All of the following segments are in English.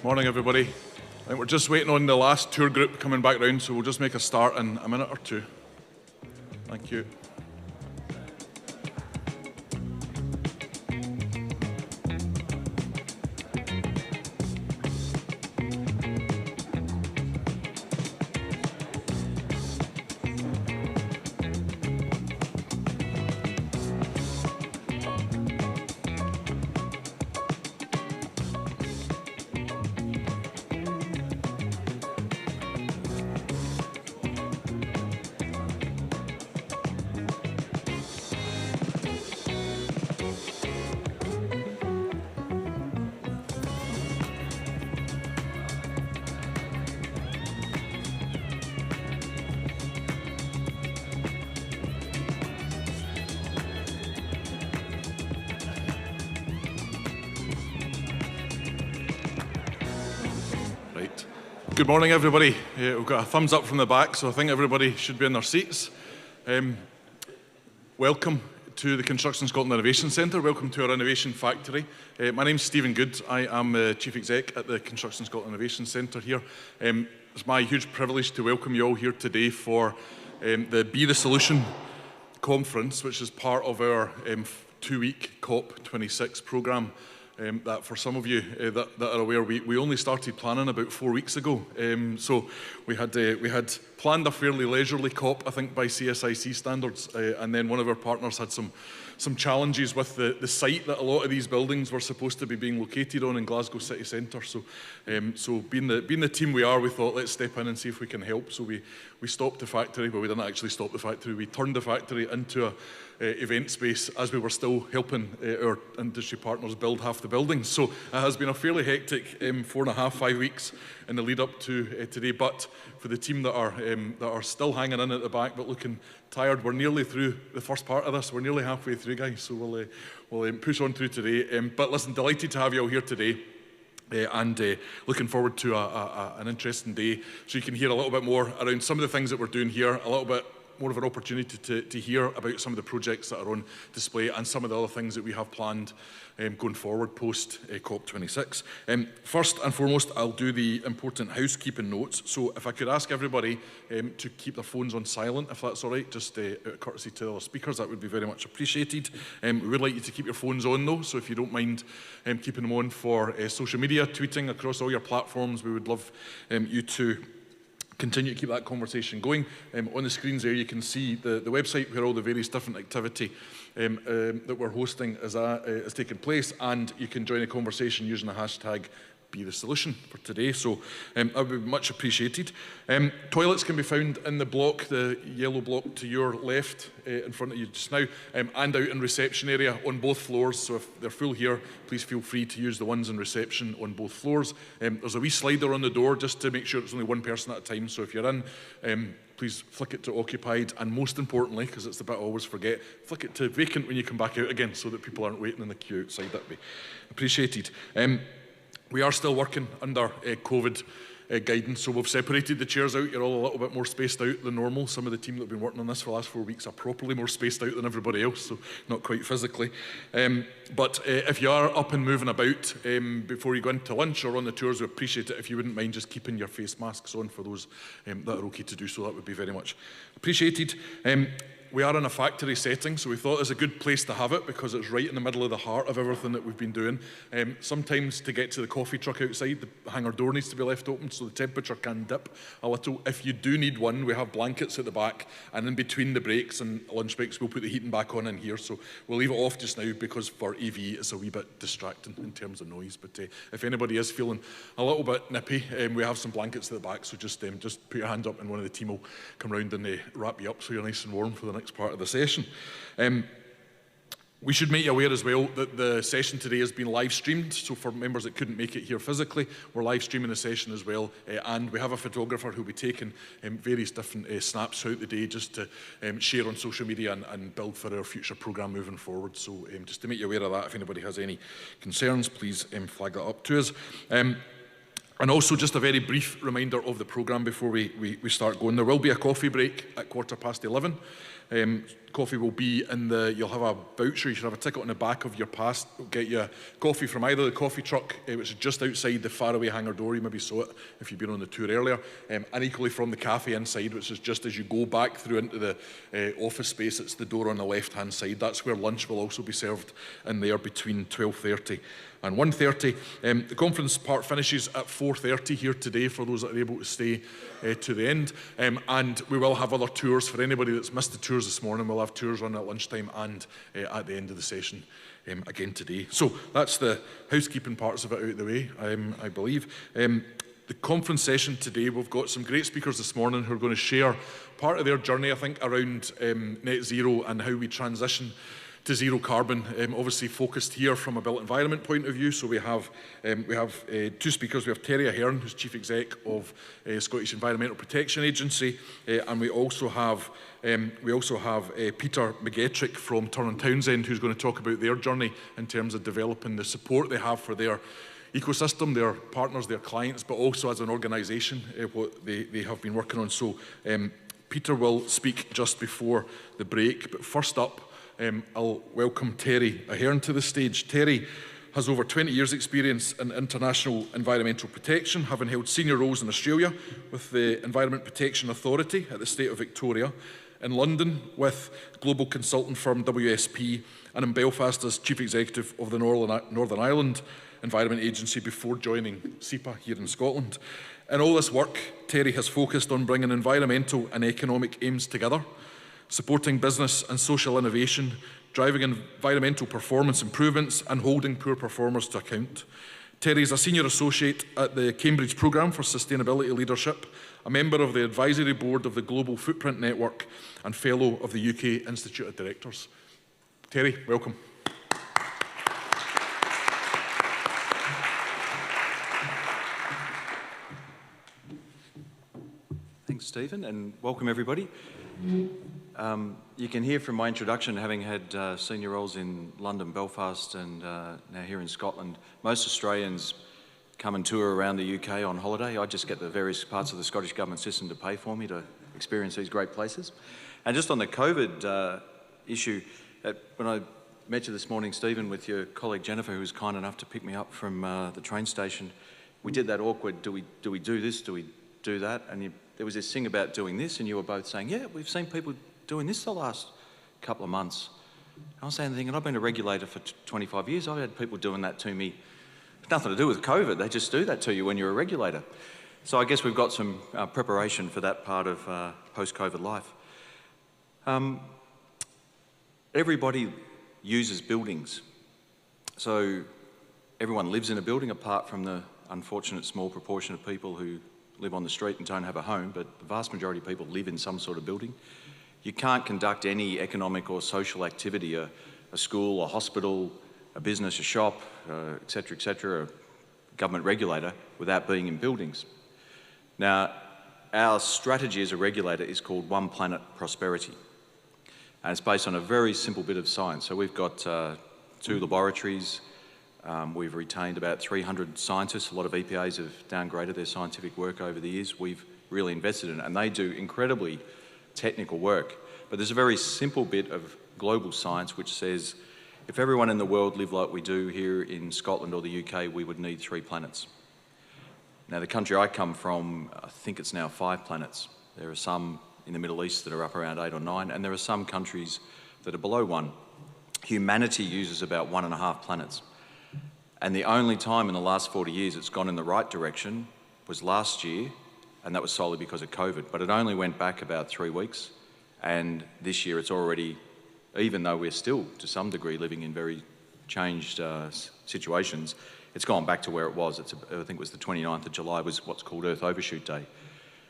Morning, everybody. I think we're just waiting on the last tour group coming back round, so we'll just make a start in a minute or two. Thank you. Good morning, everybody. We've got a thumbs up from the back, so I think everybody should be in their seats. Welcome to the Construction Scotland Innovation Centre. Welcome to our Innovation Factory. My name's Stephen Good. I am Chief Exec at the Construction Scotland Innovation Centre here. It's my huge privilege to welcome you all here today for the BEtheSolution conference, which is part of our two-week COP26 programme. That for some of you that are aware, we only started planning about 4 weeks ago. So we had planned a fairly leisurely COP, I think, by CSIC standards, and then one of our partners had some challenges with the site that a lot of these buildings were supposed to be being located on in Glasgow city centre. So being the team we are, we thought, let's step in and see if we can help. So we stopped the factory, but we didn't actually stop the factory. We turned the factory into a event space as we were still helping our industry partners build half the buildings. So it has been a fairly hectic 4.5, 5 weeks in the lead up to today. But for the team that are still hanging in at the back but looking tired, we're nearly through the first part of this. We're nearly halfway through, guys. So we'll push on through today. But listen, delighted to have you all here today. And looking forward to an interesting day, so you can hear a little bit more around some of the things that we're doing here, a little bit more of an opportunity to hear about some of the projects that are on display and some of the other things that we have planned going forward post COP26. First and foremost, I'll do the important housekeeping notes. So if I could ask everybody to keep their phones on silent, if that's all right, just out of courtesy to the other speakers, that would be very much appreciated. We would like you to keep your phones on though, so if you don't mind keeping them on for social media, tweeting across all your platforms, we would love you to continue to keep that conversation going. On the screens there you can see the website where all the various different activity that we're hosting is taking place, and you can join a conversation using the hashtag BEtheSolution for today, so that would be much appreciated. Toilets can be found in the block, the yellow block to your left in front of you just now, and out in reception area on both floors, so if they're full here, please feel free to use the ones in reception on both floors. There's a wee slider on the door just to make sure it's only one person at a time, so if you're in, please flick it to occupied, and most importantly, because it's the bit I always forget, flick it to vacant when you come back out again so that people aren't waiting in the queue outside. That'd be appreciated. We are still working under COVID guidance, so we've separated the chairs out. You're all a little bit more spaced out than normal. Some of the team that have been working on this for the last 4 weeks are properly more spaced out than everybody else, so not quite physically. But if you are up and moving about before you go into lunch or on the tours, we appreciate it if you wouldn't mind just keeping your face masks on for those that are okay to do so. That would be very much appreciated. We are in a factory setting, so we thought it was a good place to have it because it's right in the middle of the heart of everything that we've been doing. Sometimes to get to the coffee truck outside, the hangar door needs to be left open so the temperature can dip a little. If you do need one, we have blankets at the back, and in between the breaks and lunch breaks, we'll put the heating back on in here. So we'll leave it off just now because for EV it's a wee bit distracting in terms of noise. But if anybody is feeling a little bit nippy, we have some blankets at the back, so just put your hand up and one of the team will come round and wrap you up so you're nice and warm for the next part of the session. We should make you aware as well that the session today has been live streamed, so for members that couldn't make it here physically, we're live streaming the session as well, and we have a photographer who'll be taking various different snaps throughout the day just to share on social media and build for our future programme moving forward. So just to make you aware of that, if anybody has any concerns, please flag that up to us. And also just a very brief reminder of the programme before we start going. There will be a coffee break at 11:15. Coffee will be in you'll have a voucher, you should have a ticket on the back of your pass. It'll get you coffee from either the coffee truck, which is just outside the faraway hangar door, you maybe saw it if you've been on the tour earlier, and equally from the cafe inside, which is just as you go back through into the office space, it's the door on the left-hand side. That's where lunch will also be served in there between 12:30 and 1:30. The conference part finishes at 4:30 here today for those that are able to stay to the end. And we will have other tours for anybody that's missed the tours this morning. We'll have tours on at lunchtime and at the end of the session again today. So that's the housekeeping parts of it out of the way, I believe. The conference session today, we've got some great speakers this morning who are going to share part of their journey, I think, around net zero and how we transition to zero carbon, obviously focused here from a built environment point of view. So we have two speakers. We have Terry Ahern, who's Chief Exec of Scottish Environmental Protection Agency, and we also have Peter McGettrick from Townsend, who's going to talk about their journey in terms of developing the support they have for their ecosystem, their partners, their clients, but also as an organisation, what they have been working on. So Peter will speak just before the break, but first up, I'll welcome Terry Ahern to the stage. Terry has over 20 years' experience in international environmental protection, having held senior roles in Australia with the Environment Protection Authority at the State of Victoria, in London with global consultant firm WSP, and in Belfast as Chief Executive of the Northern Ireland Environment Agency before joining SEPA here in Scotland. In all this work, Terry has focused on bringing environmental and economic aims together, supporting business and social innovation, driving environmental performance improvements and holding poor performers to account. Terry is a Senior Associate at the Cambridge Programme for Sustainability Leadership, a member of the Advisory Board of the Global Footprint Network and Fellow of the UK Institute of Directors. Terry, welcome. Thanks, Stephen, and welcome everybody. You can hear from my introduction, having had senior roles in London, Belfast, and now here in Scotland. Most Australians come and tour around the UK on holiday. I just get the various parts of the Scottish Government system to pay for me to experience these great places. And just on the COVID issue, when I met you this morning, Stephen, with your colleague Jennifer, who was kind enough to pick me up from the train station, we did that awkward, do we do this, do we do that? And there was this thing about doing this, and you were both saying, yeah, we've seen people doing this the last couple of months. I was saying, and I've been a regulator for 25 years, I've had people doing that to me. It's nothing to do with COVID, they just do that to you when you're a regulator. So I guess we've got some preparation for that part of post-COVID life. Everybody uses buildings. So everyone lives in a building apart from the unfortunate small proportion of people who live on the street and don't have a home, but the vast majority of people live in some sort of building. You can't conduct any economic or social activity, a school, a hospital, a business, a shop, et cetera, a government regulator, without being in buildings. Now, our strategy as a regulator is called One Planet Prosperity. And it's based on a very simple bit of science. So we've got 2 laboratories. We've retained about 300 scientists. A lot of EPAs have downgraded their scientific work over the years. We've really invested in it, and they do incredibly technical work. But there's a very simple bit of global science which says if everyone in the world lived like we do here in Scotland or the UK, we would need 3 planets. Now, the country I come from, I think it's now 5 planets. There are some in the Middle East that are up around 8 or 9, and there are some countries that are below 1. Humanity uses about 1.5 planets. And the only time in the last 40 years it's gone in the right direction was last year, and that was solely because of COVID. But it only went back about 3 weeks, and this year it's already, even though we're still to some degree living in very changed situations, it's gone back to where it was. I think it was the 29th of July was what's called Earth Overshoot Day,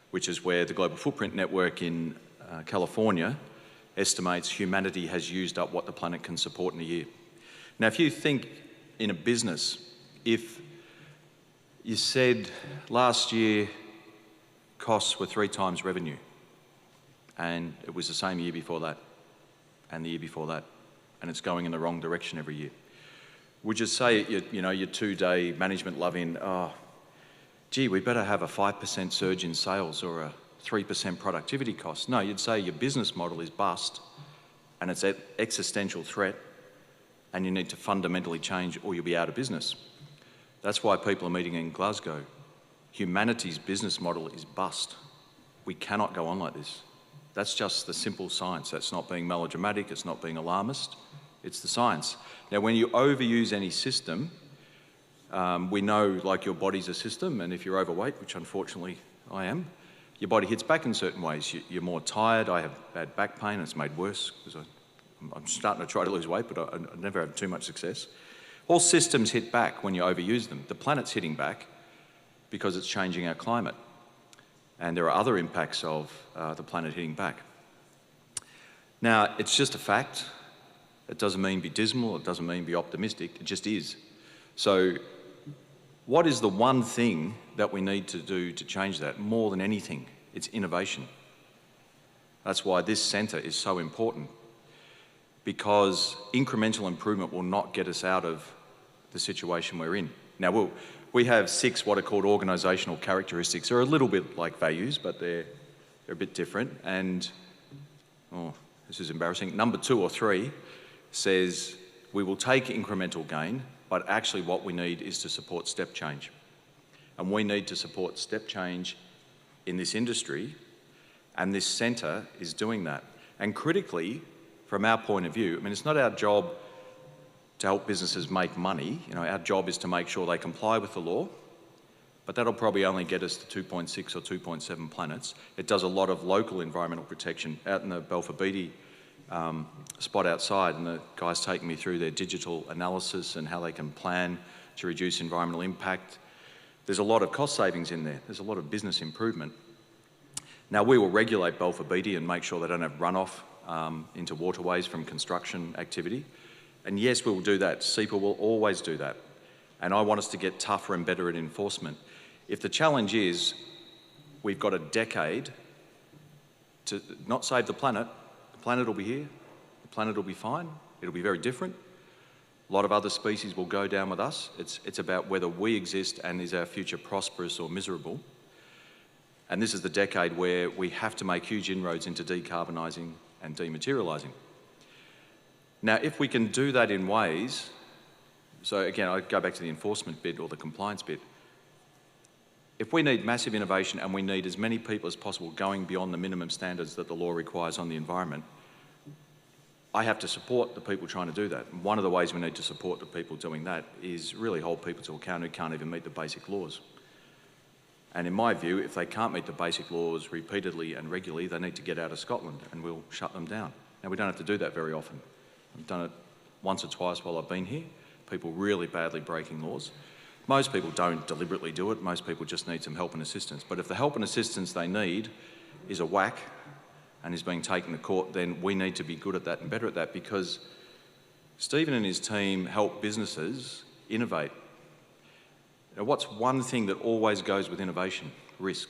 which is where the Global Footprint Network in California estimates humanity has used up what the planet can support in a year. Now, if you think in a business, if you said last year costs were 3 times revenue, and it was the same year before that, and the year before that, and it's going in the wrong direction every year, would you say, you know, your 2-day management love-in, oh, gee, we better have a 5% surge in sales or a 3% productivity cost. No, you'd say your business model is bust and it's an existential threat and you need to fundamentally change or you'll be out of business. That's why people are meeting in Glasgow. Humanity's business model is bust. We cannot go on like this. That's just the simple science. That's not being melodramatic, it's not being alarmist, it's the science. Now, when you overuse any system, we know, like, your body's a system, and if you're overweight, which unfortunately I am, your body hits back in certain ways. You're more tired. I have bad back pain, and it's made worse because I'm starting to try to lose weight, but I never had too much success. All systems hit back when you overuse them. The planet's hitting back because it's changing our climate. And there are other impacts of the planet hitting back. Now, it's just a fact. It doesn't mean be dismal, it doesn't mean be optimistic, it just is. So, what is the one thing that we need to do to change that? More than anything, it's innovation. That's why this centre is so important, because incremental improvement will not get us out of the situation we're in. Now, we have 6 what are called organisational characteristics. They're a little bit like values, but they're a bit different. And, oh, this is embarrassing, number 2 or 3 says we will take incremental gain, but actually what we need is to support step change. And we need to support step change in this industry, and this centre is doing that. And critically, from our point of view, I mean, it's not our job to help businesses make money. You know, our job is to make sure they comply with the law, but that'll probably only get us to 2.6 or 2.7 planets. It does a lot of local environmental protection out in the Beverly spot outside, and the guys taking me through their digital analysis and how they can plan to reduce environmental impact. There's a lot of cost savings in there. There's a lot of business improvement. Now, we will regulate Beverly and make sure they don't have runoff into waterways from construction activity. And yes, we will do that. SEPA will always do that. And I want us to get tougher and better at enforcement. If the challenge is we've got a decade to not save the planet will be here, the planet will be fine, it'll be very different. A lot of other species will go down with us. It's about whether we exist and is our future prosperous or miserable. And this is the decade where we have to make huge inroads into decarbonising and dematerialising. Now, if we can do that in ways, so again, I go back to the enforcement bit or the compliance bit. If we need massive innovation and we need as many people as possible going beyond the minimum standards that the law requires on the environment, I have to support the people trying to do that. And one of the ways we need to support the people doing that is really hold people to account who can't even meet the basic laws. And in my view, if they can't meet the basic laws repeatedly and regularly, they need to get out of Scotland and we'll shut them down. Now, we don't have to do that very often. I've done it once or twice while I've been here, people really badly breaking laws. Most people don't deliberately do it, most people just need some help and assistance. But if the help and assistance they need is a whack and is being taken to court, then we need to be good at that and better at that, because Stephen and his team help businesses innovate. Now, what's one thing that always goes with innovation? Risk.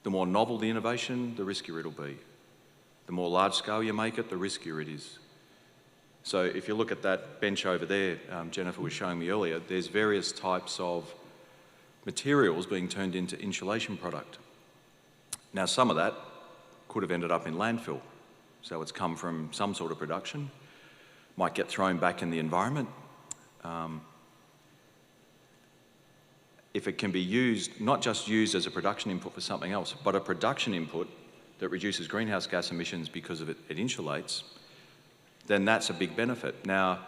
The more novel the innovation, the riskier it'll be. The more large scale you make it, the riskier it is. So if you look at that bench over there, Jennifer was showing me earlier, there's various types of materials being turned into insulation product. Now, some of that could have ended up in landfill. So it's come from some sort of production, might get thrown back in the environment. If it can be used, not just used as a production input for something else, but a production input that reduces greenhouse gas emissions because of it insulates, then that's a big benefit. Now,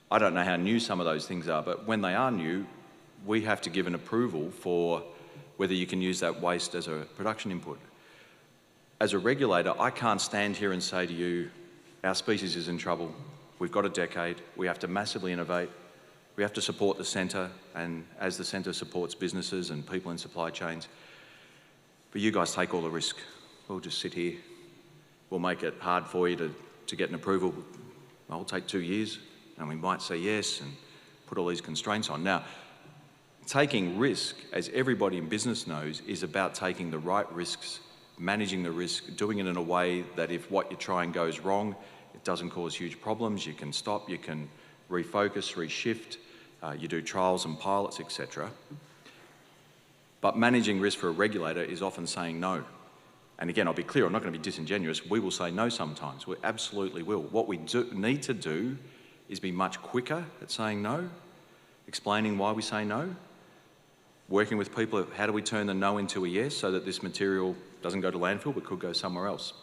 I don't know how new some of those things are, but when they are new, we have to give an approval for whether you can use that waste as a production input. As a regulator, I can't stand here and say to you, our species is in trouble, we've got a decade, we have to massively innovate, we have to support the centre, and as the centre supports businesses and people in supply chains, but you guys take all the risk. We'll just sit here. We'll make it hard for you to get an approval. It'll take 2 years, and we might say yes and put all these constraints on. Now, taking risk, as everybody in business knows, is about taking the right risks, managing the risk, doing it in a way that if what you're trying goes wrong, it doesn't cause huge problems. You can stop, you can refocus, reshift. you do trials and pilots, etc. But managing risk for a regulator is often saying no. And again, I'll be clear, I'm not going to be disingenuous. We will say no sometimes. We absolutely will. What we need to do is be much quicker at saying no, explaining why we say no, working with people, how do we turn the no into a yes so that this material doesn't go to landfill but could go somewhere else.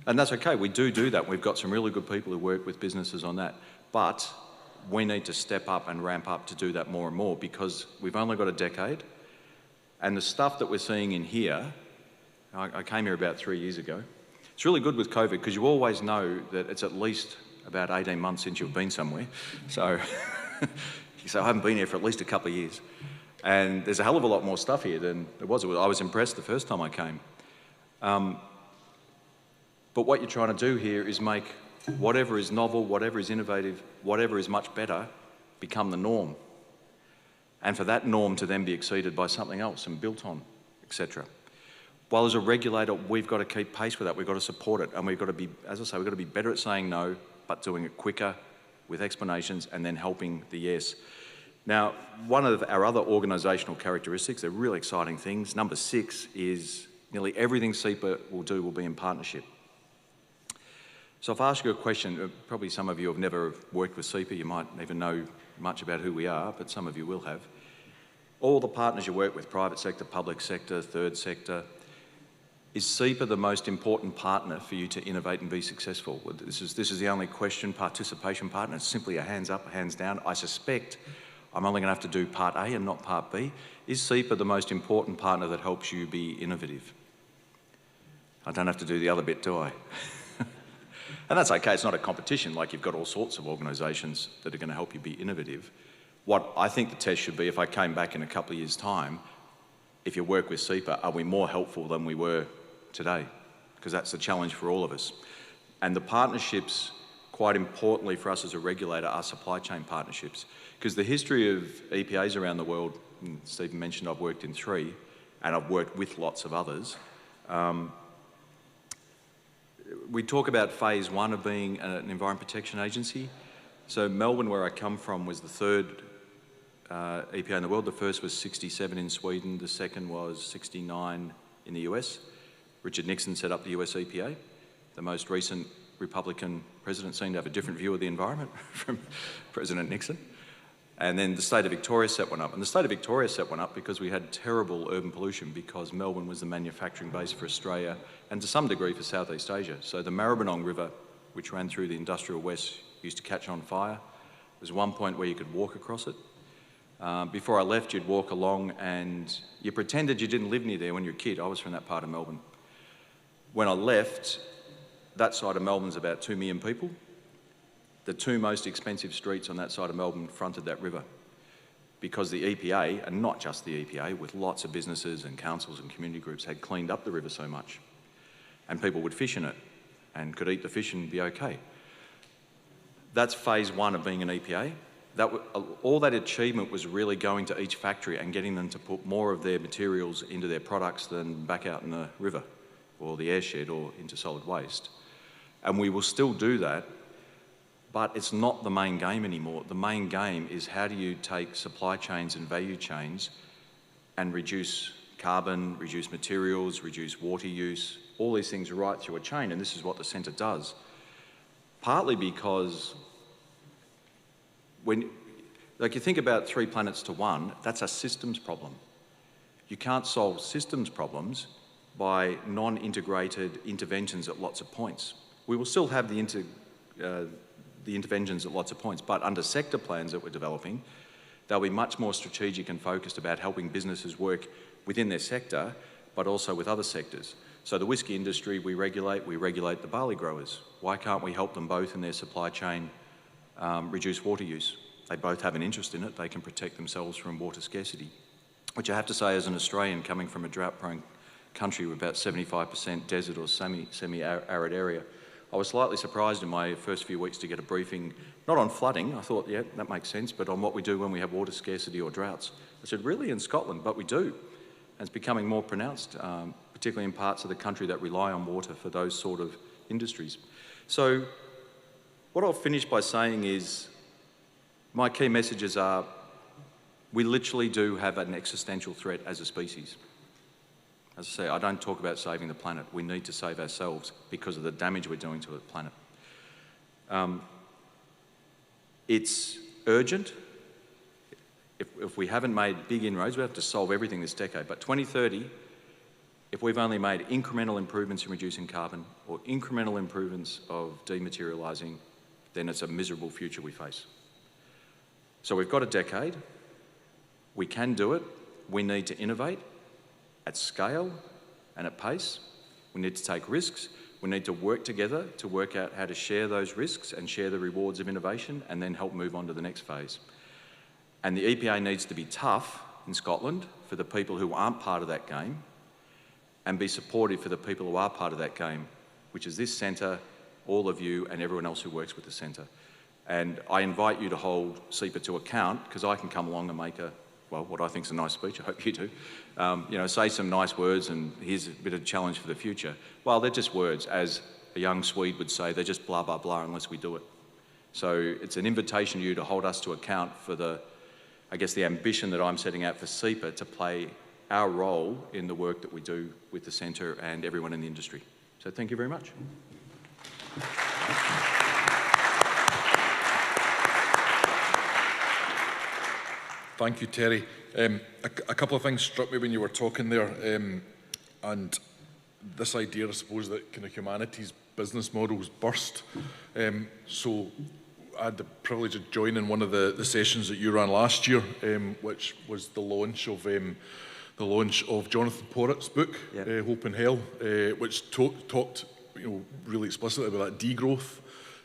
And that's okay, we do that. We've got some really good people who work with businesses on that. But we need to step up and ramp up to do that more and more because we've only got a decade. And the stuff that we're seeing in here, I came here about 3 years ago. It's really good with COVID because you always know that it's at least about 18 months since you've been somewhere. So, so I haven't been here for at least a couple of years. And there's a hell of a lot more stuff here than there was. I was impressed the first time I came. But what you're trying to do here is make whatever is novel, whatever is innovative, whatever is much better, become the norm. And for that norm to then be exceeded by something else and built on, etc. While as a regulator, we've got to keep pace with that. We've got to support it. And we've got to be, as I say, we've got to be better at saying no, but doing it quicker with explanations and then helping the yes. Now, one of our other organisational characteristics, they're really exciting things. Number 6 is nearly everything SEPA will do will be in partnership. So if I ask you a question, probably some of you have never worked with SEPA, you might even know much about who we are, but some of you will have. All the partners you work with, private sector, public sector, third sector, is SEPA the most important partner for you to innovate and be successful? This is the only question, participation partner. It's simply a hands up, a hands down. I suspect I'm only going to have to do part A and not part B. Is SEPA the most important partner that helps you be innovative? I don't have to do the other bit, do I? And that's okay, it's not a competition, like you've got all sorts of organisations that are going to help you be innovative. What I think the test should be, if I came back in a couple of years' time, if you work with SEPA, are we more helpful than we were today? Because that's the challenge for all of us. And the partnerships, quite importantly for us as a regulator, are supply chain partnerships. Because the history of EPAs around the world, and Stephen mentioned I've worked in 3, and I've worked with lots of others. We talk about phase 1 of being an environment protection agency. So Melbourne, where I come from, was the 3rd EPA in the world. The first was 67 in Sweden, the second was 69 in the US. Richard Nixon set up the US EPA. The most recent Republican president seemed to have a different view of the environment from President Nixon. And then the state of Victoria set one up. And the state of Victoria set one up because we had terrible urban pollution because Melbourne was the manufacturing base for Australia and to some degree for Southeast Asia. So the Maribyrnong River, which ran through the industrial west, used to catch on fire. There was one point where you could walk across it. Before I left, you'd walk along and you pretended you didn't live near there when you were a kid. I was from that part of Melbourne. When I left, that side of Melbourne's about 2 million people. The 2 most expensive streets on that side of Melbourne fronted that river because the EPA, and not just the EPA, with lots of businesses and councils and community groups, had cleaned up the river so much. And people would fish in it and could eat the fish and be okay. That's phase 1 of being an EPA. All that achievement was really going to each factory and getting them to put more of their materials into their products than back out in the river or the airshed or into solid waste. And we will still do that, but it's not the main game anymore. The main game is how do you take supply chains and value chains and reduce carbon, reduce materials, reduce water use, all these things right through a chain, and this is what the centre does. Partly because when you think about 3 planets to 1, that's a systems problem. You can't solve systems problems by non-integrated interventions at lots of points. We will still have the interventions at lots of points, but under sector plans that we're developing, they'll be much more strategic and focused about helping businesses work within their sector, but also with other sectors. So the whisky industry we regulate the barley growers. Why can't we help them both in their supply chain reduce water use? They both have an interest in it. They can protect themselves from water scarcity, which I have to say as an Australian coming from a drought-prone country with about 75% desert or semi-arid area, I was slightly surprised in my first few weeks to get a briefing, not on flooding, I thought, yeah, that makes sense, but on what we do when we have water scarcity or droughts. I said, really, in Scotland? But we do. And it's becoming more pronounced, particularly in parts of the country that rely on water for those sort of industries. So what I'll finish by saying is My key messages are, we literally do have an existential threat as a species. As I say, I don't talk about saving the planet. We need to save ourselves because of the damage we're doing to the planet. It's urgent. If we haven't made big inroads, we have to solve everything this decade. But 2030, if we've only made incremental improvements in reducing carbon or incremental improvements of dematerialising, then it's a miserable future we face. So we've got a decade. We can do it. We need to innovate at scale and at pace. We need to take risks. We need to work together to work out how to share those risks and share the rewards of innovation and then help move on to the next phase. And the EPA needs to be tough in Scotland for the people who aren't part of that game and be supportive for the people who are part of that game, which is this centre, all of you and everyone else who works with the centre. And I invite you to hold SEPA to account because I can come along and make what I think is a nice speech, I hope you do. Say some nice words and here's a bit of a challenge for the future. Well, they're just words. As a young Swede would say, they're just blah, blah, blah unless we do it. So it's an invitation to you to hold us to account for the ambition that I'm setting out for SEPA to play our role in the work that we do with the centre and everyone in the industry. So thank you very much. Thank you, Terry. A couple of things struck me when you were talking there, and this idea, I suppose, that kind of humanity's business models burst. So I had the privilege of joining one of the sessions that you ran last year, which was the launch of Jonathan Porritt's book, yep. Hope in Hell, which talked really explicitly about that degrowth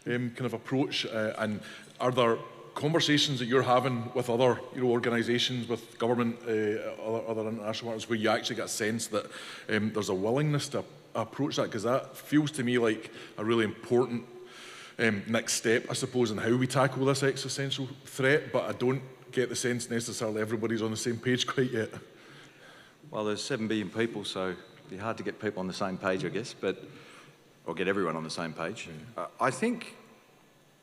kind of approach. And are there conversations that you're having with other organisations, with government, other international partners, where you actually get a sense that there's a willingness to approach that? Because that feels to me like a really important next step, I suppose, in how we tackle this existential threat, but I don't get the sense necessarily everybody's on the same page quite yet. Well, there's 7 billion people, so it'd be hard to get people on the same page, I guess, or get everyone on the same page. Mm. I think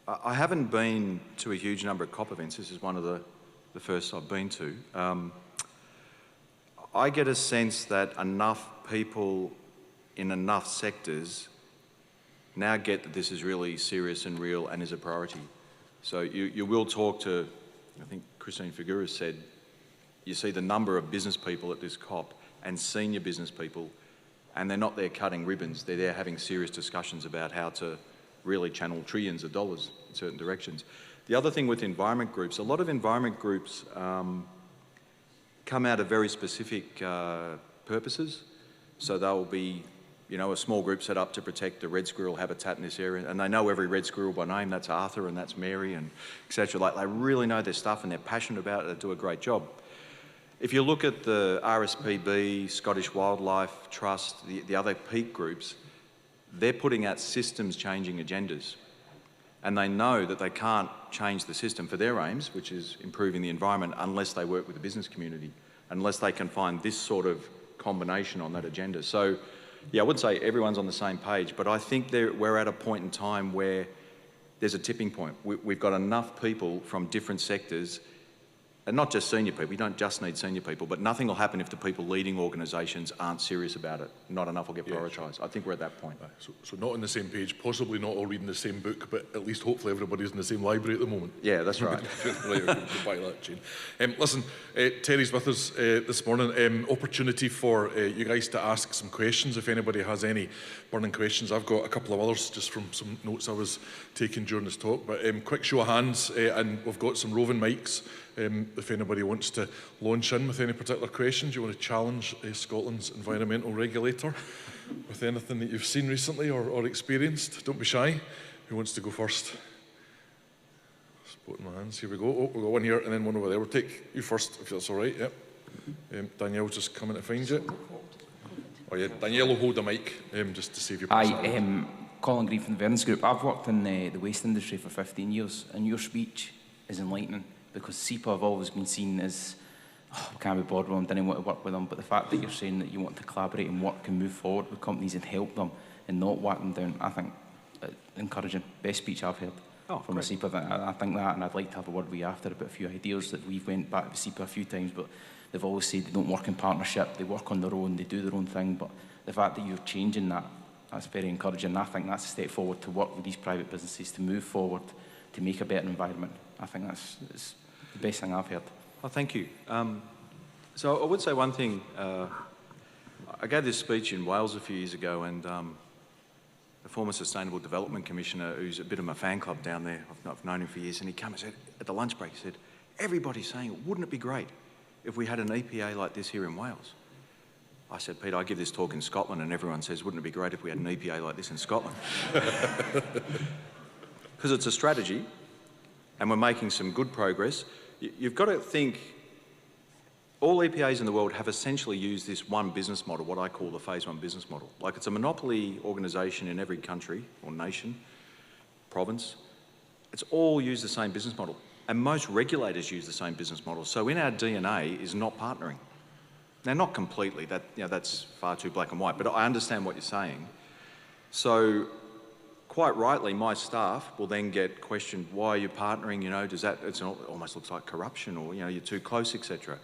I haven't been to a huge number of COP events. This is one of the first I've been to. I get a sense that enough people in enough sectors now get that this is really serious and real and is a priority. So you will talk to, I think Christine Figueres said, you see the number of business people at this COP and senior business people, and they're not there cutting ribbons, they're there having serious discussions about how to really channel trillions of dollars in certain directions. The other thing with environment groups, a lot of environment groups come out of very specific purposes. So they'll be, a small group set up to protect the red squirrel habitat in this area, and they know every red squirrel by name. That's Arthur and that's Mary and etc. Like, they really know their stuff and they're passionate about it. They do a great job. If you look at the RSPB, Scottish Wildlife Trust, the other peak groups, they're putting out systems-changing agendas, and they know that they can't change the system for their aims, which is improving the environment, unless they work with the business community, unless they can find this sort of combination on that agenda. So, yeah, I wouldn't say everyone's on the same page, but I think we're at a point in time where there's a tipping point. We've got enough people from different sectors, and not just senior people. You don't just need senior people, but nothing will happen if the people leading organisations aren't serious about it. Not enough will get prioritised. Sure. I think we're at that point. So not on the same page, possibly not all reading the same book, but at least hopefully everybody's in the same library at the moment. Yeah, that's right. Listen, Terry's with us this morning. Opportunity for you guys to ask some questions if anybody has any burning questions. I've got a couple of others just from some notes I was taking during this talk, but quick show of hands, and we've got some roving mics. If anybody wants to launch in with any particular questions, you want to challenge Scotland's environmental regulator with anything that you've seen recently or experienced, don't be shy. Who wants to go first? Spotting my hands. Here we go. Oh, we've got one here and then one over there. We'll take you first, if that's all right. Yep. Danielle's just coming to find you. Oh yeah, Danielle will hold the mic just to save you. Hi, Colin Green from the Vernon Group. I've worked in the waste industry for 15 years, and your speech is enlightening, because SEPA have always been seen as, we can't be bothered with them, didn't want to work with them, but the fact that you're saying that you want to collaborate and work and move forward with companies and help them and not whack them down, I think encouraging. Best speech I've heard. from a SEPA. I think that, and I'd like to have a word with you after about a few ideas that we've went back to SEPA a few times, but they've always said they don't work in partnership, they work on their own, they do their own thing, but the fact that you're changing that, that's very encouraging. I think that's a step forward to work with these private businesses to move forward, to make a better environment. I think that's the best thing I've heard. Oh, thank you. So I would say one thing. I gave this speech in Wales a few years ago, and the former Sustainable Development Commissioner, who's a bit of my fan club down there, I've known him for years, and he came and said, at the lunch break, he said, everybody's saying, wouldn't it be great if we had an EPA like this here in Wales? I said, Peter, I give this talk in Scotland, and everyone says, wouldn't it be great if we had an EPA like this in Scotland? Because it's a strategy, and we're making some good progress. You've got to think, all EPAs in the world have essentially used this one business model, what I call the phase one business model. Like, it's a monopoly organisation in every country or nation, province. It's all used the same business model. And most regulators use the same business model. So in our DNA is not partnering. Now, not completely, that's far too black and white, but I understand what you're saying. So quite rightly, my staff will then get questioned, why are you partnering? You know, it almost looks like corruption, or, you know, you're too close, etc.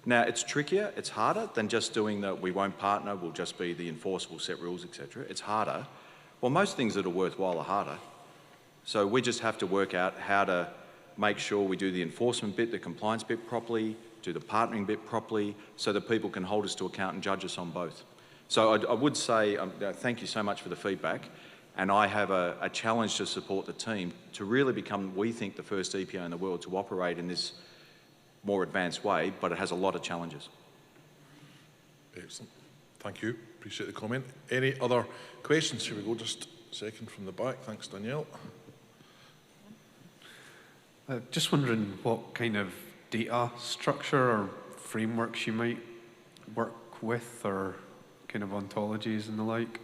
Now, it's trickier, it's harder than just doing that we won't partner, we'll just be the enforcer, we'll set rules, etc. It's harder. Well, most things that are worthwhile are harder. So we just have to work out how to make sure we do the enforcement bit, the compliance bit properly, do the partnering bit properly, so that people can hold us to account and judge us on both. So I would say, thank you so much for the feedback, and I have a challenge to support the team to really become, we think, the first EPA in the world to operate in this more advanced way, but it has a lot of challenges. Excellent. Thank you. Appreciate the comment. Any other questions? Here we go, just a second from the back. Thanks, Danielle. Just wondering what kind of data structure or frameworks you might work with, or kind of ontologies and the like.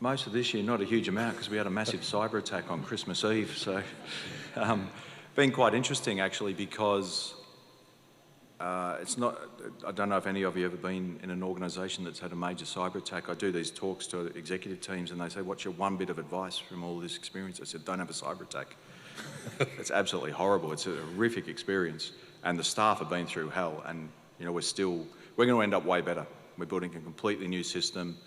Most of this year, not a huge amount, because we had a massive cyber attack on Christmas Eve. So been quite interesting, actually, because it's not, I don't know if any of you have ever been in an organisation that's had a major cyber attack. I do these talks to executive teams, and they say, what's your one bit of advice from all this experience? I said, don't have a cyber attack. It's absolutely horrible. It's a horrific experience. And the staff have been through hell, and, you know, we're going to end up way better. We're building a completely new system,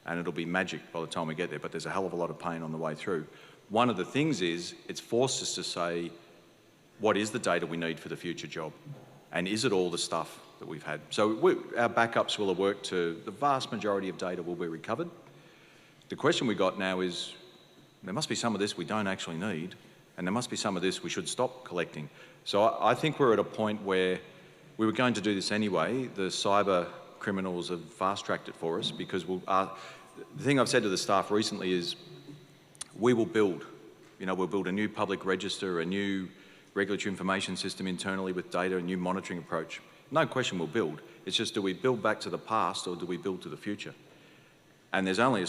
and it'll be magic by the time we get there, but there's a hell of a lot of pain on the way through. One of the things is, it's forced us to say, what is the data we need for the future job? And is it all the stuff that we've had? So our backups will have worked to, the vast majority of data will be recovered. The question we got now is, there must be some of this we don't actually need, and there must be some of this we should stop collecting. So I think we're at a point where we were going to do this anyway. The cyber criminals have fast-tracked it for us, because the thing I've said to the staff recently is, we will build. You know, we'll build a new public register, a new regulatory information system internally with data, a new monitoring approach. No question we'll build. It's just, do we build back to the past, or do we build to the future? And there's only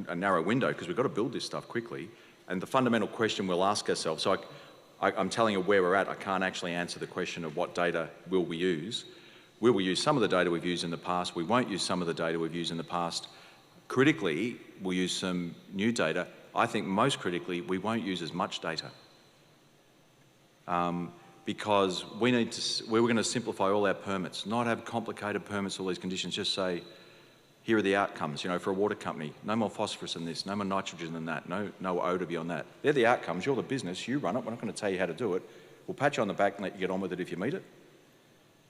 a narrow window, because we've got to build this stuff quickly. And the fundamental question we'll ask ourselves, so I'm telling you where we're at, I can't actually answer the question of what data will we use. Will we use some of the data we've used in the past? We won't use some of the data we've used in the past. Critically, we'll use some new data. I think most critically, we won't use as much data. Because we're going to simplify all our permits, not have complicated permits, all these conditions, just say, here are the outcomes, you know, for a water company. No more phosphorus in this, no more nitrogen than that, no odour beyond that. They're the outcomes, you're the business, you run it, we're not going to tell you how to do it. We'll pat you on the back and let you get on with it if you meet it,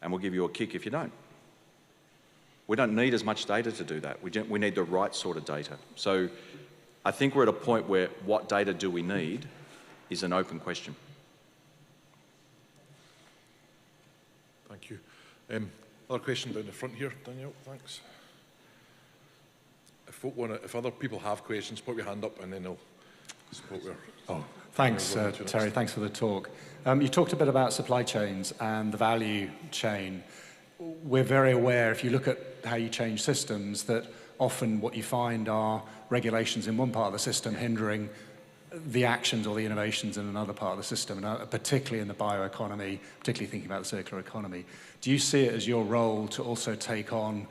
and we'll give you a kick if you don't. We don't need as much data to do that. We need the right sort of data. So I think we're at a point where what data do we need is an open question. Thank you. Another question down the front here, Danielle, thanks. If other people have questions, put your hand up and then they'll support your... Oh, thanks, Terry. Thanks for the talk. You talked a bit about supply chains and the value chain. We're very aware, if you look at how you change systems, that often what you find are regulations in one part of the system hindering the actions or the innovations in another part of the system, and particularly in the bioeconomy, particularly thinking about the circular economy. Do you see it as your role to also take on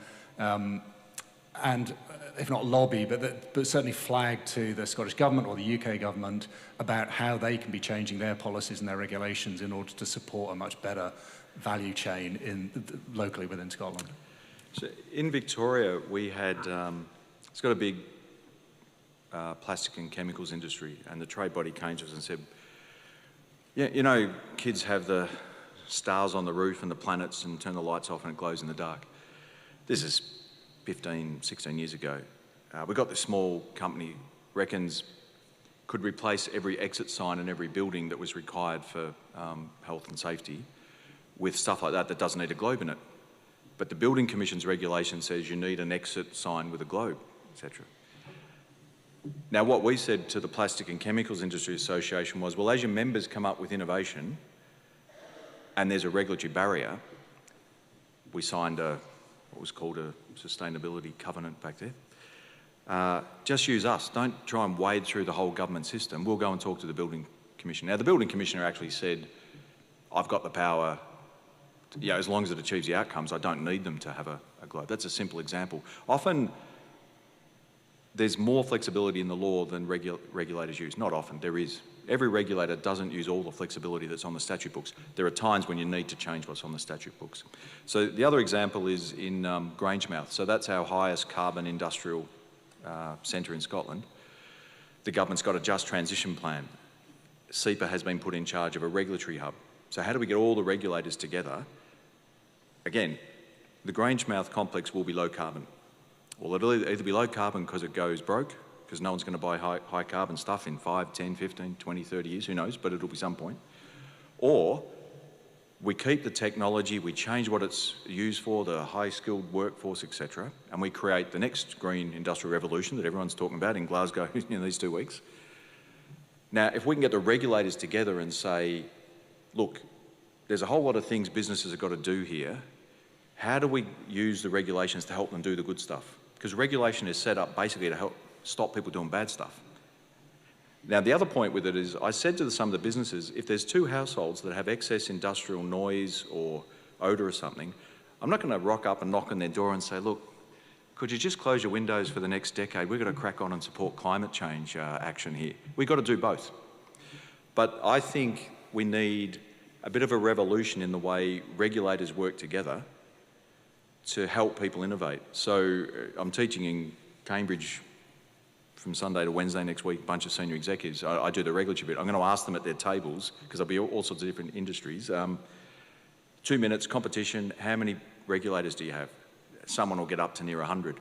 and if not lobby, but certainly flag to the Scottish Government or the UK Government about how they can be changing their policies and their regulations in order to support a much better value chain locally within Scotland? So in Victoria, we had, it's got a big plastic and chemicals industry, and the trade body came to us and said, yeah, you know, kids have the stars on the roof and the planets and turn the lights off and it glows in the dark. This is 15, 16 years ago. We got this small company, reckons could replace every exit sign in every building that was required for health and safety with stuff like that doesn't need a globe in it. But the Building Commission's regulation says you need an exit sign with a globe, etc. Now, what we said to the Plastic and Chemicals Industry Association was, well, as your members come up with innovation and there's a regulatory barrier, we signed what was called a sustainability covenant back there. Just use us. Don't try and wade through the whole government system. We'll go and talk to the Building Commissioner. Now, the Building Commissioner actually said, I've got the power, as long as it achieves the outcomes, I don't need them to have a globe. That's a simple example. Often, there's more flexibility in the law than regulators use. Not often, there is. Every regulator doesn't use all the flexibility that's on the statute books. There are times when you need to change what's on the statute books. So the other example is in Grangemouth. So that's our highest carbon industrial centre in Scotland. The government's got a just transition plan. SEPA has been put in charge of a regulatory hub. So how do we get all the regulators together? Again, the Grangemouth complex will be low carbon. Well, it'll either be low carbon because it goes broke, because no one's going to buy high carbon stuff in 5, 10, 15, 20, 30 years, who knows, but it'll be some point. Or we keep the technology, we change what it's used for, the high-skilled workforce, etc., and we create the next green industrial revolution that everyone's talking about in Glasgow in these 2 weeks. Now, if we can get the regulators together and say, look, there's a whole lot of things businesses have got to do here. How do we use the regulations to help them do the good stuff? Because regulation is set up basically to help stop people doing bad stuff. Now, the other point with it is, I said to some of the businesses, if there's 2 households that have excess industrial noise or odour or something, I'm not going to rock up and knock on their door and say, look, could you just close your windows for the next decade? We've got to crack on and support climate change action here. We've got to do both. But I think we need a bit of a revolution in the way regulators work together to help people innovate. So I'm teaching in Cambridge from Sunday to Wednesday next week, a bunch of senior executives. I do the regulatory bit. I'm going to ask them at their tables, because there'll be all sorts of different industries. 2 minutes, competition, how many regulators do you have? Someone will get up to near 100.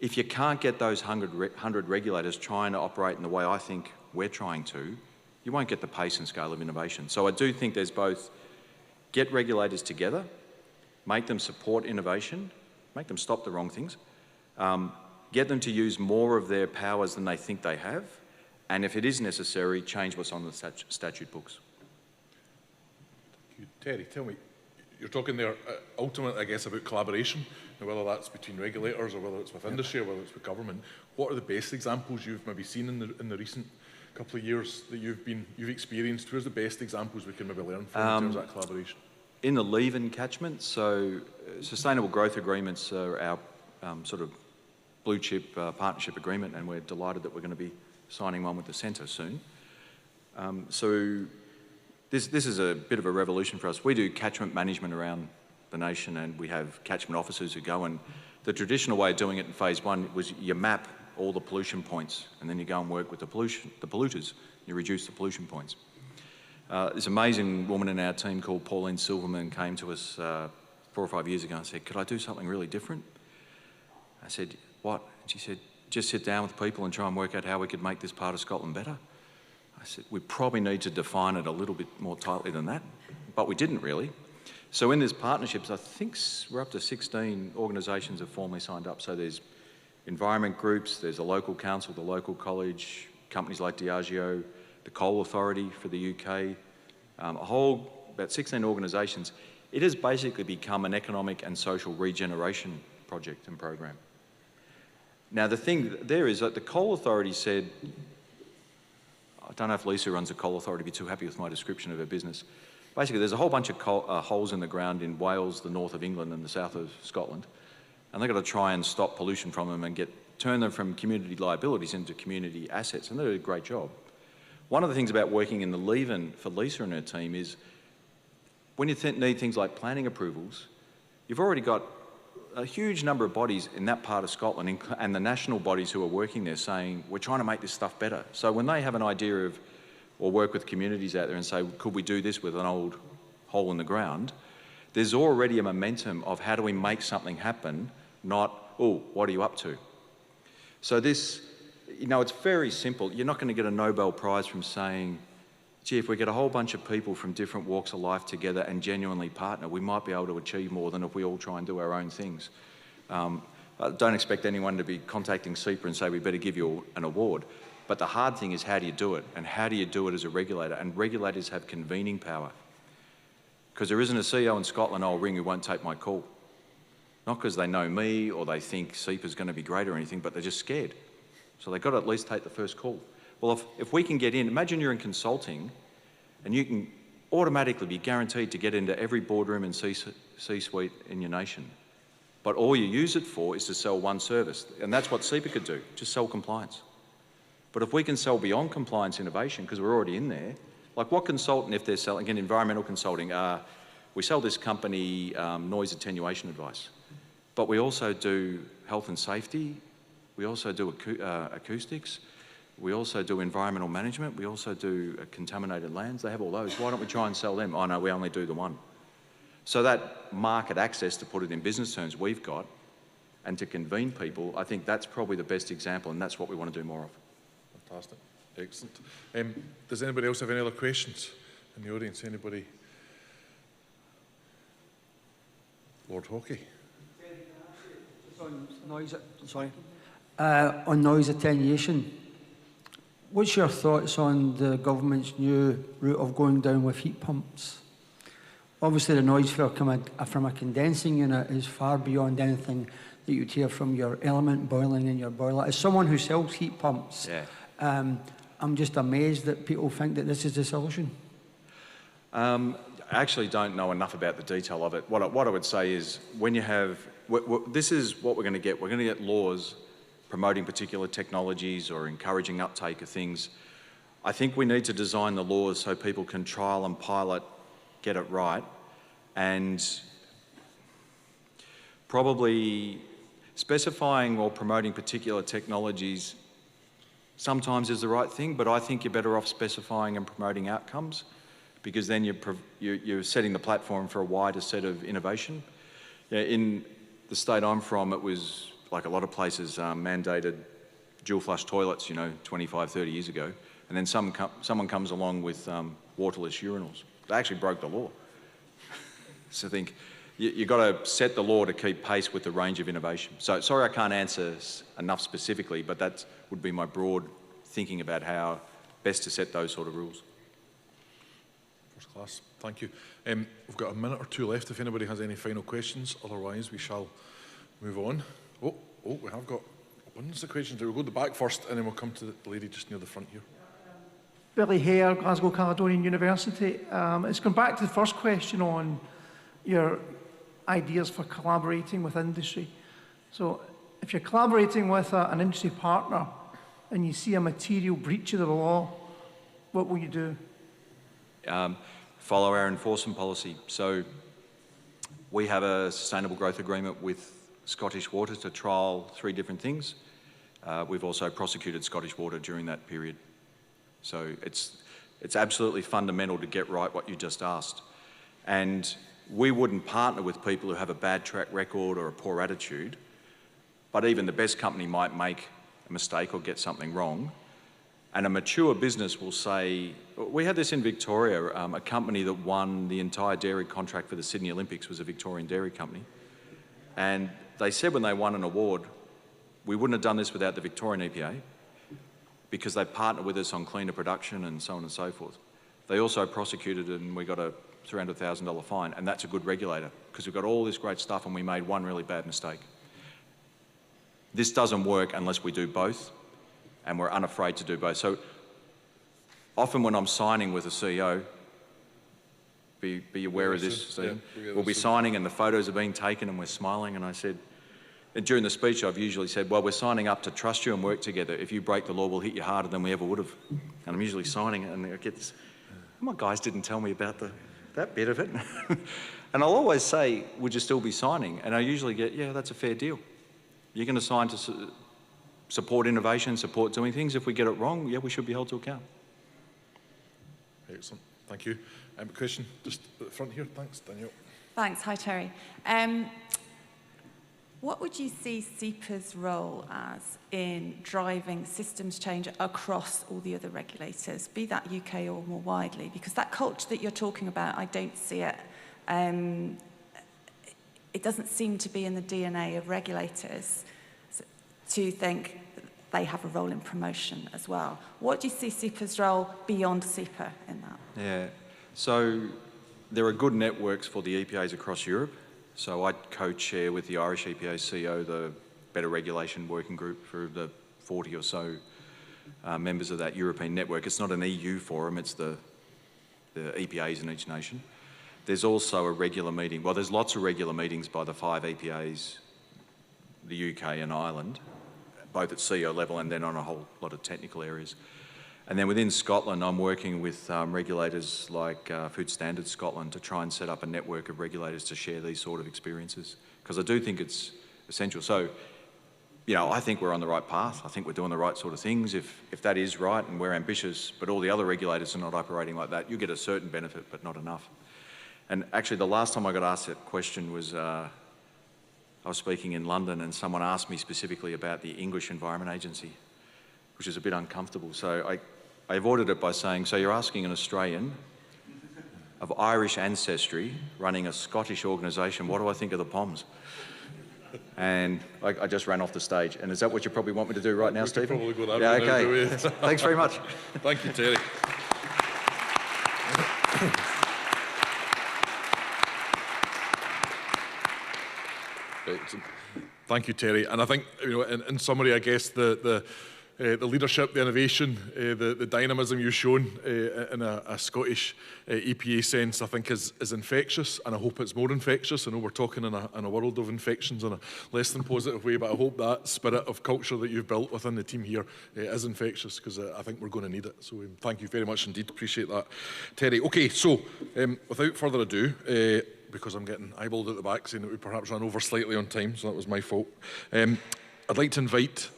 If you can't get those 100 regulators trying to operate in the way I think we're trying to, you won't get the pace and scale of innovation. So I do think there's both get regulators together, make them support innovation, make them stop the wrong things, get them to use more of their powers than they think they have, and if it is necessary, change what's on the statute books. Terry, tell me, you're talking there ultimately, I guess, about collaboration, and whether that's between regulators or whether it's with industry or whether it's with government. What are the best examples you've maybe seen in the recent couple of years that you've experienced? Where's the best examples we can maybe learn from in terms of that collaboration? In the leave-in catchment, so sustainable growth agreements are our sort of blue chip partnership agreement, and we're delighted that we're going to be signing one with the centre soon. So this is a bit of a revolution for us. We do catchment management around the nation, and we have catchment officers who go, and the traditional way of doing it in phase 1 was you map all the pollution points, and then you go and work with the polluters. You reduce the pollution points. This amazing woman in our team called Pauline Silverman came to us 4 or 5 years ago and said, could I do something really different? I said, what? And she said, just sit down with people and try and work out how we could make this part of Scotland better. I said, we probably need to define it a little bit more tightly than that, but we didn't really. So in these partnerships, I think we're up to 16 organisations have formally signed up. So there's environment groups, there's a local council, the local college, companies like Diageo, the Coal Authority for the UK, about 16 organisations. It has basically become an economic and social regeneration project and program. Now the thing there is that the Coal Authority said, I don't know if Lisa runs the Coal Authority would be too happy with my description of her business. Basically, there's a whole bunch of holes in the ground in Wales, the north of England and the south of Scotland. and they've got to try and stop pollution from them and turn them from community liabilities into community assets, and they do a great job. One of the things about working in the leave-in for Lisa and her team is when you need things like planning approvals, you've already got a huge number of bodies in that part of Scotland and the national bodies who are working there saying, we're trying to make this stuff better. So when they have an idea of, or work with communities out there and say, could we do this with an old hole in the ground, there's already a momentum of how do we make something happen, not, oh, what are you up to? So this, it's very simple. You're not going to get a Nobel Prize from saying, gee, if we get a whole bunch of people from different walks of life together and genuinely partner, we might be able to achieve more than if we all try and do our own things. I don't expect anyone to be contacting SEPA and say, we better give you an award. But the hard thing is, how do you do it? And how do you do it as a regulator? And regulators have convening power. Because there isn't a CEO in Scotland I'll ring who won't take my call. Not because they know me or they think SEPA's going to be great or anything, but they're just scared. So they've got to at least take the first call. Well, if we can get in, imagine you're in consulting and you can automatically be guaranteed to get into every boardroom and C-suite in your nation. But all you use it for is to sell one service. And that's what SEPA could do, just sell compliance. But if we can sell beyond compliance innovation, because we're already in there, like what consultant, if they're selling, again, environmental consulting, we sell this company noise attenuation advice. But we also do health and safety, we also do acoustics, we also do environmental management, we also do contaminated lands. They have all those. Why don't we try and sell them? Oh no, we only do the one. So that market access, to put it in business terms, we've got, and to convene people, I think that's probably the best example, and that's what we want to do more of. Fantastic. Excellent. Does anybody else have any other questions in the audience? Anybody? Lord Hockey. On noise, on noise attenuation, what's your thoughts on the government's new route of going down with heat pumps? Obviously, the noise from a condensing unit is far beyond anything that you'd hear from your element boiling in your boiler. As someone who sells heat pumps, I'm just amazed that people think that this is the solution. I actually don't know enough about the detail of it. What I would say is, when you have, this is what we're going to get. We're going to get laws promoting particular technologies or encouraging uptake of things. I think we need to design the laws so people can trial and pilot, get it right, and probably specifying or promoting particular technologies sometimes is the right thing, but I think you're better off specifying and promoting outcomes, because then you're setting the platform for a wider set of innovation. In the state I'm from, it was, like a lot of places, mandated dual flush toilets, 25, 30 years ago, and then someone comes along with waterless urinals. They actually broke the law. So I think you've got to set the law to keep pace with the range of innovation. So sorry I can't answer enough specifically, but that would be my broad thinking about how best to set those sort of rules. First class, thank you. We've got a minute or two left if anybody has any final questions. Otherwise, we shall move on. Oh, we have got abundance of questions. We'll go to the back first, and then we'll come to the lady just near the front here. Billy Hare, Glasgow Caledonian University. It's gone back to the first question on your ideas for collaborating with industry. So if you're collaborating with an industry partner and you see a material breach of the law, what will you do? Follow our enforcement policy. So we have a sustainable growth agreement with Scottish Water to trial 3 different things. We've also prosecuted Scottish Water during that period. So it's absolutely fundamental to get right what you just asked. And we wouldn't partner with people who have a bad track record or a poor attitude, but even the best company might make a mistake or get something wrong. And a mature business will say, we had this in Victoria, a company that won the entire dairy contract for the Sydney Olympics was a Victorian dairy company. And they said when they won an award, we wouldn't have done this without the Victorian EPA, because they partnered with us on cleaner production and so on and so forth. They also prosecuted and we got a $300,000 fine, and that's a good regulator, because we've got all this great stuff and we made one really bad mistake. This doesn't work unless we do both, and we're unafraid to do both. So often when I'm signing with a CEO, be aware of this, Stephen. We'll be signing and the photos are being taken and we're smiling, and I said, during the speech, I've usually said, well, we're signing up to trust you and work together. If you break the law, we'll hit you harder than we ever would have. And I'm usually signing it, and I get this, my guys didn't tell me about that bit of it. And I'll always say, would you still be signing? And I usually get, yeah, that's a fair deal. You're going to sign to support innovation, support doing things. If we get it wrong, yeah, we should be held to account. Excellent. Thank you. Question just at the front here. Thanks, Danielle. Thanks. Hi, Terry. What would you see SEPA's role as in driving systems change across all the other regulators, be that UK or more widely? Because that culture that you're talking about, I don't see it. It doesn't seem to be in the DNA of regulators to think they have a role in promotion as well. What do you see SEPA's role beyond SEPA in that? Yeah, so there are good networks for the EPAs across Europe. So I co-chair with the Irish EPA CEO the Better Regulation Working Group for the 40 or so members of that European network. It's not an EU forum, it's the EPAs in each nation. There's also a regular meeting, well, there's lots of regular meetings by the 5 EPAs, the UK and Ireland, both at CEO level and then on a whole lot of technical areas. And then within Scotland, I'm working with regulators like Food Standards Scotland to try and set up a network of regulators to share these sort of experiences, because I do think it's essential. So, you know, I think we're on the right path. I think we're doing the right sort of things. If that is right and we're ambitious, but all the other regulators are not operating like that, you get a certain benefit, but not enough. And actually, the last time I got asked that question was I was speaking in London and someone asked me specifically about the English Environment Agency, which is a bit uncomfortable. So I avoided it by saying, so you're asking an Australian of Irish ancestry running a Scottish organisation, what do I think of the POMs? And I just ran off the stage. And is that what you probably want me to do right now, Stephen? Probably go that yeah, route okay. now, do we? Thanks very much. Thank you, Terry. Thank you, Terry. And I think, you know, in summary, I guess the leadership, the innovation, the dynamism you've shown in a Scottish EPA sense, I think is infectious, and I hope it's more infectious. I know we're talking in a world of infections in a less than positive way, but I hope that spirit of culture that you've built within the team here is infectious, because I think we're going to need it. So thank you very much indeed. Appreciate that, Terry. Okay, so without further ado, because I'm getting eyeballed at the back saying that we perhaps ran over slightly on time, so that was my fault. I'd like to invite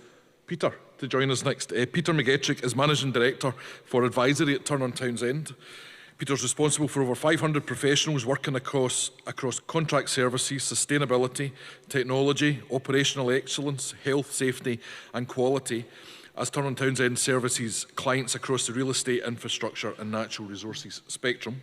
Peter to join us next. Peter McGettrick is Managing Director for Advisory at Turner & Townsend. Peter's responsible for over 500 professionals working across contract services, sustainability, technology, operational excellence, health, safety and quality, as Turner & Townsend services clients across the real estate, infrastructure and natural resources spectrum.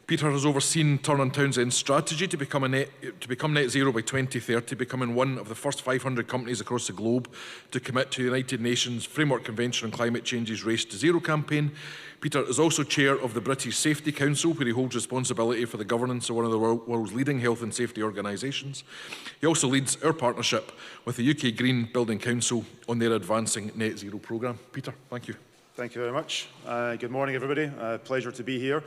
Peter has overseen Turner & Townsend's strategy to become net zero by 2030, becoming one of the first 500 companies across the globe to commit to the United Nations Framework Convention on Climate Change's Race to Zero campaign. Peter is also chair of the British Safety Council, where he holds responsibility for the governance of one of the world's leading health and safety organisations. He also leads our partnership with the UK Green Building Council on their Advancing Net Zero programme. Peter, thank you. Thank you very much. Good morning, everybody. Pleasure to be here.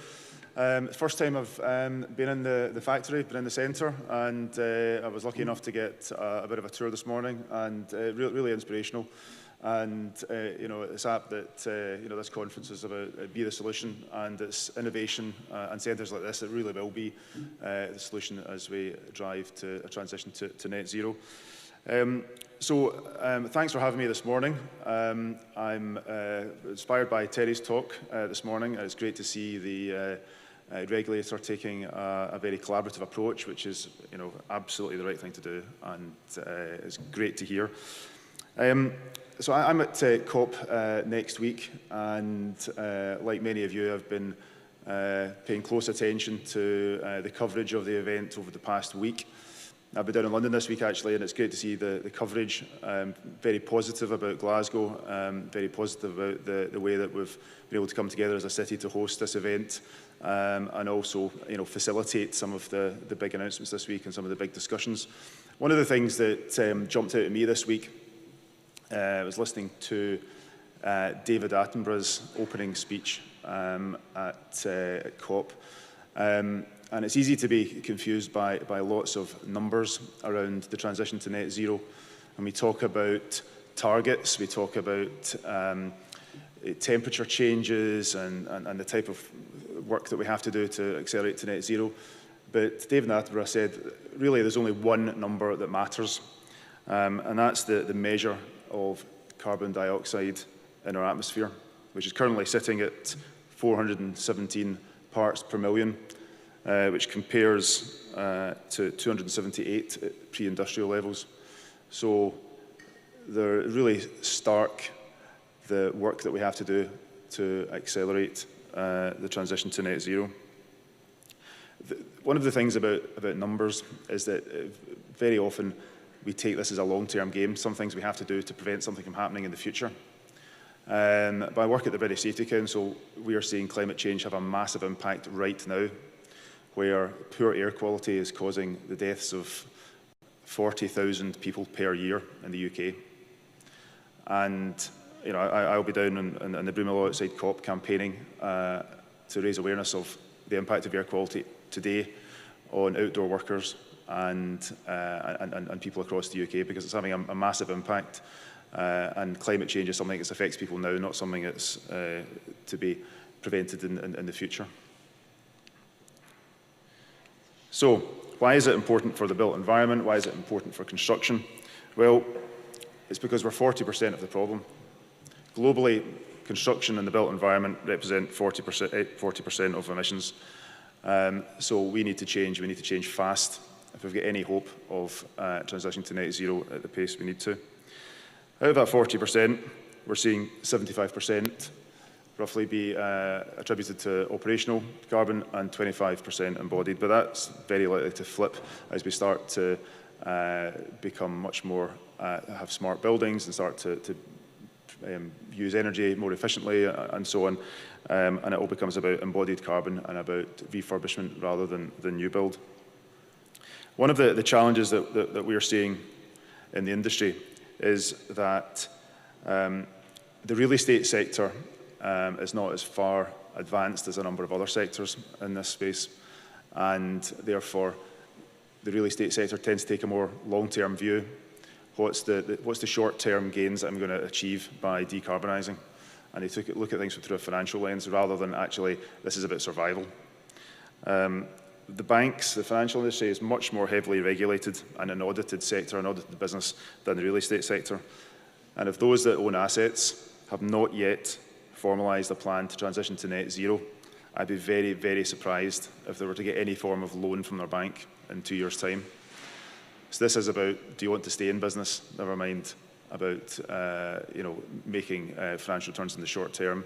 First time I've been in the factory, been in the centre, and I was lucky enough to get a bit of a tour this morning, and really inspirational. And you know, it's apt that you know, this conference is about BEtheSolution, and it's innovation and centres like this that really will be the solution as we drive to a transition to net zero. Thanks for having me this morning. I'm inspired by Terry's talk this morning. It's great to see the regulator taking a very collaborative approach, which is, you know, absolutely the right thing to do, and it's great to hear. So I'm at COP next week, and like many of you, I've been paying close attention to the coverage of the event over the past week. I've been down in London this week, actually, and it's great to see the coverage. Very positive about Glasgow, very positive about the way that we've been able to come together as a city to host this event, and also, you know, facilitate some of the big announcements this week and some of the big discussions. One of the things that jumped out at me this week was listening to David Attenborough's opening speech at COP. And it's easy to be confused by lots of numbers around the transition to net zero. And we talk about targets, we talk about temperature changes and the type of work that we have to do to accelerate to net zero. But David Attenborough said, really, there's only one number that matters, and that's the measure of carbon dioxide in our atmosphere, which is currently sitting at 417 parts per million, which compares to 278 at pre-industrial levels. So they're really stark, the work that we have to do to accelerate the transition to net zero. One of the things about numbers is that very often we take this as a long-term game, some things we have to do to prevent something from happening in the future. By work at the British Safety Council, we are seeing climate change have a massive impact right now, where poor air quality is causing the deaths of 40,000 people per year in the UK. And you know, I'll be down in the Broomhill outside COP campaigning to raise awareness of the impact of air quality today on outdoor workers and people across the UK, because it's having a massive impact. And climate change is something that affects people now, not something that's to be prevented in the future. So, why is it important for the built environment? Why is it important for construction? Well, it's because we're 40% of the problem. Globally, construction and the built environment represent 40% of emissions. So we need to change fast if we've got any hope of transitioning to net zero at the pace we need to. Out of that 40%, we're seeing 75% roughly be attributed to operational carbon and 25% embodied, but that's very likely to flip as we start to become much more, have smart buildings and start to use energy more efficiently and so on, and it all becomes about embodied carbon and about refurbishment rather than new build. One of the challenges that we're seeing in the industry is that the real estate sector is not as far advanced as a number of other sectors in this space, and therefore the real estate sector tends to take a more long-term view. What's the short-term gains that I'm going to achieve by decarbonising? And they look at things through a financial lens rather than actually this is about survival. The banks, the financial industry is much more heavily regulated and an audited sector, an audited business than the real estate sector. And if those that own assets have not yet formalised a plan to transition to net zero, I'd be very, very surprised if they were to get any form of loan from their bank in 2 years' time. So this is about, do you want to stay in business? Never mind about making financial returns in the short term.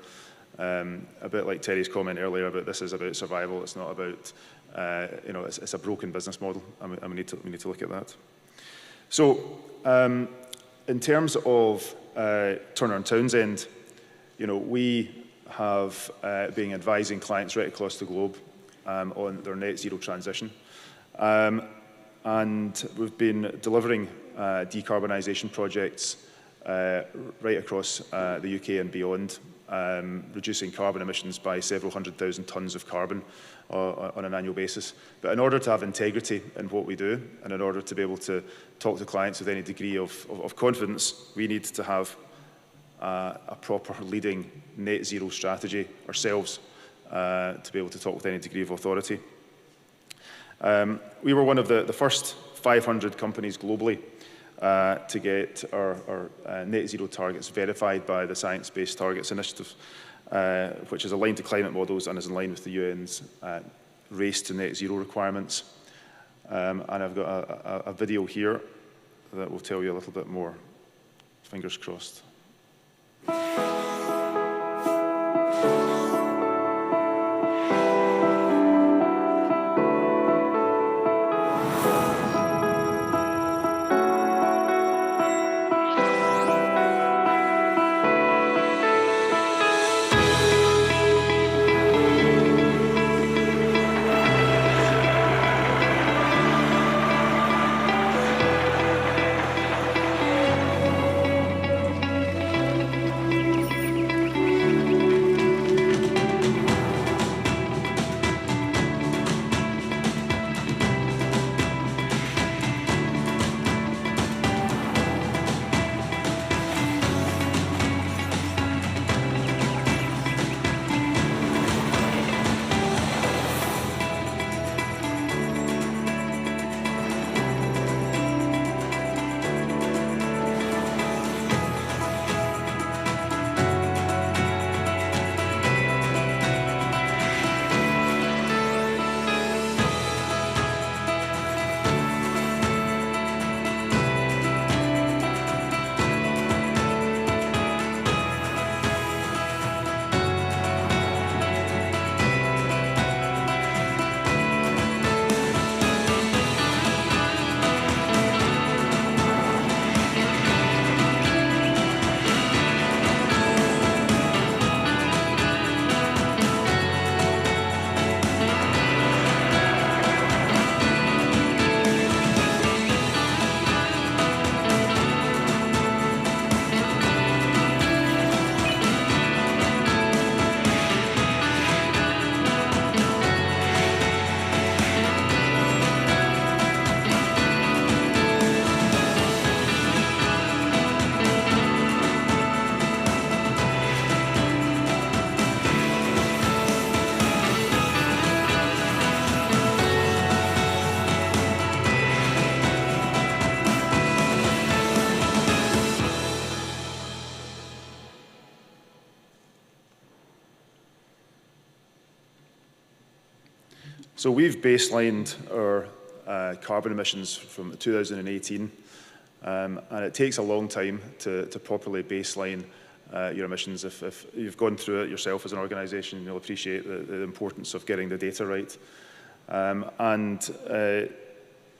A bit like Terry's comment earlier about this is about survival. It's not about it's a broken business model, and we need to look at that. So in terms of Turner & Townsend, we have been advising clients right across the globe on their net zero transition. And we've been delivering decarbonisation projects right across the UK and beyond, reducing carbon emissions by several 100,000 tonnes of carbon on an annual basis. But in order to have integrity in what we do, and in order to be able to talk to clients with any degree of confidence, we need to have a proper leading net zero strategy ourselves to be able to talk with any degree of authority. We were one of the first 500 companies globally to get our net zero targets verified by the Science Based Targets Initiative, which is aligned to climate models and is in line with the UN's race to net zero requirements. And I've got a video here that will tell you a little bit more. Fingers crossed. So we've baselined our carbon emissions from 2018, and it takes a long time to properly baseline your emissions. If you've gone through it yourself as an organisation, you'll appreciate the importance of getting the data right.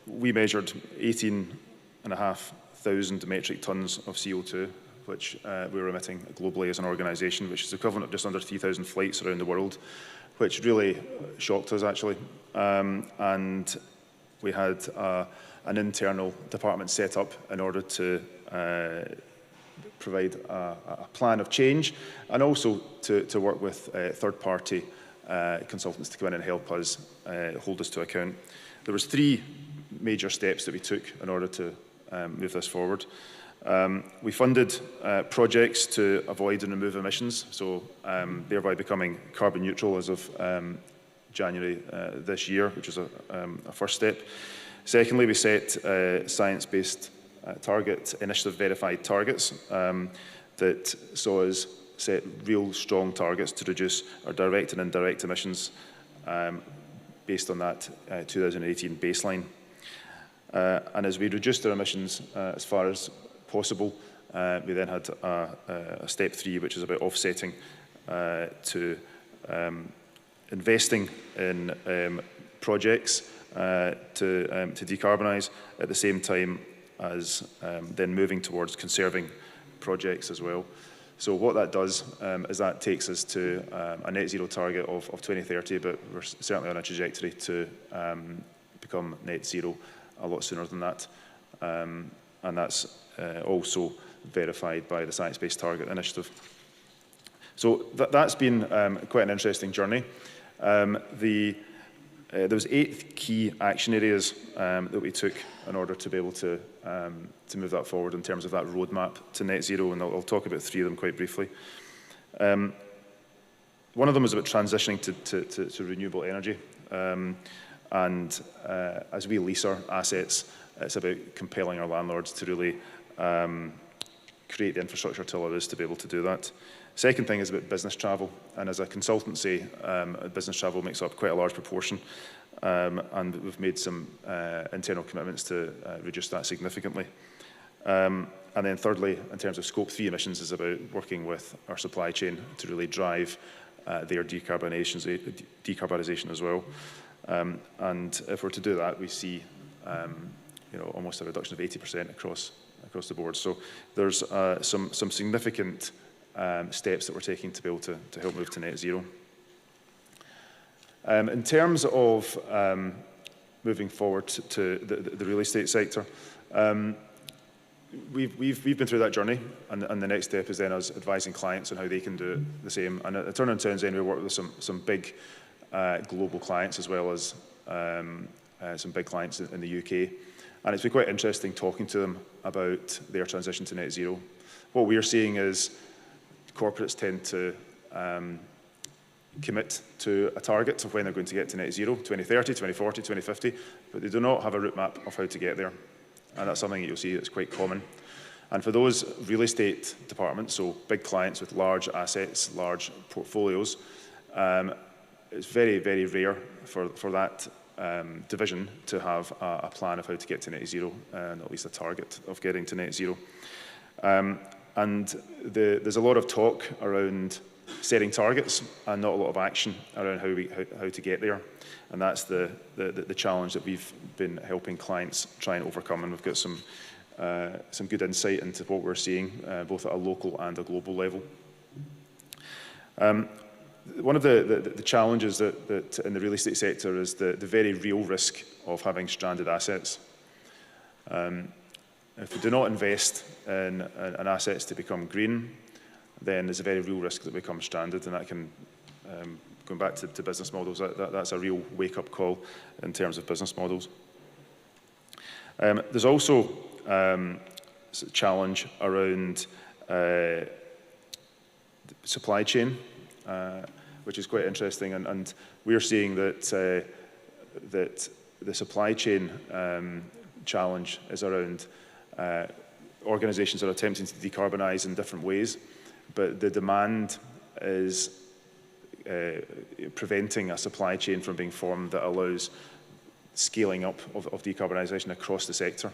We measured 18,500 metric tonnes of CO2, which we were emitting globally as an organisation, which is equivalent of just under 3,000 flights around the world, which really shocked us, actually. And we had an internal department set up in order to provide a plan of change, and also to work with third-party consultants to come in and help us hold us to account. There was 3 major steps that we took in order to move this forward. We funded projects to avoid and remove emissions, so thereby becoming carbon neutral as of January this year, which was a first step. Secondly, we set science-based target initiative verified targets that saw us set real strong targets to reduce our direct and indirect emissions based on that 2018 baseline. And as we reduced our emissions as far as possible, we then had a step 3, which is about offsetting to investing in projects to decarbonise, at the same time as then moving towards conserving projects as well. So what that does is that takes us to a net zero target of 2030, but we're certainly on a trajectory to become net zero a lot sooner than that. And that's also verified by the Science Based Target Initiative. So that's been quite an interesting journey. There was 8 key action areas that we took in order to be able to move that forward in terms of that roadmap to net zero, and I'll talk about 3 of them quite briefly. One of them is about transitioning to renewable energy. And as we lease our assets, it's about compelling our landlords to really create the infrastructure to allow us to be able to do that. Second thing is about business travel, and as a consultancy, business travel makes up quite a large proportion, and we've made some internal commitments to reduce that significantly. And then thirdly, in terms of scope 3 emissions, is about working with our supply chain to really drive their decarbonisation as well. And if we're to do that, we see almost a reduction of 80% across the board. So there's some significant steps that we're taking to be able to help move to net zero. In terms of moving forward to the real estate sector, we've been through that journey, and the next step is then us advising clients on how they can do the same. And at Townsend, we work with some big global clients, as well as some big clients in the UK. And it's been quite interesting talking to them about their transition to net zero. What we're seeing is corporates tend to commit to a target of when they're going to get to net zero, 2030, 2040, 2050, but they do not have a route map of how to get there. And that's something that you'll see that's quite common. And for those real estate departments, so big clients with large assets, large portfolios, it's very, very rare for that division to have a plan of how to get to net zero, and at least a target of getting to net zero. And there's a lot of talk around setting targets and not a lot of action around how to get there. And that's the challenge that we've been helping clients try and overcome. And we've got some good insight into what we're seeing, both at a local and a global level. One of the challenges that in the real estate sector is the very real risk of having stranded assets. If we do not invest in assets to become green, then there's a very real risk that we become stranded, and that can, going back to business models, that's a real wake-up call in terms of business models. There's also a challenge around supply chain, which is quite interesting, and we're seeing that the supply chain challenge is around organisations are attempting to decarbonise in different ways, but the demand is preventing a supply chain from being formed that allows scaling up of decarbonisation across the sector.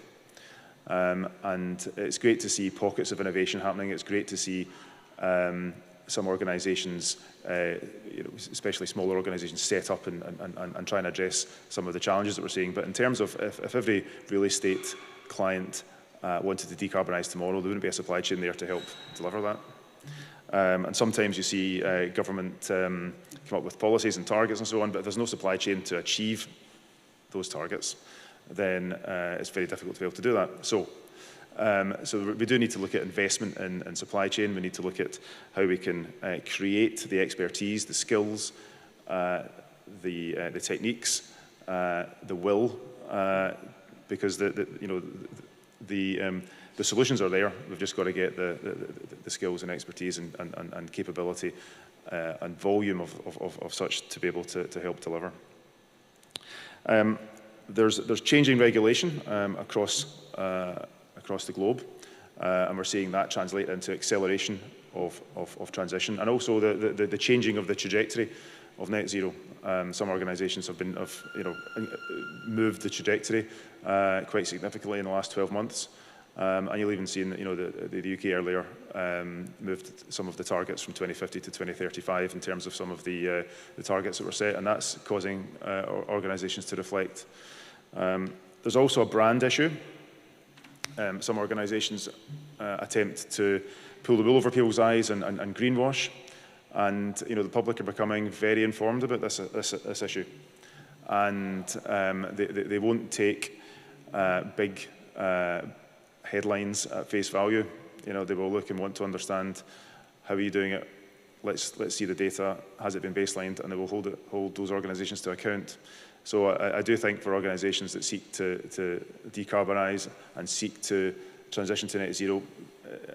And it's great to see pockets of innovation happening. It's great to see some organisations, especially smaller organisations, set up and try and address some of the challenges that we're seeing. But in terms of if every real estate client wanted to decarbonise tomorrow, there wouldn't be a supply chain there to help deliver that. And sometimes you see government come up with policies and targets and so on, but if there's no supply chain to achieve those targets, then it's very difficult to be able to do that. So we do need to look at investment in supply chain. We need to look at how we can create the expertise, the skills, the techniques, the will, because the solutions are there. We've just got to get the skills and expertise and capability and volume of such to be able to help deliver. There's changing regulation across the globe, and we're seeing that translate into acceleration of transition, and also the changing of the trajectory of net zero. Some organisations have moved the trajectory quite significantly in the last 12 months. And you'll even see, the UK earlier moved some of the targets from 2050 to 2035 in terms of some of the targets that were set, and that's causing organisations to reflect. There's also a brand issue. Some organisations attempt to pull the wool over people's eyes and greenwash, and the public are becoming very informed about this issue, and they won't take big headlines at face value. They will look and want to understand, how are you doing it? Let's see the data. Has it been baselined? And they will hold those organisations to account. So I do think for organisations that seek to decarbonise and seek to transition to net zero,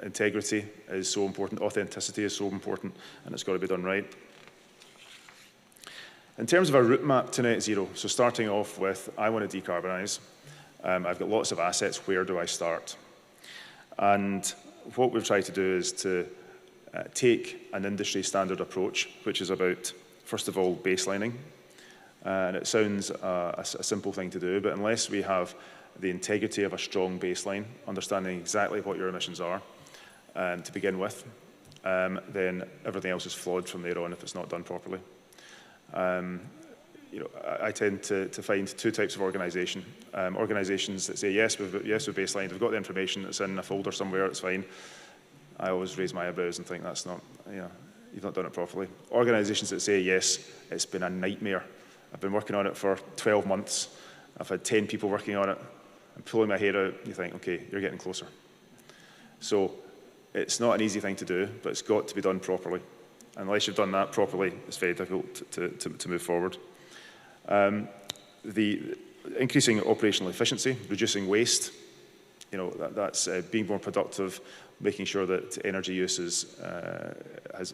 integrity is so important, authenticity is so important, and it's got to be done right. In terms of a route map to net zero, so starting off with, I want to decarbonise. I've got lots of assets, where do I start? And what we've tried to do is to take an industry standard approach, which is about, first of all, baselining. And it sounds a simple thing to do, but unless we have the integrity of a strong baseline, understanding exactly what your emissions are to begin with, then everything else is flawed from there on if it's not done properly. I tend to find two types of organisation. Organisations that say, yes, we've baselined, we've got the information, it's in a folder somewhere, it's fine. I always raise my eyebrows and think that's not, you've not done it properly. Organisations that say, yes, it's been a nightmare. I've been working on it for 12 months. I've had 10 people working on it. I'm pulling my hair out. You think, okay, you're getting closer. So it's not an easy thing to do, but it's got to be done properly. Unless you've done that properly, it's very difficult to move forward. The increasing operational efficiency, reducing waste, that's being more productive, making sure that energy use is as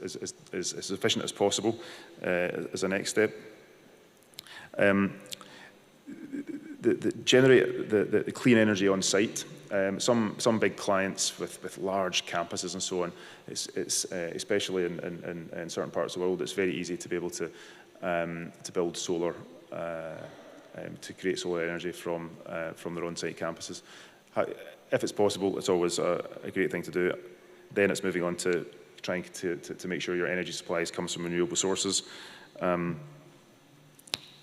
efficient as possible as a next step. Generate the clean energy on site. Some big clients with large campuses and so on, it's especially in certain parts of the world, it's very easy to be able to build solar, to create solar energy from their on-site campuses. If it's possible, it's always a great thing to do. Then it's moving on to trying to make sure your energy supplies comes from renewable sources,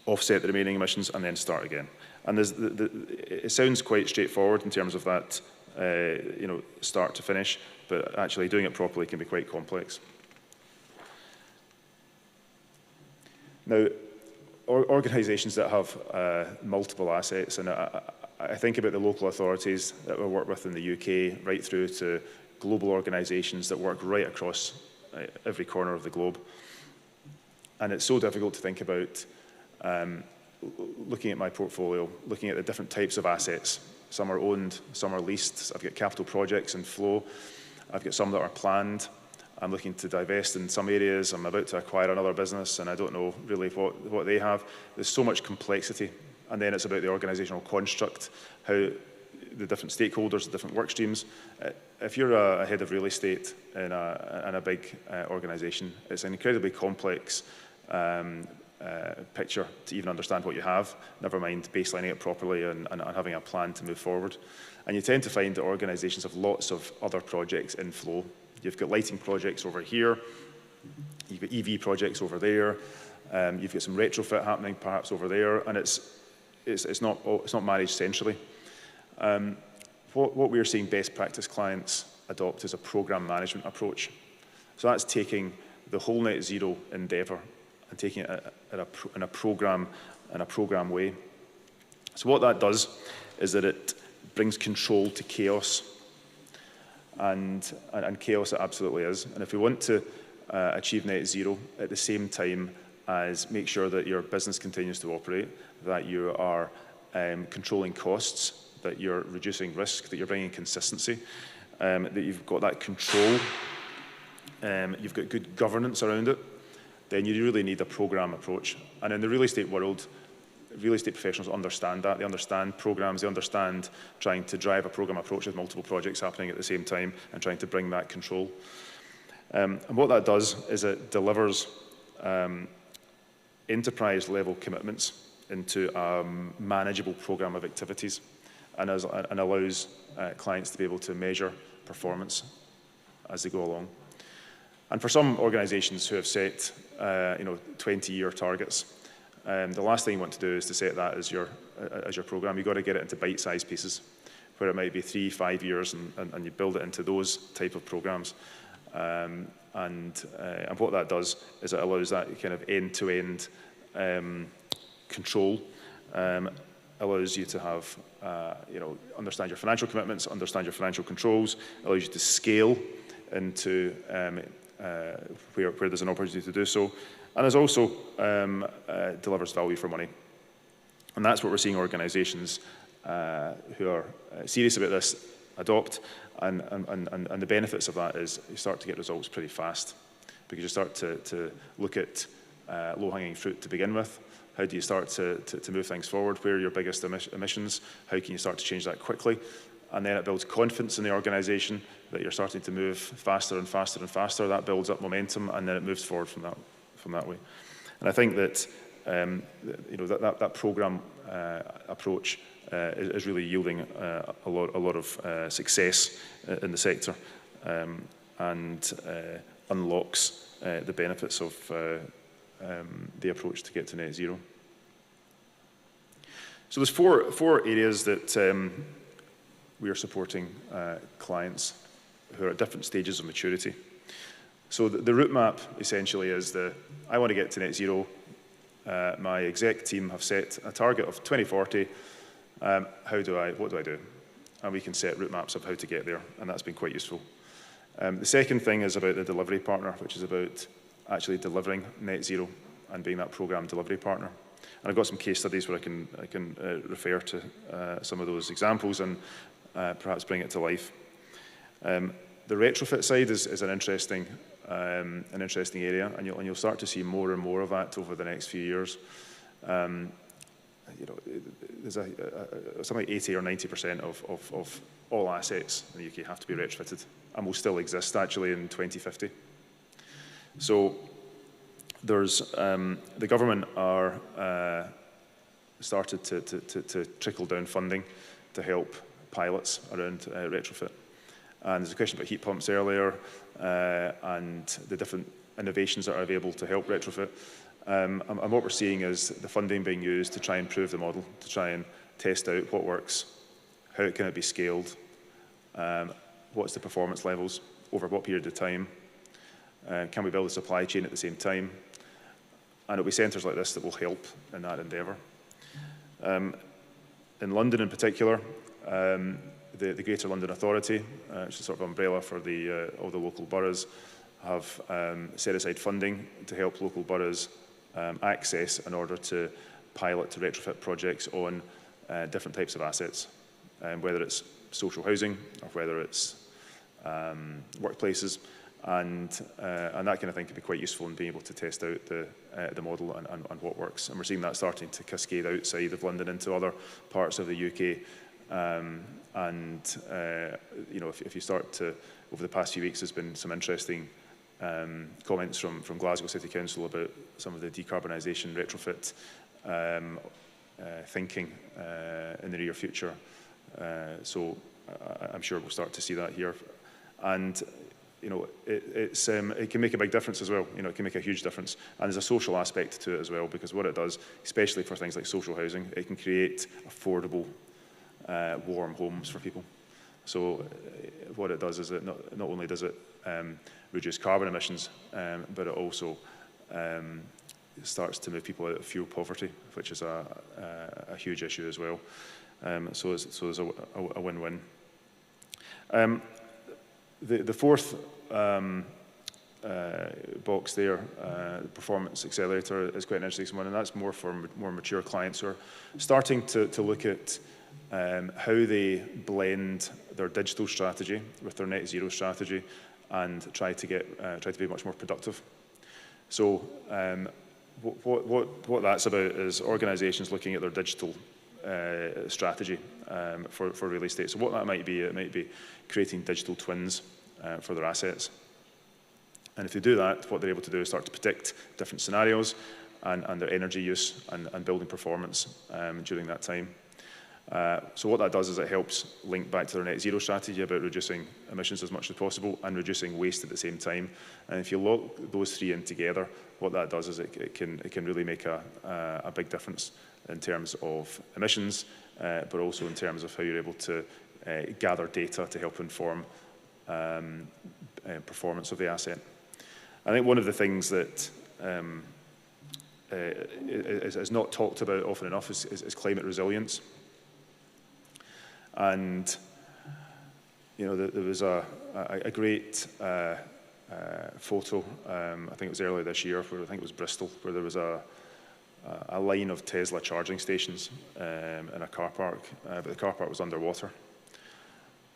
offset the remaining emissions, and then start again. And it sounds quite straightforward in terms of that, start to finish, but actually doing it properly can be quite complex. Now, organisations that have multiple assets, and I think about the local authorities that we work with in the UK, right through to global organisations that work right across every corner of the globe. And it's so difficult to think about looking at my portfolio, looking at the different types of assets. Some are owned, some are leased. I've got capital projects in flow. I've got some that are planned. I'm looking to divest in some areas. I'm about to acquire another business, and I don't know really what they have. There's so much complexity. And then it's about the organisational construct, how the different stakeholders, the different work streams. If you're a head of real estate in a big organisation, it's an incredibly complex picture to even understand what you have, never mind baselining it properly and having a plan to move forward. And you tend to find that organisations have lots of other projects in flow. You've got lighting projects over here, you've got EV projects over there, you've got some retrofit happening perhaps over there, and it's not managed centrally. What we're seeing best practice clients adopt is a program management approach. So that's taking the whole net zero endeavour and taking it in a program way. So what that does is that it brings control to chaos, and chaos it absolutely is. And if we want to achieve net zero at the same time as make sure that your business continues to operate, that you are controlling costs, that you're reducing risk, that you're bringing consistency, that you've got that control, you've got good governance around it, then you really need a program approach. And in the real estate world, real estate professionals understand that. They understand programs, they understand trying to drive a program approach with multiple projects happening at the same time and trying to bring that control. And what that does is it delivers enterprise level commitments into a manageable program of activities and allows clients to be able to measure performance as they go along. And for some organisations who have set 20-year targets, the last thing you want to do is to set that as your programme. You've got to get it into bite-sized pieces, where it might be 3-5 years, and you build it into those type of programmes. And what that does is it allows that kind of end-to-end control, allows you to have, understand your financial commitments, understand your financial controls, allows you to scale into where there's an opportunity to do so, and it also delivers value for money. And that's what we're seeing organisations who are serious about this adopt, and the benefits of that is you start to get results pretty fast, because you start to look at low-hanging fruit to begin with. How do you start to move things forward? Where are your biggest emissions? How can you start to change that quickly? And then it builds confidence in the organisation that you're starting to move faster and faster and faster. That builds up momentum, and then it moves forward from that way. And I think that that program approach is really yielding a lot of success in the sector, and unlocks the benefits of the approach to get to net zero. So there's four areas that we are supporting clients who are at different stages of maturity. So the route map essentially is I want to get to net zero. My exec team have set a target of 2040. What do I do? And we can set route maps of how to get there, and that's been quite useful. The second thing is about the delivery partner, which is about actually delivering net zero and being that program delivery partner. And I've got some case studies where I can refer to some of those examples and perhaps bring it to life. The retrofit side is an interesting area, and you'll start to see more and more of that over the next few years. There's something like 80 or 90% of all assets in the UK have to be retrofitted, and will still exist actually in 2050. So there's the government are started to trickle down funding to help pilots around retrofit. And there's a question about heat pumps earlier, and the different innovations that are available to help retrofit. And what we're seeing is the funding being used to try and prove the model, to try and test out what works, how can it be scaled, what's the performance levels, over what period of time, can we build a supply chain at the same time? And it'll be centres like this that will help in that endeavour. In London in particular, the Greater London Authority, which is sort of umbrella for all the local boroughs, have set aside funding to help local boroughs access in order to pilot to retrofit projects on different types of assets, whether it's social housing or whether it's workplaces, and that kind of thing can be quite useful in being able to test out the model and what works. And we're seeing that starting to cascade outside of London into other parts of the UK. If you start to, over the past few weeks, there's been some interesting comments from Glasgow City Council about some of the decarbonisation retrofit thinking in the near future. So I'm sure we'll start to see that here. And it can make a big difference as well. It can make a huge difference. And there's a social aspect to it as well, because what it does, especially for things like social housing, it can create affordable, warm homes for people. So what it does is it not only does it reduce carbon emissions, but it also starts to move people out of fuel poverty, which is a huge issue as well. So there's a win-win. The fourth box there, the performance accelerator, is quite an interesting one, and that's more for more mature clients who are starting to look at how they blend their digital strategy with their net zero strategy and try to be much more productive. So what that's about is organisations looking at their digital strategy for real estate. So what that might be, it might be creating digital twins for their assets. And if they do that, what they're able to do is start to predict different scenarios and their energy use and building performance during that time. So what that does is it helps link back to their net zero strategy about reducing emissions as much as possible and reducing waste at the same time. And if you lock those three in together, what that does is it can really make a big difference in terms of emissions, but also in terms of how you're able to gather data to help inform performance of the asset. I think one of the things that is not talked about often enough is climate resilience. And there was a great photo, I think it was earlier this year, where I think it was Bristol, where there was a line of Tesla charging stations in a car park, but the car park was underwater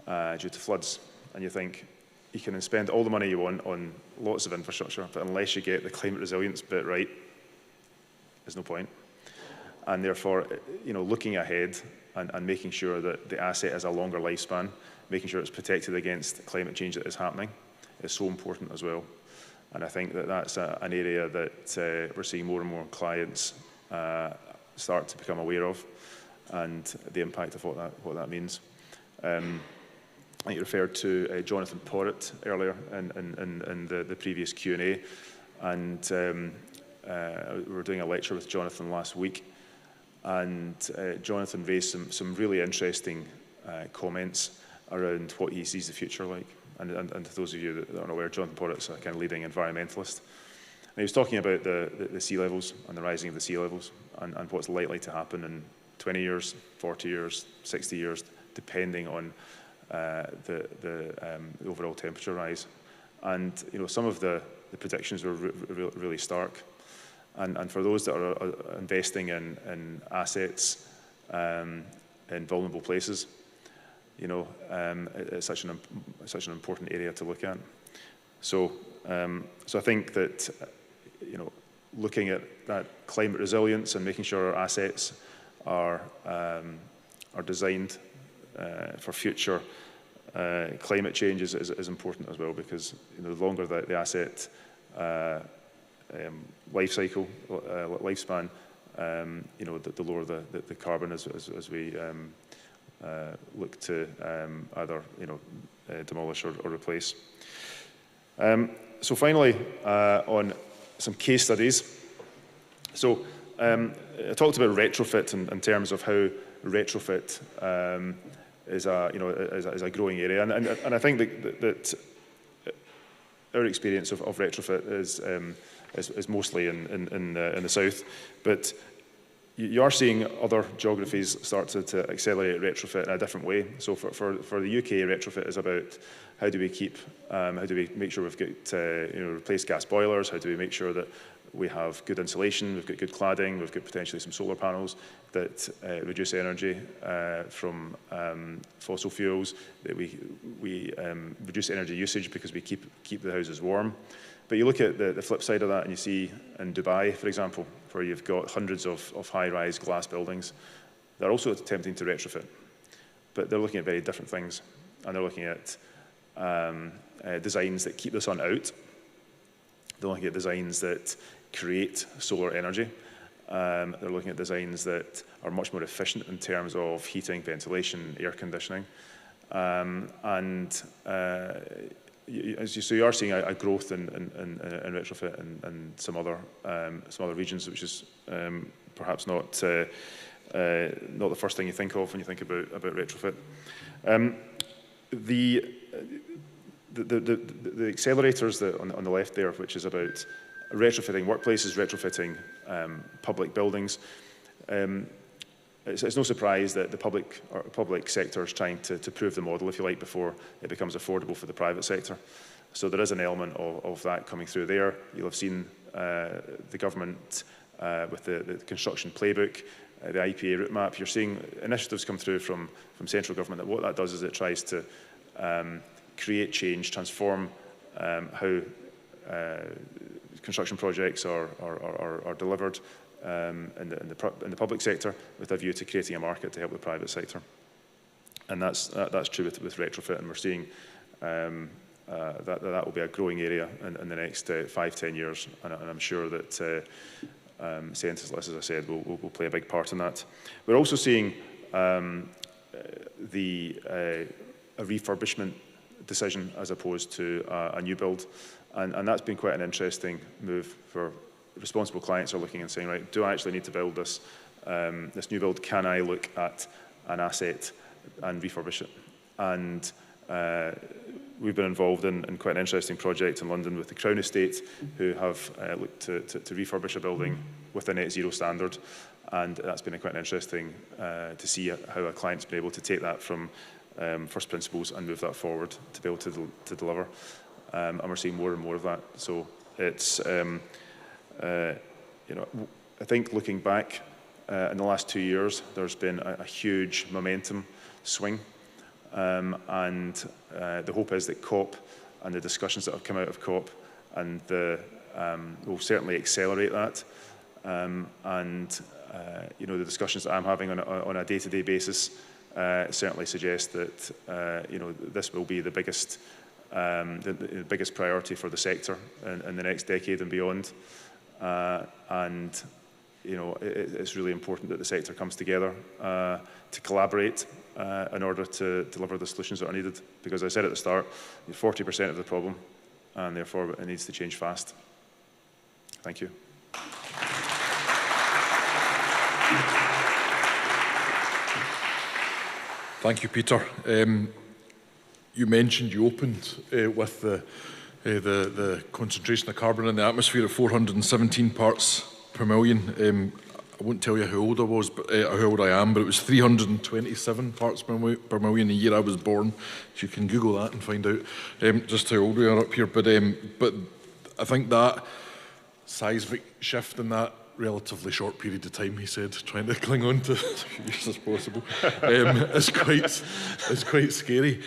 due to floods. And you think, you can spend all the money you want on lots of infrastructure, but unless you get the climate resilience bit right, there's no point. And therefore, looking ahead and making sure that the asset has a longer lifespan, making sure it's protected against climate change that is happening, is so important as well. And I think that that's an area that we're seeing more and more clients start to become aware of, and the impact of what that means. I think you referred to Jonathan Barratt earlier in the previous Q&A, and we were doing a lecture with Jonathan last week, and Jonathan raised some really interesting comments around what he sees the future like. And to those of you that aren't aware, Jonathan Barratt's a kind of leading environmentalist. And he was talking about the sea levels and the rising of the sea levels and what's likely to happen in 20 years, 40 years, 60 years, depending on the overall temperature rise. And some of the predictions were really stark. And for those that are investing in assets in vulnerable places, it's such an important area to look at. So I think that looking at that climate resilience and making sure our assets are designed for future climate change is important as well, because the longer the asset life cycle, lifespan, the lower the carbon as we look to either demolish or replace. So finally, on some case studies. So I talked about retrofit in terms of how retrofit is a growing area, and I think that our experience of retrofit is mostly in the south, but you are seeing other geographies start to accelerate retrofit in a different way. So for the UK, retrofit is about how do we make sure we've got replaced gas boilers, how do we make sure that we have good insulation, we've got good cladding, we've got potentially some solar panels that reduce energy from fossil fuels, that we reduce energy usage because we keep the houses warm. But you look at the flip side of that and you see in Dubai, for example, where you've got hundreds of high-rise glass buildings, they're also attempting to retrofit. But they're looking at very different things. And they're looking at designs that keep the sun out, They're looking at designs that create solar energy. They're looking at designs that are much more efficient in terms of heating, ventilation, air conditioning. So you are seeing a growth in retrofit and some other regions, which is perhaps not the first thing you think of when you think about retrofit. The accelerators that on the left there, which is about retrofitting workplaces, retrofitting public buildings. It's no surprise that the public sector is trying to prove the model, if you like, before it becomes affordable for the private sector. So there is an element of that coming through there. You'll have seen the government with the construction playbook, the IPA route map. You're seeing initiatives come through from central government that what that does is it tries to create change, transform how construction projects are delivered in the public sector, with a view to creating a market to help the private sector. And that's true with retrofit, and we're seeing that will be a growing area in the next 5-10 years, and I'm sure that centres, as I said, will play a big part in that. We're also seeing a refurbishment decision as opposed to a new build, and that's been quite an interesting move for responsible clients are looking and saying, right, do I actually need to build this new build? Can I look at an asset and refurbish it? And we've been involved in quite an interesting project in London with the Crown Estate, who have looked to refurbish a building with a net zero standard. And that's been quite interesting to see how a client's been able to take that from first principles and move that forward to be able to deliver. And we're seeing more and more of that. So it's, I think looking back in the last 2 years, there's been a huge momentum swing. And the hope is that COP and the discussions that have come out of COP and will certainly accelerate that. The discussions that I'm having on a day-to-day basis certainly suggest that this will be the biggest priority for the sector in the next decade and beyond. It's really important that the sector comes together to collaborate in order to deliver the solutions that are needed. Because as I said at the start, you're 40% of the problem, and therefore it needs to change fast. Thank you. Thank you, Peter. You mentioned you opened with the concentration of carbon in the atmosphere at 417 parts per million. I won't tell you how old I was, but how old I am, but it was 327 parts per million the year I was born. So you can Google that and find out just how old we are up here. But I think that seismic shift in that relatively short period of time, he said, trying to cling on to as few years as possible, is quite scary.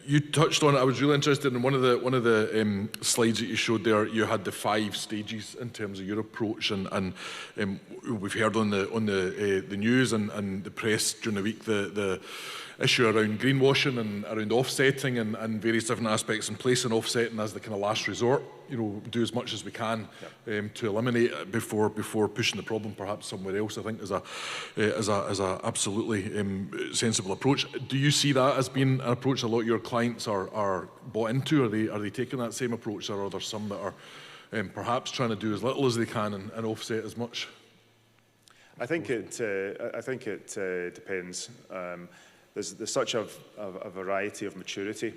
You touched on it. I was really interested in one of the slides that you showed there. You had the 5 stages in terms of your approach, and we've heard on the news and the press during the week the issue around greenwashing and around offsetting and various different aspects in place, and offsetting as the kind of last resort. Do as much as we can to eliminate it before pushing the problem perhaps somewhere else. I think is a absolutely sensible approach. Do you see that as being an approach a lot of your clients are bought into? Are they taking that same approach, or are there some that are perhaps trying to do as little as they can and offset as much? I think it depends. There's such a variety of maturity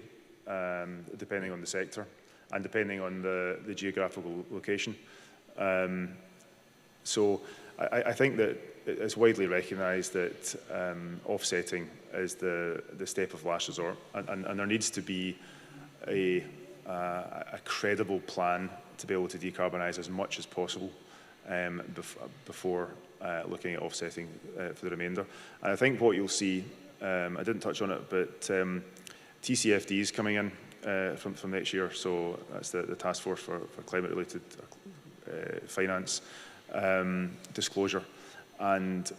depending on the sector and depending on the geographical location. So I think that it's widely recognised that offsetting is the step of last resort, and there needs to be a credible plan to be able to decarbonise as much as possible before looking at offsetting for the remainder. And I think what you'll see, I didn't touch on it, but TCFDs coming in from next year, so that's the Task Force for Climate-Related Finance disclosure. And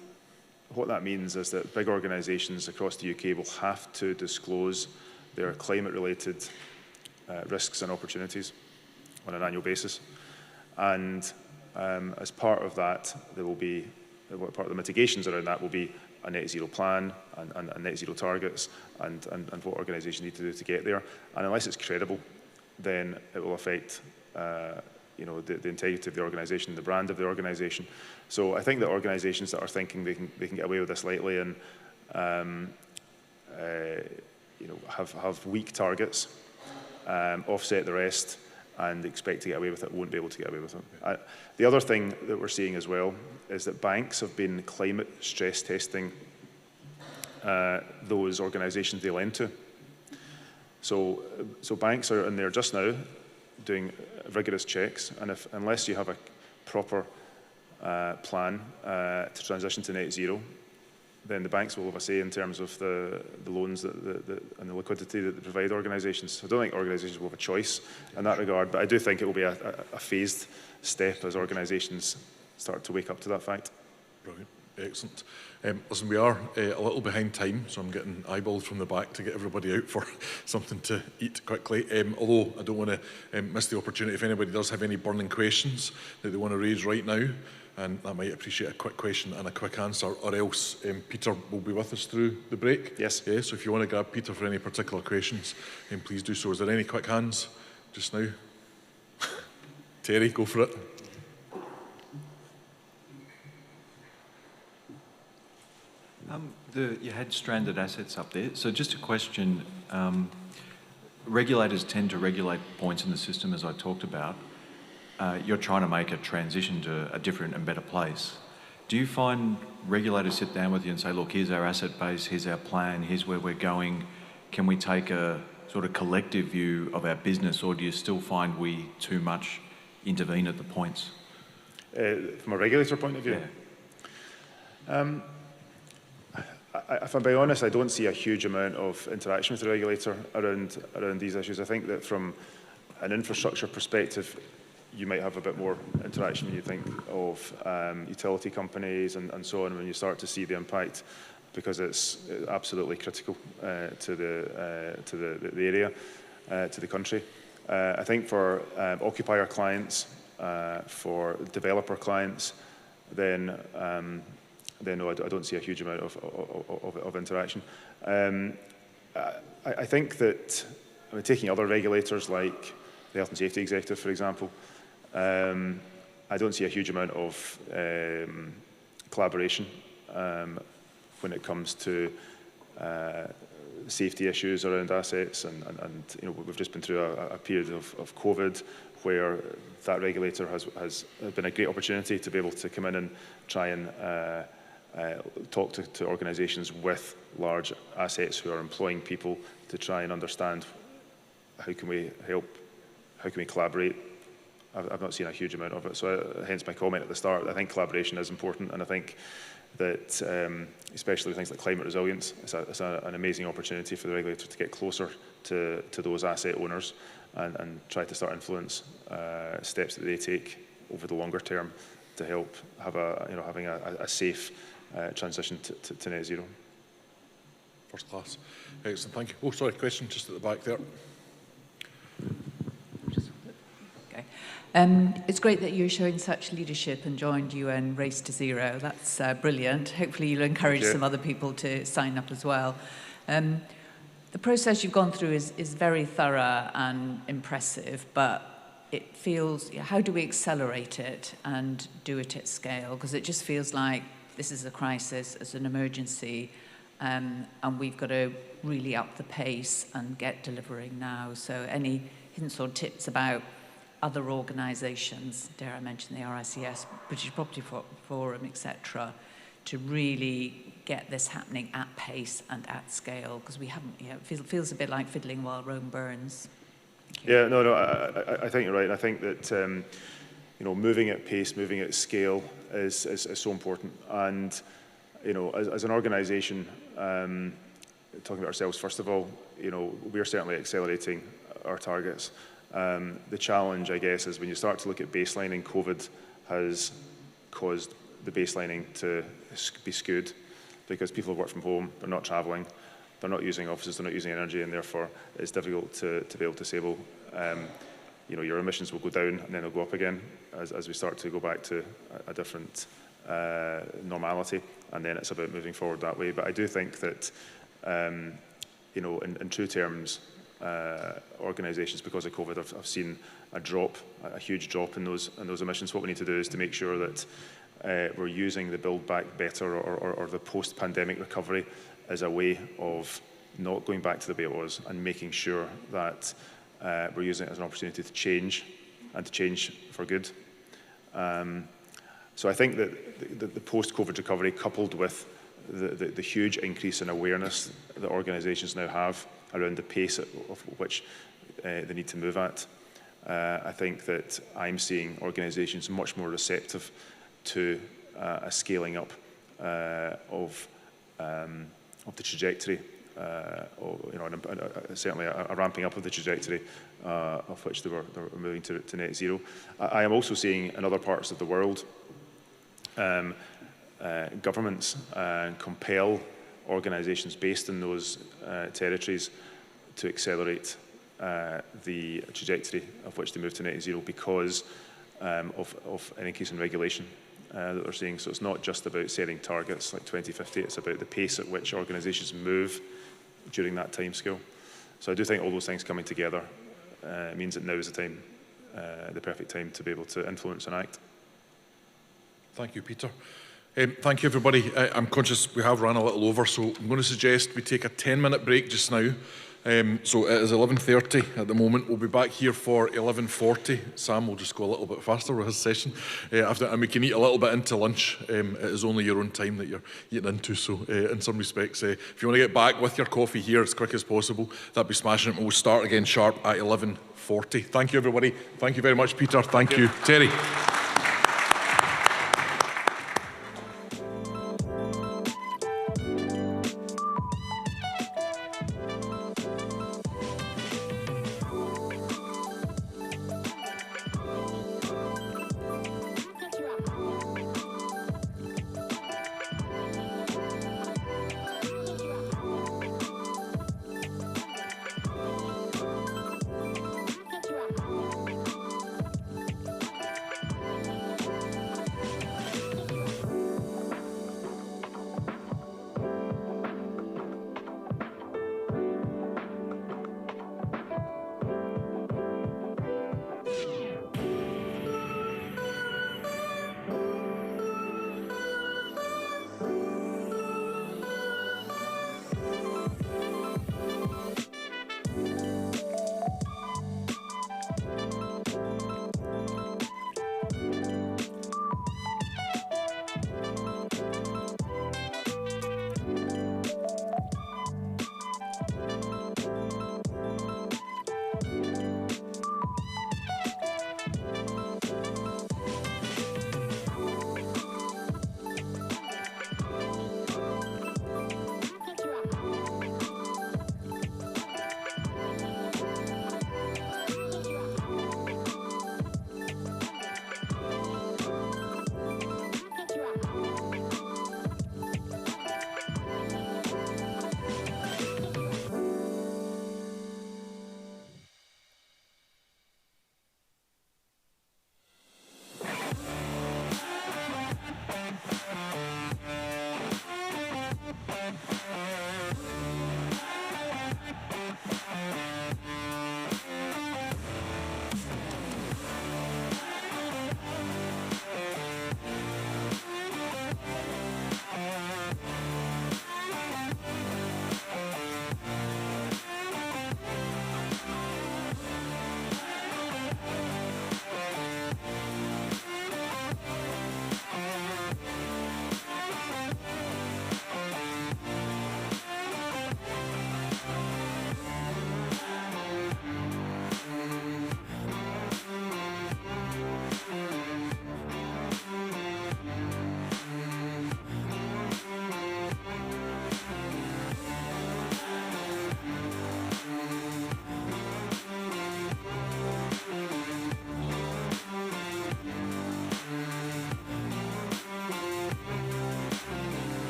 what that means is that big organisations across the UK will have to disclose their climate-related risks and opportunities. on an annual basis. And as part of that, there will be, part of the mitigations around that will be a net zero plan and net zero targets and what organisations need to do to get there. And unless it's credible, then it will affect you know, the integrity of the organisation, the brand of the organisation. So I think that organisations that are thinking they can get away with this lightly and you know, have weak targets, offset the rest, and expect to get away with it, won't be able to get away with it. The other thing that we're seeing as well is that banks have been climate stress testing those organisations they lend to. So banks are in there just now doing rigorous checks, and unless you have a proper plan to transition to net zero, then the banks will have a say in terms of the loans and the liquidity that they provide organisations. So I don't think organisations will have a choice in that regard, but I do think it will be a phased step as organisations start to wake up to that fact. Brilliant. Excellent. Listen, we are a little behind time, so I'm getting eyeballs from the back to get everybody out for something to eat quickly. Although I don't want to miss the opportunity, if anybody does have any burning questions that they want to raise right now, and I might appreciate a quick question and a quick answer, or else Peter will be with us through the break. Yes. Yeah, so if you want to grab Peter for any particular questions, please do so. Is there any quick hands just now? Terry, go for it. You had stranded assets up there. So just a question, regulators tend to regulate points in the system, as I talked about. You're trying to make a transition to a different and better place. Do you find regulators sit down with you and say, look, here's our asset base, here's our plan, here's where we're going. Can we take a sort of collective view of our business, or do you still find we too much intervene at the points? From a regulator point of view? Yeah. If I'm being honest, I don't see a huge amount of interaction with the regulator around these issues. I think that from an infrastructure perspective, you might have a bit more interaction when you think of utility companies and so on, when you start to see the impact, because it's absolutely critical to the area, to the country. I think for occupier clients, for developer clients, then no, I don't see a huge amount of interaction. I think that, taking other regulators like the Health and Safety Executive, for example, I don't see a huge amount of collaboration when it comes to safety issues around assets, and you know, we've just been through a period of COVID where that regulator has been a great opportunity to be able to come in and try and talk to organisations with large assets who are employing people to try and understand how can we help, how can we collaborate. I've not seen a huge amount of it, so hence my comment at the start. I think collaboration is important, and I think that especially with things like climate resilience, it's an amazing opportunity for the regulator to get closer to those asset owners and try to start influence steps that they take over the longer term to help have having a safe transition to net zero. First class. Excellent, thank you. Oh, sorry, question just at the back there. Okay. It's great that you're showing such leadership and joined UN Race to Zero. That's brilliant. Hopefully you'll encourage some other people to sign up as well. The process you've gone through is very thorough and impressive, but it feels, how do we accelerate it and do it at scale? Because it just feels like this is a crisis, it's an emergency, and we've got to really up the pace and get delivering now. So any hints or tips about other organisations, dare I mention the RICS, British Property Forum, etc., to really get this happening at pace and at scale, because we haven't, it feels a bit like fiddling while Rome burns. Yeah, no, I think you're right. I think that moving at pace, moving at scale is so important. And as an organisation, talking about ourselves first of all, we're certainly accelerating our targets. The challenge, I guess, is when you start to look at baselining, COVID has caused the baselining to be skewed because people have worked from home, they're not travelling, they're not using offices, they're not using energy, and therefore it's difficult to be able to say, well, your emissions will go down and then they'll go up again as we start to go back to a different normality, and then it's about moving forward that way. But I do think that, in true terms, organisations, because of COVID, have seen a huge drop in those emissions. What we need to do is to make sure that we're using the Build Back Better or the post-pandemic recovery as a way of not going back to the way it was, and making sure that we're using it as an opportunity to change, and to change for good. So I think that the post-COVID recovery, coupled with the huge increase in awareness that organisations now have around the pace of which they need to move at, I think that I'm seeing organisations much more receptive to a scaling up of the trajectory, certainly a ramping up of the trajectory of which they were moving to net zero. I am also seeing in other parts of the world governments compel organisations based in those territories to accelerate the trajectory of which they move to net zero because of an increase in regulation that they're seeing. So it's not just about setting targets like 2050, it's about the pace at which organisations move during that timescale. So I do think all those things coming together means that now is the perfect time to be able to influence and act. Thank you, Peter. Thank you, everybody. I'm conscious we have run a little over, so I'm going to suggest we take a 10-minute break just now. So it is 11:30 at the moment. We'll be back here for 11:40. Sam will just go a little bit faster with his session. And we can eat a little bit into lunch. It is only your own time that you're eating into, so in some respects, if you want to get back with your coffee here as quick as possible, that'd be smashing it. We'll start again sharp at 11:40. Thank you, everybody. Thank you very much, Peter. Thank you. Terry.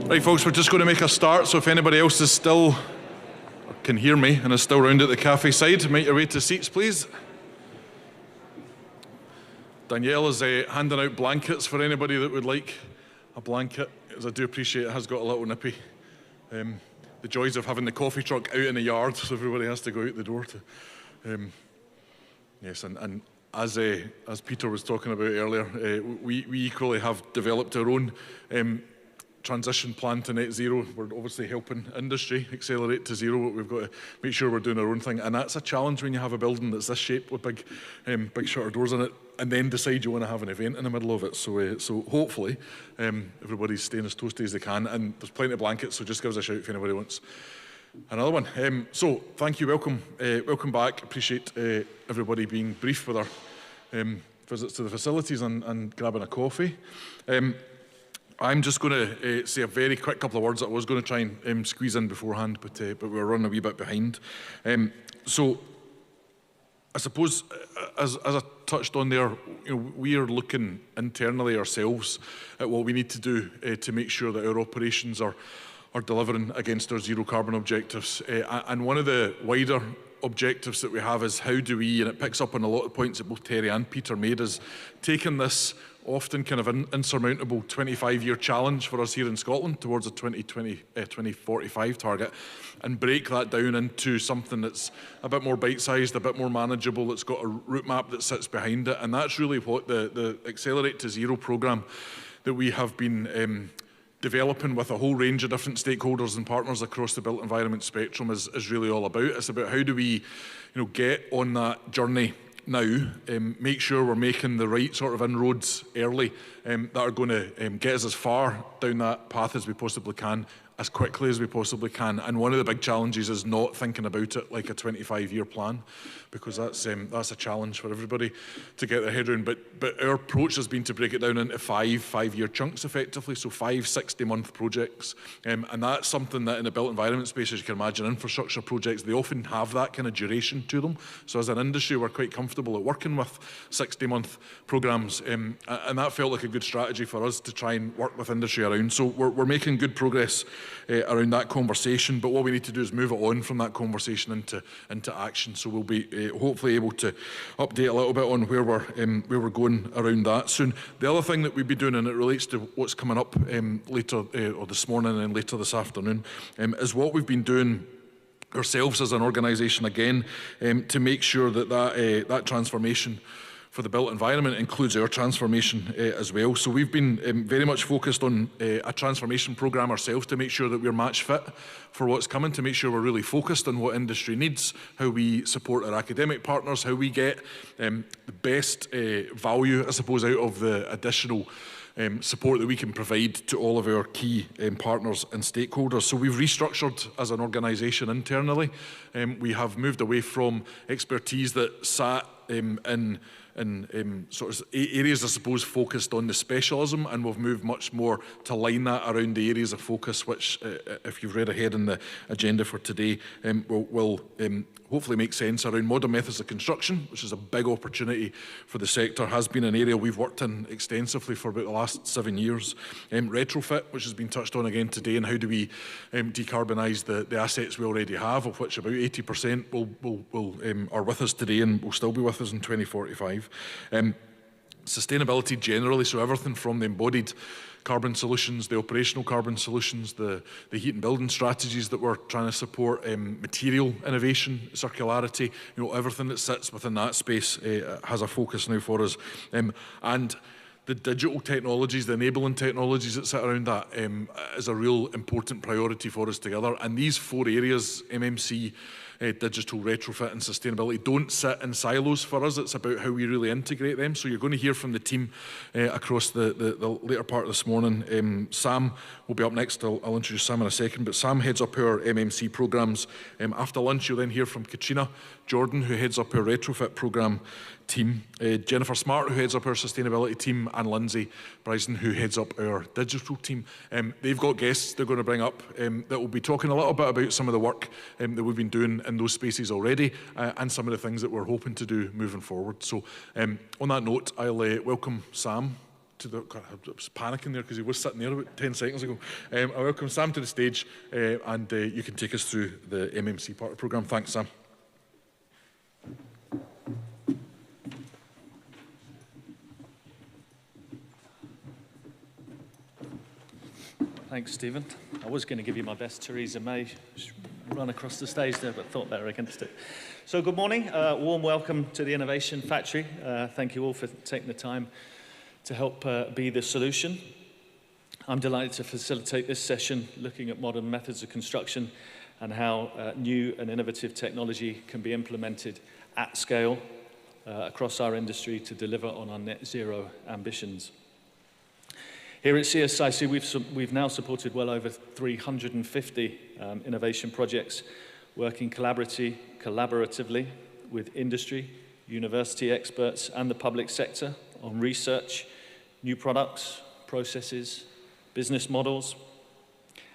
Right, folks, we're just going to make a start, so if anybody else is still, or can hear me, and is still round at the cafe side, make your way to seats, please. Danielle is handing out blankets for anybody that would like a blanket, as I do appreciate it has got a little nippy. The joys of having the coffee truck out in the yard, so everybody has to go out the door to... yes, and as Peter was talking about earlier, we equally have developed our own transition plan to net zero. We're obviously helping industry accelerate to zero, but we've got to make sure we're doing our own thing. And that's a challenge when you have a building that's this shape with big shutter doors in it, and then decide you want to have an event in the middle of it. So hopefully everybody's staying as toasty as they can, and there's plenty of blankets, so just give us a shout if anybody wants another one. So thank you, welcome back. Appreciate everybody being brief with our visits to the facilities and grabbing a coffee. I'm just going to say a very quick couple of words that I was going to try and squeeze in beforehand, but we're running a wee bit behind. So I suppose, as I touched on there, we are looking internally ourselves at what we need to do to make sure that our operations are delivering against our zero carbon objectives. And one of the wider objectives that we have is how do we, and it picks up on a lot of points that both Terry and Peter made, is taking this often kind of insurmountable 25-year challenge for us here in Scotland towards a 2045 target, and break that down into something that's a bit more bite-sized, a bit more manageable, that's got a route map that sits behind it. And that's really what the Accelerate to Zero programme that we have been developing with a whole range of different stakeholders and partners across the built environment spectrum is really all about. It's about how do we get on that journey now, make sure we're making the right sort of inroads early that are going to get us as far down that path as we possibly can, as quickly as we possibly can. And one of the big challenges is not thinking about it like a 25-year plan, because that's a challenge for everybody to get their head around. But our approach has been to break it down into five-year chunks effectively, so 5 60-month projects. And that's something that in the built environment space, as you can imagine, infrastructure projects, they often have that kind of duration to them. So as an industry, we're quite comfortable at working with 60-month programmes. And that felt like a good strategy for us to try and work with industry around. So we're making good progress around that conversation, but what we need to do is move it on from that conversation into action. So we'll be hopefully able to update a little bit on where we're going around that soon. The other thing that we'll be doing, and it relates to what's coming up later or this morning and later this afternoon, is what we've been doing ourselves as an organisation again to make sure that transformation for the built environment includes our transformation as well. So we've been very much focused on a transformation programme ourselves to make sure that we're match fit for what's coming, to make sure we're really focused on what industry needs, how we support our academic partners, how we get the best value, I suppose, out of the additional support that we can provide to all of our key partners and stakeholders. So we've restructured as an organisation internally. We have moved away from expertise that sat in sort of areas, I suppose, focused on the specialism, and we've moved much more to line that around the areas of focus, which, if you've read ahead in the agenda for today, will hopefully make sense around modern methods of construction, which is a big opportunity for the sector, has been an area we've worked in extensively for about the last 7 years. Retrofit, which has been touched on again today, and how do we decarbonise the assets we already have, of which about 80% are with us today and will still be with us in 2045. Sustainability generally, so everything from the embodied carbon solutions, the operational carbon solutions, the heat and building strategies that we're trying to support, material innovation, circularity, everything that sits within that space has a focus now for us. And the digital technologies, the enabling technologies that sit around that is a real important priority for us together. And these 4 areas, MMC, digital, retrofit and sustainability, don't sit in silos for us. It's about how we really integrate them. So you're going to hear from the team across the later part this morning. Sam will be up next. I'll introduce Sam in a second, but Sam heads up our MMC programmes. After lunch, you'll then hear from Katrina Jordan, who heads up our retrofit programme team, Jennifer Smart, who heads up our sustainability team, and Lindsay Bryson, who heads up our digital team. They've got guests they're going to bring up that will be talking a little bit about some of the work that we've been doing in those spaces already, and some of the things that we're hoping to do moving forward. So on that note, I'll welcome Sam God, I was panicking there because he was sitting there about 10 seconds ago. I welcome Sam to the stage, and you can take us through the MMC part of the programme. Thanks, Sam. Thanks, Stephen. I was going to give you my best Theresa May run across the stage there, but thought better against it. So good morning. Warm welcome to the Innovation Factory. Thank you all for taking the time to help be the solution. I'm delighted to facilitate this session looking at modern methods of construction and how new and innovative technology can be implemented at scale across our industry to deliver on our net zero ambitions. Here at CSIC, we've now supported well over 350 innovation projects, working collaboratively with industry, university experts, and the public sector on research, new products, processes, business models,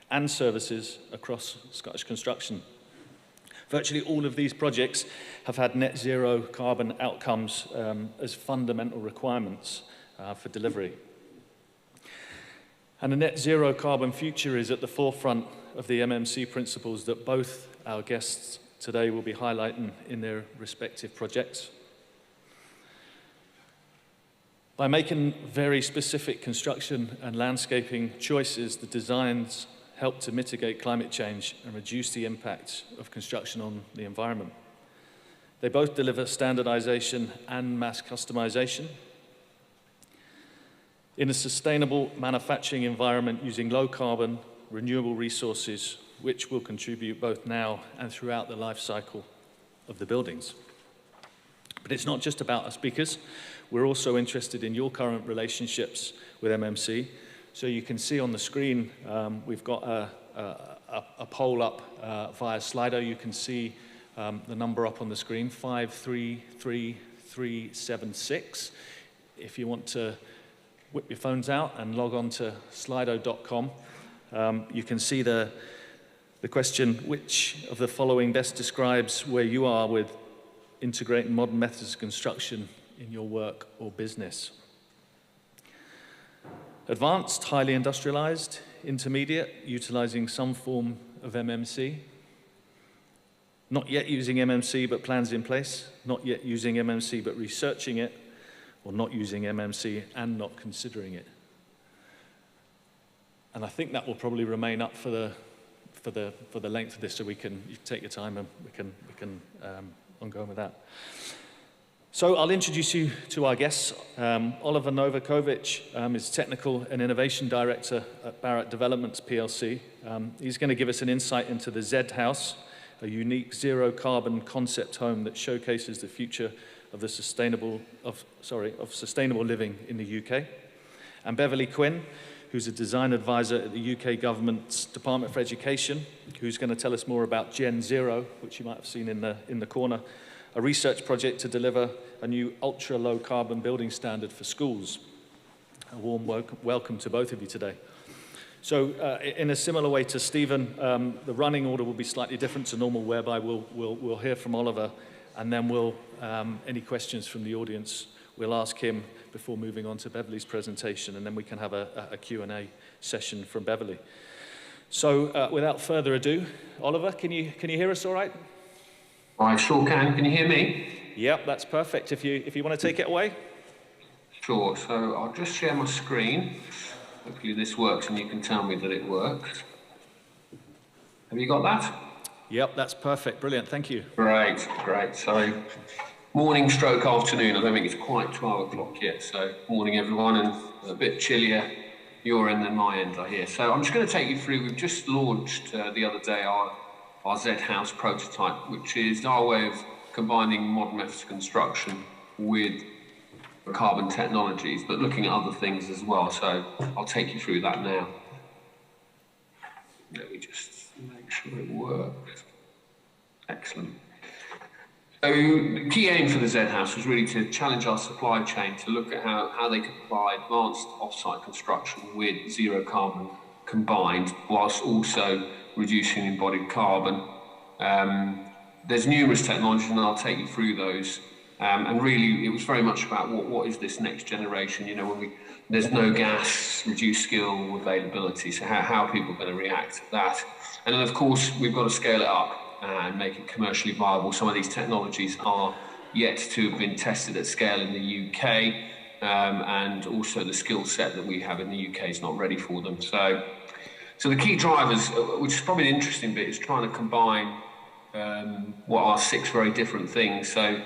and services across Scottish construction. Virtually all of these projects have had net zero carbon outcomes as fundamental requirements for delivery. And a net zero carbon future is at the forefront of the MMC principles that both our guests today will be highlighting in their respective projects. By making very specific construction and landscaping choices, the designs help to mitigate climate change and reduce the impact of construction on the environment. They both deliver standardization and mass customization. In a sustainable manufacturing environment using low carbon, renewable resources, which will contribute both now and throughout the life cycle of the buildings. But it's not just about our speakers. We're also interested in your current relationships with MMC. So you can see on the screen, we've got a poll up via Slido. You can see the number up on the screen, 533376. If you want to whip your phones out and log on to slido.com. You can see the question, which of the following best describes where you are with integrating modern methods of construction in your work or business? Advanced, highly industrialized, intermediate, utilizing some form of MMC. Not yet using MMC, but plans in place. Not yet using MMC, but researching it. Or not using MMC and not considering it. And I think that will probably remain up for the length of this, so you can take your time and we can ongoing with that. So I'll introduce you to our guests. Oliver Novakovic is Technical and Innovation Director at Barratt Developments PLC. He's going to give us an insight into the Z House, a unique zero carbon concept home that showcases the future of sustainable living in the UK. And Beverly Quinn, who's a design advisor at the UK government's Department for Education, who's going to tell us more about GenZero, which you might have seen in the corner, a research project to deliver a new ultra-low carbon building standard for schools. A warm welcome to both of you today. So in a similar way to Stephen, the running order will be slightly different to normal, whereby we'll hear from Oliver, and then we'll, any questions from the audience, we'll ask him before moving on to Beverly's presentation, and then we can have a Q&A session from Beverly. So without further ado, Oliver, can you hear us all right? I sure can. Can you hear me? Yep, that's perfect. If you want to take it away. Sure. So I'll just share my screen. Hopefully this works and you can tell me that it works. Have you got that? Yep, that's perfect. Brilliant. Thank you. Great, great. So morning stroke afternoon. I don't think it's quite 12 o'clock yet. So morning, everyone, and a bit chillier your end than my end, I hear. So I'm just going to take you through. We've just launched the other day our Z House prototype, which is our way of combining modern methods of construction with carbon technologies, but looking at other things as well. So I'll take you through that now. Let me just make sure it works. Excellent. So the key aim for the Z House was really to challenge our supply chain to look at how they could provide advanced off-site construction with zero carbon combined, whilst also reducing embodied carbon. There's numerous technologies, and I'll take you through those. And really, it was very much about what is this next generation? You know, when there's no gas, reduced skill availability, so how are people going to react to that? And then, of course, we've got to scale it up and make it commercially viable. Some of these technologies are yet to have been tested at scale in the UK, and also the skill set that we have in the UK is not ready for them. So the key drivers, which is probably an interesting bit, is trying to combine what are 6 very different things. So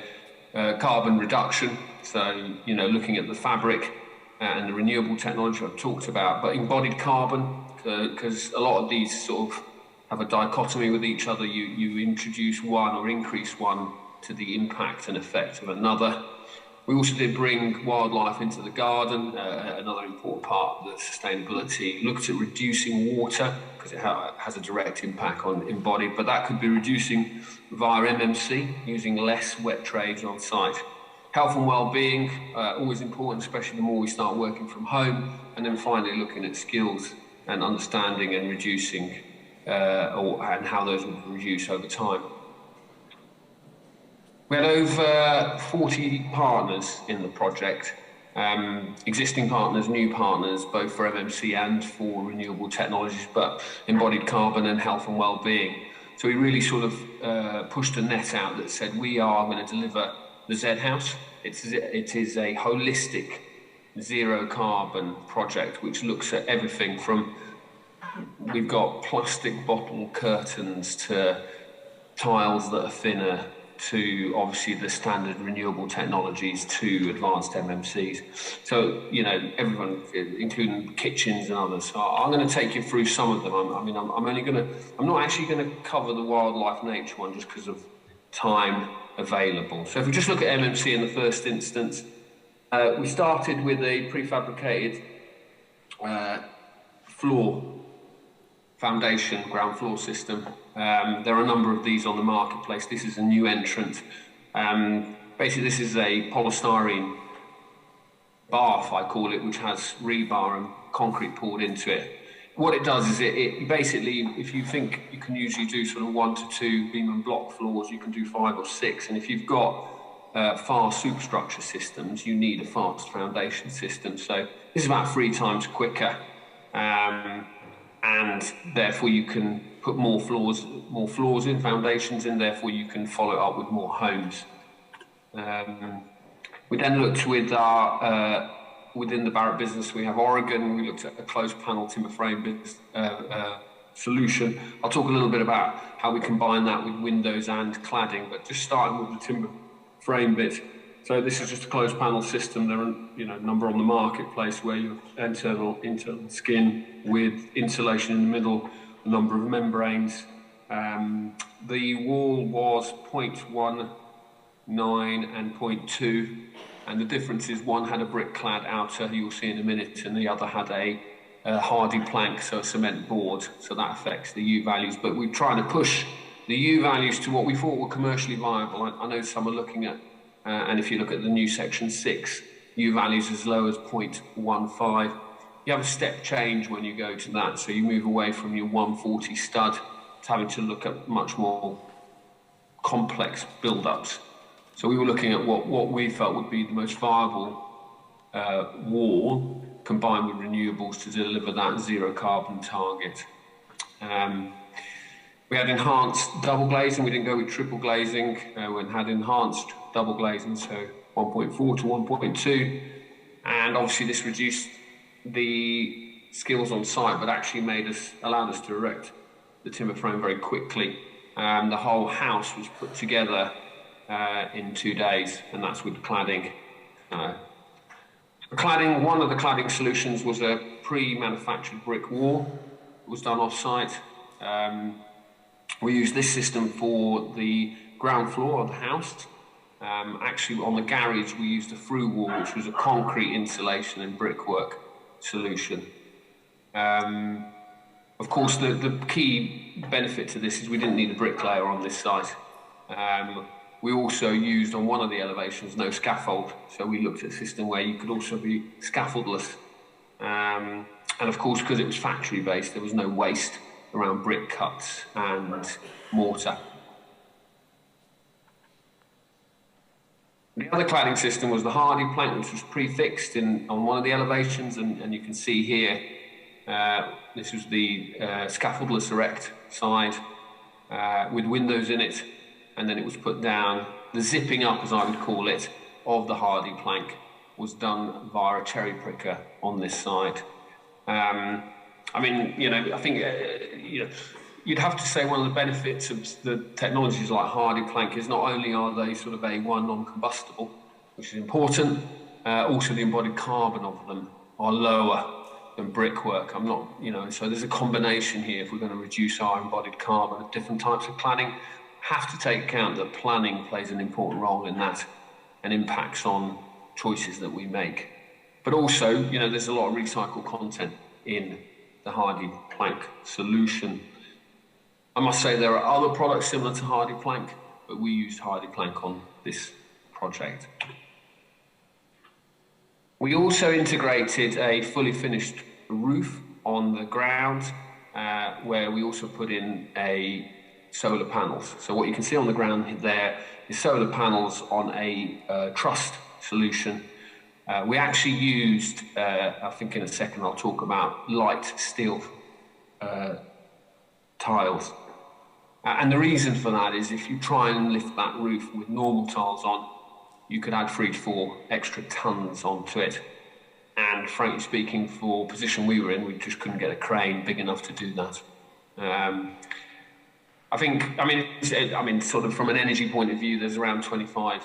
carbon reduction, so, you know, looking at the fabric and the renewable technology I've talked about, but embodied carbon, because a lot of these sort of have a dichotomy with each other. You introduce one or increase one to the impact and effect of another. We also did bring wildlife into the garden, another important part of the sustainability. Looked at reducing water, because it has a direct impact on embodied, but that could be reducing via MMC, using less wet trays on site. Health and well-being, always important, especially the more we start working from home, and then finally looking at skills and understanding and reducing, and how those will reduce over time. We had over 40 partners in the project, existing partners, new partners, both for MMC and for renewable technologies, but embodied carbon and health and well-being. So we really sort of pushed a net out that said we are going to deliver the Z House. It is a holistic zero carbon project which looks at everything from, we've got plastic bottle curtains to tiles that are thinner, to obviously the standard renewable technologies, to advanced MMCs. So, you know, everyone, including kitchens and others. So I'm going to take you through some of them. I'm not actually going to cover the wildlife nature one just because of time available. So if we just look at MMC in the first instance, we started with a prefabricated foundation, ground floor system. There are a number of these on the marketplace. This is a new entrant. Basically, this is a polystyrene bath, I call it, which has rebar and concrete poured into it. What it does is it basically, if you think you can usually do sort of 1 to 2 beam and block floors, you can do 5 or 6. And if you've got fast superstructure systems, you need a fast foundation system. So this is about 3 times quicker. And therefore you can put more floors in, foundations in, therefore you can follow it up with more homes. We then looked with our, within the Barratt business, we have Oregon, we looked at a closed panel timber frame solution. I'll talk a little bit about how we combine that with windows and cladding, but just starting with the timber frame bit. So this is just a closed panel system. There are, a number on the marketplace where you have internal skin with insulation in the middle, a number of membranes. The wall was 0.19 and 0.2, and the difference is one had a brick clad outer, you'll see in a minute, and the other had a hardy plank, so a cement board, so that affects the U values. But we're trying to push the U values to what we thought were commercially viable. I know some are looking at, and if you look at the new section 6, U values as low as 0.15. You have a step change when you go to that, so you move away from your 140 stud to having to look at much more complex build-ups. So we were looking at what we felt would be the most viable wall combined with renewables to deliver that zero carbon target. We had enhanced double glazing. We didn't go with triple glazing. We had enhanced double glazing, so 1.4 to 1.2. And obviously this reduced the skills on site, but actually allowed us to erect the timber frame very quickly. The whole house was put together in 2 days, and that's with cladding. One of the cladding solutions was a pre-manufactured brick wall. It was done off-site. We used this system for the ground floor of the house. Actually, on the garage, we used a through wall, which was a concrete insulation and brickwork solution. Of course, the key benefit to this is we didn't need a bricklayer on this site. We also used on one of the elevations no scaffold, so we looked at a system where you could also be scaffoldless. And of course, because it was factory based, there was no waste around brick cuts and mortar. The other cladding system was the hardy plank, which was prefixed on one of the elevations, and you can see here, this was the scaffoldless erect side with windows in it, and then it was put down. The zipping up, as I would call it, of the hardy plank was done via a cherry pricker on this side. I mean, you know, I think, you know, you'd have to say one of the benefits of the technologies like hardy plank is not only are they sort of A1 non-combustible, which is important, also the embodied carbon of them are lower than brickwork. I'm not, you know, so there's a combination here. If we're going to reduce our embodied carbon of different types of cladding, have to take account that planning plays an important role in that and impacts on choices that we make. But also, you know, there's a lot of recycled content in the hardy plank solution. I must say there are other products similar to hardy plank, but we used hardy plank on this project. We also integrated a fully finished roof on the ground, where we also put in solar panels. So what you can see on the ground there is solar panels on a trussed solution. We actually used, I think in a second I'll talk about light steel tiles. And the reason for that is if you try and lift that roof with normal tiles on, you could add 3 to 4 extra tons onto it. And frankly speaking, for the position we were in, we just couldn't get a crane big enough to do that. I mean, sort of from an energy point of view, there's around 25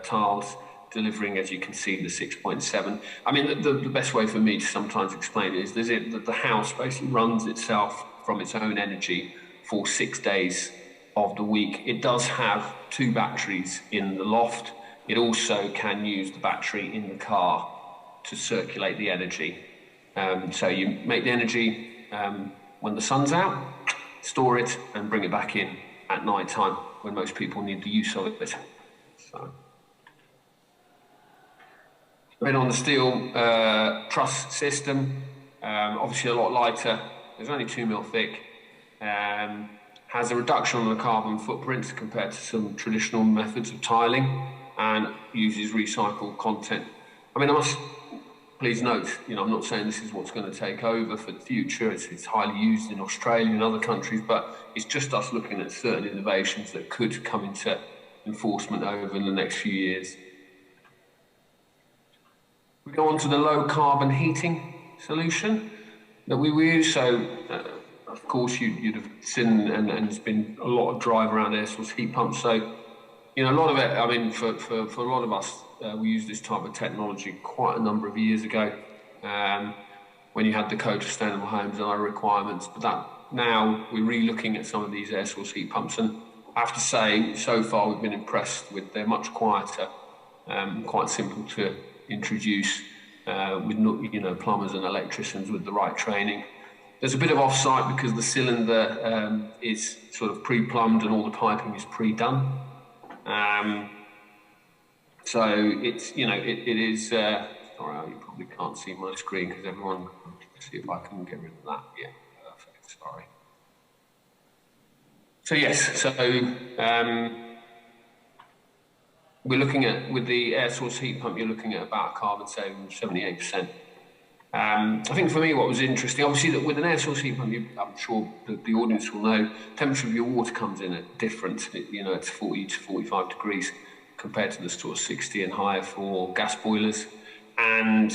tiles delivering, as you can see, the 6.7. I mean, the best way for me to sometimes explain it is that the house basically runs itself from its own energy for 6 days of the week. It does have 2 batteries in the loft. It also can use the battery in the car to circulate the energy. So you make the energy when the sun's out, store it and bring it back in at night time when most people need the use of it. So. Then on the steel truss system, obviously a lot lighter, there's only 2 mil thick, has a reduction on the carbon footprint compared to some traditional methods of tiling, and uses recycled content. I mean, I must please note, you know, I'm not saying this is what's going to take over for the future. It's highly used in Australia and other countries, but it's just us looking at certain innovations that could come into enforcement over in the next few years. We go on to the low carbon heating solution that we use. So, of course, you'd have seen, and there's been a lot of drive around air source heat pumps. So, you know, a lot of it, I mean, for a lot of us, we used this type of technology quite a number of years ago when you had the Code for Sustainable Homes and other requirements. But that now we're re-looking at some of these air source heat pumps, and I have to say, so far we've been impressed with. They're much quieter, quite simple to introduce with, you know, plumbers and electricians with the right training. There's a bit of offsite because the cylinder is sort of pre-plumbed and all the piping is pre-done. So it's, you know, it is, sorry, you probably can't see my screen because everyone, let's see if I can get rid of that. Yeah, perfect, sorry. So yes, so we're looking at, with the air source heat pump, you're looking at about carbon saving of 78%. I think for me what was interesting, obviously that with an air source heat pump, I'm sure the audience will know, temperature of your water comes in at different, you know, it's 40 to 45 degrees compared to the sort of 60 and higher for gas boilers. And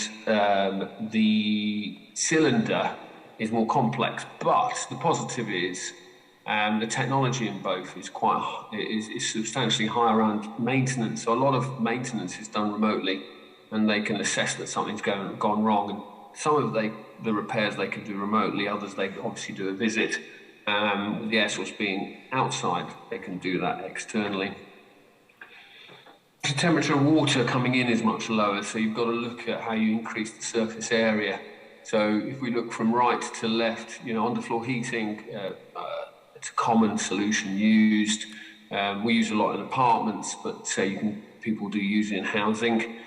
the cylinder is more complex, but the positive is the technology in both is substantially higher around maintenance. So a lot of maintenance is done remotely, and they can assess that something's gone wrong. And some of the repairs they can do remotely, others they obviously do a visit. With the air source being outside, they can do that externally. The temperature of water coming in is much lower, so you've got to look at how you increase the surface area. So if we look from right to left, you know, underfloor heating, it's a common solution used. We use a lot in apartments, but people do use it in housing.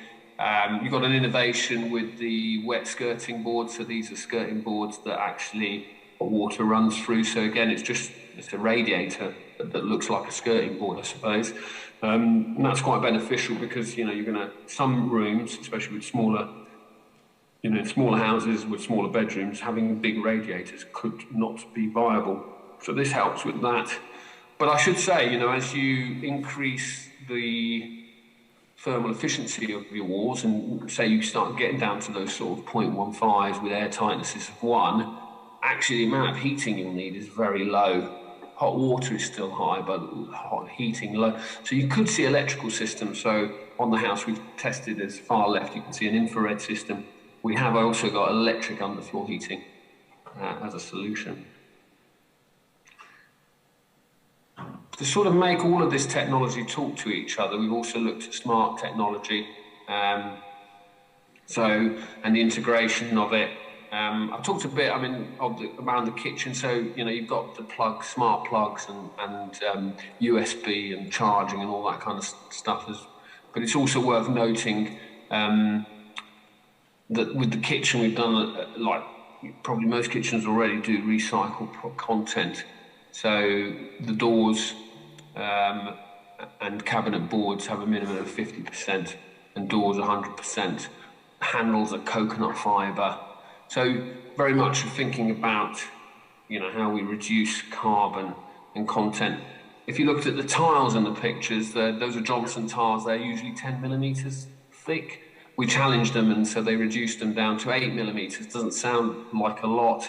You've got an innovation with the wet skirting boards. So these are skirting boards that actually water runs through. So again, it's a radiator that looks like a skirting board, I suppose. And that's quite beneficial because, you know, you're going to, some rooms, especially with smaller, you know, smaller houses with smaller bedrooms, having big radiators could not be viable. So this helps with that. But I should say, you know, as you increase the thermal efficiency of your walls, and say you start getting down to those sort of 0.15s with air tightnesses of 1, actually the amount of heating you'll need is very low. Hot water is still high, but hot heating low. So you could see electrical systems. So on the house we've tested as far left, you can see an infrared system. We have also got electric underfloor heating as a solution. To sort of make all of this technology talk to each other, we've also looked at smart technology, and the integration of it. I've talked a bit, I mean, around the kitchen. So, you know, you've got the plugs, smart plugs, and USB and charging and all that kind of stuff. But it's also worth noting that with the kitchen, we've done, like probably most kitchens already do, recycled content. So the doors and cabinet boards have a minimum of 50%, and doors 100%. Handles are coconut fibre. So very much thinking about, you know, how we reduce carbon and content. If you looked at the tiles in the pictures, those are Johnson tiles. They're usually 10 millimetres thick. We challenged them, and so they reduced them down to 8 millimetres. Doesn't sound like a lot,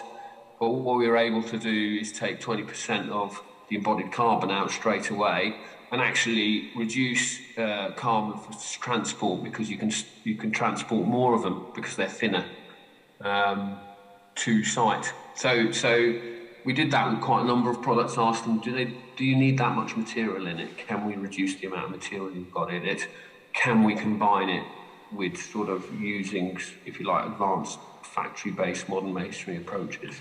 but what we were able to do is take 20% of the embodied carbon out straight away, and actually reduce carbon for transport, because you can transport more of them because they're thinner to site. So we did that with quite a number of products. Asked them, do you need that much material in it? Can we reduce the amount of material you've got in it? Can we combine it with sort of using, if you like, advanced factory-based modern masonry approaches?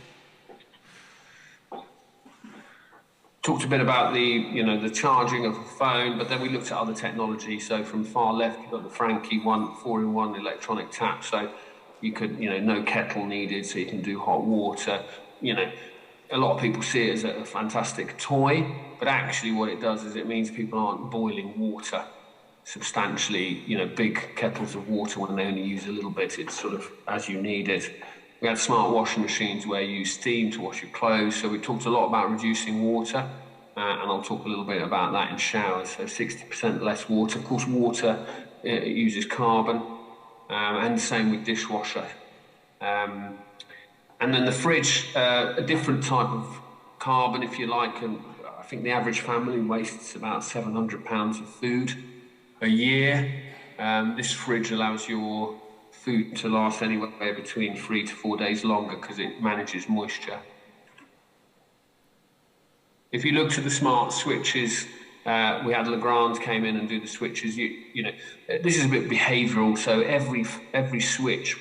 Talked a bit about the charging of a phone, but then we looked at other technology. So from far left, you've got the Frankie 4-in-1 electronic tap. So you could, no kettle needed, so you can do hot water. A lot of people see it as a fantastic toy, but actually what it does is it means people aren't boiling water substantially, big kettles of water when they only use a little bit. It's sort of as you need it. We had smart washing machines where you use steam to wash your clothes. So we talked a lot about reducing water, and I'll talk a little bit about that in showers. So 60% less water. Of course, water uses carbon, and the same with dishwasher. And then the fridge, a different type of carbon, if you like. And I think the average family wastes about 700 pounds of food a year. This fridge allows your food to last anywhere between 3 to 4 days longer because it manages moisture. If you look to the smart switches, we had Legrand came in and do the switches. This is a bit behavioural. So every switch,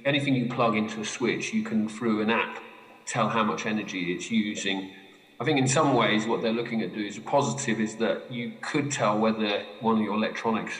anything you plug into a switch, you can, through an app, tell how much energy it's using. I think in some ways what they're looking at doing is a positive, is that you could tell whether one of your electronics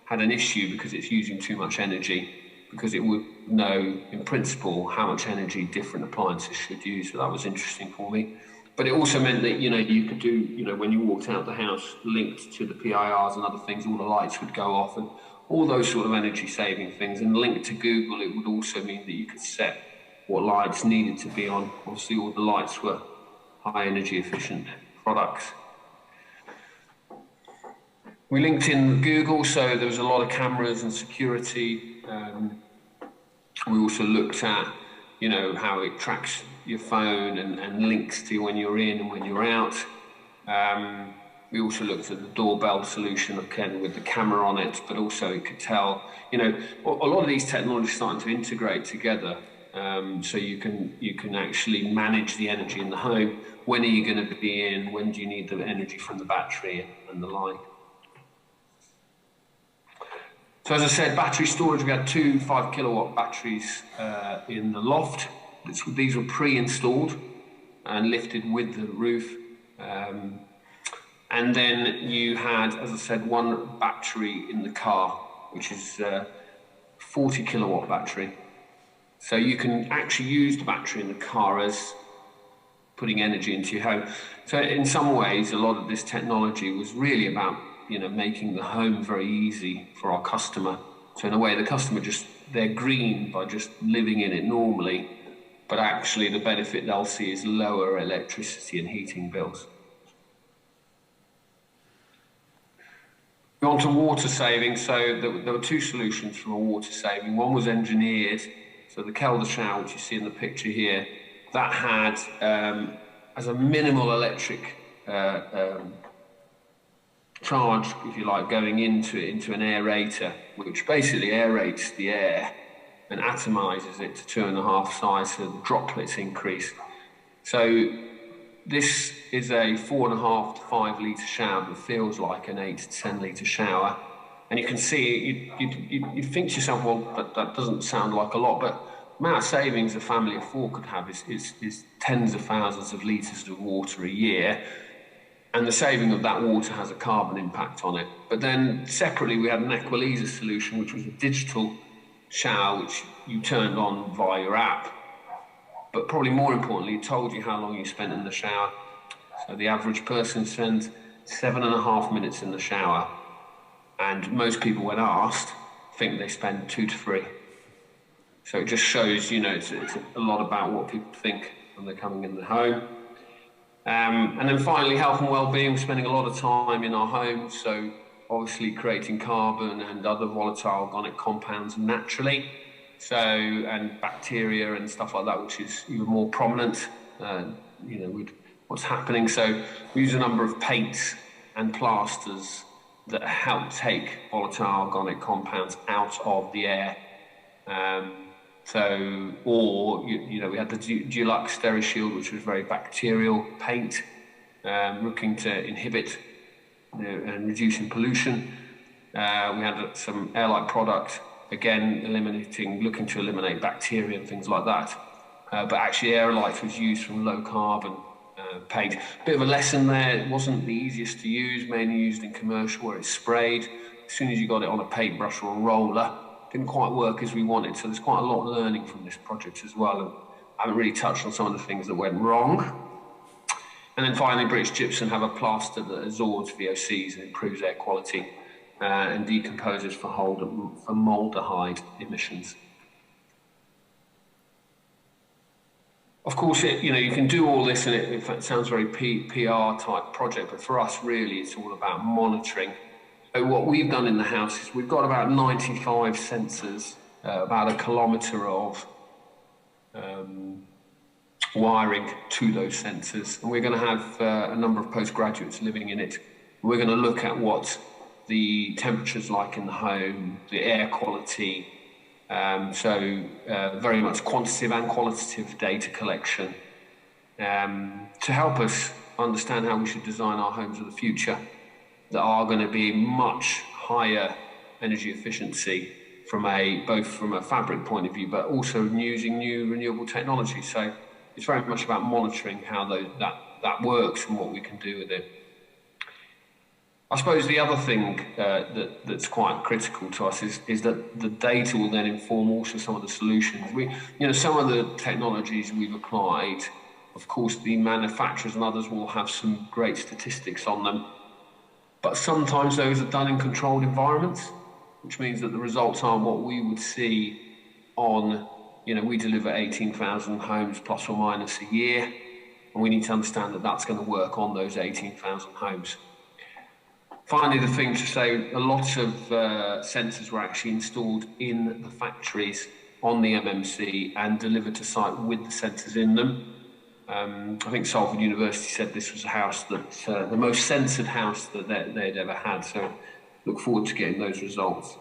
had an issue because it's using too much energy, because it would know in principle how much energy different appliances should use. So that was interesting for me. But it also meant that, you could do, when you walked out the house, linked to the PIRs and other things, all the lights would go off and all those sort of energy saving things. And linked to Google, it would also mean that you could set what lights needed to be on. Obviously, all the lights were high energy efficient products. We linked in Google, so there was a lot of cameras and security. We also looked at, how it tracks your phone and links to when you're in and when you're out. We also looked at the doorbell solution of Ken with the camera on it, but also it could tell, a lot of these technologies starting to integrate together. So you can actually manage the energy in the home. When are you going to be in? When do you need the energy from the battery and the like? So as I said, battery storage, we had 2 5-kilowatt batteries in the loft. These were pre-installed and lifted with the roof. And then you had, as I said, 1 battery in the car, which is a 40-kilowatt battery. So you can actually use the battery in the car as putting energy into your home. So in some ways, a lot of this technology was really about, making the home very easy for our customer. So in a way, the customer they're green by just living in it normally, but actually the benefit they'll see is lower electricity and heating bills. On to water saving. So there were two solutions for water saving. One was engineered. So the Kelder shower, which you see in the picture here, that had, as a minimal electric charge, if you like, going into an aerator, which basically aerates the air and atomizes it to 2.5 size, so the droplets increase. So this is a 4.5 to 5 litre shower that feels like an 8 to 10 litre shower. And you can see, you think to yourself, well, that doesn't sound like a lot, but the amount of savings a family of 4 could have is tens of thousands of litres of water a year. And the saving of that water has a carbon impact on it. But then separately, we had an Equalizer solution, which was a digital shower, which you turned on via your app. But probably more importantly, it told you how long you spent in the shower. So the average person spends 7.5 minutes in the shower. And most people, when asked, think they spend 2 to 3. So it just shows, it's a lot about what people think when they're coming in the home. And then finally, health and well-being. We're spending a lot of time in our homes, so obviously creating carbon and other volatile organic compounds naturally. So, and bacteria and stuff like that, which is even more prominent, with what's happening. So we use a number of paints and plasters that help take volatile organic compounds out of the air. We had the Dulux Sterishield, which was very bacterial paint, looking to inhibit and reducing pollution. We had some Airlight product, again, looking to eliminate bacteria and things like that. But actually, Airlight was used from low carbon paint. Bit of a lesson there, it wasn't the easiest to use, mainly used in commercial where it's sprayed. As soon as you got it on a paintbrush or a roller, didn't quite work as we wanted, so there's quite a lot of learning from this project as well. And I haven't really touched on some of the things that went wrong. And then finally, British Gypsum have a plaster that absorbs VOCs and improves air quality and decomposes for formaldehyde emissions. Of course, you can do all this, and it sounds very PR type project, but for us, really, it's all about monitoring. So what we've done in the house is we've got about 95 sensors, about 1 kilometre of wiring to those sensors. And we're going to have a number of postgraduates living in it. We're going to look at what the temperature's like in the home, the air quality, very much quantitative and qualitative data collection to help us understand how we should design our homes of the future that are going to be much higher energy efficiency both from a fabric point of view, but also using new renewable technology. So it's very much about monitoring how that works and what we can do with it. I suppose the other thing that's quite critical to us is that the data will then inform also some of the solutions. Some of the technologies we've applied, of course, the manufacturers and others will have some great statistics on them. But sometimes those are done in controlled environments, which means that the results aren't what we would see on, we deliver 18,000 homes plus or minus a year, and we need to understand that that's going to work on those 18,000 homes. Finally, the thing to say, a lot of sensors were actually installed in the factories on the MMC and delivered to site with the sensors in them. I think Salford University said this was a house that's the most censored house that they'd ever had, so look forward to getting those results.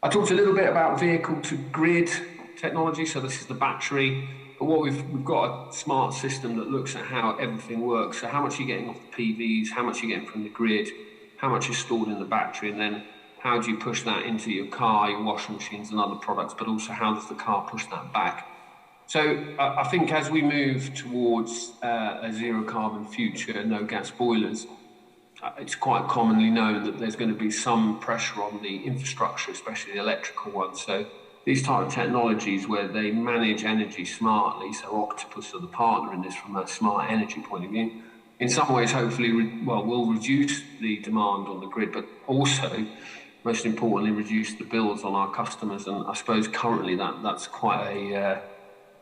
I talked a little bit about vehicle-to-grid technology, so this is the battery. But what we've got a smart system that looks at how everything works, so how much you're getting off the PVs, how much you're getting from the grid, how much is stored in the battery, and then how do you push that into your car, your washing machines and other products, but also how does the car push that back? So I think as we move towards a zero carbon future, no gas boilers, it's quite commonly known that there's going to be some pressure on the infrastructure, especially the electrical one. So these type of technologies where they manage energy smartly, so Octopus are the partner in this from a smart energy point of view, in some ways hopefully will reduce the demand on the grid, but also, most importantly, reduce the bills on our customers. And I suppose currently that's quite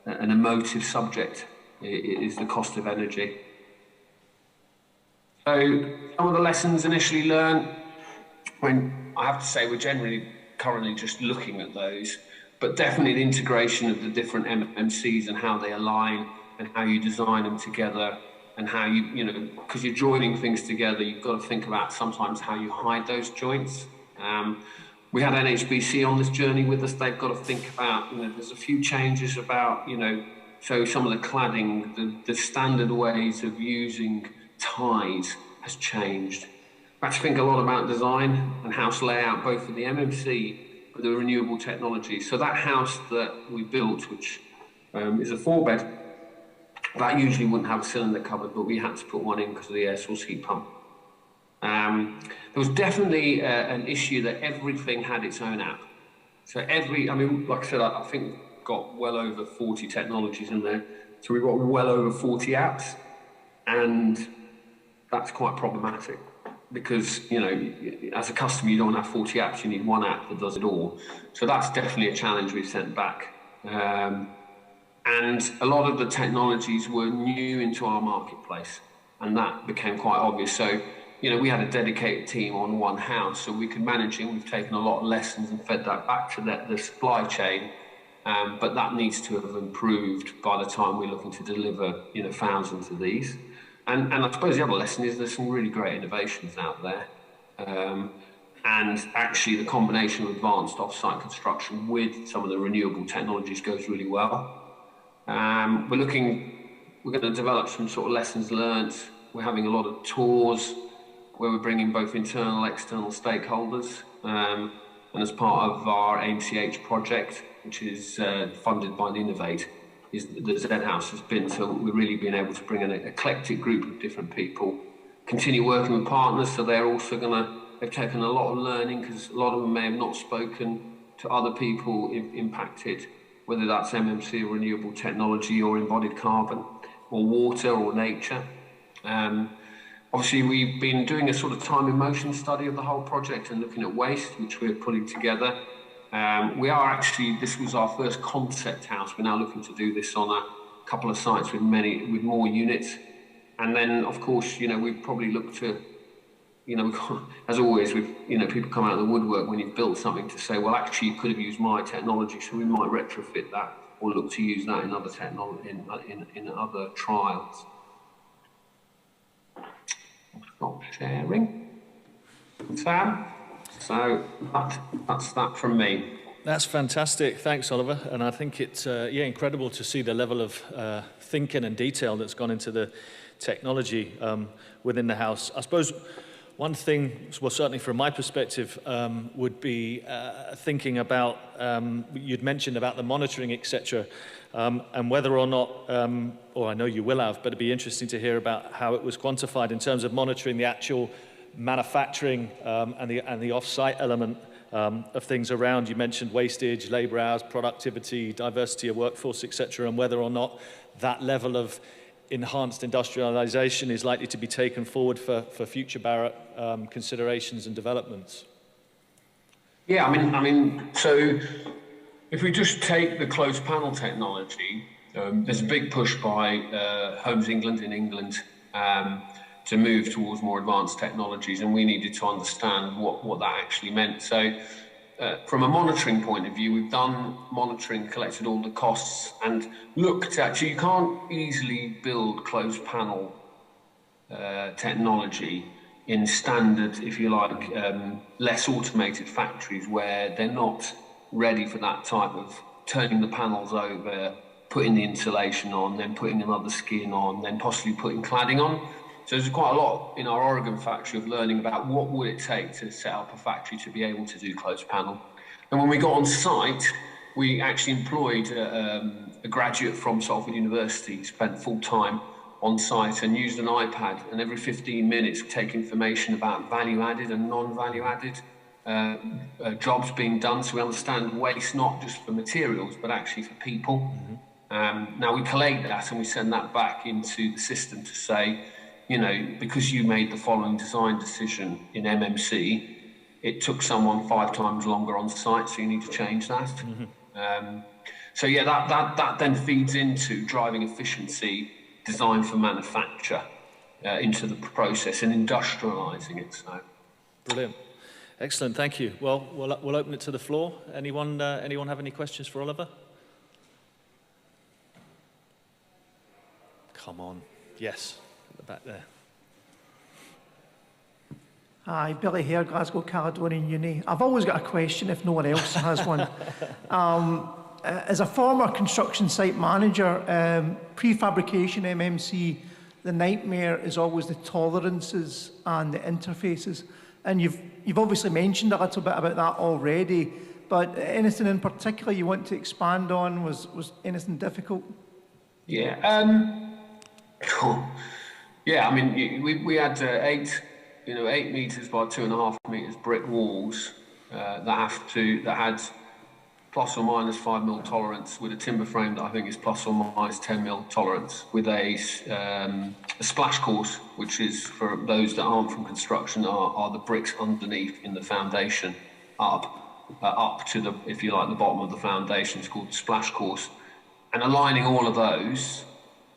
an emotive subject, is the cost of energy. So some of the lessons initially learned, I have to say we're generally currently just looking at those, but definitely the integration of the different MMCs and how they align and how you design them together, and how because you're joining things together, you've got to think about sometimes how you hide those joints. We had NHBC on this journey with us. They've got to think about, there's a few changes about, so some of the cladding, the standard ways of using ties has changed. I have to think a lot about design and house layout, both for the MMC, but the renewable technology. So that house that we built, which is a 4-bed, that usually wouldn't have a cylinder cupboard, but we had to put one in because of the air source heat pump. There was definitely an issue that everything had its own app. So like I said, I think we've got well over 40 technologies in there. So we've got well over 40 apps, and that's quite problematic because, as a customer, you don't have 40 apps, you need one app that does it all. So that's definitely a challenge we've sent back. And a lot of the technologies were new into our marketplace, and that became quite obvious. So, we had a dedicated team on one house, so we could manage it. We've taken a lot of lessons and fed that back to the supply chain, but that needs to have improved by the time we're looking to deliver, thousands of these. And I suppose the other lesson is there's some really great innovations out there. And actually the combination of advanced off-site construction with some of the renewable technologies goes really well. We're going to develop some sort of lessons learned. We're having a lot of tours where we're bringing both internal and external stakeholders. And as part of our AMCH project, which is funded by the Innovate, is the Z House has been, so we've really been able to bring an eclectic group of different people, continue working with partners, so they're also they've taken a lot of learning, because a lot of them may have not spoken to other people impacted, whether that's MMC or renewable technology or embodied carbon or water or nature. Obviously, we've been doing a sort of time and motion study of the whole project and looking at waste, which we're putting together. This was our first concept house. We're now looking to do this on a couple of sites with more units. And then, of course, we've probably looked to, as always, people come out of the woodwork when you've built something to say, well, actually, you could have used my technology, so we might retrofit that or look to use that in other technology, in other trials. Stop sharing. Sam? So that's that from me. That's fantastic. Thanks, Oliver. And I think it's incredible to see the level of thinking and detail that's gone into the technology within the house. I suppose one thing, well, certainly from my perspective, would be thinking about, you'd mentioned about the monitoring, etc., and whether or not, or I know you will have, but it'd be interesting to hear about how it was quantified in terms of monitoring the actual manufacturing and the off-site element of things around. You mentioned wastage, labour hours, productivity, diversity of workforce, etc., and whether or not that level of enhanced industrialisation is likely to be taken forward for future Barratt considerations and developments. Yeah, I mean, so if we just take the closed panel technology, there's a big push by Homes England in England to move towards more advanced technologies, and we needed to understand what that actually meant. So from a monitoring point of view, we've done monitoring, collected all the costs, and looked at, you can't easily build closed panel technology in standard, if you like, less automated factories where they're not ready for that type of turning the panels over, putting the insulation on, then putting another skin on, then possibly putting cladding on. So there's quite a lot in our Oregon factory of learning about what would it take to set up a factory to be able to do closed panel. And when we got on site, we actually employed a graduate from Salford University, spent full time on site and used an iPad, and every 15 minutes take information about value added and non-value added jobs being done, so we understand waste not just for materials, but actually for people. Now we collate that and we send that back into the system to say, you know, because you made the following design decision in MMC, it took someone 5 times longer on site, so you need to change that. So yeah, that then feeds into driving efficiency, design for manufacture into the process and industrialising it. So brilliant, excellent, thank you. Well, we'll open it to the floor. Anyone have any questions for Oliver? Come on, yes, at the back there. Hi, Billy here, Glasgow Caledonian Uni. I've always got a question if no one else has one. As a former construction site manager, prefabrication MMC, the nightmare is always the tolerances and the interfaces. And you've obviously mentioned a little bit about that already, but anything in particular you want to expand on? Was anything difficult? Yeah, yeah. I mean, we had 8 meters by 2.5 meters brick walls that had plus or minus 5 mil tolerance, with a timber frame that I think is plus or minus 10 mil tolerance, with a splash course, which is, for those that aren't from construction, are the bricks underneath in the foundation up to the, if you like, the bottom of the foundation. It's called the splash course, and aligning all of those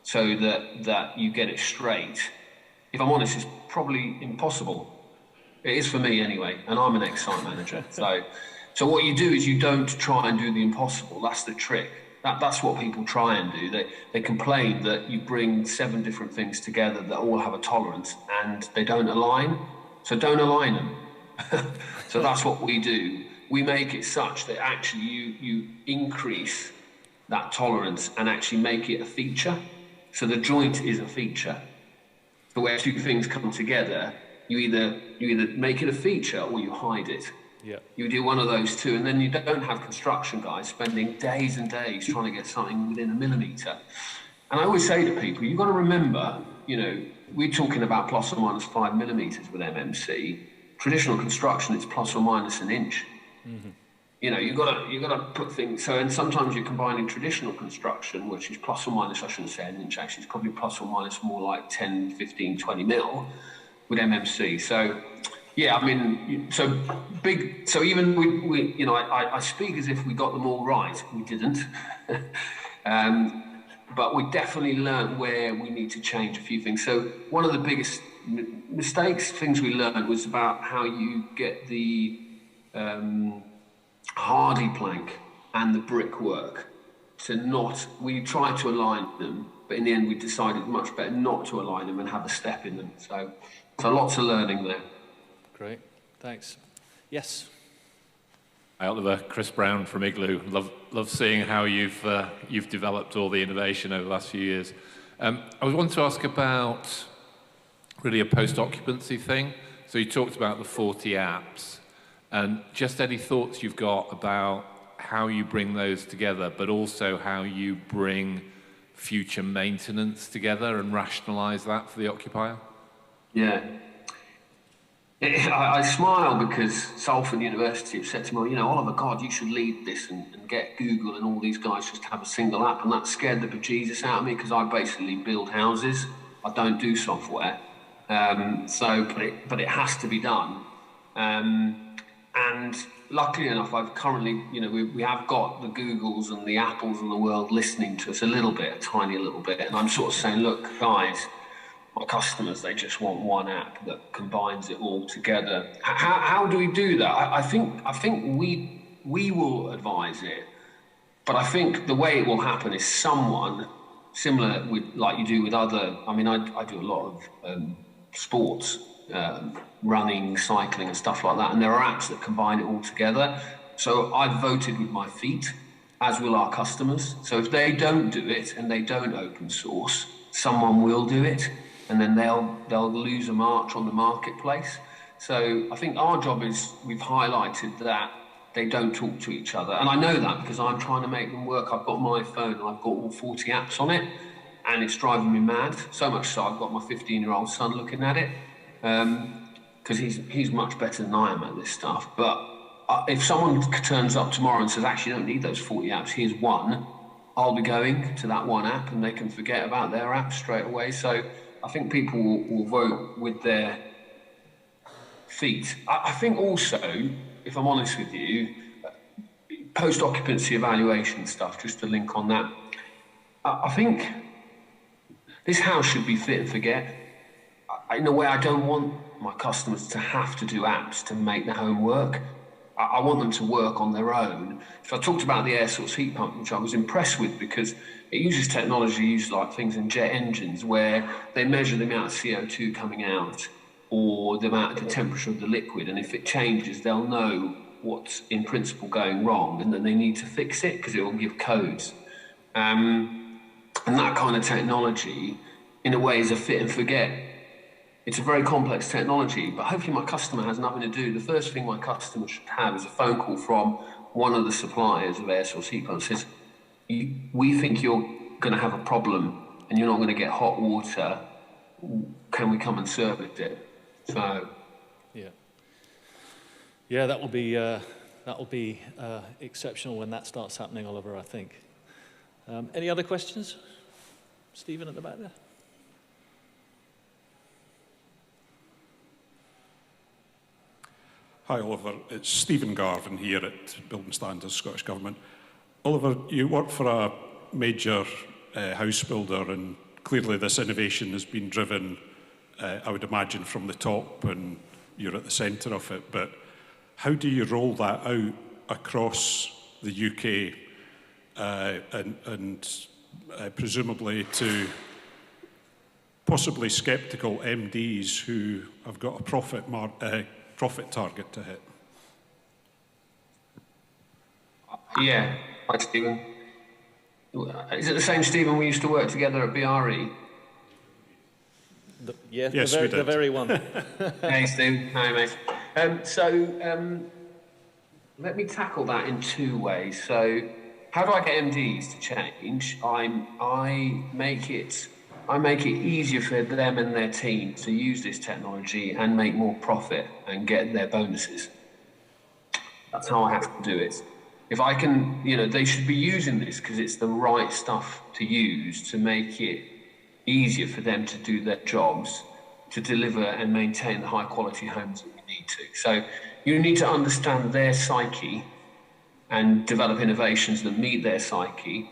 so that you get it straight, if I'm honest, is probably impossible. It is for me anyway, and I'm an ex-site manager. So what you do is you don't try and do the impossible. That's the trick. That's what people try and do. They complain that you bring 7 different things together that all have a tolerance and they don't align. So don't align them. So that's what we do. We make it such that actually you increase that tolerance and actually make it a feature. So the joint is a feature. So where 2 things come together, you either make it a feature or you hide it. Yeah. You do one of those 2, and then you don't have construction guys spending days and days trying to get something within a millimetre. And I always say to people, you've got to remember, you know, we're talking about plus or minus 5 millimetres with MMC. Traditional construction, it's plus or minus an inch. You know, you've got to put things. So, and sometimes you're combining traditional construction, which is plus or minus, I shouldn't say an inch, actually, it's probably plus or minus more like 10, 15, 20 mil with MMC. So, yeah, I mean, so big. So even we you know, I speak as if we got them all right. We didn't, but we definitely learned where we need to change a few things. So one of the biggest things we learned was about how you get the hardy plank and the brickwork to not. We tried to align them, but in the end we decided much better not to align them and have a step in them. So lots of learning there. Great, thanks. Yes. Hi Oliver, Chris Brown from Igloo. Love seeing how you've developed all the innovation over the last few years. I wanted to ask about really a post-occupancy thing. So you talked about the 40 apps, and just any thoughts you've got about how you bring those together, but also how you bring future maintenance together and rationalise that for the occupier? Yeah. I smile because Salford University have said to me, you know, Oliver, God, you should lead this and get Google and all these guys just to have a single app, and that scared the bejesus out of me because I basically build houses. I don't do software. But it has to be done. And luckily enough, I've currently, you know, we have got the Googles and the Apples of the world listening to us a little bit, a tiny little bit, and I'm sort of saying, look, guys, my customers, they just want one app that combines it all together. How do we do that? I think we will advise it, but I think the way it will happen is someone similar with, like you do with other. I mean, I do a lot of sports, running, cycling, and stuff like that, and there are apps that combine it all together. So I've voted with my feet, as will our customers. So if they don't do it and they don't open source, someone will do it, and then they'll lose a march on the marketplace. So I think our job is, we've highlighted that they don't talk to each other. And I know that because I'm trying to make them work. I've got my phone and I've got all 40 apps on it, and it's driving me mad. So much so I've got my 15-year-old son looking at it. because he's much better than I am at this stuff. But if someone turns up tomorrow and says, actually, you don't need those 40 apps, here's one, I'll be going to that one app and they can forget about their app straight away. So I think people will vote with their feet. I think also, if I'm honest with you, post-occupancy evaluation stuff, just to link on that, I think this house should be fit and forget. In a way, I don't want my customers to have to do apps to make their home work. I want them to work on their own. So I talked about the air source heat pump, which I was impressed with because it uses technology used like things in jet engines where they measure the amount of CO2 coming out or the temperature of the liquid, and if it changes, they'll know what's in principle going wrong, and then they need to fix it because it will give codes. And that kind of technology, in a way, is a fit and forget. It's a very complex technology, but hopefully my customer has nothing to do. The first thing my customer should have is a phone call from one of the suppliers of air source heat pumps. Says, we think you're going to have a problem and you're not going to get hot water. Can we come and service it? So, yeah, that will be exceptional when that starts happening, Oliver, I think. Any other questions? Stephen at the back there. Hi, Oliver. It's Stephen Garvin here at Building Standards Scottish Government. Oliver, you work for a major house builder, and clearly this innovation has been driven, I would imagine, from the top, and you're at the centre of it. But how do you roll that out across the UK and presumably to possibly sceptical MDs who have got a profit target to hit? Yeah, hi Stephen. Is it the same Stephen we used to work together at BRE? Yes, the very one. Hey Steve, hi mate. Let me tackle that in two ways. So, how do I get MDs to change? I make it easier for them and their team to use this technology and make more profit and get their bonuses. That's how I have to do it. If I can, they should be using this because it's the right stuff to use to make it easier for them to do their jobs, to deliver and maintain the high quality homes that we need to. So you need to understand their psyche and develop innovations that meet their psyche.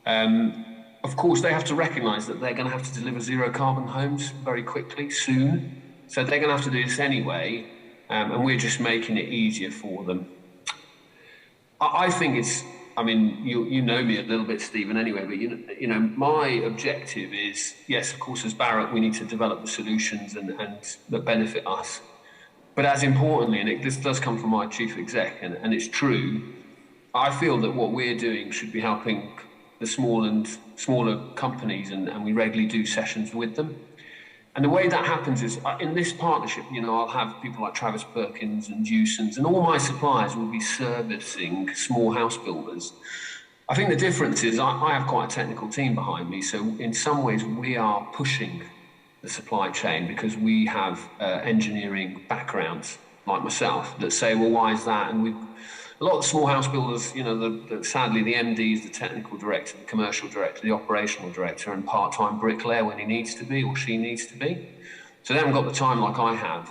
Of course, they have to recognise that they're going to have to deliver zero carbon homes very quickly, soon. So they're going to have to do this anyway, and we're just making it easier for them. I think it's, you know me a little bit, Stephen, anyway, but my objective is, yes, of course, as Barratt, we need to develop the solutions and that benefit us. But as importantly, and this does come from my chief exec, and it's true, I feel that what we're doing should be helping the smaller companies, and we regularly do sessions with them. And the way that happens is, in this partnership, I'll have people like Travis Perkins and Dewsons, and all my suppliers will be servicing small house builders. I think the difference is I have quite a technical team behind me, so in some ways we are pushing the supply chain because we have engineering backgrounds, like myself, that say, well, why is that? And a lot of the small house builders, sadly, the MD is the technical director, the commercial director, the operational director, and part-time bricklayer when he needs to be or she needs to be. So they haven't got the time like I have.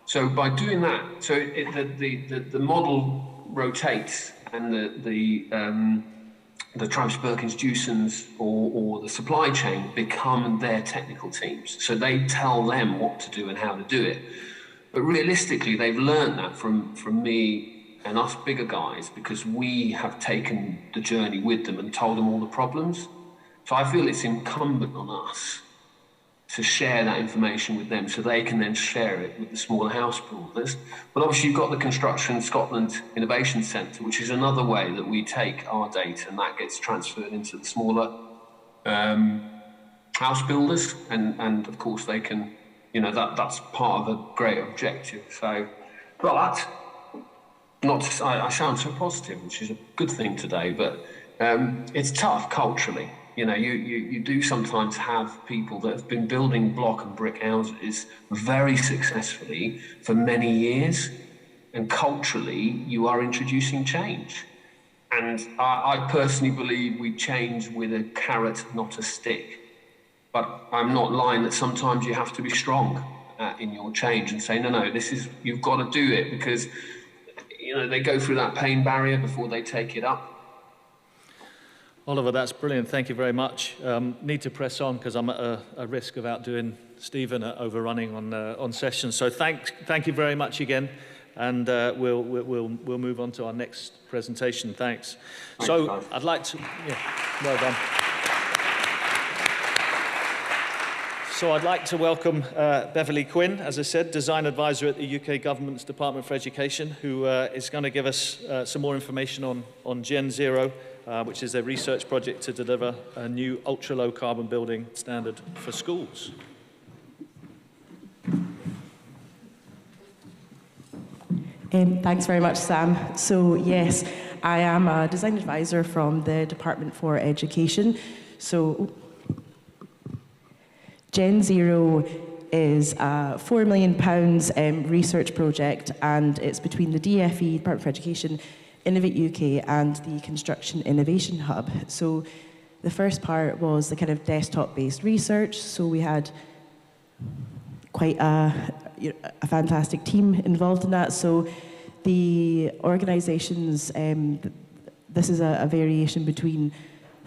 So by doing that, the model rotates, and the Travis Perkins, Dewsons, or the supply chain become their technical teams. So they tell them what to do and how to do it. But realistically, they've learned that from me and us bigger guys, because we have taken the journey with them and told them all the problems. So I feel it's incumbent on us to share that information with them so they can then share it with the smaller house builders. But obviously you've got the Construction Scotland Innovation Centre, which is another way that we take our data and that gets transferred into the smaller house builders. And of course they can, that's part of a great objective. So, but I sound so positive, which is a good thing today, but it's tough culturally. You know, you do sometimes have people that have been building block and brick houses very successfully for many years, and culturally you are introducing change. And I personally believe we change with a carrot, not a stick. But I'm not lying that sometimes you have to be strong in your change and say, no, this is, you've got to do it, because, you know, they go through that pain barrier before they take it up. Oliver, that's brilliant. Thank you very much. Need to press on because I'm at a risk of outdoing Stephen at overrunning on sessions. So thank you very much again, and we'll move on to our next presentation. Thanks. So guys. I'd like to, well done. So I'd like to welcome Beverly Quinn, as I said, Design Advisor at the UK Government's Department for Education, who is going to give us some more information on GenZero, which is a research project to deliver a new ultra-low carbon building standard for schools. Thanks very much, Sam. So yes, I am a design advisor from the Department for Education. So GenZero is a £4 million research project, and it's between the DFE, Department for Education, Innovate UK, and the Construction Innovation Hub. So the first part was the kind of desktop-based research. So we had quite a fantastic team involved in that. So the organisations, this is a variation between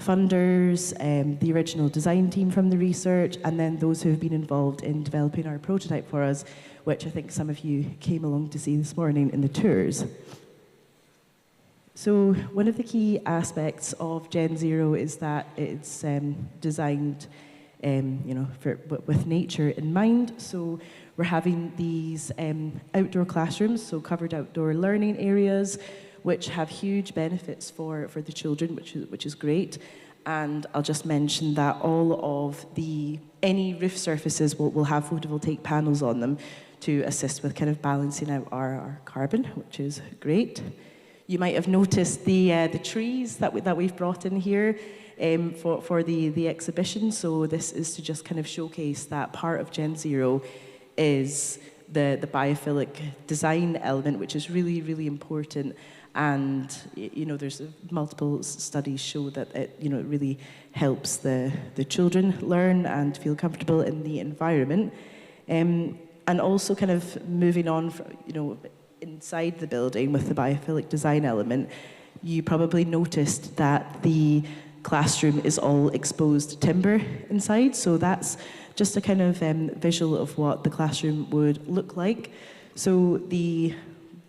funders, the original design team from the research, and then those who have been involved in developing our prototype for us, which I think some of you came along to see this morning in the tours. So one of the key aspects of GenZero is that it's designed with nature in mind. So we're having these outdoor classrooms, so covered outdoor learning areas, which have huge benefits for the children, which is great. And I'll just mention that all of any roof surfaces will have photovoltaic panels on them to assist with kind of balancing out our carbon, which is great. You might have noticed the trees that we've brought in here for the exhibition. So this is to just kind of showcase that part of GenZero is the biophilic design element, which is really, really important. And there's multiple studies show that it really helps the children learn and feel comfortable in the environment. And also kind of moving on from, inside the building with the biophilic design element, you probably noticed that the classroom is all exposed timber inside. So that's just a kind of visual of what the classroom would look like. So the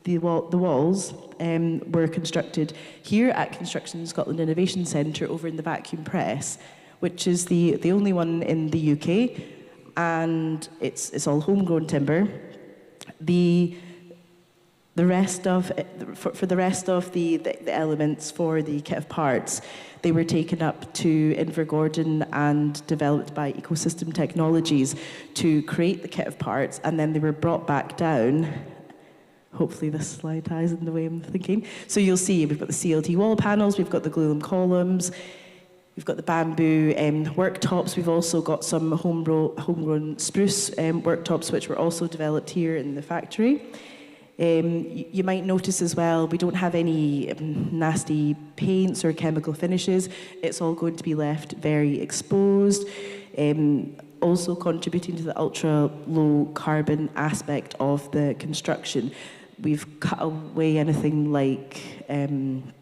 walls were constructed here at Construction Scotland Innovation Centre over in the vacuum press, which is the only one in the UK, and it's all homegrown timber. The rest of for the rest of the elements for the kit of parts, they were taken up to Invergordon and developed by Ecosystem Technologies to create the kit of parts, and then they were brought back down. Hopefully this slide ties in the way I'm thinking. So you'll see we've got the CLT wall panels, we've got the glulam columns, we've got the bamboo worktops. We've also got some homegrown spruce worktops, which were also developed here in the factory. You might notice as well, we don't have any nasty paints or chemical finishes. It's all going to be left very exposed. Also contributing to the ultra-low carbon aspect of the construction. We've cut away anything like, I'm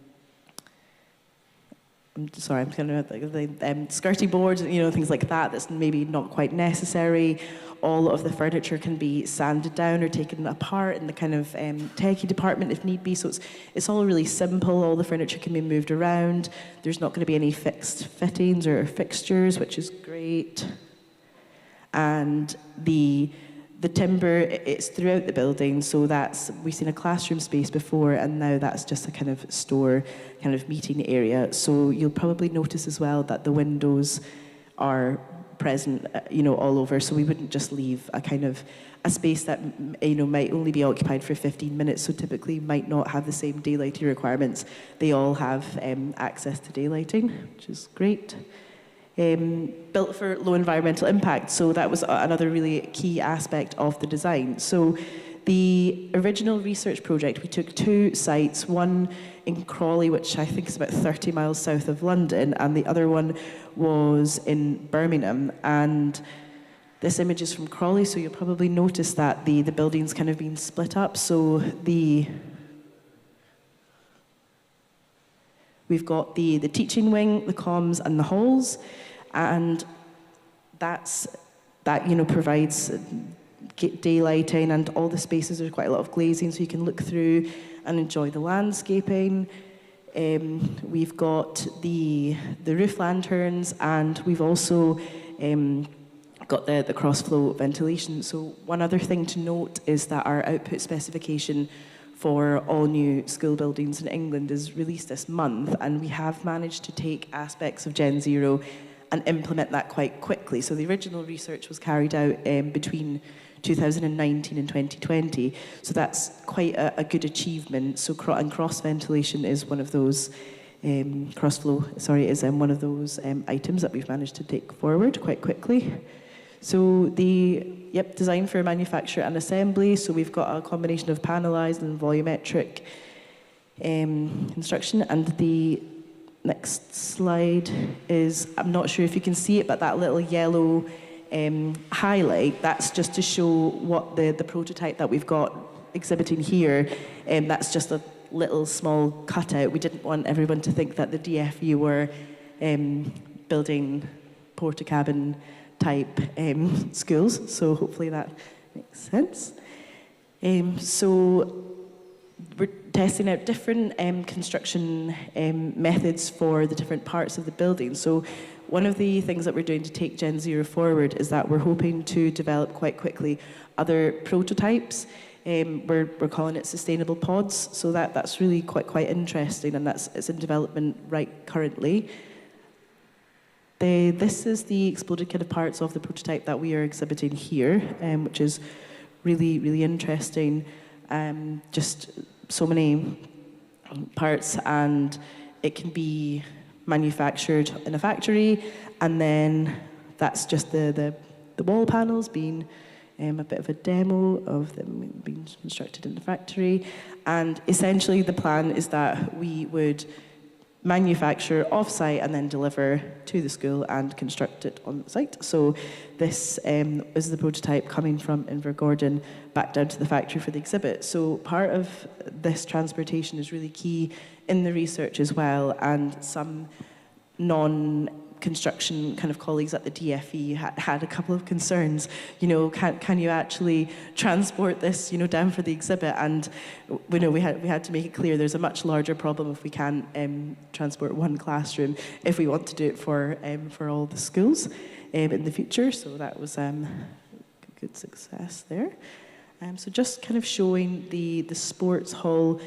skirting boards, things like that, that's maybe not quite necessary. All of the furniture can be sanded down or taken apart in the kind of techie department if need be. So it's all really simple. All the furniture can be moved around. There's not going to be any fixed fittings or fixtures, which is great. And the timber, it's throughout the building, so we've seen a classroom space before, and now that's just a kind of store, kind of meeting area. So you'll probably notice as well that the windows are present, all over, so we wouldn't just leave a kind of a space that, might only be occupied for 15 minutes, so typically might not have the same daylighting requirements. They all have access to daylighting, which is great. built for low environmental impact. So that was another really key aspect of the design. So the original research project, we took 2 sites, one in Crawley, which I think is about 30 miles south of London, and the other one was in Birmingham. And this image is from Crawley, so you'll probably notice that the building's kind of been split up. So we've got the teaching wing, the comms, and the halls, and that provides daylighting, and all the spaces, there's quite a lot of glazing, so you can look through and enjoy the landscaping. We've got the roof lanterns, and we've also got the cross-flow ventilation. So one other thing to note is that our output specification for all new school buildings in England is released this month, and we have managed to take aspects of GenZero and implement that quite quickly. So the original research was carried out between 2019 and 2020, so that's quite a good achievement. So cross ventilation is one of those cross-flow, is one of those items that we've managed to take forward quite quickly. So design for manufacture and assembly. So we've got a combination of panelized and volumetric construction. And the next slide is, I'm not sure if you can see it, but that little yellow highlight, that's just to show what the prototype that we've got exhibiting here, that's just a little small cutout. We didn't want everyone to think that the DFE were building porta-cabin type schools, so hopefully that makes sense. So we're testing out different construction methods for the different parts of the building. So one of the things that we're doing to take GenZero forward is that we're hoping to develop quite quickly other prototypes. We're calling it sustainable pods, so that's really quite interesting, and it's in development right currently. This is the exploded kind of parts of the prototype that we are exhibiting here, which is really, really interesting. Just so many parts, and it can be manufactured in a factory, and then that's just the wall panels being a bit of a demo of them being constructed in the factory. And essentially the plan is that we would manufacture off-site and then deliver to the school and construct it on site. So this is the prototype coming from Invergordon back down to the factory for the exhibit. So part of this transportation is really key in the research as well, and some non-construction kind of colleagues at the DFE had a couple of concerns. Can you actually transport this, down for the exhibit? And we had to make it clear there's a much larger problem if we can't transport one classroom if we want to do it for all the schools in the future. So that was a good success there. So just kind of showing the sports hall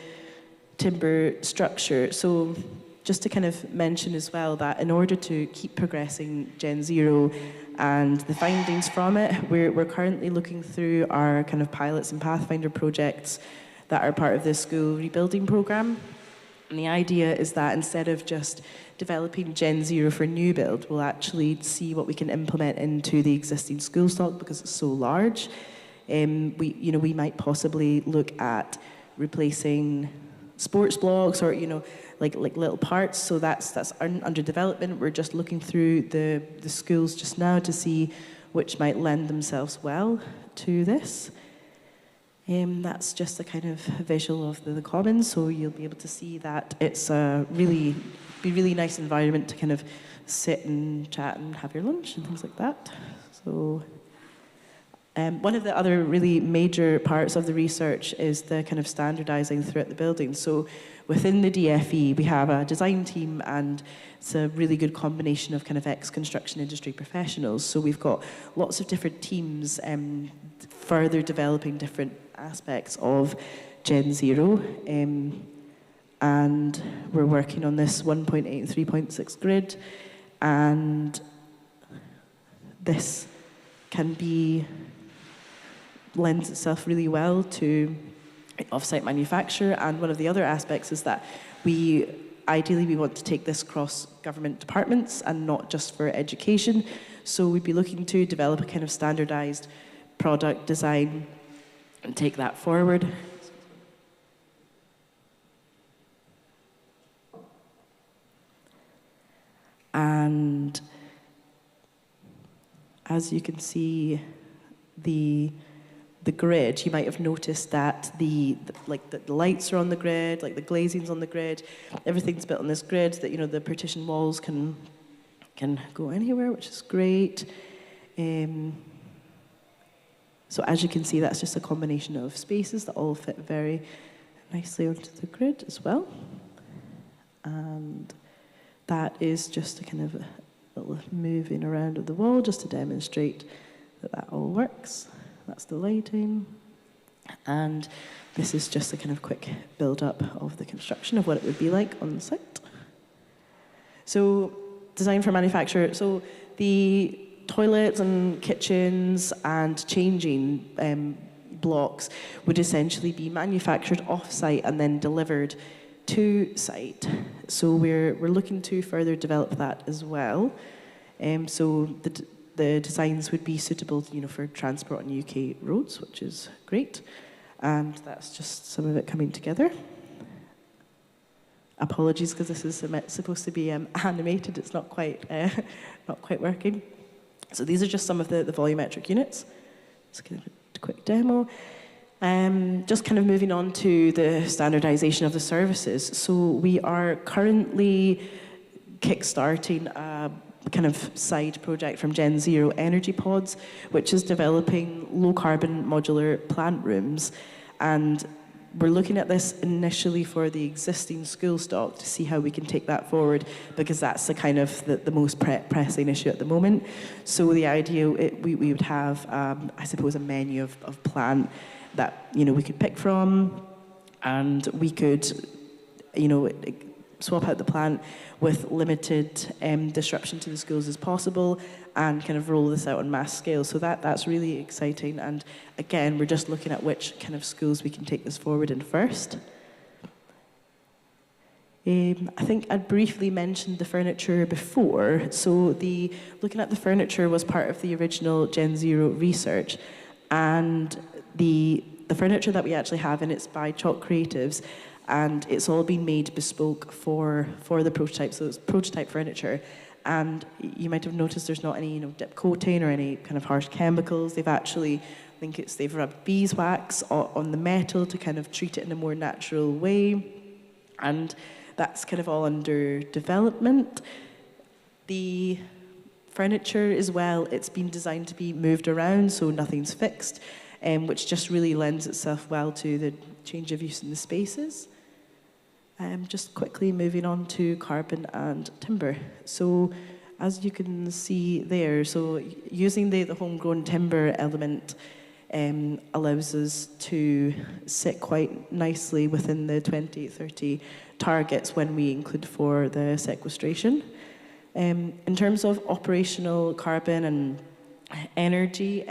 timber structure. So just to kind of mention as well that in order to keep progressing GenZero and the findings from it, we're currently looking through our kind of pilots and Pathfinder projects that are part of the school rebuilding program. And the idea is that instead of just developing GenZero for new build, we'll actually see what we can implement into the existing school stock because it's so large. We might possibly look at replacing sports blocks or like little parts. So that's under development. We're just looking through the schools just now to see which might lend themselves well to this. That's just a kind of visual of the commons, so you'll be able to see that it's a really nice environment to kind of sit and chat and have your lunch and things like that. So one of the other really major parts of the research is the kind of standardizing throughout the building. So within the DFE, we have a design team, and it's a really good combination of kind of ex-construction industry professionals. So we've got lots of different teams further developing different aspects of GenZero. And we're working on this 1.8 and 3.6 grid. And this lends itself really well to off-site manufacture. And one of the other aspects is that we ideally we want to take this across government departments and not just for education. So we'd be looking to develop a kind of standardised product design and take that forward. And as you can see, the grid, you might have noticed that the lights are on the grid, like the glazing's on the grid, everything's built on this grid, that, you know, the partition walls can go anywhere, which is great. So as you can see, that's just a combination of spaces that all fit very nicely onto the grid as well. And that is just a kind of a little moving around of the wall just to demonstrate that that all works. That's the lighting. And this is just a kind of quick build-up of the construction of what it would be like on the site. So, design for manufacture. So, the toilets and kitchens and changing blocks would essentially be manufactured off-site and then delivered to site. So, we're looking to further develop that as well. So, the designs would be suitable, you know, for transport on UK roads, which is great. And that's just some of it coming together. Apologies, because this is supposed to be animated. It's not quite working. So these are just some of the volumetric units. It's kind of a quick demo. Just kind of moving on to the standardization of the services. So we are currently kickstarting a kind of side project from GenZero Energy Pods, which is developing low-carbon modular plant rooms. And we're looking at this initially for the existing school stock to see how we can take that forward, because that's the kind of the most pressing issue at the moment. So the idea, we would have, I suppose, a menu of plant that, you know, we could pick from, and we could, you know, swap out the plant with limited disruption to the schools as possible, and kind of roll this out on mass scale. So that's really exciting. And again, we're just looking at which kind of schools we can take this forward in first. I think I briefly mentioned the furniture before. So looking at the furniture was part of the original GenZero research. And the furniture that we actually have, and it's by Chalk Creatives, and it's all been made bespoke for the prototype, so it's prototype furniture. And you might have noticed there's not any, you know, dip coating or any kind of harsh chemicals. They've actually, they've rubbed beeswax on the metal to kind of treat it in a more natural way. And that's kind of all under development. The furniture as well, it's been designed to be moved around, so nothing's fixed, which just really lends itself well to the change of use in the spaces. Just quickly moving on to carbon and timber. So as you can see there, so using the homegrown timber element allows us to sit quite nicely within the 2030 targets when we include for the sequestration. In terms of operational carbon and energy,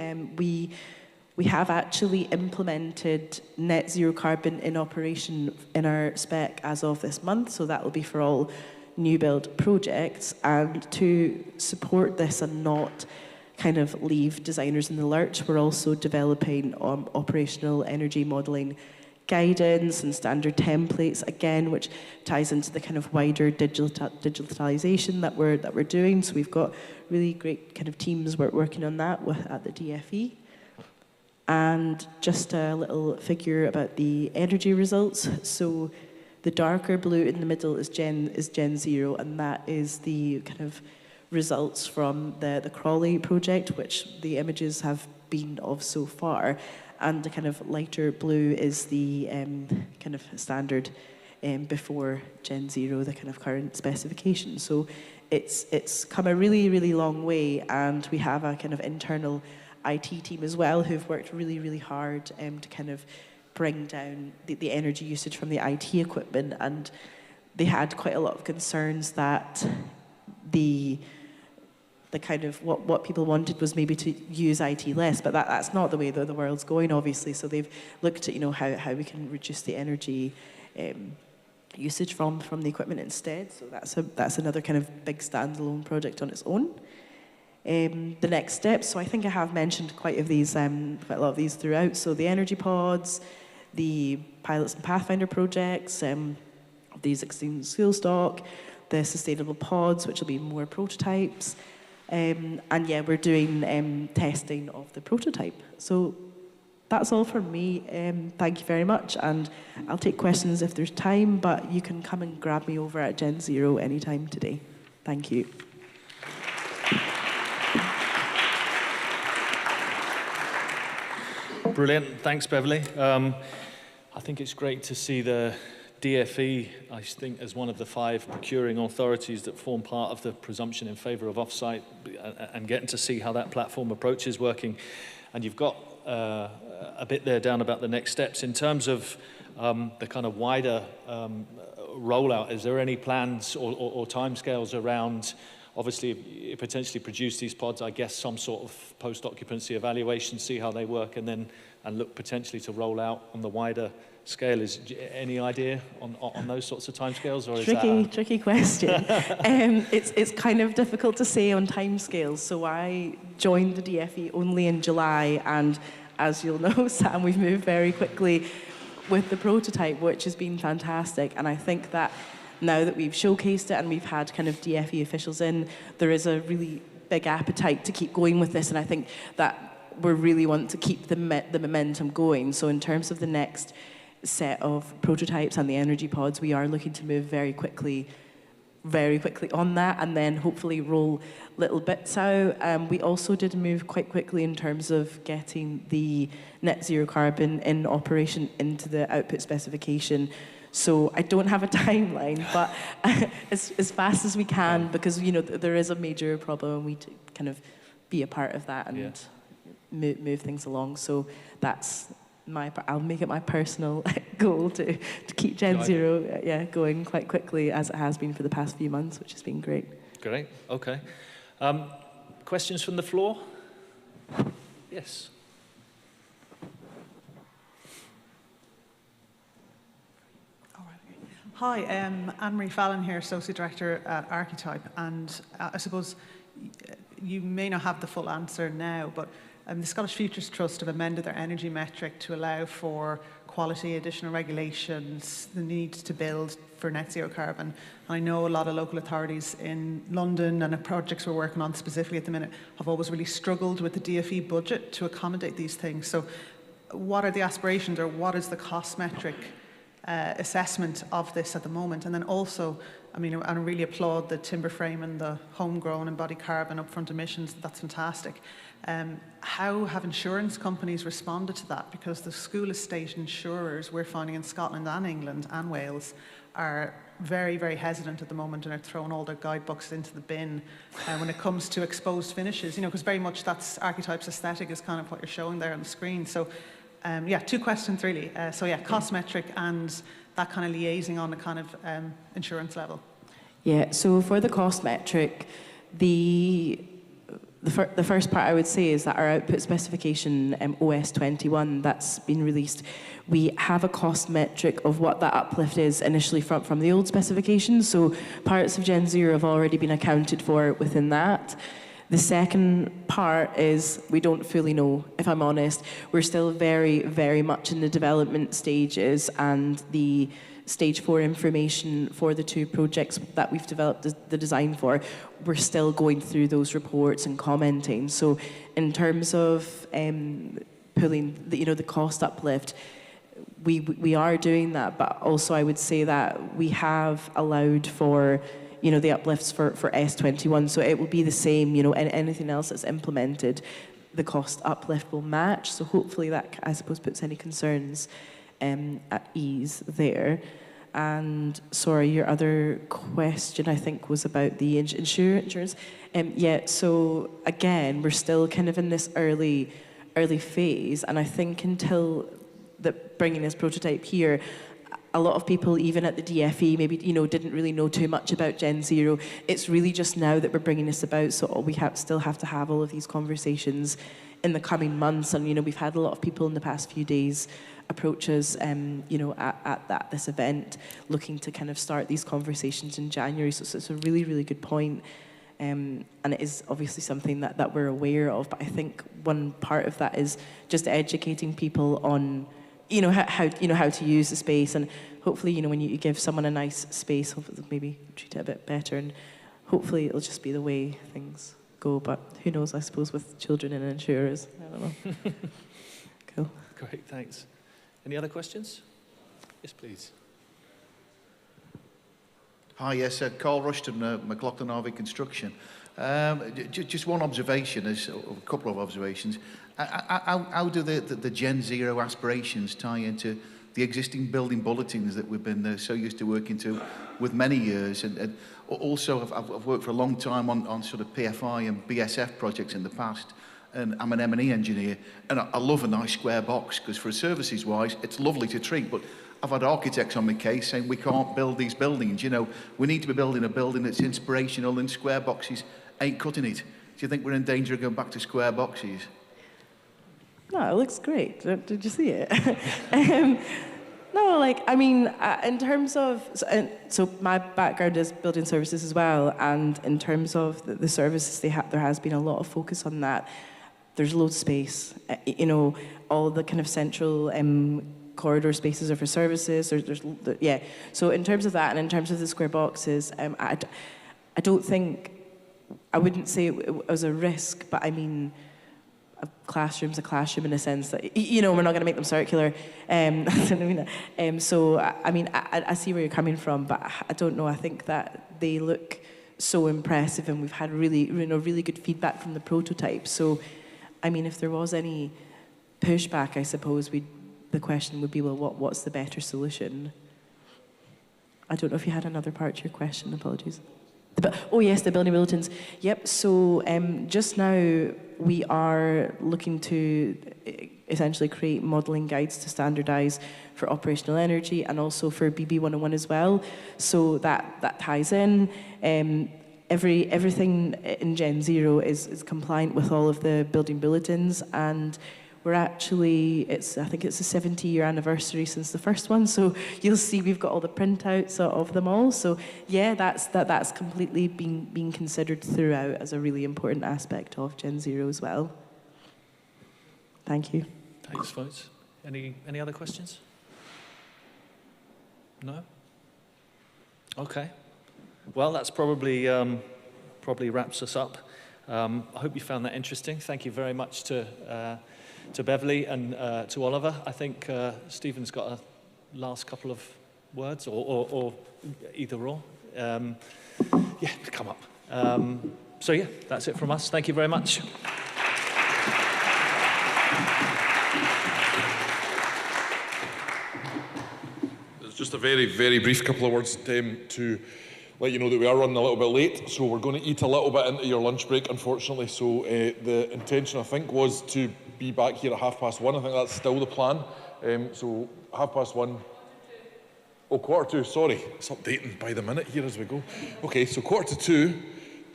we have actually implemented net zero carbon in operation in our spec as of this month, so that will be for all new build projects. And to support this and not kind of leave designers in the lurch, we're also developing operational energy modelling guidance and standard templates, again, which ties into the kind of wider digitalisation that we're doing. So we've got really great kind of teams working on that at the DFE. And just a little figure about the energy results. So the darker blue in the middle is GenZero, and that is the kind of results from the Crawley project, which the images have been of so far. And the kind of lighter blue is the kind of standard before GenZero, the kind of current specification. So it's come a really, really long way, and we have a kind of internal IT team as well who've worked really, really hard to kind of bring down the energy usage from the IT equipment. And they had quite a lot of concerns that the kind of what people wanted was maybe to use IT less, but that's not the way that the world's going, obviously. So they've looked at, you know, how we can reduce the energy usage from the equipment instead. So that's another kind of big standalone project on its own. The next steps, so I think I have mentioned quite a lot of these throughout. So the energy pods, the pilots and Pathfinder projects, the existing school stock, the sustainable pods, which will be more prototypes. And yeah, we're doing testing of the prototype. So that's all from me. Thank you very much. And I'll take questions if there's time, but you can come and grab me over at GenZero anytime today. Thank you. Brilliant. Thanks, Beverly. I think it's great to see the DFE, I think, as one of the 5 procuring authorities that form part of the presumption in favour of offsite, and getting to see how that platform approach is working. And you've got a bit there down about the next steps. In terms of the kind of wider rollout, is there any plans or timescales around, obviously, if you potentially produce these pods, I guess some sort of post-occupancy evaluation, see how they work, and look potentially to roll out on the wider scale? Is any idea on those sorts of timescales, or is tricky question? It's kind of difficult to say on timescales. So I joined the DFE only in July, and as you'll know, Sam, we've moved very quickly with the prototype, which has been fantastic. And I think that now that we've showcased it and we've had kind of DFE officials in, there is a really big appetite to keep going with this, and I think that we really want to keep the momentum going. So in terms of the next set of prototypes and the energy pods, we are looking to move very quickly on that, and then hopefully roll little bits out. We also did move quite quickly in terms of getting the net zero carbon in operation into the output specification. So I don't have a timeline, but as fast as we can, because there is a major problem, and we kind of be a part of that and move things along. So that's I'll make it my personal goal to keep GenZero going quite quickly, as it has been for the past few months, which has been great. Great. Okay. Questions from the floor? Yes. Hi, Anne-Marie Fallon here, Associate Director at Archetype, and I suppose you may not have the full answer now, but the Scottish Futures Trust have amended their energy metric to allow for quality, additional regulations, the need to build for net zero carbon. And I know a lot of local authorities in London and the projects we're working on specifically at the minute have always really struggled with the DFE budget to accommodate these things. So what are the aspirations, or what is the cost metric assessment of this at the moment? And then also, I mean, I really applaud the timber frame and the homegrown embodied carbon upfront emissions. That's fantastic. How have insurance companies responded to that? Because the school estate insurers we're finding in Scotland and England and Wales are very, very hesitant at the moment, and are throwing all their guidebooks into the bin when it comes to exposed finishes, because very much that's Archetype's aesthetic is kind of what you're showing there on the screen. So two questions really. Cost metric and that kind of liaising on the kind of insurance level. Yeah, so for the cost metric, the first part I would say is that our output specification, OS 21, that's been released, we have a cost metric of what that uplift is initially from the old specification. So parts of GenZero have already been accounted for within that. The second part is we don't fully know, if I'm honest. We're still very, very much in the development stages, and the stage 4 information for the 2 projects that we've developed the design for, we're still going through those reports and commenting. So in terms of pulling the cost uplift, we are doing that, but also I would say that we have allowed for the uplifts for S21, so it will be the same, and anything else that's implemented, the cost uplift will match. So hopefully that, I suppose, puts any concerns at ease there. And sorry, your other question, I think, was about the insurance. So again, we're still kind of in this early phase, and I think until bringing this prototype here, a lot of people, even at the DFE, maybe didn't really know too much about GenZero. It's really just now that we're bringing this about, so we still have to have all of these conversations in the coming months. And we've had a lot of people in the past few days approaches, you know, at this event, looking to kind of start these conversations in January. So it's a really, really good point. And it is obviously something that we're aware of, but I think one part of that is just educating people on, you know, how to use the space, and hopefully, you know, when you give someone a nice space, hopefully maybe treat it a bit better, and hopefully it'll just be the way things go. But who knows? I suppose with children and insurers, I don't know. Cool. Great, thanks. Any other questions? Yes, please. Hi, yes, Carl Rushton, McLaughlin RV Construction. Just one observation, or a couple of observations. How do the GenZero aspirations tie into the existing building bulletins that we've been so used to working to with many years? And also, I've worked for a long time on sort of PFI and BSF projects in the past, and I'm an M&E engineer, and I love a nice square box, because for services-wise, it's lovely to treat, but I've had architects on my case saying we can't build these buildings. You know, we need to be building a building that's inspirational, and square boxes ain't cutting it. Do you think we're in danger of going back to square boxes? No, it looks great. Did you see it? No, like, I mean, in terms of, so my background is building services as well, and in terms of the services there has been a lot of focus on that. There's loads of space, you know, all the kind of central corridor spaces are for services. Yeah. So in terms of that, and in terms of the square boxes, I don't think, I wouldn't say it was a risk, but I mean, a classroom's a classroom in a sense that, you know, we're not going to make them circular. So I mean, I see where you're coming from, but I don't know. I think that they look so impressive, and we've had really good feedback from the prototype. So, I mean, if there was any pushback, I suppose the question would be, well, what's the better solution? I don't know if you had another part to your question. Apologies. Oh yes, the building bulletins. Yep. So just now we are looking to essentially create modelling guides to standardise for operational energy, and also for BB 101 as well. So that ties in. Everything in GenZero is compliant with all of the building bulletins, and we're actually, I think it's the 70-year anniversary since the first one, so you'll see we've got all the printouts of them all. So yeah, that's completely being considered throughout as a really important aspect of GenZero as well. Thank you. Thanks, folks. Any other questions? No? Okay. Well, that's probably wraps us up. I hope you found that interesting. Thank you very much to Beverly and to Oliver. I think Stephen's got a last couple of words, or either or. Yeah, come up. So yeah, that's it from us. Thank you very much. It's just a very, very brief couple of words to let you know that we are running a little bit late, so we're going to eat a little bit into your lunch break, unfortunately. So the intention, I think, was to be back here at 1:30. I think that's still the plan. So 1:30. Oh, 1:45, sorry. It's updating by the minute here as we go. Okay, so 1:45,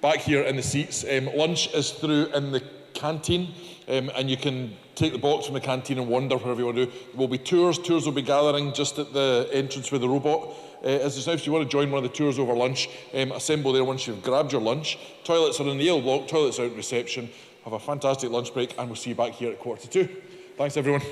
back here in the seats. Lunch is through in the canteen, and you can take the box from the canteen and wander wherever you want to do. There will be tours. Tours will be gathering just at the entrance where the robot is just now. If you want to join one of the tours over lunch, assemble there once you've grabbed your lunch. Toilets are in the Ale block, toilets out in reception. Have a fantastic lunch break, and we'll see you back here at 1:45. Thanks, everyone.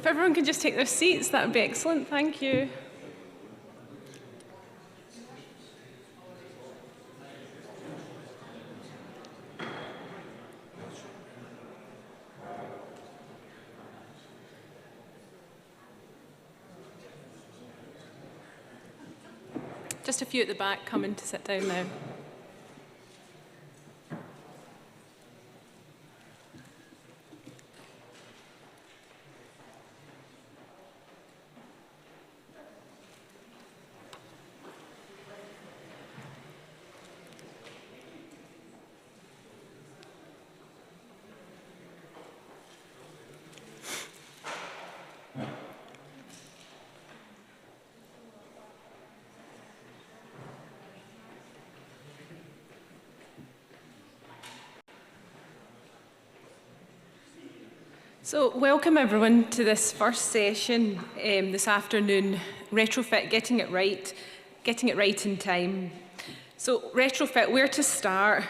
everyone could just take their seats, that would be excellent. Thank you. Just a few at the back coming to sit down now. So welcome everyone to this first session this afternoon, Retrofit, getting it right in time. So Retrofit, where to start?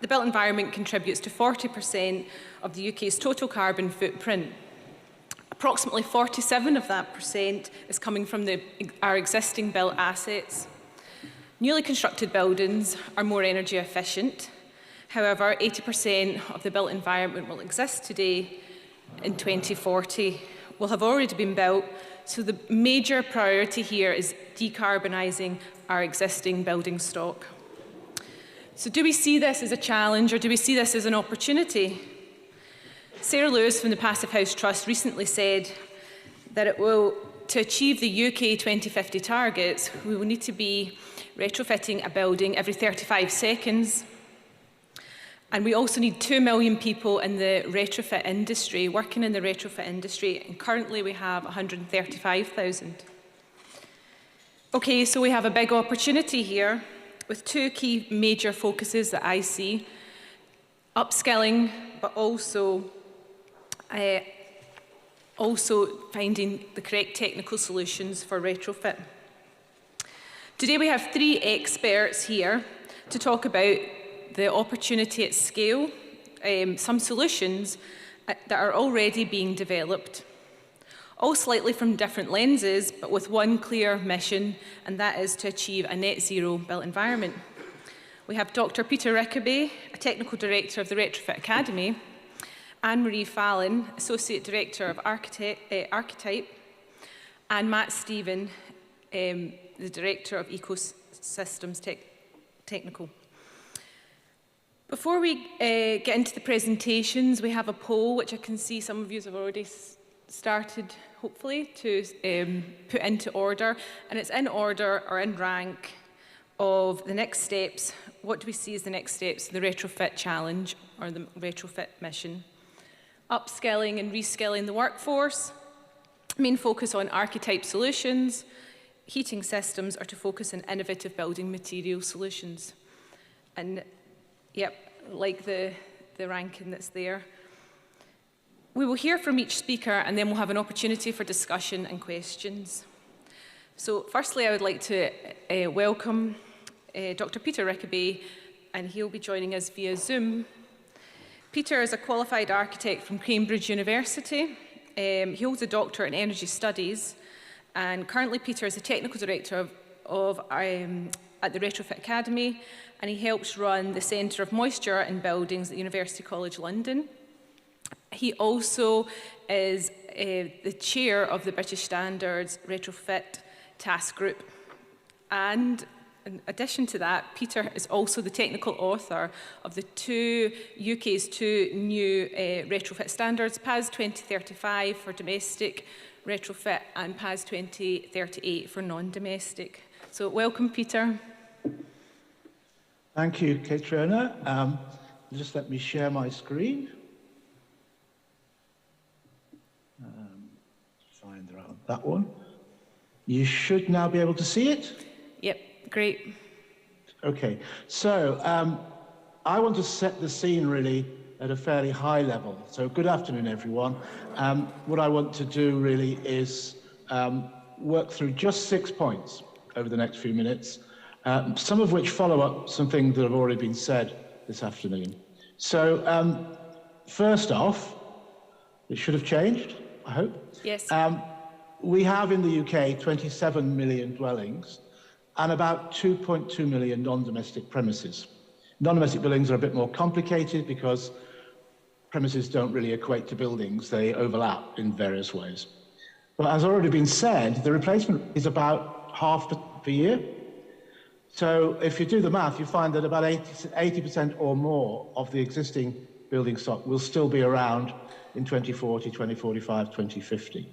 The built environment contributes to 40% of the UK's total carbon footprint. Approximately 47% of that is coming from our existing built assets. Newly constructed buildings are more energy efficient. However, 80% of the built environment will exist today in 2040 will have already been built, so the major priority here is decarbonising our existing building stock. So do we see this as a challenge or do we see this as an opportunity? Sarah Lewis from the Passive House Trust recently said that to achieve the UK 2050 targets, we will need to be retrofitting a building every 35 seconds. And we also need 2 million people in the retrofit industry, working in the retrofit industry, and currently we have 135,000. Okay, so we have a big opportunity here with 2 key major focuses that I see. Upskilling, but also finding the correct technical solutions for retrofit. Today we have 3 experts here to talk about the opportunity at scale, some solutions that are already being developed, all slightly from different lenses, but with one clear mission, and that is to achieve a net zero built environment. We have Dr. Peter Rickaby, a Technical Director of the Retrofit Academy, Anne-Marie Fallon, Associate Director of Archetype, and Matt Stephen, the Director of Ecosystems Technical. Before we get into the presentations, we have a poll, which I can see some of you have already started, hopefully, to put into order. And it's in order or in rank of the next steps. What do we see as the next steps? The retrofit challenge or the retrofit mission. Upskilling and reskilling the workforce. Main focus on archetype solutions. Heating systems, or to focus on innovative building material solutions. And yep, like the ranking that's there. We will hear from each speaker and then we'll have an opportunity for discussion and questions. So firstly, I would like to welcome Dr. Peter Rickaby, and he'll be joining us via Zoom. Peter is a qualified architect from Cambridge University. He holds a doctorate in energy studies, and currently Peter is the technical director at the Retrofit Academy, and he helps run the Centre of Moisture in Buildings at University College London. He also is the chair of the British Standards Retrofit Task Group. And in addition to that, Peter is also the technical author of the UK's two new retrofit standards, PAS 2035 for domestic retrofit and PAS 2038 for non-domestic. So welcome, Peter. Thank you, Katrina. Just let me share my screen. Find that one. You should now be able to see it. Yep, great. Okay, so I want to set the scene really at a fairly high level. So good afternoon, everyone. What I want to do really is work through just 6 points over the next few minutes, some of which follow up some things that have already been said this afternoon. So first off, it should have changed. I hope. Yes. We have in the UK 27 million dwellings and about 2.2 million non-domestic premises. Non-domestic buildings are a bit more complicated because premises don't really equate to buildings. They overlap in various ways. But as already been said, the replacement is about half per year. So if you do the math, you find that about 80% or more of the existing building stock will still be around in 2040, 2045, 2050.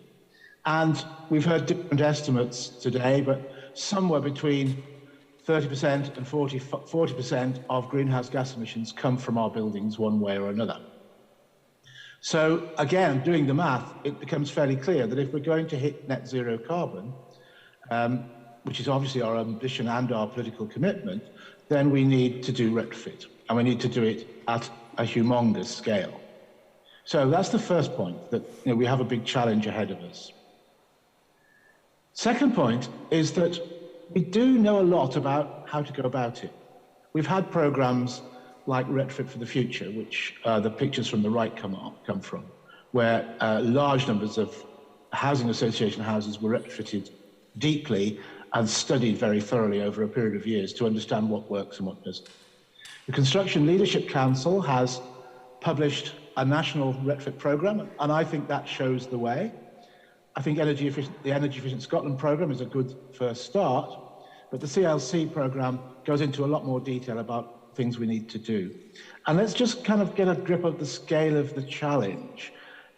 And we've heard different estimates today, but somewhere between 30% and 40% of greenhouse gas emissions come from our buildings one way or another. So again, doing the math, it becomes fairly clear that if we're going to hit net zero carbon, which is obviously our ambition and our political commitment, then we need to do retrofit, and we need to do it at a humongous scale. So that's the first point, that we have a big challenge ahead of us. Second point is that we do know a lot about how to go about it. We've had programs like Retrofit for the Future, which the pictures from the right come from, where large numbers of housing association houses were retrofitted deeply and studied very thoroughly over a period of years to understand what works and what doesn't. The Construction Leadership Council has published a national retrofit program, and I think that shows the way. I think the Energy Efficient Scotland programme is a good first start, but the CLC programme goes into a lot more detail about things we need to do. And let's just kind of get a grip of the scale of the challenge.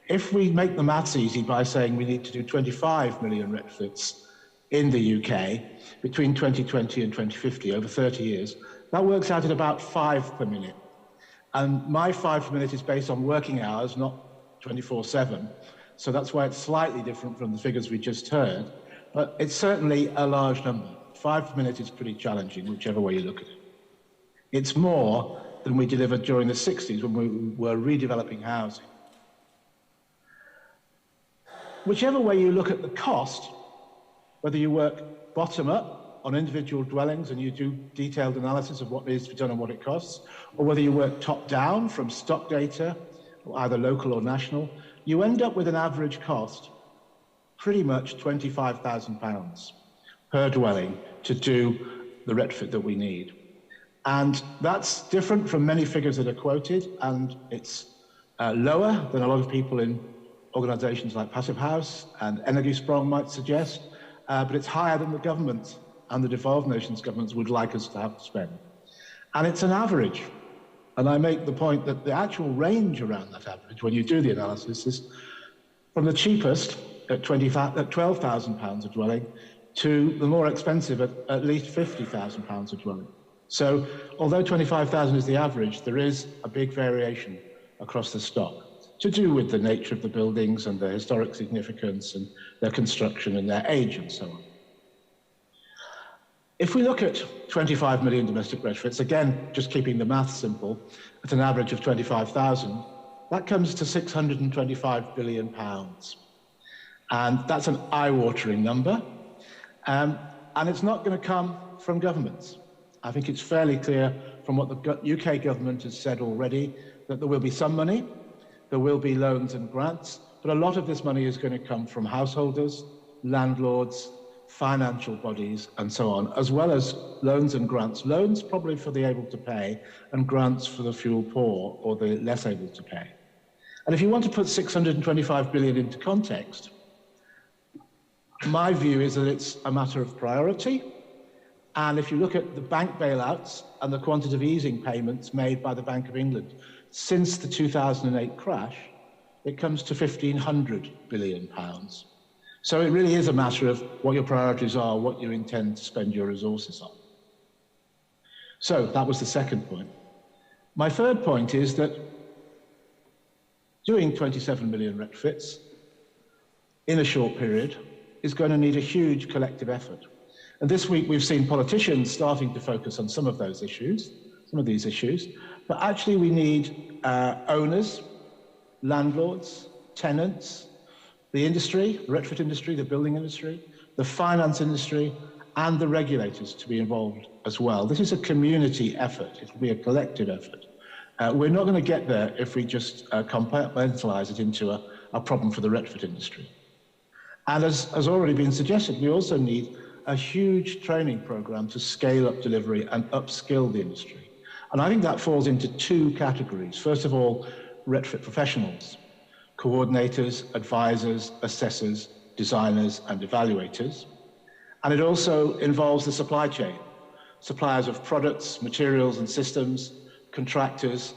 If we make the maths easy by saying we need to do 25 million retrofits in the UK between 2020 and 2050, over 30 years, that works out at about 5 per minute. And my 5 per minute is based on working hours, not 24/7. So that's why it's slightly different from the figures we just heard. But it's certainly a large number. 5 per minute is pretty challenging, whichever way you look at it. It's more than we delivered during the 60s when we were redeveloping housing. Whichever way you look at the cost, whether you work bottom up on individual dwellings and you do detailed analysis of what needs to be done and what it costs, or whether you work top down from stock data, either local or national, you end up with an average cost, pretty much £25,000 per dwelling to do the retrofit that we need. And that's different from many figures that are quoted, and it's lower than a lot of people in organisations like Passive House and Energy Sprong might suggest, but it's higher than the government and the devolved nations governments would like us to have to spend. And it's an average. And I make the point that the actual range around that average, when you do the analysis, is from the cheapest at £12,000 a dwelling to the more expensive at least £50,000 a dwelling. So although 25,000 is the average, there is a big variation across the stock to do with the nature of the buildings and their historic significance and their construction and their age and so on. If we look at 25 million domestic retrofits, again, just keeping the maths simple, at an average of 25,000, that comes to £625 billion. And that's an eye-watering number. And it's not going to come from governments. I think it's fairly clear from what the UK government has said already that there will be some money, there will be loans and grants, but a lot of this money is going to come from householders, landlords, financial bodies, and so on, as well as loans and grants. Loans probably for the able to pay, and grants for the fuel poor or the less able to pay. And if you want to put 625 billion into context, my view is that it's a matter of priority. And if you look at the bank bailouts and the quantitative easing payments made by the Bank of England since the 2008 crash, it comes to £1,500 billion. So it really is a matter of what your priorities are, what you intend to spend your resources on. So that was the second point. My third point is that doing 27 million retrofits in a short period is going to need a huge collective effort. And this week we've seen politicians starting to focus on some of these issues, but actually we need owners, landlords, tenants, the industry, the retrofit industry, the building industry, the finance industry, and the regulators to be involved as well. This is a community effort. It will be a collective effort. We're not going to get there if we just compartmentalise it into a problem for the retrofit industry. And as has already been suggested, we also need a huge training program to scale up delivery and upskill the industry. And I think that falls into two categories. First of all, retrofit professionals, coordinators, advisors, assessors, designers, and evaluators. And it also involves the supply chain, suppliers of products, materials, and systems, contractors,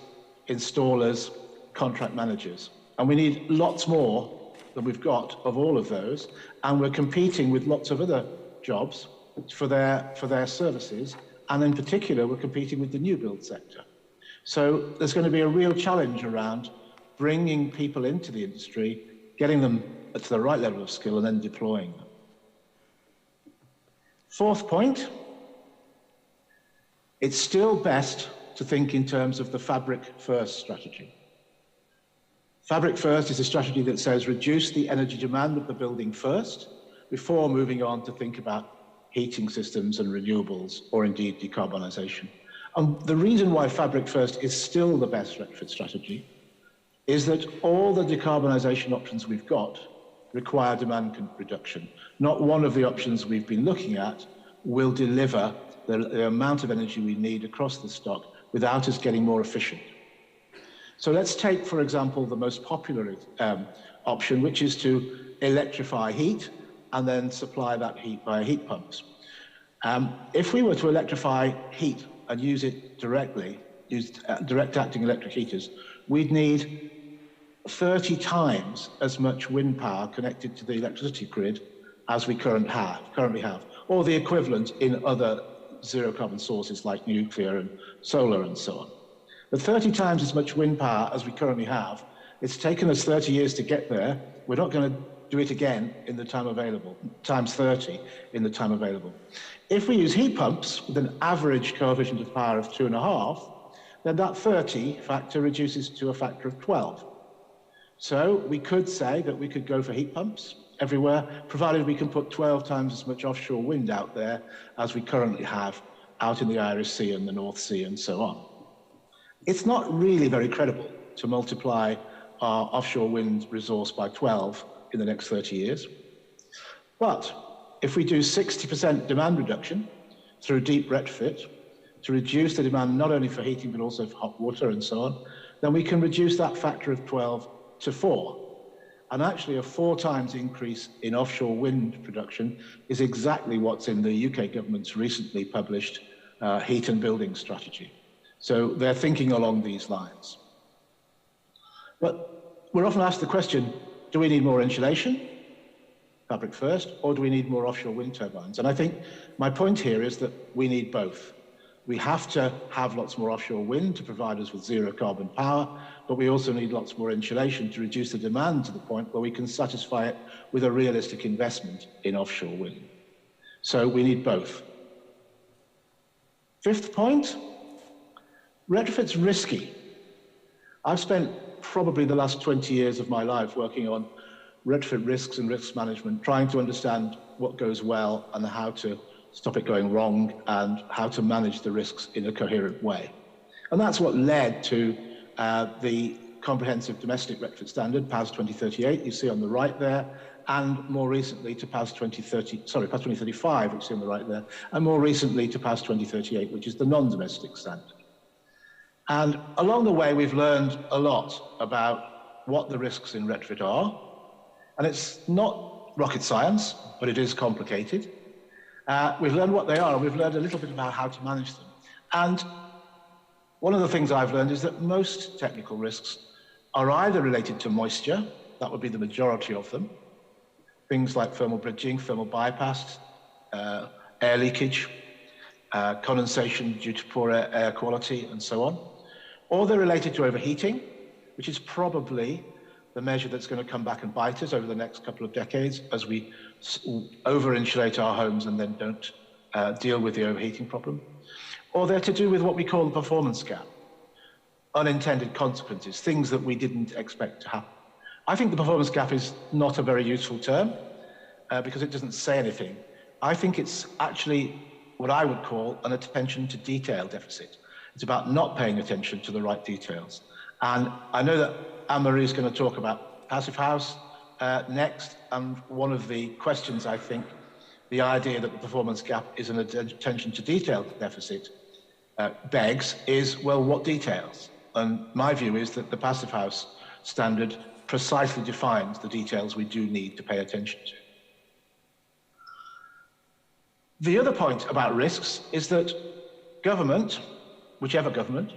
installers, contract managers. And we need lots more than we've got of all of those, and we're competing with lots of other jobs for their services, and in particular, we're competing with the new build sector. So there's going to be a real challenge around bringing people into the industry, getting them to the right level of skill, and then deploying them. Fourth point, it's still best to think in terms of the Fabric First strategy. Fabric First is a strategy that says reduce the energy demand of the building first before moving on to think about heating systems and renewables, or indeed decarbonisation. And the reason why Fabric First is still the best retrofit strategy is that all the decarbonisation options we've got require demand reduction. Not one of the options we've been looking at will deliver the amount of energy we need across the stock without us getting more efficient. So let's take, for example, the most popular option, which is to electrify heat and then supply that heat via heat pumps. If we were to electrify heat and use it directly, use direct acting electric heaters, we'd need 30 times as much wind power connected to the electricity grid as we currently have, or the equivalent in other zero carbon sources like nuclear and solar and so on. But 30 times as much wind power as we currently have, it's taken us 30 years to get there. We're not going to do it again in the time available, times 30 in the time available. If we use heat pumps with an average coefficient of power of 2.5, then that 30 factor reduces to a factor of 12. So we could say that we could go for heat pumps everywhere, provided we can put 12 times as much offshore wind out there as we currently have out in the Irish Sea and the North Sea and so on. It's not really very credible to multiply our offshore wind resource by 12 in the next 30 years. But if we do 60% demand reduction through deep retrofit to reduce the demand not only for heating but also for hot water and so on, then we can reduce that factor of 12 to 4. And actually a 4 times increase in offshore wind production is exactly what's in the UK government's recently published heat and building strategy. So they're thinking along these lines. But we're often asked the question, do we need more insulation, Fabric First, or do we need more offshore wind turbines? And I think my point here is that we need both. We have to have lots more offshore wind to provide us with zero carbon power, but we also need lots more insulation to reduce the demand to the point where we can satisfy it with a realistic investment in offshore wind. So we need both. Fifth point, retrofit's risky. I've spent probably the last 20 years of my life working on retrofit risks and risk management, trying to understand what goes well and how to stop it going wrong and how to manage the risks in a coherent way. And that's what led to the Comprehensive Domestic Retrofit Standard, PAS 2038, you see on the right there, and more recently to PAS 2035, which you see on the right there, and more recently to PAS 2038, which is the non-domestic standard. And along the way, we've learned a lot about what the risks in retrofit are. And it's not rocket science, but it is complicated. We've learned what they are, and we've learned a little bit about how to manage them. And one of the things I've learned is that most technical risks are either related to moisture, that would be the majority of them, things like thermal bridging, thermal bypass, air leakage, condensation due to poor air quality, and so on. Or they're related to overheating, which is probably the measure that's going to come back and bite us over the next couple of decades as we over-insulate our homes and then don't deal with the overheating problem. Or they're to do with what we call the performance gap, unintended consequences, things that we didn't expect to happen. I think the performance gap is not a very useful term because it doesn't say anything. I think it's actually what I would call an attention to detail deficit. It's about not paying attention to the right details. And I know that Anne-Marie is going to talk about Passive House next, and one of the questions, I think, the idea that the performance gap is an attention to detail deficit begs is, well, what details? And my view is that the Passive House standard precisely defines the details we do need to pay attention to. The other point about risks is that government, whichever government,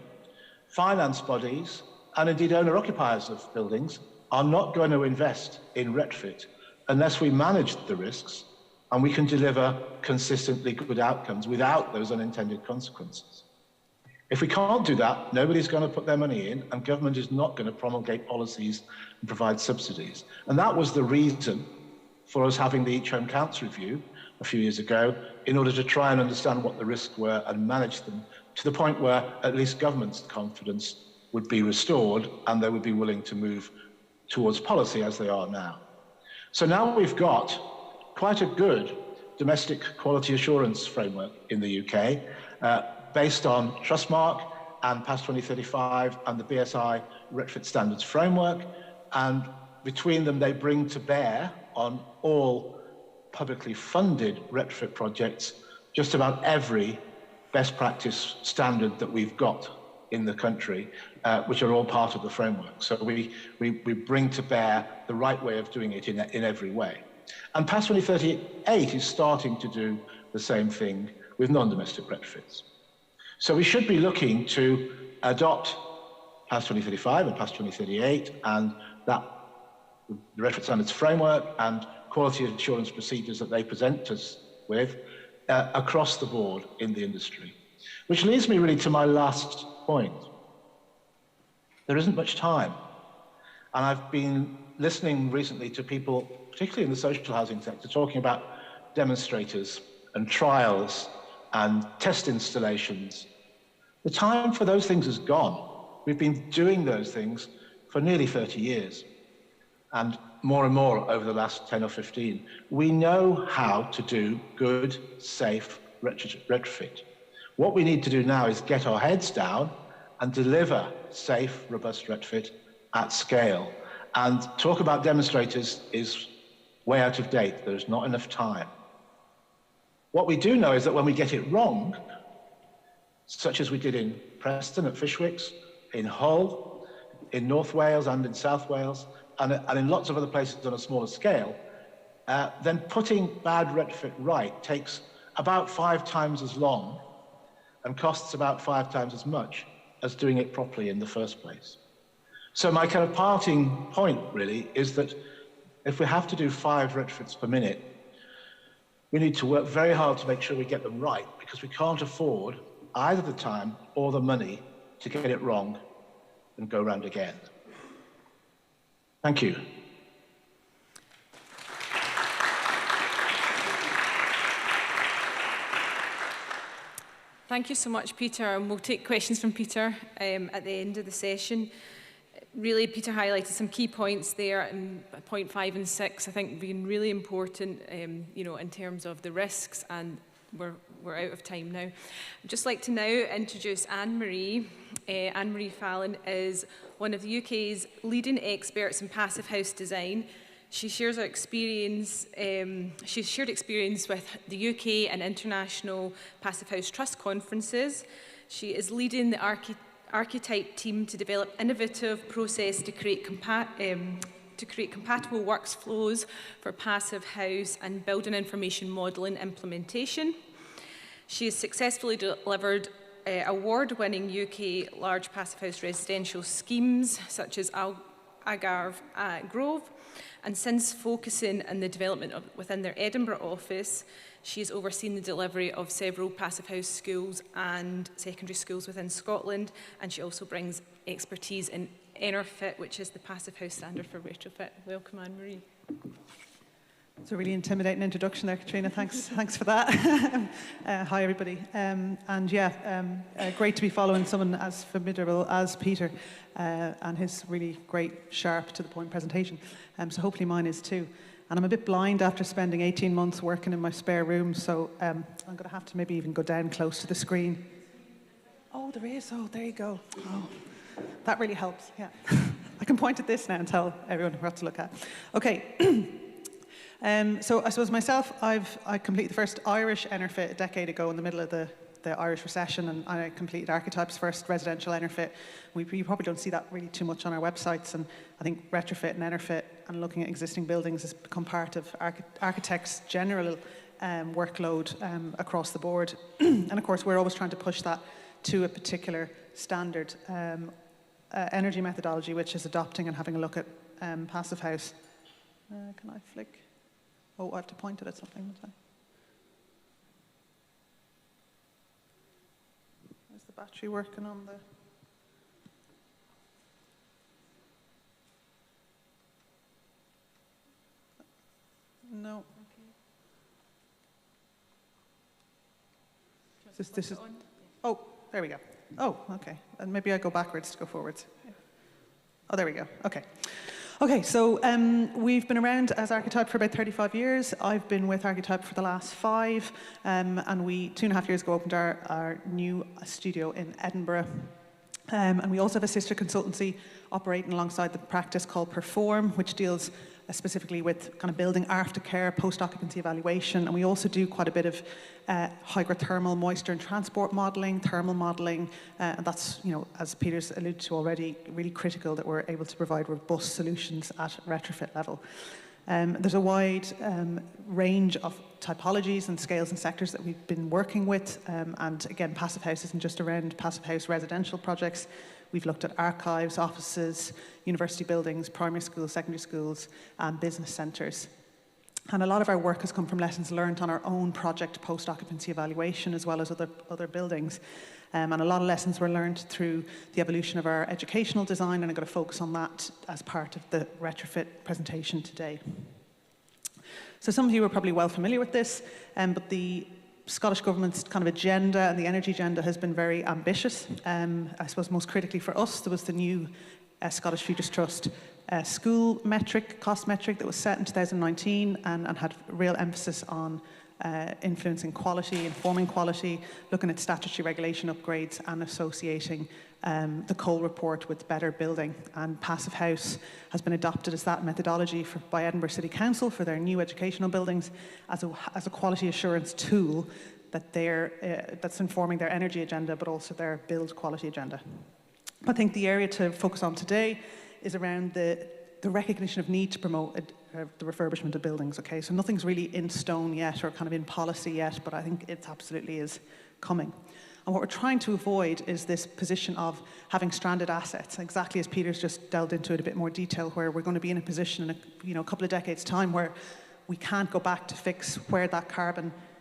finance bodies, and indeed owner-occupiers of buildings are not going to invest in retrofit unless we manage the risks and we can deliver consistently good outcomes without those unintended consequences. If we can't do that, nobody's going to put their money in, and government is not going to promulgate policies and provide subsidies. And that was the reason for us having the Each Home Counts review a few years ago, in order to try and understand what the risks were and manage them to the point where at least government's confidence would be restored and they would be willing to move towards policy as they are now. So now we've got quite a good domestic quality assurance framework in the UK, based on Trustmark and PAS 2035 and the BSI Retrofit Standards Framework. And between them, they bring to bear on all publicly funded retrofit projects just about every best practice standard that we've got in the country, which are all part of the framework. So we bring to bear the right way of doing it in every way. And PAS 2038 is starting to do the same thing with non-domestic retrofits. So we should be looking to adopt PAS 2035 and PAS 2038 and the retrofit standards framework and quality assurance procedures that they present us with across the board in the industry. Which leads me really to my last point. There isn't much time. And I've been listening recently to people, particularly in the social housing sector, talking about demonstrators and trials and test installations. The time for those things is gone. We've been doing those things for nearly 30 years. And more over the last 10 or 15. We know how to do good, safe retrofit. What we need to do now is get our heads down and deliver safe, robust retrofit at scale. And talk about demonstrators is way out of date. There's not enough time. What we do know is that when we get it wrong, such as we did in Preston at Fishwicks, in Hull, in North Wales and in South Wales, and in lots of other places on a smaller scale, then putting bad retrofit right takes about 5 times as long and costs about 5 times as much as doing it properly in the first place. So my kind of parting point really is that if we have to do 5 retrofits per minute, we need to work very hard to make sure we get them right, because we can't afford either the time or the money to get it wrong and go round again. Thank you. Thank you so much, Peter. And we'll take questions from Peter at the end of the session. Really, Peter highlighted some key points there, and point 5 and 6, I think, being really important, you know, in terms of the risks, and we're out of time now. I'd just like to now introduce Anne-Marie. Anne-Marie Fallon is one of the UK's leading experts in passive house design. She shares her experience, she's shared experience with the UK and international Passive House Trust conferences. She is leading the archetype team to develop innovative process to create compatible workflows for passive house and building information modelling implementation. She has successfully delivered award-winning UK large passive house residential schemes such as Algarve Grove, and since focusing on the development within their Edinburgh office, she has overseen the delivery of several passive house schools and secondary schools within Scotland, and she also brings expertise in Retrofit, which is the passive house standard for retrofit. Welcome, Anne-Marie. It's a really intimidating introduction there, Katrina. Thanks for that. Hi, everybody. Great to be following someone as formidable as Peter and his really great, sharp, to-the-point presentation. So hopefully mine is too. And I'm a bit blind after spending 18 months working in my spare room, so I'm going to have to maybe even go down close to the screen. Oh, there is. Oh, there you go. Oh, that really helps, yeah. I can point at this now and tell everyone what to look at. Okay. So I suppose myself, I completed the first Irish Retrofit a decade ago in the middle of the Irish recession, and I completed Archetype's first residential Retrofit. You probably don't see that really too much on our websites, and I think Retrofit and Retrofit and looking at existing buildings has become part of architects' general workload across the board. And of course, we're always trying to push that to a particular standard energy methodology, which is adopting and having a look at passive house. Can I flick? Oh, I have to point it at something. Is the battery working on the... No. This is... Oh, there we go. Oh, okay. And maybe I go backwards to go forwards. Oh, there we go. Okay. Okay, so we've been around as Archetype for about 35 years. I've been with Archetype for the last 5, and we 2.5 years ago opened our new studio in Edinburgh. And we also have a sister consultancy operating alongside the practice called Perform, which deals specifically with kind of building aftercare, post-occupancy evaluation, and we also do quite a bit of hygrothermal moisture and transport modelling, thermal modelling, and that's, you know, as Peter's alluded to already, really critical that we're able to provide robust solutions at retrofit level. There's a wide range of typologies and scales and sectors that we've been working with, and again, passive house isn't just around passive house residential projects. We've looked at archives, offices, university buildings, primary schools, secondary schools, and business centres. And a lot of our work has come from lessons learned on our own project post-occupancy evaluation, as well as other buildings. And a lot of lessons were learned through the evolution of our educational design, and I'm going to focus on that as part of the retrofit presentation today. So some of you are probably well familiar with this, but the Scottish Government's kind of agenda and the energy agenda has been very ambitious. I suppose most critically for us, there was the new Scottish Futures Trust school metric, cost metric that was set in 2019 and had real emphasis on influencing quality, informing quality, looking at statutory regulation upgrades and associating the Cole report with better building. And Passive House has been adopted as that methodology by Edinburgh City Council for their new educational buildings as a quality assurance tool that that's informing their energy agenda, but also their build quality agenda. I think the area to focus on today is around the recognition of need to promote the refurbishment of buildings. Okay, so nothing's really in stone yet or kind of in policy yet, but I think it absolutely is coming. And what we're trying to avoid is this position of having stranded assets, exactly as Peter's just delved into it a bit more detail, where we're going to be in a position in a couple of decades' time where we can't go back to fix where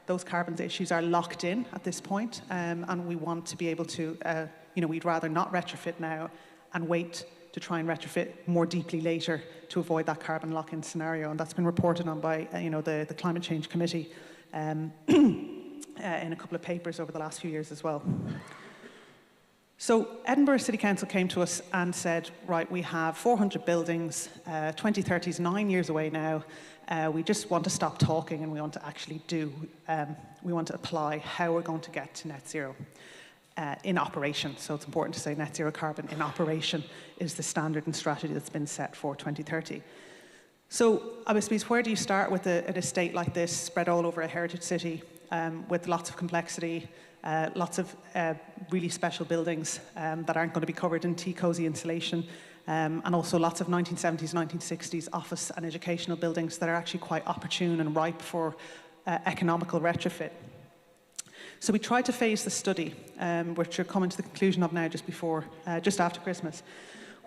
those carbon issues are locked in at this point, and we want to be able to, we'd rather not retrofit now and wait to try and retrofit more deeply later to avoid that carbon lock-in scenario, and that's been reported on by the Climate Change Committee in a couple of papers over the last few years as well. So Edinburgh City Council came to us and said, right, we have 400 buildings, 2030 is 9 years away now, we just want to stop talking and we want to actually do, we want to apply how we're going to get to net zero. In operation, so it's important to say net zero carbon in operation is the standard and strategy that's been set for 2030. So I suppose, where do you start with an estate like this spread all over a heritage city with lots of complexity, lots of really special buildings that aren't going to be covered in T-cozy insulation, and also lots of 1970s, 1960s office and educational buildings that are actually quite opportune and ripe for economical retrofit. So we tried to phase the study, which we're coming to the conclusion of now just after Christmas,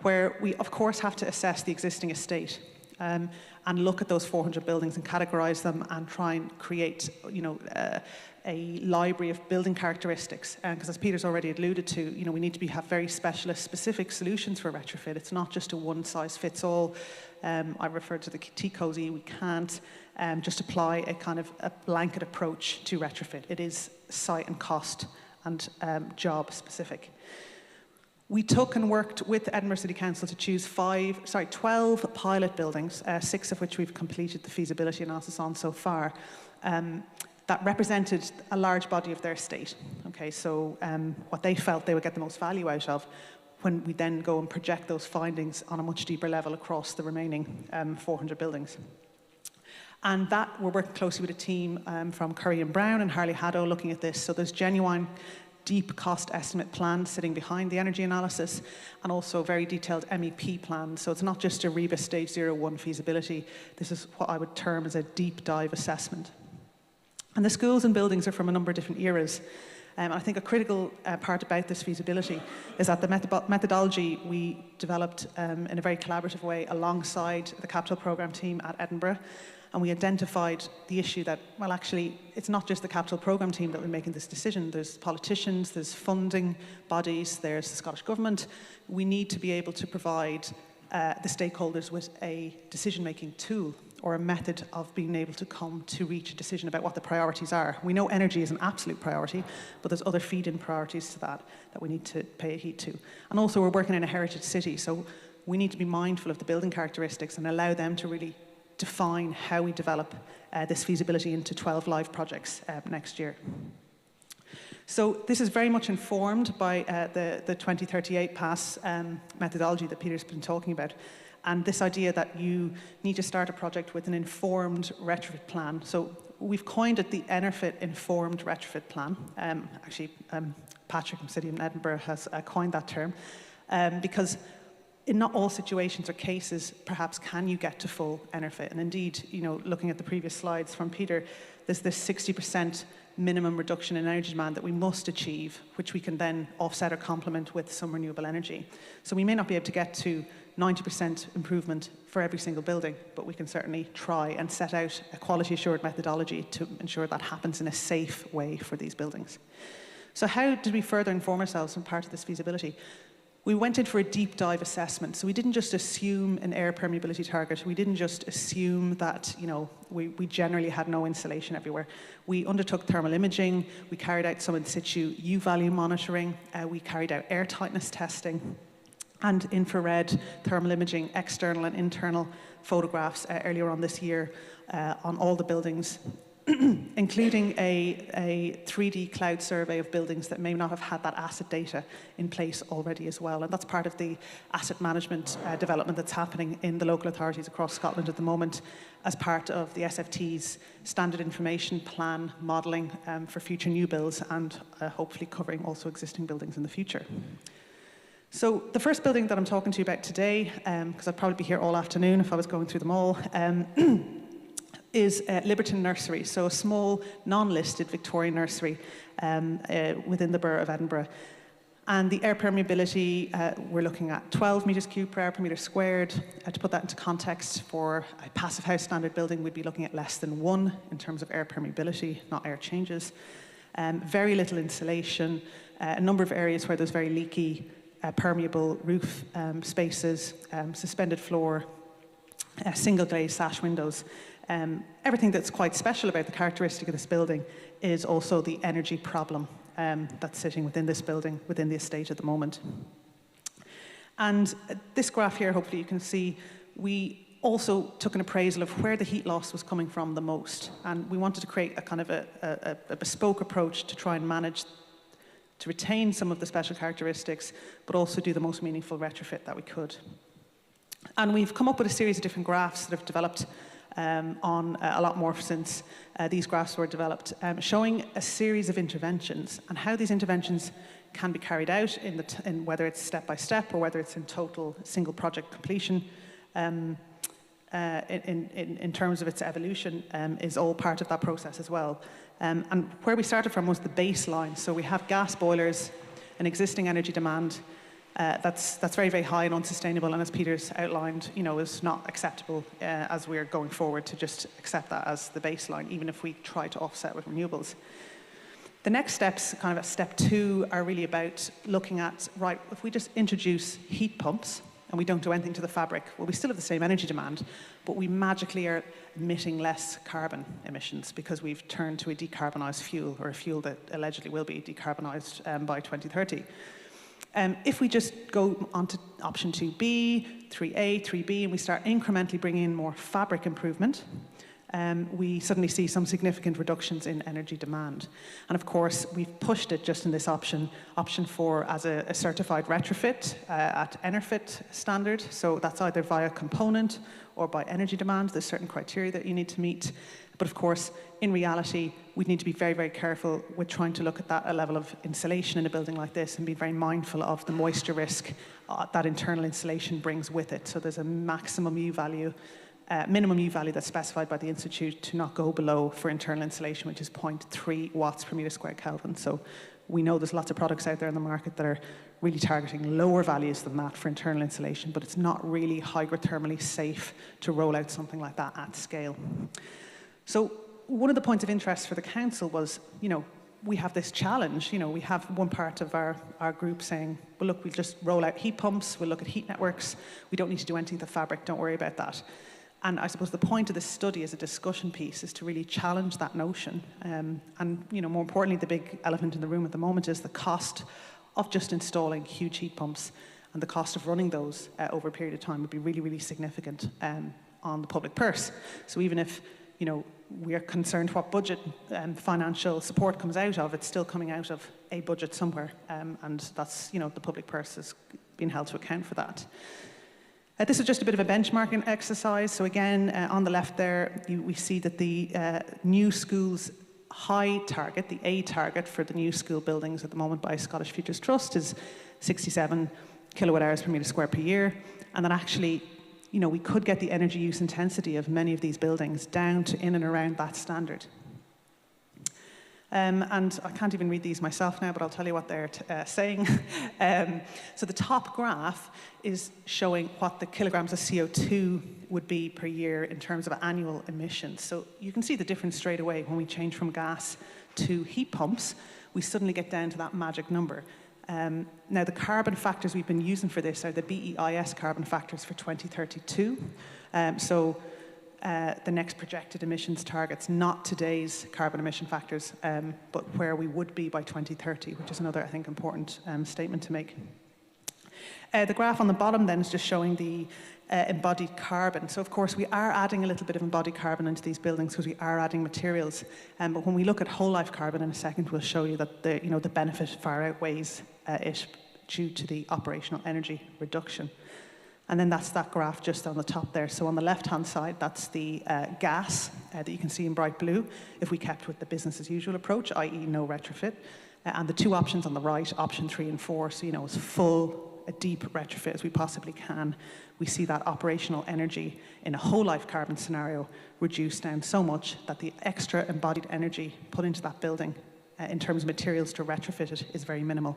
where we, of course, have to assess the existing estate and look at those 400 buildings and categorise them and try and create, a library of building characteristics. Because as Peter's already alluded to, we need to have very specialist, specific solutions for retrofit. It's not just a one-size-fits-all. I referred to the T-cozy. We can't just apply a kind of a blanket approach to retrofit. It is site and cost and job specific. We took and worked with Edinburgh City Council to choose 12 pilot buildings, 6 of which we've completed the feasibility analysis on so far, that represented a large body of their estate. Okay, so what they felt they would get the most value out of when we then go and project those findings on a much deeper level across the remaining 400 buildings. And that, we're working closely with a team from Curry and Brown and Harley Haddo looking at this. So there's genuine deep cost estimate plans sitting behind the energy analysis, and also very detailed MEP plans. So it's not just a REBA Stage 0-1 feasibility. This is what I would term as a deep dive assessment. And the schools and buildings are from a number of different eras. I think a critical part about this feasibility is that the methodology we developed in a very collaborative way alongside the capital programme team at Edinburgh. And we identified the issue that, well, actually, it's not just the capital programme team that will be making this decision. There's politicians, there's funding bodies, there's the Scottish Government. We need to be able to provide the stakeholders with a decision-making tool or a method of being able to come to reach a decision about what the priorities are. We know energy is an absolute priority, but there's other feed-in priorities to that we need to pay heed to. And also, we're working in a heritage city, so we need to be mindful of the building characteristics and allow them to really define how we develop this feasibility into 12 live projects next year. So this is very much informed by the 2038 PASS methodology that Peter's been talking about, and this idea that you need to start a project with an informed retrofit plan. So we've coined it the Enerfit Informed Retrofit Plan. Patrick from City of Edinburgh has coined that term because in not all situations or cases, perhaps, can you get to full Enerfit. And indeed, you know, looking at the previous slides from Peter, there's this 60% minimum reduction in energy demand that we must achieve, which we can then offset or complement with some renewable energy. So we may not be able to get to 90% improvement for every single building, but we can certainly try and set out a quality assured methodology to ensure that happens in a safe way for these buildings. So how did we further inform ourselves in part of this feasibility? We went in for a deep dive assessment. So we didn't just assume an air permeability target. We didn't just assume that, you know, we generally had no insulation everywhere. We undertook thermal imaging. We carried out some in situ U-value monitoring. We carried out air tightness testing and infrared thermal imaging, external and internal photographs earlier on this year on all the buildings, including a 3D cloud survey of buildings that may not have had that asset data in place already as well. And that's part of the asset management development that's happening in the local authorities across Scotland at the moment as part of the SFT's standard information plan modelling for future new builds and hopefully covering also existing buildings in the future. So the first building that I'm talking to you about today, because I'd probably be here all afternoon if I was going through them all, is Liberton Nursery, so a small, non-listed Victorian nursery within the borough of Edinburgh. And the air permeability, we're looking at 12 metres cubed per hour per metre squared. To put that into context, for a passive house standard building, we'd be looking at less than 1 in terms of air permeability, not air changes. Very little insulation, a number of areas where there's very leaky, permeable roof spaces, suspended floor, single glazed sash windows. Everything that's quite special about the characteristic of this building is also the energy problem that's sitting within this building, within the estate at the moment. And this graph here, hopefully you can see, we also took an appraisal of where the heat loss was coming from the most. And we wanted to create a kind of a bespoke approach to try and manage, to retain some of the special characteristics, but also do the most meaningful retrofit that we could. And we've come up with a series of different graphs that have developed on a lot more since these graphs were developed, showing a series of interventions and how these interventions can be carried out in whether it's step by step or whether it's in total single project completion. In terms of its evolution is all part of that process as well. And where we started from was the baseline. So we have gas boilers, an existing energy demand that's very, very high and unsustainable, and as Peter's outlined, you know, is not acceptable as we're going forward to just accept that as the baseline, even if we try to offset with renewables. The next steps, kind of at step 2, are really about looking at, right, if we just introduce heat pumps and we don't do anything to the fabric, well, we still have the same energy demand, but we magically are emitting less carbon emissions because we've turned to a decarbonised fuel, or a fuel that allegedly will be decarbonised by 2030. If we just go on to option 2B, 3A, 3B, and we start incrementally bringing in more fabric improvement, we suddenly see some significant reductions in energy demand. And of course, we've pushed it just in this option 4 as a certified retrofit at Enerfit standard. So that's either via component or by energy demand. There's certain criteria that you need to meet. But of course, in reality, we need to be very, very careful with trying to look at that level of insulation in a building like this and be very mindful of the moisture risk that internal insulation brings with it. So there's a maximum U value, minimum U value that's specified by the Institute to not go below for internal insulation, which is 0.3 watts per meter squared Kelvin. So we know there's lots of products out there in the market that are really targeting lower values than that for internal insulation, but it's not really hygrothermally safe to roll out something like that at scale. So one of the points of interest for the council was, we have this challenge. We have one part of our group saying, well, look, we'll just roll out heat pumps, we'll look at heat networks, we don't need to do anything to fabric, don't worry about that. And I suppose the point of this study as a discussion piece is to really challenge that notion. And more importantly, the big elephant in the room at the moment is the cost of just installing huge heat pumps, and the cost of running those over a period of time would be really, really significant on the public purse. So even if we are concerned what budget financial support comes out of, it's still coming out of a budget somewhere, and that's, the public purse is being held to account for that. This is just a bit of a benchmarking exercise. So again, on the left there, we see that the new schools high target, the A target for the new school buildings at the moment by Scottish Futures Trust is 67 kilowatt hours per metre square per year, and that actually we could get the energy use intensity of many of these buildings down to in and around that standard. And I can't even read these myself now, but I'll tell you what they're saying. So the top graph is showing what the kilograms of CO2 would be per year in terms of annual emissions. So you can see the difference straight away when we change from gas to heat pumps. We suddenly get down to that magic number. Now, the carbon factors we've been using for this are the BEIS carbon factors for 2032. The next projected emissions targets, not today's carbon emission factors, but where we would be by 2030, which is another, I think, important statement to make. The graph on the bottom then is just showing the embodied carbon. So of course we are adding a little bit of embodied carbon into these buildings because we are adding materials. But when we look at whole life carbon in a second, we'll show you that the benefit far outweighs it due to the operational energy reduction. And then that's that graph just on the top there. So on the left-hand side, that's the gas that you can see in bright blue, if we kept with the business as usual approach, i.e. no retrofit. And the two options on the right, option 3 and 4, so as full, a deep retrofit as we possibly can. We see that operational energy in a whole life carbon scenario reduced down so much that the extra embodied energy put into that building in terms of materials to retrofit it is very minimal.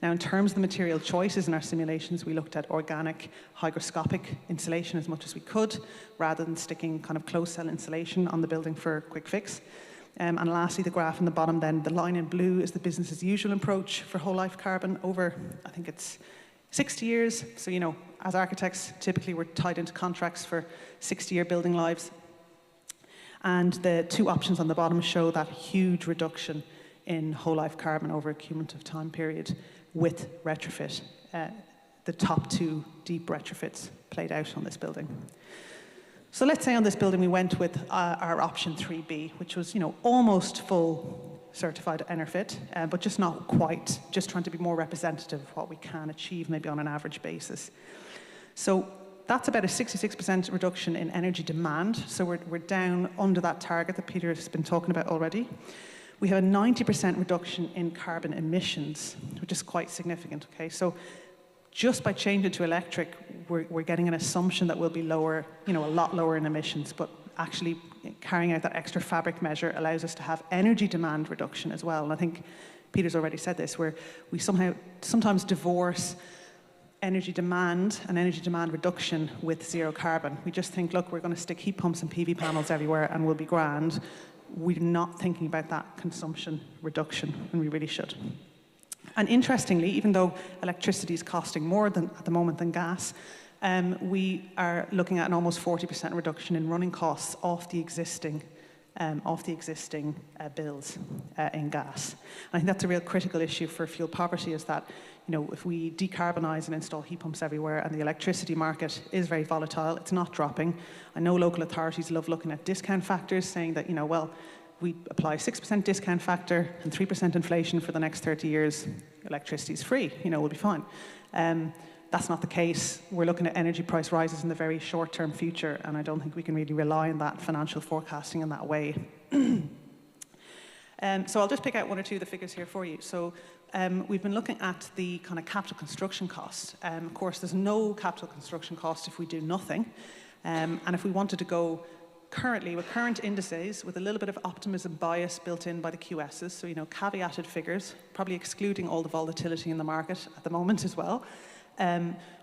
Now, in terms of the material choices in our simulations, we looked at organic, hygroscopic insulation as much as we could, rather than sticking kind of closed cell insulation on the building for a quick fix. And lastly, the graph in the bottom then, the line in blue is the business as usual approach for whole life carbon over, I think it's 60 years. So, as architects, typically we're tied into contracts for 60-year building lives. And the two options on the bottom show that huge reduction in whole life carbon over a cumulative time period with retrofit. The top two deep retrofits played out on this building. So let's say on this building we went with our option 3B, which was almost full certified Enerfit, but just not quite, just trying to be more representative of what we can achieve maybe on an average basis. So that's about a 66% reduction in energy demand. So we're down under that target that Peter has been talking about already. We have a 90% reduction in carbon emissions, which is quite significant, okay? So just by changing to electric, we're getting an assumption that we'll be lower, a lot lower in emissions, but actually carrying out that extra fabric measure allows us to have energy demand reduction as well. And I think Peter's already said this, where we sometimes divorce energy demand and energy demand reduction with zero carbon. We just think, look, we're going to stick heat pumps and PV panels everywhere and we'll be grand. We're not thinking about that consumption reduction, and we really should. And interestingly, even though electricity is costing more at the moment than gas, we are looking at an almost 40% reduction in running costs off the existing of the existing builds in gas. And I think that's a real critical issue for fuel poverty, is that, you know, if we decarbonise and install heat pumps everywhere, and the electricity market is very volatile, it's not dropping. I know local authorities love looking at discount factors, saying that, you know, well, we apply 6% discount factor and 3% inflation for the next 30 years, electricity is free, you know, we'll be fine. That's not the case. We're looking at energy price rises in the very short-term future, and I don't think we can really rely on that financial forecasting in that way. So I'll just pick out one or two of the figures here for you. So we've been looking at the kind of capital construction cost. Of course, there's no capital construction cost if we do nothing. And if we wanted to go currently with current indices, with a little bit of optimism bias built in by the QSs, so, you know, caveated figures, probably excluding all the volatility in the market at the moment as well,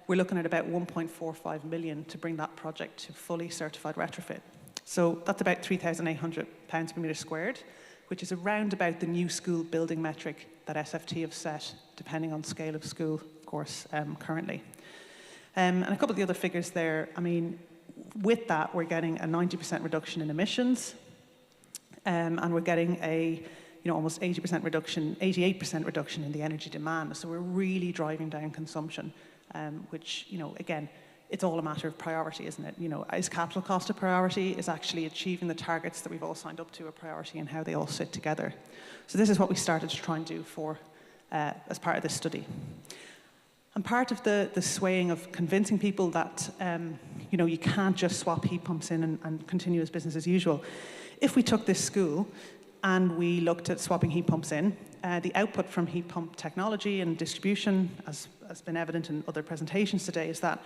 we're looking at about 1.45 million to bring that project to fully certified retrofit. So that's about £3,800 per metre squared, which is around about the new school building metric that SFT have set, depending on scale of school, of course, currently. And a couple of the other figures there, I mean, with that, we're getting a 90% reduction in emissions, and we're getting a, you know, almost 80% reduction, 88% reduction in the energy demand. So we're really driving down consumption, which, you know, again, it's all a matter of priority, isn't it? You know, is capital cost a priority? Is actually achieving the targets that we've all signed up to a priority, and how they all sit together? So this is what we started to try and do for, as part of this study. And part of the swaying of convincing people that, you know, you can't just swap heat pumps in and continue as business as usual. If we took this school and we looked at swapping heat pumps in, the output from heat pump technology and distribution, as has been evident in other presentations today, is that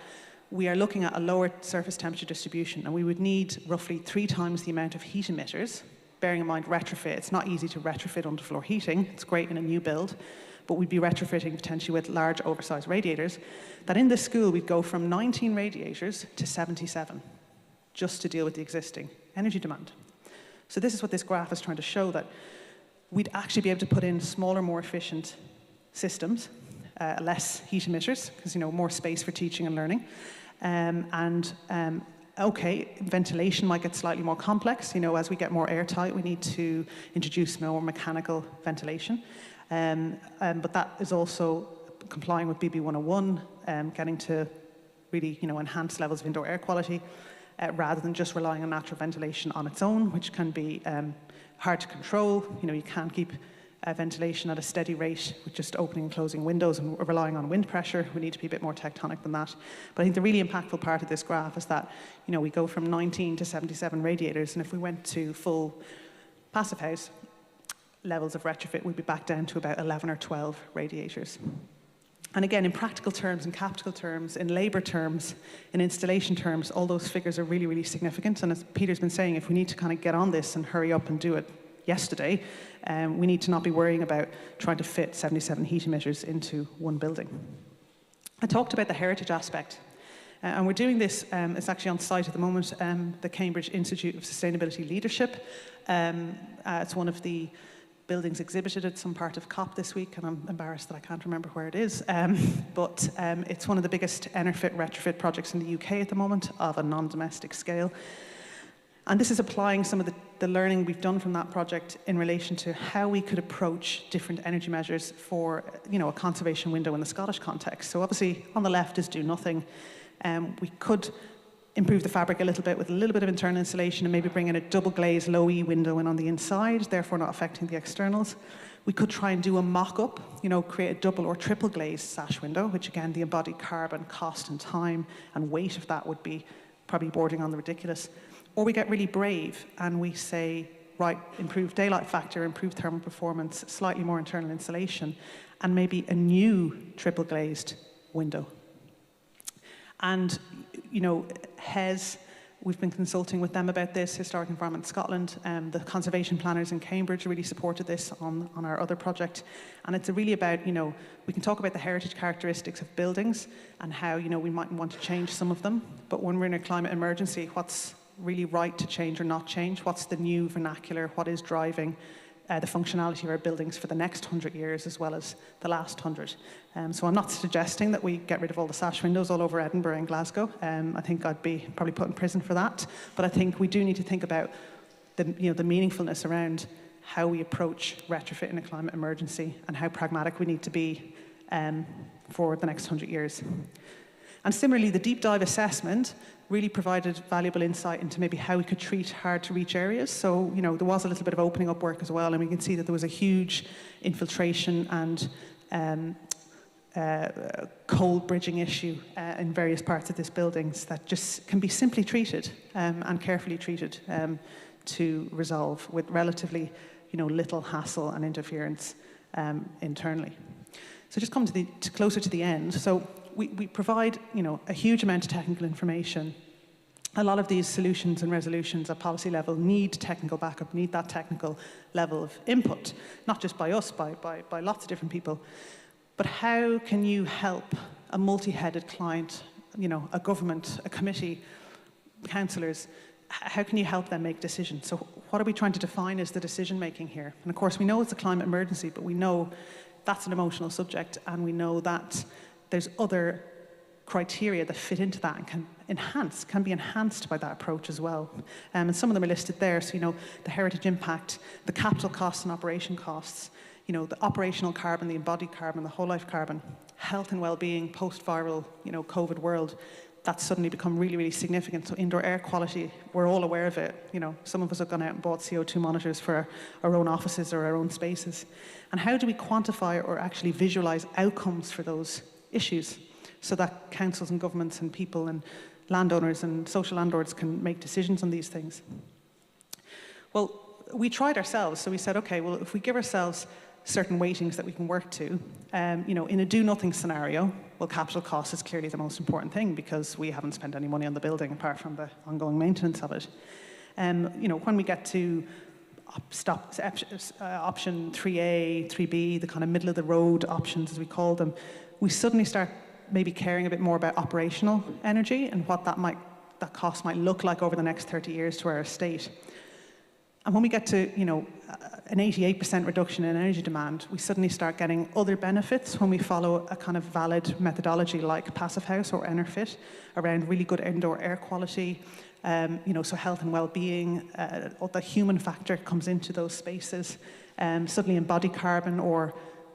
we are looking at a lower surface temperature distribution, and we would need roughly 3 times the amount of heat emitters. Bearing in mind retrofit, it's not easy to retrofit underfloor heating. It's great in a new build, but we'd be retrofitting potentially with large oversized radiators. That in this school, we'd go from 19 radiators to 77, just to deal with the existing energy demand. So this is what this graph is trying to show, that we'd actually be able to put in smaller, more efficient systems, less heat emitters, because, you know, more space for teaching and learning. Okay, ventilation might get slightly more complex. You know, as we get more airtight, we need to introduce more mechanical ventilation. But that is also complying with BB 101, getting to really, you know, enhanced levels of indoor air quality, rather than just relying on natural ventilation on its own, which can be hard to control. You know, you can't keep ventilation at a steady rate with just opening and closing windows and relying on wind pressure. We need to be a bit more tectonic than that. But I think the really impactful part of this graph is that, you know, we go from 19 to 77 radiators, and if we went to full passive house levels of retrofit, we'd be back down to about 11 or 12 radiators. And again, in practical terms, in capital terms, in labour terms, in installation terms, all those figures are really, really significant. And as Peter's been saying, if we need to kind of get on this and hurry up and do it yesterday, we need to not be worrying about trying to fit 77 heat emitters into one building. I talked about the heritage aspect, and we're doing this, it's actually on site at the moment, the Cambridge Institute of Sustainability Leadership. It's one of the buildings exhibited at some part of COP this week, and I'm embarrassed that I can't remember where it is, but it's one of the biggest Enerfit retrofit projects in the UK at the moment of a non-domestic scale. And this is applying some of the learning we've done from that project in relation to how we could approach different energy measures for, you know, a conservation window in the Scottish context. So obviously, on the left is do nothing. We could improve the fabric a little bit with a little bit of internal insulation and maybe bring in a double glazed low E window in on the inside, therefore not affecting the externals. We could try and do a mock-up, you know, create a double or triple glazed sash window, which again, the embodied carbon, cost and time and weight of that would be probably bordering on the ridiculous. Or we get really brave and we say, right, improve daylight factor, improve thermal performance, slightly more internal insulation, and maybe a new triple glazed window. And, you know, HES, we've been consulting with them about this, Historic Environment Scotland. The conservation planners in Cambridge really supported this on our other project. And it's really about, you know, we can talk about the heritage characteristics of buildings and how, you know, we might want to change some of them. But when we're in a climate emergency, what's really right to change or not change? What's the new vernacular? What is driving the functionality of our buildings for the next 100 years as well as the last 100? So I'm not suggesting that we get rid of all the sash windows all over Edinburgh and Glasgow. I think I'd be probably put in prison for that. But I think we do need to think about the meaningfulness around how we approach retrofit in a climate emergency and how pragmatic we need to be for the next 100 years. And similarly, the deep dive assessment really provided valuable insight into maybe how we could treat hard to reach areas. So, there was a little bit of opening up work as well, and we can see that there was a huge infiltration and cold bridging issue in various parts of this buildings that just can be simply treated and carefully treated to resolve with relatively, little hassle and interference internally. So just come to closer to the end. So we provide, a huge amount of technical information. A lot of these solutions and resolutions at policy level need technical backup, need that technical level of input, not just by us, by lots of different people. But how can you help a multi-headed client, a government, a committee, councillors, how can you help them make decisions? So what are we trying to define as the decision-making here? And of course, we know it's a climate emergency, but we know that's an emotional subject, and we know that there's other criteria that fit into that and can be enhanced by that approach as well. And some of them are listed there. So, the heritage impact, the capital costs and operation costs, the operational carbon, the embodied carbon, the whole life carbon, health and well-being, post-viral, COVID world, that's suddenly become really, really significant. So indoor air quality, we're all aware of it. Some of us have gone out and bought CO2 monitors for our own offices or our own spaces. And how do we quantify or actually visualize outcomes for those issues so that councils and governments and people and landowners and social landlords can make decisions on these things? Well, we tried ourselves. So we said, okay, well, if we give ourselves certain weightings that we can work to, in a do-nothing scenario, well, capital cost is clearly the most important thing because we haven't spent any money on the building apart from the ongoing maintenance of it. When we get to option 3A, 3B, the kind of middle-of-the-road options, as we call them, we suddenly start maybe caring a bit more about operational energy and what that cost might look like over the next 30 years to our estate. And when we get to, an 88% reduction in energy demand, we suddenly start getting other benefits when we follow a kind of valid methodology like Passive House or Retrofit around really good indoor air quality, so health and well-being, the human factor comes into those spaces. Suddenly embodied carbon or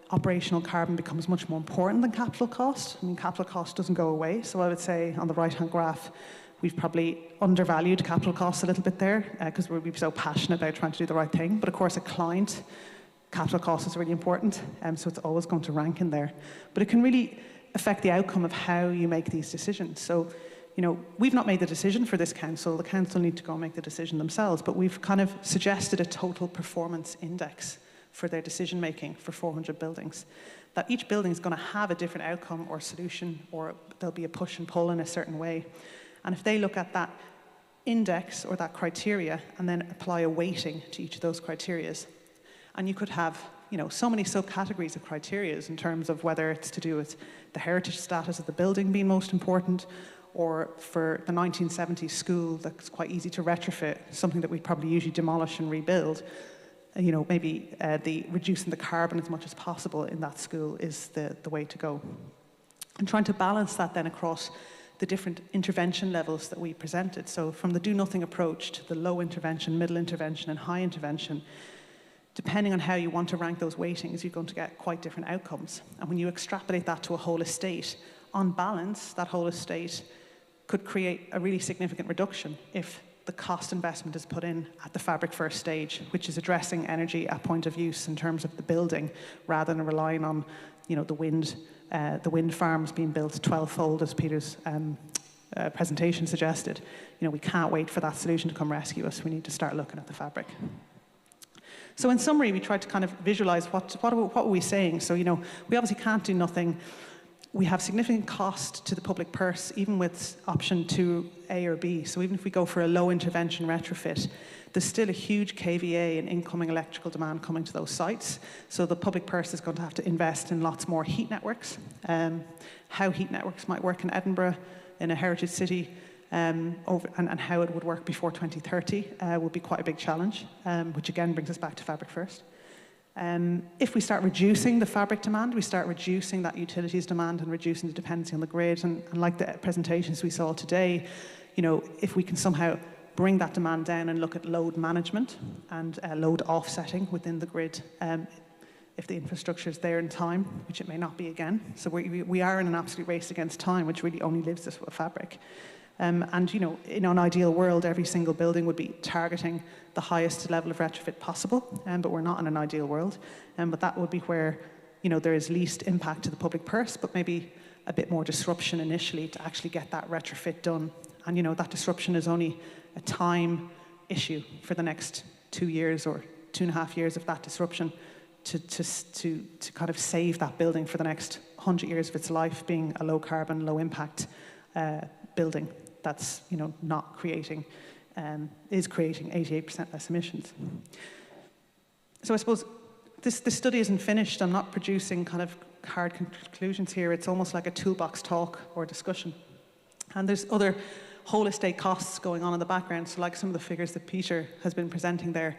operational carbon becomes much more important than capital cost. I mean, capital cost doesn't go away. So I would say on the right-hand graph, we've probably undervalued capital costs a little bit there because we're so passionate about trying to do the right thing. But of course, a client, capital cost is really important, so it's always going to rank in there. But it can really affect the outcome of how you make these decisions. So, we've not made the decision for this council. The council need to go and make the decision themselves. But we've kind of suggested a total performance index for their decision-making for 400 buildings. That each building is going to have a different outcome or solution, or there'll be a push and pull in a certain way. And if they look at that index or that criteria and then apply a weighting to each of those criterias, and you could have, so many subcategories of criterias in terms of whether it's to do with the heritage status of the building being most important, or for the 1970s school that's quite easy to retrofit, something that we'd probably usually demolish and rebuild. Maybe the reducing the carbon as much as possible in that school is the way to go. And trying to balance that then across the different intervention levels that we presented. So from the do-nothing approach to the low intervention, middle intervention, and high intervention, depending on how you want to rank those weightings, you're going to get quite different outcomes. And when you extrapolate that to a whole estate, on balance, that whole estate could create a really significant reduction if the cost investment is put in at the fabric first stage, which is addressing energy at point of use in terms of the building, rather than relying on, the wind farms being built 12-fold, as Peter's presentation suggested. We can't wait for that solution to come rescue us. We need to start looking at the fabric. So in summary, we tried to kind of visualize what were we saying. So, we obviously can't do nothing. We have significant cost to the public purse, even with option 2A or B. So even if we go for a low intervention retrofit, there's still a huge KVA and incoming electrical demand coming to those sites. So the public purse is going to have to invest in lots more heat networks. How heat networks might work in Edinburgh, in a heritage city, and how it would work before 2030 will be quite a big challenge, which again brings us back to fabric first. If we start reducing the fabric demand, we start reducing that utilities demand and reducing the dependency on the grid. And like the presentations we saw today, if we can somehow bring that demand down and look at load management and load offsetting within the grid if the infrastructure is there in time, which it may not be again. So we are in an absolute race against time, which really only lives this fabric. And, you know, in an ideal world, every single building would be targeting the highest level of retrofit possible, but we're not in an ideal world. But that would be where, you know, there is least impact to the public purse, but maybe a bit more disruption initially to actually get that retrofit done. And, you know, that disruption is only a time issue for the next 2 years or 2.5 years of that disruption to kind of save that building for the next 100 years of its life being a low carbon, low impact building that's, you know, not creating, is creating 88% less emissions. So I suppose this study isn't finished. I'm not producing kind of hard conclusions here. It's almost like a toolbox talk or discussion. And there's other whole estate costs going on in the background. So like some of the figures that Peter has been presenting there,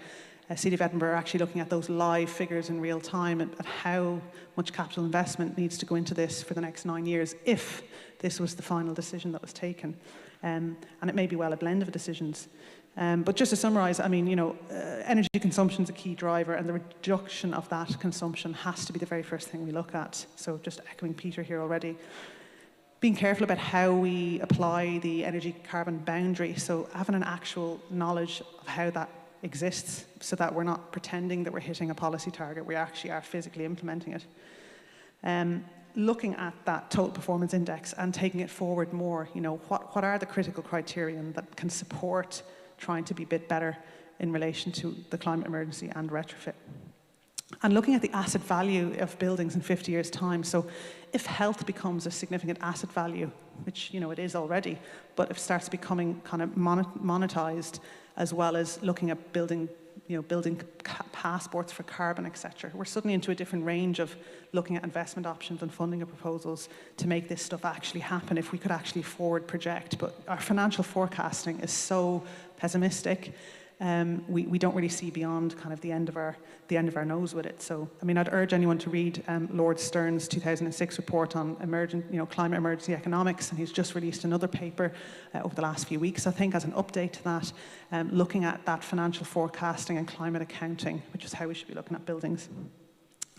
City of Edinburgh are actually looking at those live figures in real time and at how much capital investment needs to go into this for the next 9 years if this was the final decision that was taken. And it may be well a blend of decisions. But just to summarise, I mean, you know, energy consumption is a key driver, and the reduction of that consumption has to be the very first thing we look at. So just echoing Peter here already, being careful about how we apply the energy carbon boundary. So having an actual knowledge of how that exists so that we're not pretending that we're hitting a policy target, we actually are physically implementing it. Looking at that total performance index and taking it forward more, you know, what are the critical criteria that can support trying to be a bit better in relation to the climate emergency and retrofit. And looking at the asset value of buildings in 50 years' time. So if health becomes a significant asset value, which, you know, it is already, but if it starts becoming kind of monetized, as well as looking at building, you know, building passports for carbon, etc. We're suddenly into a different range of looking at investment options and funding of proposals to make this stuff actually happen if we could actually forward project. But our financial forecasting is so pessimistic. We don't really see beyond kind of the end of our nose with it. So, I mean, I'd urge anyone to read Lord Stern's 2006 report on climate emergency economics, and he's just released another paper over the last few weeks, I think, as an update to that, looking at that financial forecasting and climate accounting, which is how we should be looking at buildings.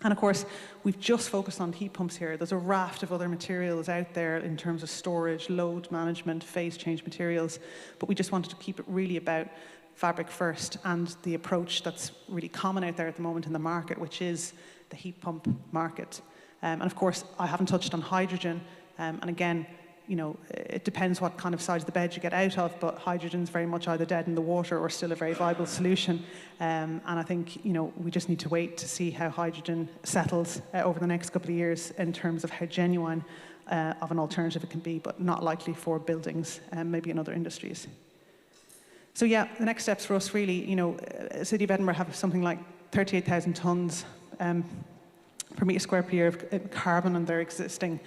And of course, we've just focused on heat pumps here. There's a raft of other materials out there in terms of storage, load management, phase change materials, but we just wanted to keep it really about fabric first and the approach that's really common out there at the moment in the market, which is the heat pump market. And of course, I haven't touched on hydrogen. And again, you know, it depends what kind of side of the bed you get out of, but hydrogen's very much either dead in the water or still a very viable solution. And I think, you know, we just need to wait to see how hydrogen settles over the next couple of years in terms of how genuine of an alternative it can be, but not likely for buildings and maybe in other industries. So yeah, the next steps for us really, you know, City of Edinburgh have something like 38,000 tonnes per metre square per year of carbon on their existing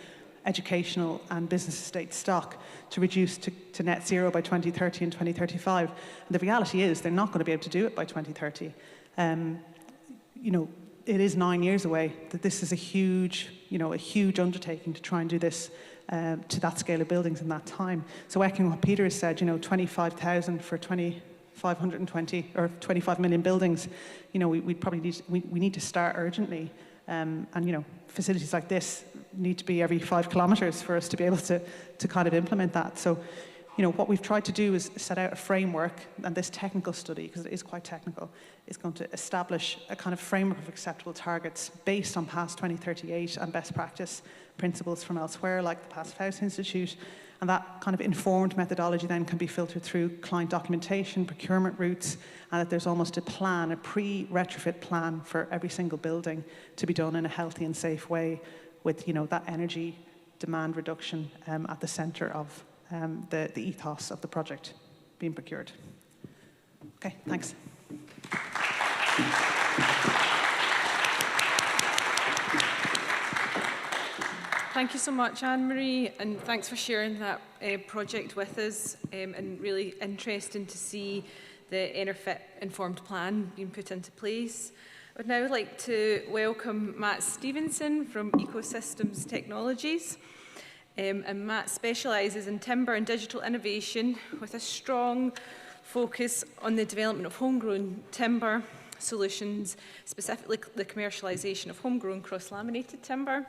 educational and business estate stock to reduce to net zero by 2030 and 2035. And the reality is they're not going to be able to do it by 2030. You know, it is 9 years away. That this is a huge undertaking to try and do this to that scale of buildings in that time. So echoing what Peter has said, you know, 25,000 for 520 or 25 million buildings, you know, we probably need to start urgently. And, you know, facilities like this need to be every 5 kilometres for us to be able to kind of implement that. So, you know, what we've tried to do is set out a framework, and this technical study, because it is quite technical, is going to establish a kind of framework of acceptable targets based on past 2038 and best practice principles from elsewhere, like the Passive House Institute. And that kind of informed methodology then can be filtered through client documentation, procurement routes, and that there's almost a plan, a pre-retrofit plan for every single building to be done in a healthy and safe way with, you know, that energy demand reduction at the centre of the ethos of the project being procured. Okay, thanks. Thank you so much, Anne-Marie, and thanks for sharing that project with us, and really interesting to see the Retrofit informed plan being put into place. I would now like to welcome Matt Stevenson from Ecosystems Technologies. And Matt specialises in timber and digital innovation with a strong focus on the development of homegrown timber solutions, specifically the commercialisation of homegrown cross-laminated timber.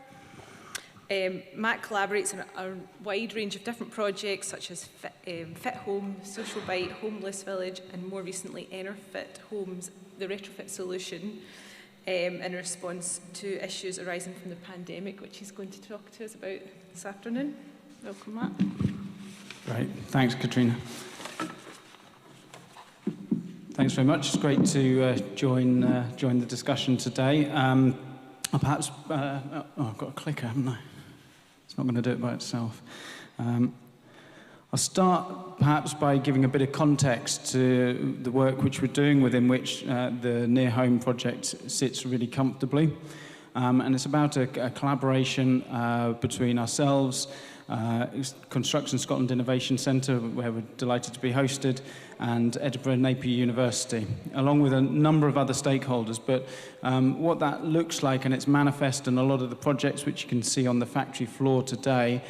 MAC collaborates on a wide range of different projects such as Fit Home, Social Bite, Homeless Village, and more recently Enerfit Homes, the Retrofit solution, in response to issues arising from the pandemic, which he's going to talk to us about this afternoon. Welcome, Matt. Great. Thanks, Katrina. Thanks very much. It's great to join the discussion today. I've got a clicker, haven't I? It's not going to do it by itself. I'll start perhaps by giving a bit of context to the work which we're doing, within which the Near Home project sits really comfortably. And it's about a collaboration between ourselves, Construction Scotland Innovation Centre, where we're delighted to be hosted, and Edinburgh Napier University, along with a number of other stakeholders. But what that looks like, and it's manifest in a lot of the projects which you can see on the factory floor today,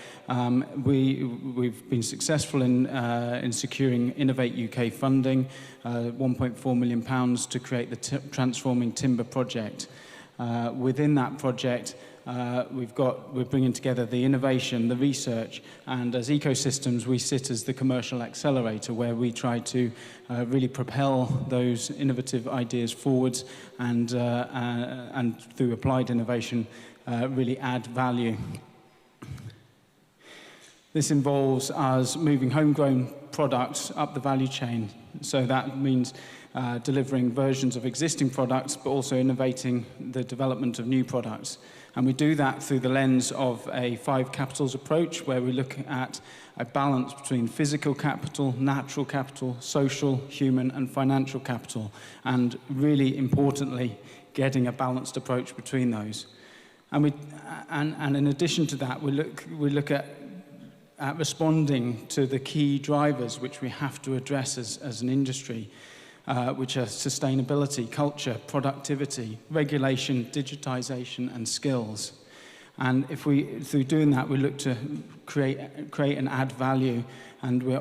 we've been successful in securing Innovate UK funding, £1.4 million to create the Transforming Timber project. Within that project, we're bringing together the innovation, the research, and as ecosystems, we sit as the commercial accelerator, where we try to really propel those innovative ideas forwards and through applied innovation, really add value. This involves us moving homegrown products up the value chain. So that means delivering versions of existing products, but also innovating the development of new products. And we do that through the lens of a 5 capitals approach, where we look at a balance between physical capital, natural capital, social, human, and financial capital. And really importantly, getting a balanced approach between those. And in addition to that, we look at responding to the key drivers which we have to address as an industry, which are sustainability, culture, productivity, regulation, digitization, and skills. And through doing that, we look to create and add value, and we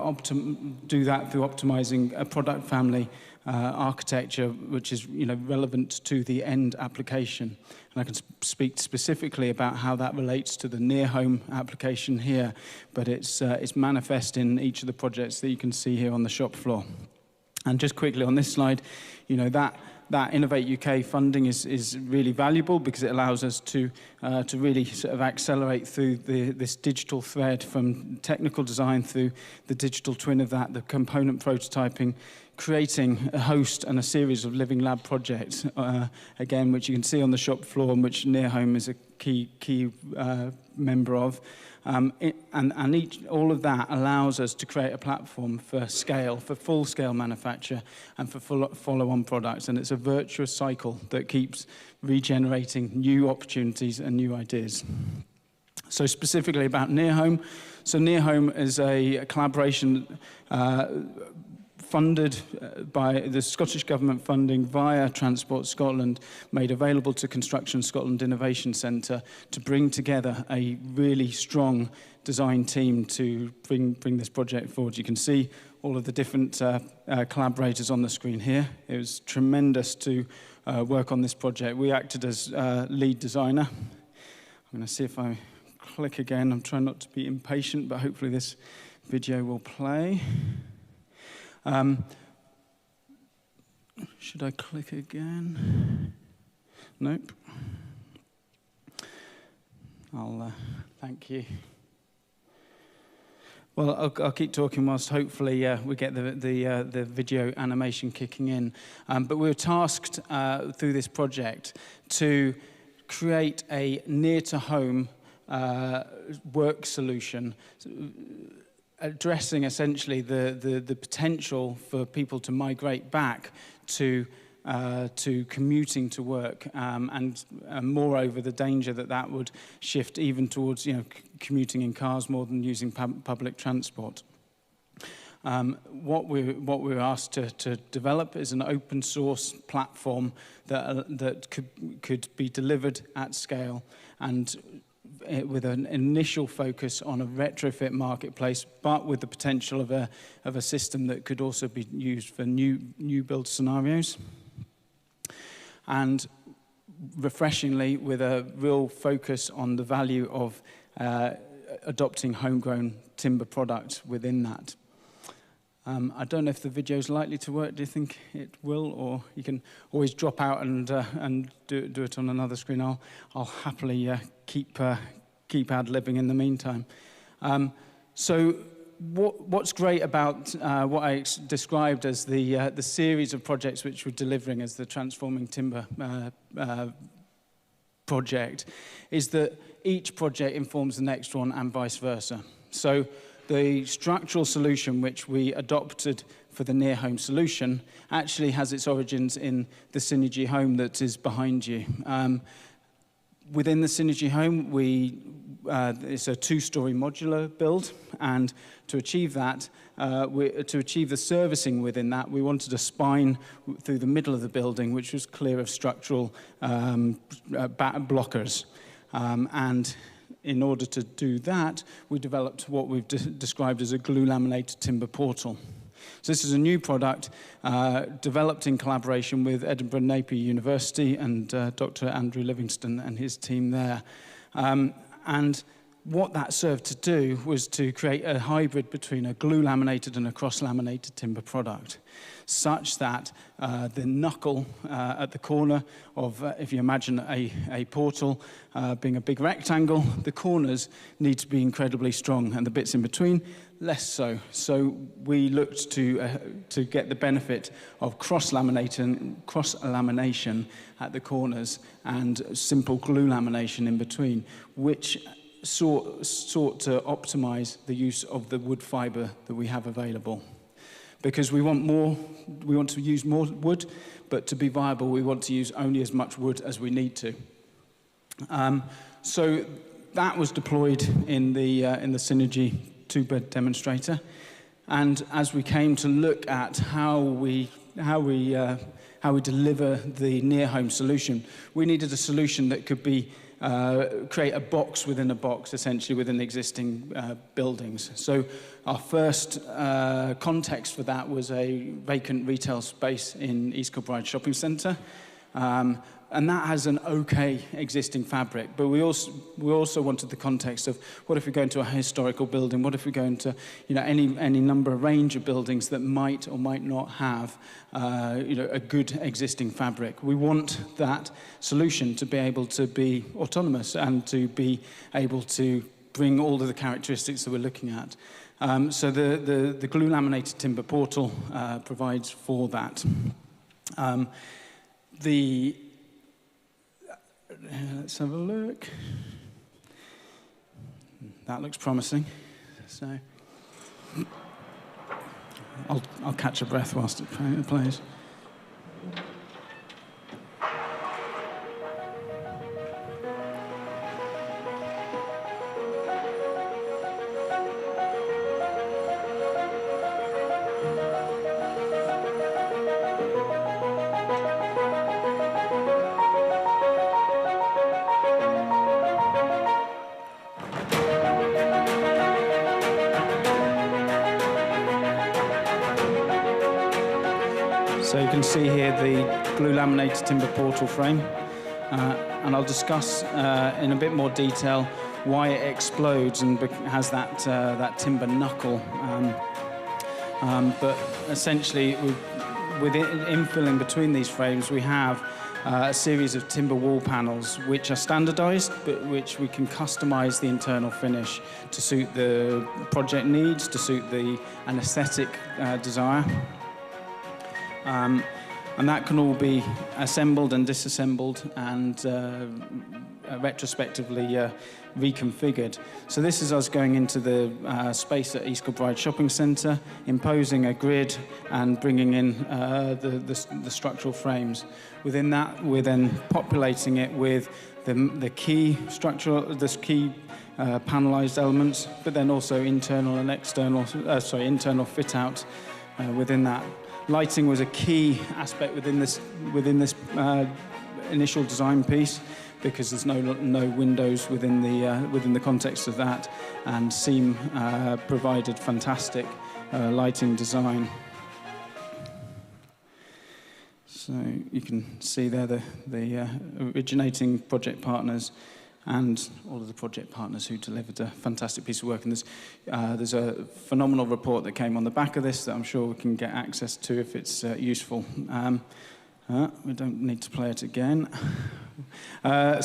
do that through optimizing a product family architecture, which is relevant to the end application. And I can speak specifically about how that relates to the near home application here, but it's manifest in each of the projects that you can see here on the shop floor. And just quickly on this slide, that Innovate UK funding is really valuable because it allows us to really sort of accelerate through this digital thread from technical design through the digital twin of that, the component prototyping, creating a host and a series of living lab projects, again, which you can see on the shop floor, and which Near Home is a key member of. All of that allows us to create a platform for scale, for full-scale manufacture, and for follow-on products. And it's a virtuous cycle that keeps regenerating new opportunities and new ideas. So specifically about Near Home. So Near Home is a collaboration funded by the Scottish Government funding via Transport Scotland, made available to Construction Scotland Innovation Centre to bring together a really strong design team to bring this project forward. You can see all of the different collaborators on the screen here. It was tremendous to work on this project. We acted as lead designer. I'm going to see if I click again. I'm trying not to be impatient, but hopefully this video will play. Should I click again? Nope. Thank you. Well, I'll keep talking whilst hopefully we get the video animation kicking in. But we were tasked through this project to create a near-to-home work solution, addressing essentially the potential for people to migrate back to commuting to work, and moreover the danger that would shift even towards commuting in cars more than using public transport. What we were asked to develop is an open source platform that could be delivered at scale, and with an initial focus on a retrofit marketplace, but with the potential of a system that could also be used for new build scenarios. And refreshingly, with a real focus on the value of adopting homegrown timber products within that. I don't know if the video is likely to work. Do you think it will? Or you can always drop out and do it on another screen. I'll happily keep ad-libbing in the meantime. So what's great about what I described as the series of projects which we're delivering as the Transforming Timber project is that each project informs the next one and vice versa. So the structural solution which we adopted for the near home solution actually has its origins in the Synergy home that is behind you. Within the Synergy home, it's a 2-story modular build, and to achieve that, to achieve the servicing within that, we wanted a spine through the middle of the building, which was clear of structural blockers. And in order to do that, we developed what we've described as a glue-laminated timber portal. So this is a new product developed in collaboration with Edinburgh Napier University and Dr. Andrew Livingston and his team there. And what that served to do was to create a hybrid between a glue-laminated and a cross-laminated timber product, such that the knuckle at the corner of, if you imagine a portal being a big rectangle, the corners need to be incredibly strong, and the bits in between, less so. So we looked to get the benefit of cross-lamination at the corners and simple glue lamination in between, which sought to optimize the use of the wood fiber that we have available. Because we want to use more wood, but to be viable, we want to use only as much wood as we need to. So that was deployed in the Synergy 2-bed demonstrator. And as we came to look at how we deliver the near home solution, we needed a solution that could be create a box within a box, essentially, within existing buildings. So our first context for that was a vacant retail space in East Kilbride Shopping Centre. And that has an okay existing fabric, but we also wanted the context of what if we go into a historical building, what if we go into any number of range of buildings that might or might not have a good existing fabric. We want that solution to be able to be autonomous and to be able to bring all of the characteristics that we're looking at. So the glue laminated timber portal provides for that. Let's have a look. That looks promising. So I'll catch a breath whilst it plays. So you can see here the glue laminated timber portal frame, and I'll discuss in a bit more detail why it explodes and has that timber knuckle. But essentially, with infilling between these frames, we have a series of timber wall panels which are standardized, but which we can customize the internal finish to suit the project needs, to suit an aesthetic desire. And that can all be assembled and disassembled and retrospectively reconfigured. So this is us going into the space at East Kilbride Shopping Centre, imposing a grid and bringing in the structural frames. Within that, we're then populating it with the key panelised elements, but then also internal and external, internal fit out within that. Lighting was a key aspect within this initial design piece, because there's no windows within the context of that, and SEAM provided fantastic lighting design. So you can see there the originating project partners and all of the project partners who delivered a fantastic piece of work. And there's a phenomenal report that came on the back of this that I'm sure we can get access to if it's useful. We don't need to play it again. Within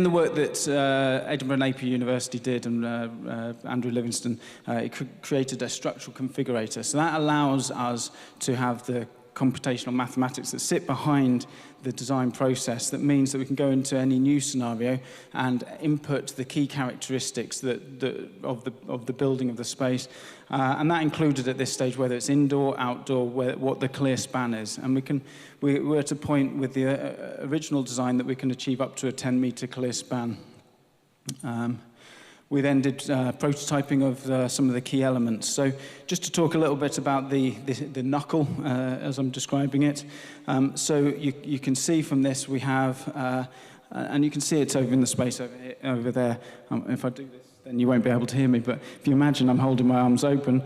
the work that Edinburgh and Napier University did, and Andrew Livingston, it created a structural configurator. So that allows us to have the computational mathematics that sit behind the design process. That means that we can go into any new scenario and input the key characteristics of the building of the space, and that included at this stage whether it's indoor, outdoor, what the clear span is. And we're at a point with the original design that we can achieve up to a 10-meter clear span. We then did prototyping of some of the key elements. So just to talk a little bit about the knuckle, as I'm describing it. So you can see from this we have, and you can see it over in the space over there. If I do this, then you won't be able to hear me. But if you imagine I'm holding my arms open,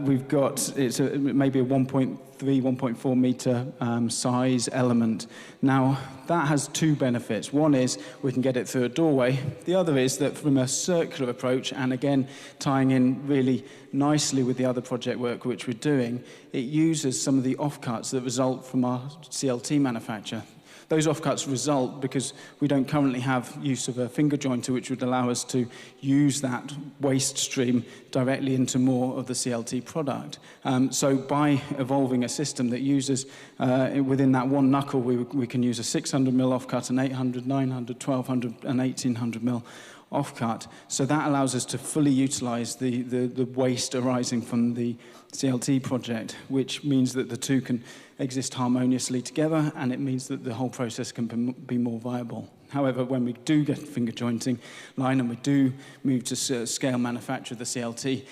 we've got, maybe a 1.3, 1.4 meter size element. Now, that has two benefits. One is we can get it through a doorway. The other is that from a circular approach, and again, tying in really nicely with the other project work which we're doing, it uses some of the offcuts that result from our CLT manufacture. Those offcuts result because we don't currently have use of a finger jointer, which would allow us to use that waste stream directly into more of the CLT product. So by evolving a system that uses, within that one knuckle, we can use a 600 mil offcut, an 800, 900, 1200, and 1800 mil offcut. So that allows us to fully utilize the waste arising from the CLT project, which means that the two can exist harmoniously together, and it means that the whole process can be more viable. However, when we do get finger jointing line and we do move to scale manufacture the CLT,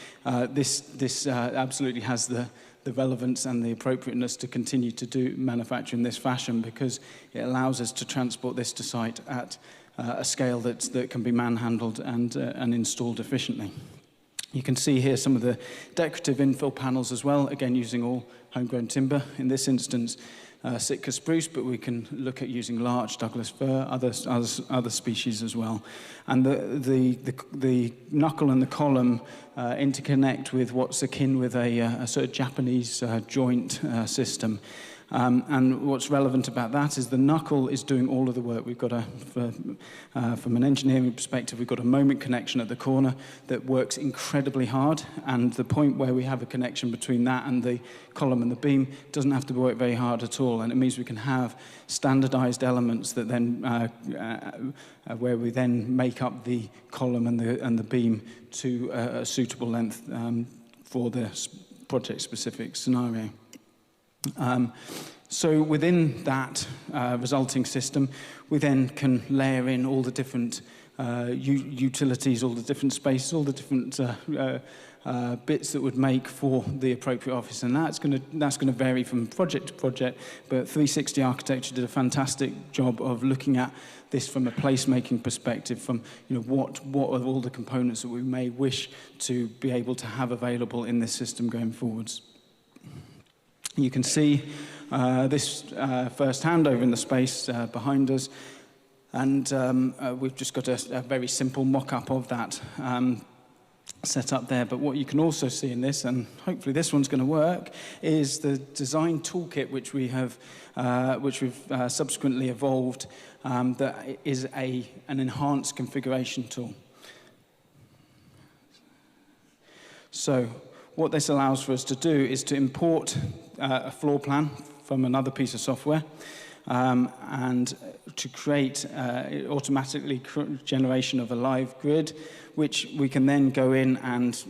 this absolutely has the relevance and the appropriateness to continue to do manufacture in this fashion, because it allows us to transport this to site at a scale that can be manhandled and installed efficiently. You can see here some of the decorative infill panels as well, again using all homegrown timber. In this instance, Sitka spruce, but we can look at using larch, Douglas fir, other species as well. And the knuckle and the column interconnect with what's akin with a sort of Japanese joint system. And what's relevant about that is the knuckle is doing all of the work. We've got from an engineering perspective, we've got a moment connection at the corner that works incredibly hard, and the point where we have a connection between that and the column and the beam doesn't have to work very hard at all, and it means we can have standardized elements that then where we then make up the column and the beam to a suitable length for the project-specific scenario. So within that resulting system, we then can layer in all the different utilities, all the different spaces, all the different bits that would make for the appropriate office, and that's going to vary from project to project. But 360 Architecture did a fantastic job of looking at this from a placemaking perspective, from what are all the components that we may wish to be able to have available in this system going forwards. You can see this first handover in the space behind us, and we've just got a very simple mock-up of that set up there. But what you can also see in this, and hopefully this one's going to work, is the design toolkit which we've subsequently evolved, that is an enhanced configuration tool. So what this allows for us to do is to import a floor plan from another piece of software, and to create automatically generation of a live grid, which we can then go in and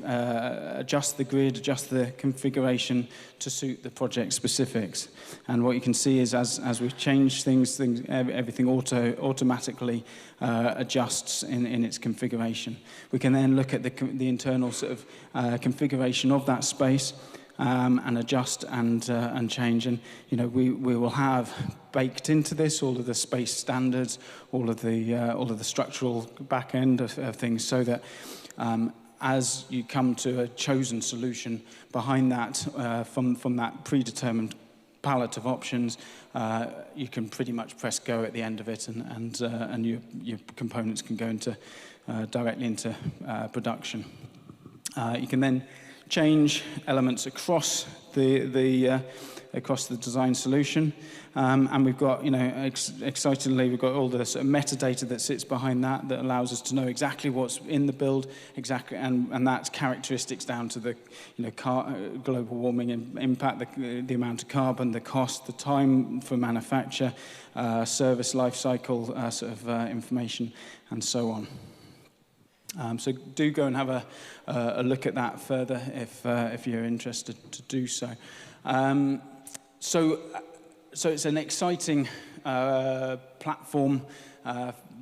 adjust the grid, adjust the configuration to suit the project specifics. And what you can see is as we change things everything automatically adjusts in its configuration. We can then look at the internal sort of configuration of that space, and adjust and change. And we will have baked into this all of the space standards, all of the structural back end of things, so that as you come to a chosen solution behind that, from that predetermined palette of options, you can pretty much press go at the end of it, and your components can go directly into production. You can then change elements across the design solution, and we've got, excitingly, we've got all the sort of metadata that sits behind that allows us to know exactly what's in the build, exactly, and that's characteristics down to the global warming impact, the amount of carbon, the cost, the time for manufacture, service life cycle information, and so on. So do go and have a look at that further if you're interested to do so. So it's an exciting platform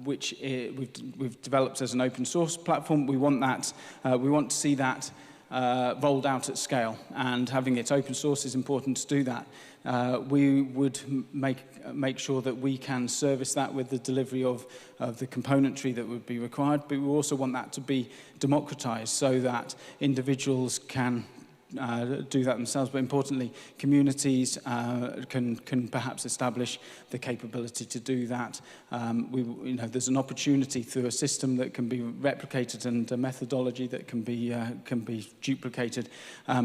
which we've developed as an open source platform. We want to see that rolled out at scale, and having it open source is important to do that. We would make sure that we can service that with the delivery of the componentry that would be required, but we also want that to be democratized so that individuals can do that themselves, but importantly, communities can perhaps establish the capability to do that. There's an opportunity through a system that can be replicated and a methodology that can be duplicated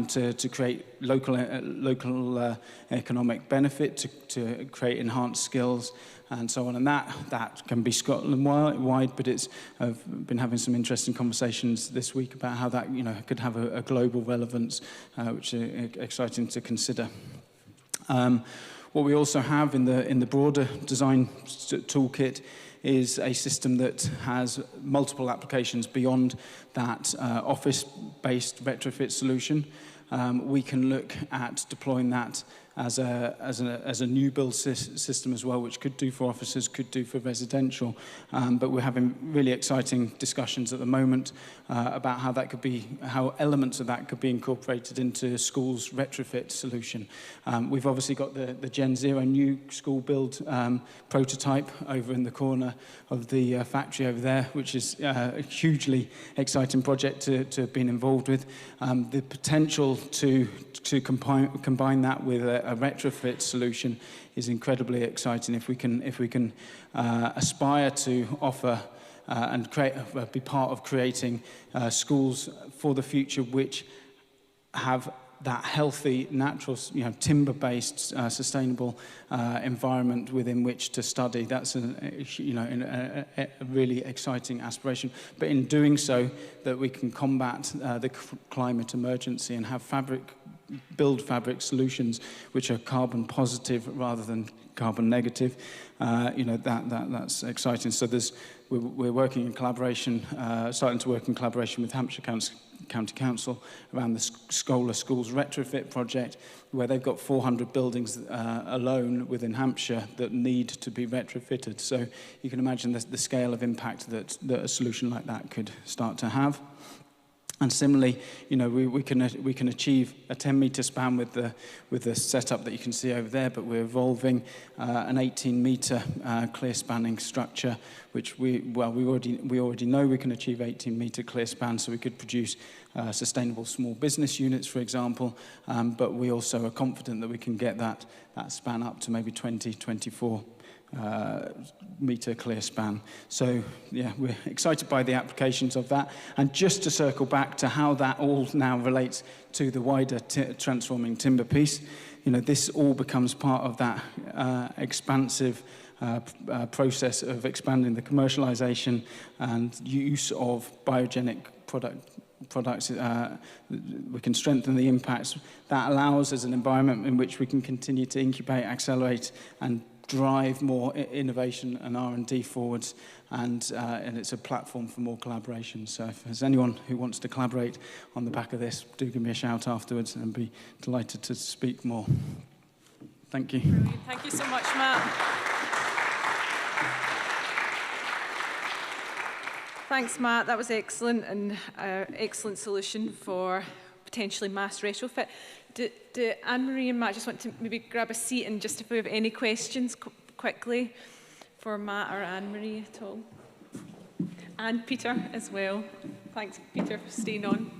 to create local economic benefit, to create enhanced skills, and so on. And that can be Scotland-wide, but I've been having some interesting conversations this week about how that could have a global relevance, which is exciting to consider. What we also have in the broader design toolkit is a system that has multiple applications beyond that office-based retrofit solution. We can look at deploying that as a new build system as well, which could do for offices, could do for residential. But we're having really exciting discussions at the moment about how elements of that could be incorporated into schools' retrofit solution. We've obviously got the GenZero new school build prototype over in the corner of the factory over there, which is a hugely exciting project to have been involved with. The potential to combine that with a retrofit solution is incredibly exciting. If we can aspire to offer and be part of creating schools for the future which have that healthy, natural, timber-based, sustainable environment within which to study. That's a really exciting aspiration. But in doing so, that we can combat the climate emergency and have build fabric solutions which are carbon positive rather than carbon negative. That's exciting. So we're working in collaboration, starting to work in collaboration with Hampshire County Council around the Scholar Schools Retrofit project, where they've got 400 buildings alone within Hampshire that need to be retrofitted. So you can imagine the scale of impact that a solution like that could start to have. And similarly, we can achieve a 10-metre span with the setup that you can see over there, but we're evolving an 18-metre clear spanning structure, which we already know we can achieve 18-metre clear span, so we could produce sustainable small business units, for example. But we also are confident that we can get that span up to maybe 20, 24 metre clear span. So yeah, we're excited by the applications of that. And just to circle back to how that all now relates to the wider transforming timber piece, this all becomes part of that expansive process of expanding the commercialisation and use of biogenic products. We can strengthen the impacts. That allows us an environment in which we can continue to incubate, accelerate, and drive more innovation and R&D forwards, and it's a platform for more collaboration. So if there's anyone who wants to collaborate on the back of this, do give me a shout afterwards, and I'd be delighted to speak more. Thank you. Brilliant. Thank you so much, Matt. Thanks, Matt. That was excellent, and excellent solution for potentially mass retrofit. Do Anne-Marie and Matt just want to maybe grab a seat, and just if we have any questions quickly for Matt or Anne-Marie at all? And Peter as well. Thanks, Peter, for staying on.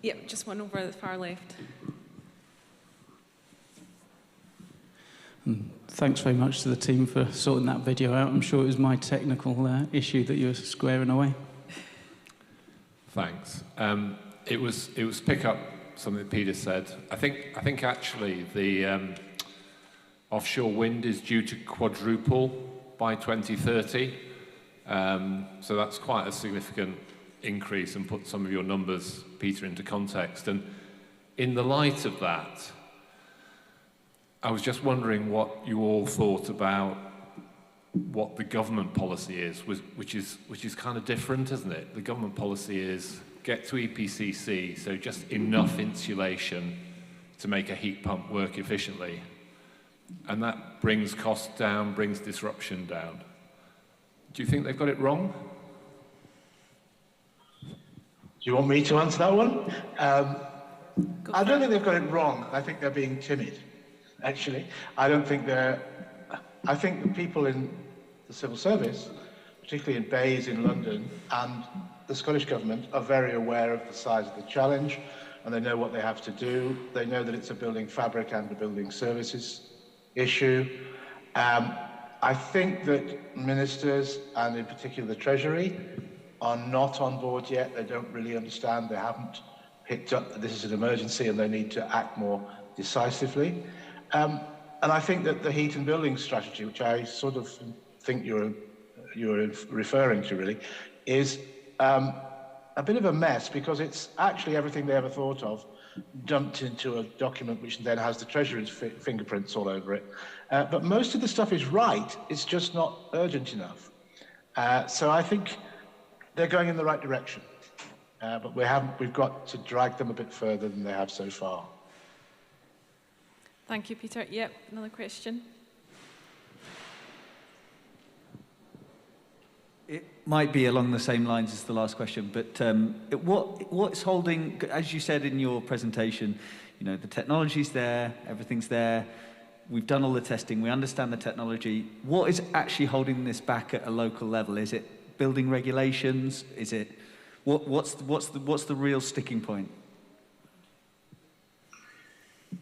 Yep, just one over at the far left. Thanks very much to the team for sorting that video out. I'm sure it was my technical issue that you were squaring away. Thanks. It was pick up something that Peter said. I think actually the offshore wind is due to quadruple by 2030. So that's quite a significant increase, and put some of your numbers, Peter, into context. And in the light of that, I was just wondering what you all thought about what the government policy is, which is kind of different, isn't it? The government policy is get to EPCC, so just enough insulation to make a heat pump work efficiently. And that brings costs down, brings disruption down. Do you think they've got it wrong? Do you want me to answer that one? I don't think they've got it wrong. I think they're being timid, actually. I think the people in the civil service, particularly in Bays in London, and the Scottish Government are very aware of the size of the challenge, and they know what they have to do. They know that it's a building fabric and a building services issue. I think that ministers, and in particular the Treasury, are not on board yet. They don't really understand. They haven't picked up that this is an emergency and they need to act more decisively. And I think that the heat and building strategy, which I sort of think you're referring to really, is a bit of a mess, because it's actually everything they ever thought of dumped into a document which then has the Treasury's fingerprints all over it. But most of the stuff is right, it's just not urgent enough. So I think they're going in the right direction, but we've got to drag them a bit further than they have so far. Thank you, Peter. Yep, another question. It might be along the same lines as the last question, but what's holding, as you said in your presentation, you know, the technology's there, everything's there, we've done all the testing, we understand the technology. What is actually holding this back at a local level? Is it building regulations? Is it what's the real sticking point?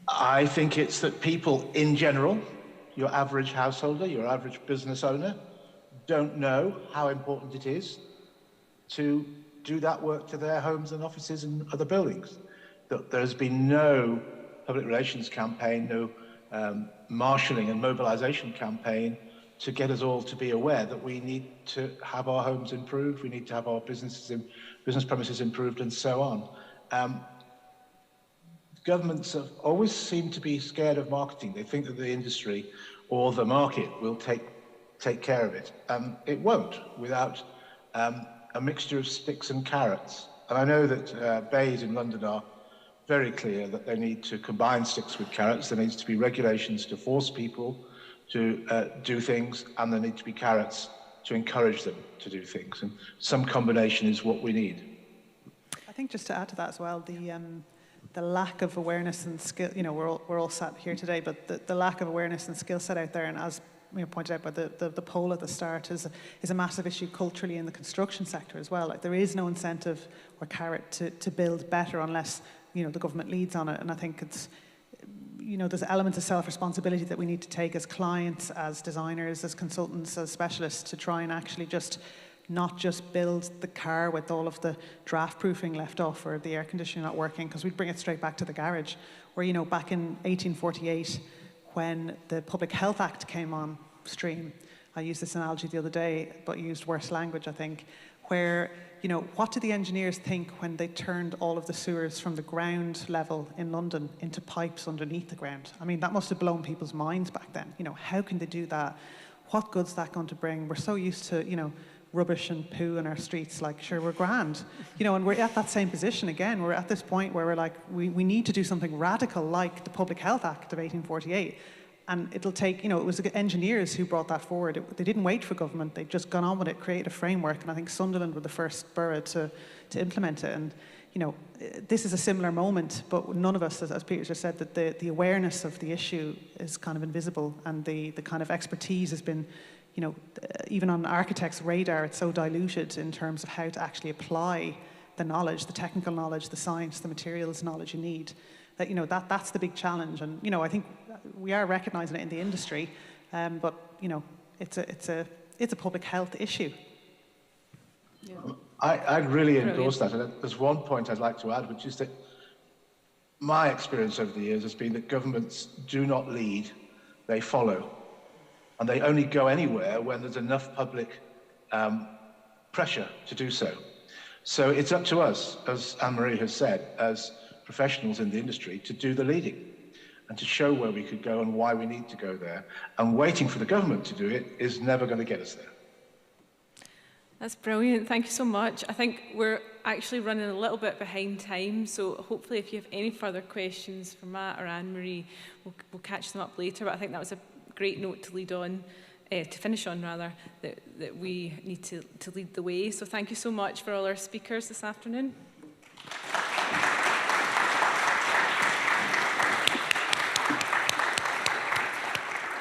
I think it's that people in general, your average householder, your average business owner, don't know how important it is to do that work to their homes and offices and other buildings. There's been no public relations campaign, no marshalling and mobilization campaign to get us all to be aware that we need to have our homes improved, we need to have our business premises improved, and so on. Governments have always seemed to be scared of marketing. They think that the industry or the market will take care of it. It won't without a mixture of sticks and carrots. And I know that Bays in London are very clear that they need to combine sticks with carrots. There needs to be regulations to force people to do things, and there need to be carrots to encourage them to do things. And some combination is what we need. I think just to add to that as well, the lack of awareness and skill, you know, we're all sat here today, but the lack of awareness and skill set out there, and as you know, pointed out by the poll at the start, is a massive issue culturally in the construction sector as well. Like, there is no incentive or carrot to build better unless, you know, the government leads on it. And I think it's, you know, there's elements of self-responsibility that we need to take as clients, as designers, as consultants, as specialists, to try and actually not just build the car with all of the draft proofing left off or the air conditioning not working, because we'd bring it straight back to the garage. Where, you know, back in 1848, when the Public Health Act came on stream, I used this analogy the other day, but used worse language, I think, where, you know, what did the engineers think when they turned all of the sewers from the ground level in London into pipes underneath the ground? I mean, that must have blown people's minds back then. You know, how can they do that? What good's that going to bring? We're so used to, you know, rubbish and poo in our streets, like, sure, we're grand. You know, and we're at that same position again. We're at this point where we're like, we need to do something radical like the Public Health Act of 1848. And it'll take, it was engineers who brought that forward. They didn't wait for government. They've just gone on with it, created a framework. And I think Sunderland were the first borough to implement it. And, this is a similar moment, but none of us, as Peter just said, that the awareness of the issue is kind of invisible, and the kind of expertise has been, even on architects' radar, it's so diluted in terms of how to actually apply the knowledge, the technical knowledge, the science, the materials knowledge you need. That's the big challenge. And, I think we are recognizing it in the industry, but, it's a public health issue. Yeah. I'd really endorse that. And there's one point I'd like to add, which is that my experience over the years has been that governments do not lead, they follow. And they only go anywhere when there's enough public pressure to do so. So it's up to us, as Anne-Marie has said, as professionals in the industry, to do the leading and to show where we could go and why we need to go there. And waiting for the government to do it is never going to get us there. That's brilliant. Thank you so much. I think we're actually running a little bit behind time, so hopefully if you have any further questions for Matt or Anne-Marie, we'll catch them up later. But I think that was a great note to lead on, to finish on rather, that we need to lead the way. So thank you so much for all our speakers this afternoon.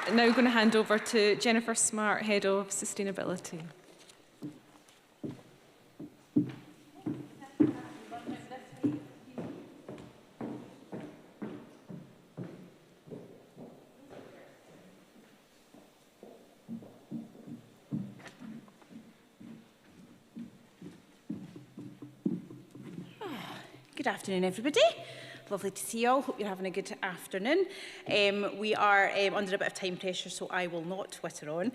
I'm now going to hand over to Jennifer Smart, Head of Sustainability. Good afternoon, everybody. Lovely to see you all. Hope you're having a good afternoon. We are under a bit of time pressure, so I will not twitter on.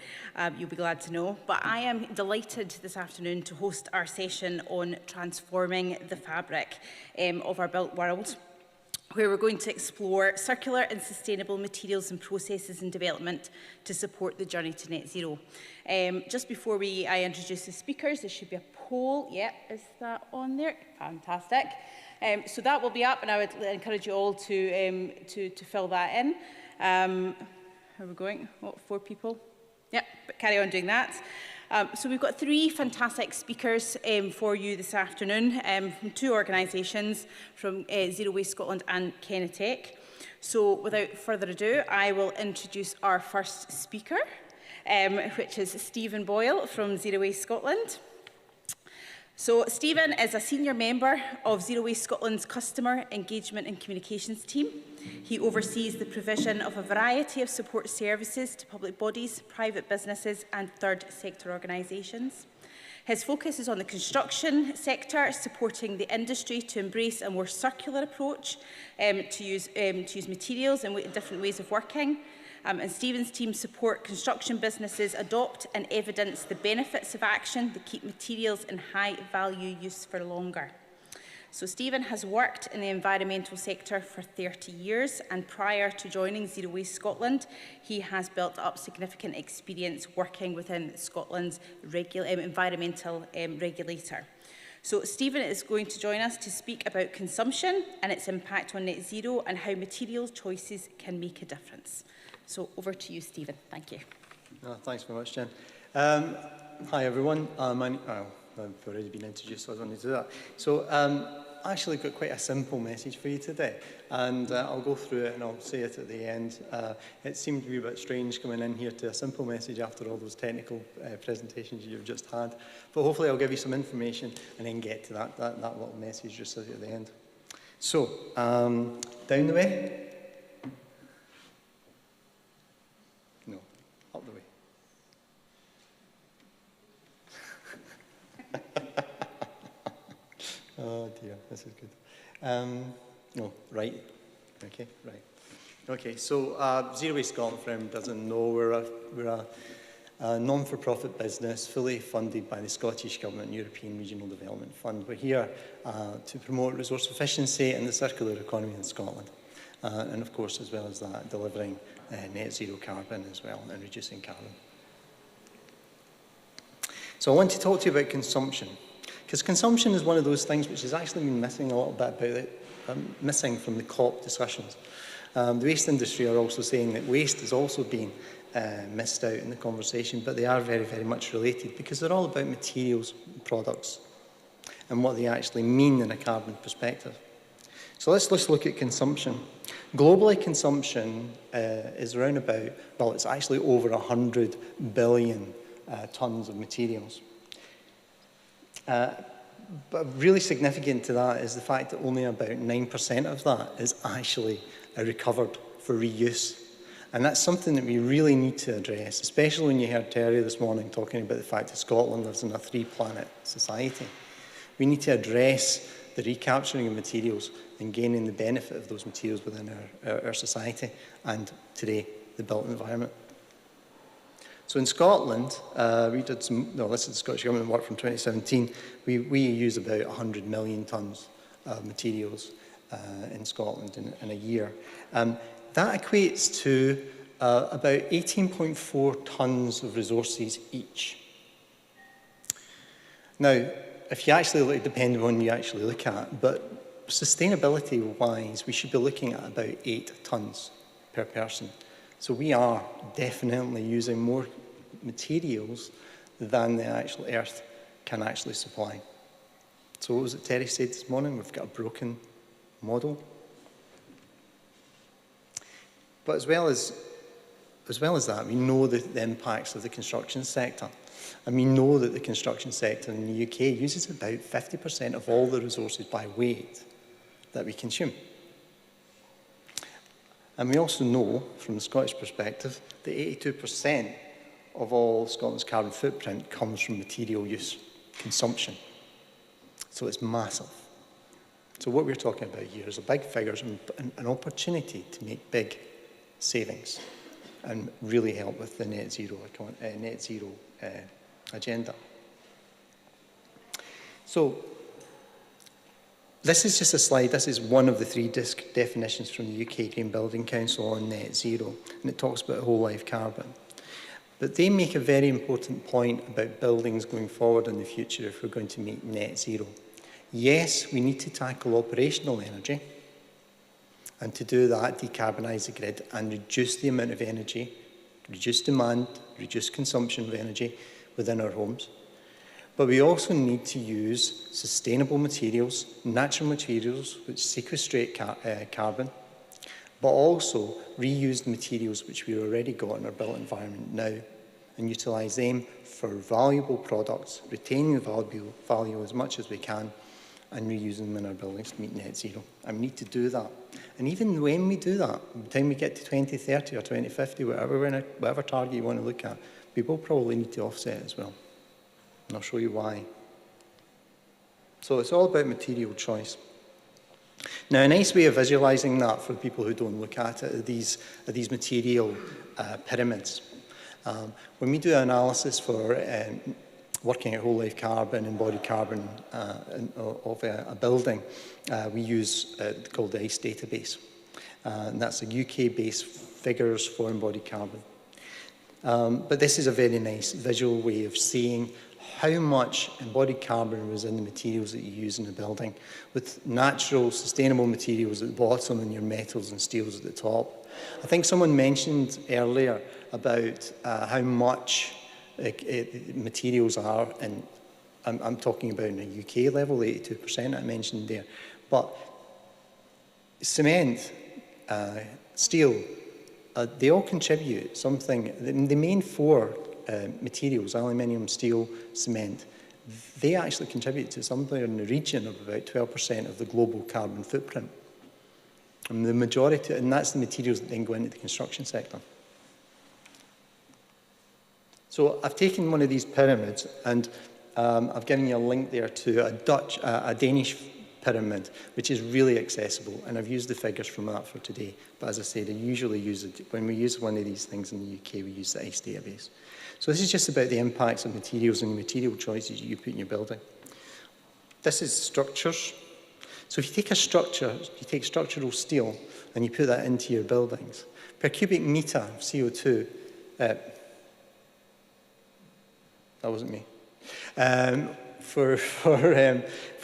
You'll be glad to know. But I am delighted this afternoon to host our session on transforming the fabric of our built world, where we're going to explore circular and sustainable materials and processes in development to support the journey to net zero. Just before I introduce the speakers, there should be a poll. Yeah, is that on there? Fantastic. So that will be up, and I would encourage you all to fill that in. How are we going? What, 4 people? Yeah, but carry on doing that. So we've got 3 fantastic speakers for you this afternoon from 2 organisations, from Zero Waste Scotland and Kennetech. So without further ado, I will introduce our first speaker, which is Stephen Boyle from Zero Waste Scotland. So Stephen is a senior member of Zero Waste Scotland's Customer Engagement and Communications team. He oversees the provision of a variety of support services to public bodies, private businesses and third sector organisations. His focus is on the construction sector, supporting the industry to embrace a more circular approach, to use materials and different ways of working. And Stephen's team support construction businesses adopt and evidence the benefits of action that keep materials in high value use for longer. So Stephen has worked in the environmental sector for 30 years, and prior to joining Zero Waste Scotland, he has built up significant experience working within Scotland's environmental regulator. So Stephen is going to join us to speak about consumption and its impact on net zero and how material choices can make a difference. So over to you, Stephen. Thank you. Thanks very much, Jen. Hi, everyone. I've already been introduced, so I don't need to do that. So I actually got quite a simple message for you today, and I'll go through it and I'll say it at the end. It seemed to be a bit strange coming in here to a simple message after all those technical presentations you've just had, but hopefully I'll give you some information and then get to that little message just at the end. So, down the way. No, up the way. Oh dear, this is good. No, right. Okay, right. Okay, so Zero Waste Scotland, for anyone who doesn't know, we're a non-for-profit business fully funded by the Scottish Government and European Regional Development Fund. We're here to promote resource efficiency and the circular economy in Scotland. And of course, as well as that, delivering net zero carbon as well and reducing carbon. So I want to talk to you about consumption. Because consumption is one of those things which has actually been missing a little bit missing from the COP discussions. The waste industry are also saying that waste is also being missed out in the conversation, but they are very, very much related because they're all about materials, products, and what they actually mean in a carbon perspective. So let's look at consumption. Globally, consumption is around about, well, it's actually over 100 billion tonnes of materials. But really significant to that is the fact that only about 9% of that is actually recovered for reuse. And that's something that we really need to address, especially when you heard Terry this morning talking about the fact that Scotland lives in a 3-planet society. We need to address the recapturing of materials and gaining the benefit of those materials within our society and, today, the built environment. So in Scotland, we did some, no, this is the Scottish Government work from 2017. We use about 100 million tonnes of materials in Scotland in a year. That equates to about 18.4 tonnes of resources each. Now, if you actually look, depending on what you actually look at, but sustainability-wise, we should be looking at about 8 tonnes per person. So we are definitely using more materials than the actual Earth can actually supply. So what was it Terry said this morning? We've got a broken model. But as well as that, we know the impacts of the construction sector. And we know that the construction sector in the UK uses about 50% of all the resources by weight that we consume. And we also know, from the Scottish perspective, that 82% of all Scotland's carbon footprint comes from material use, consumption. So it's massive. So what we're talking about here is a big figures and an opportunity to make big savings and really help with the net zero agenda. So this is just a slide. This is one of the 3 definitions from the UK Green Building Council on net zero, and it talks about whole life carbon. But they make a very important point about buildings going forward in the future if we're going to meet net zero. Yes, we need to tackle operational energy, and to do that, decarbonise the grid and reduce the amount of energy, reduce demand, reduce consumption of energy within our homes. But we also need to use sustainable materials, natural materials which sequestrate carbon, but also reuse the materials which we've already got in our built environment now and utilise them for valuable products, retaining the value as much as we can and reusing them in our buildings to meet net zero. And we need to do that. And even when we do that, by the time we get to 2030 or 2050, whatever target you want to look at, we will probably need to offset as well. And I'll show you why. So it's all about material choice. Now, a nice way of visualising that for people who don't look at it are these material pyramids. When we do analysis for working at whole life carbon, embodied carbon of a building, we use called the ICE database. And that's a UK-based figures for embodied carbon. But this is a very nice visual way of seeing how much embodied carbon was in the materials that you use in the building, with natural, sustainable materials at the bottom and your metals and steels at the top. I think someone mentioned earlier about how much materials are, and I'm talking about in a UK level, 82% I mentioned there. But cement, steel, they all contribute something. The main 4 materials, aluminium, steel, cement, they actually contribute to somewhere in the region of about 12% of the global carbon footprint. And the majority, and that's the materials that then go into the construction sector. So I've taken one of these pyramids and I've given you a link there to a Danish pyramid, which is really accessible, and I've used the figures from that for today. But as I said, I usually use it, when we use one of these things in the UK, we use the ICE database. So this is just about the impacts of materials and the material choices you put in your building. This is structures. So if you take a structure, you take structural steel and you put that into your buildings, per cubic metre of CO2, that wasn't me. For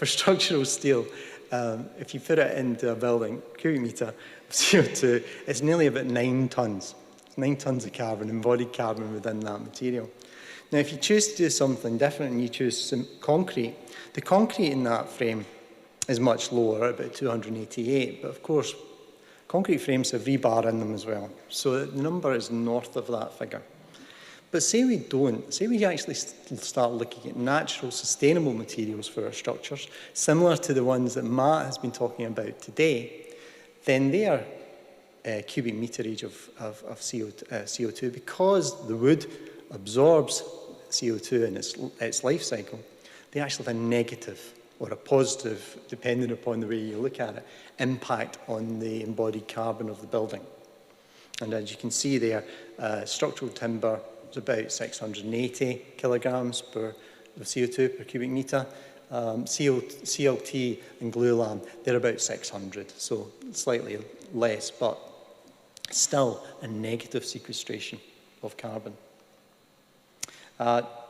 structural steel, if you put it into a building, cubic meter of CO2, it's nearly about 9 tonnes. It's 9 tonnes of carbon, embodied carbon within that material. Now, if you choose to do something different and you choose some concrete, the concrete in that frame is much lower, about 288, but of course, concrete frames have rebar in them as well. So the number is north of that figure. But say we don't, say we actually start looking at natural, sustainable materials for our structures, similar to the ones that Matt has been talking about today, then their cubic meterage of CO2, because the wood absorbs CO2 in its life cycle, they actually have a negative or a positive, depending upon the way you look at it, impact on the embodied carbon of the building. And as you can see there, structural timber is about 680 kilograms of CO2 per cubic meter. CLT and glulam, they're about 600, so slightly less, but still a negative sequestration of carbon.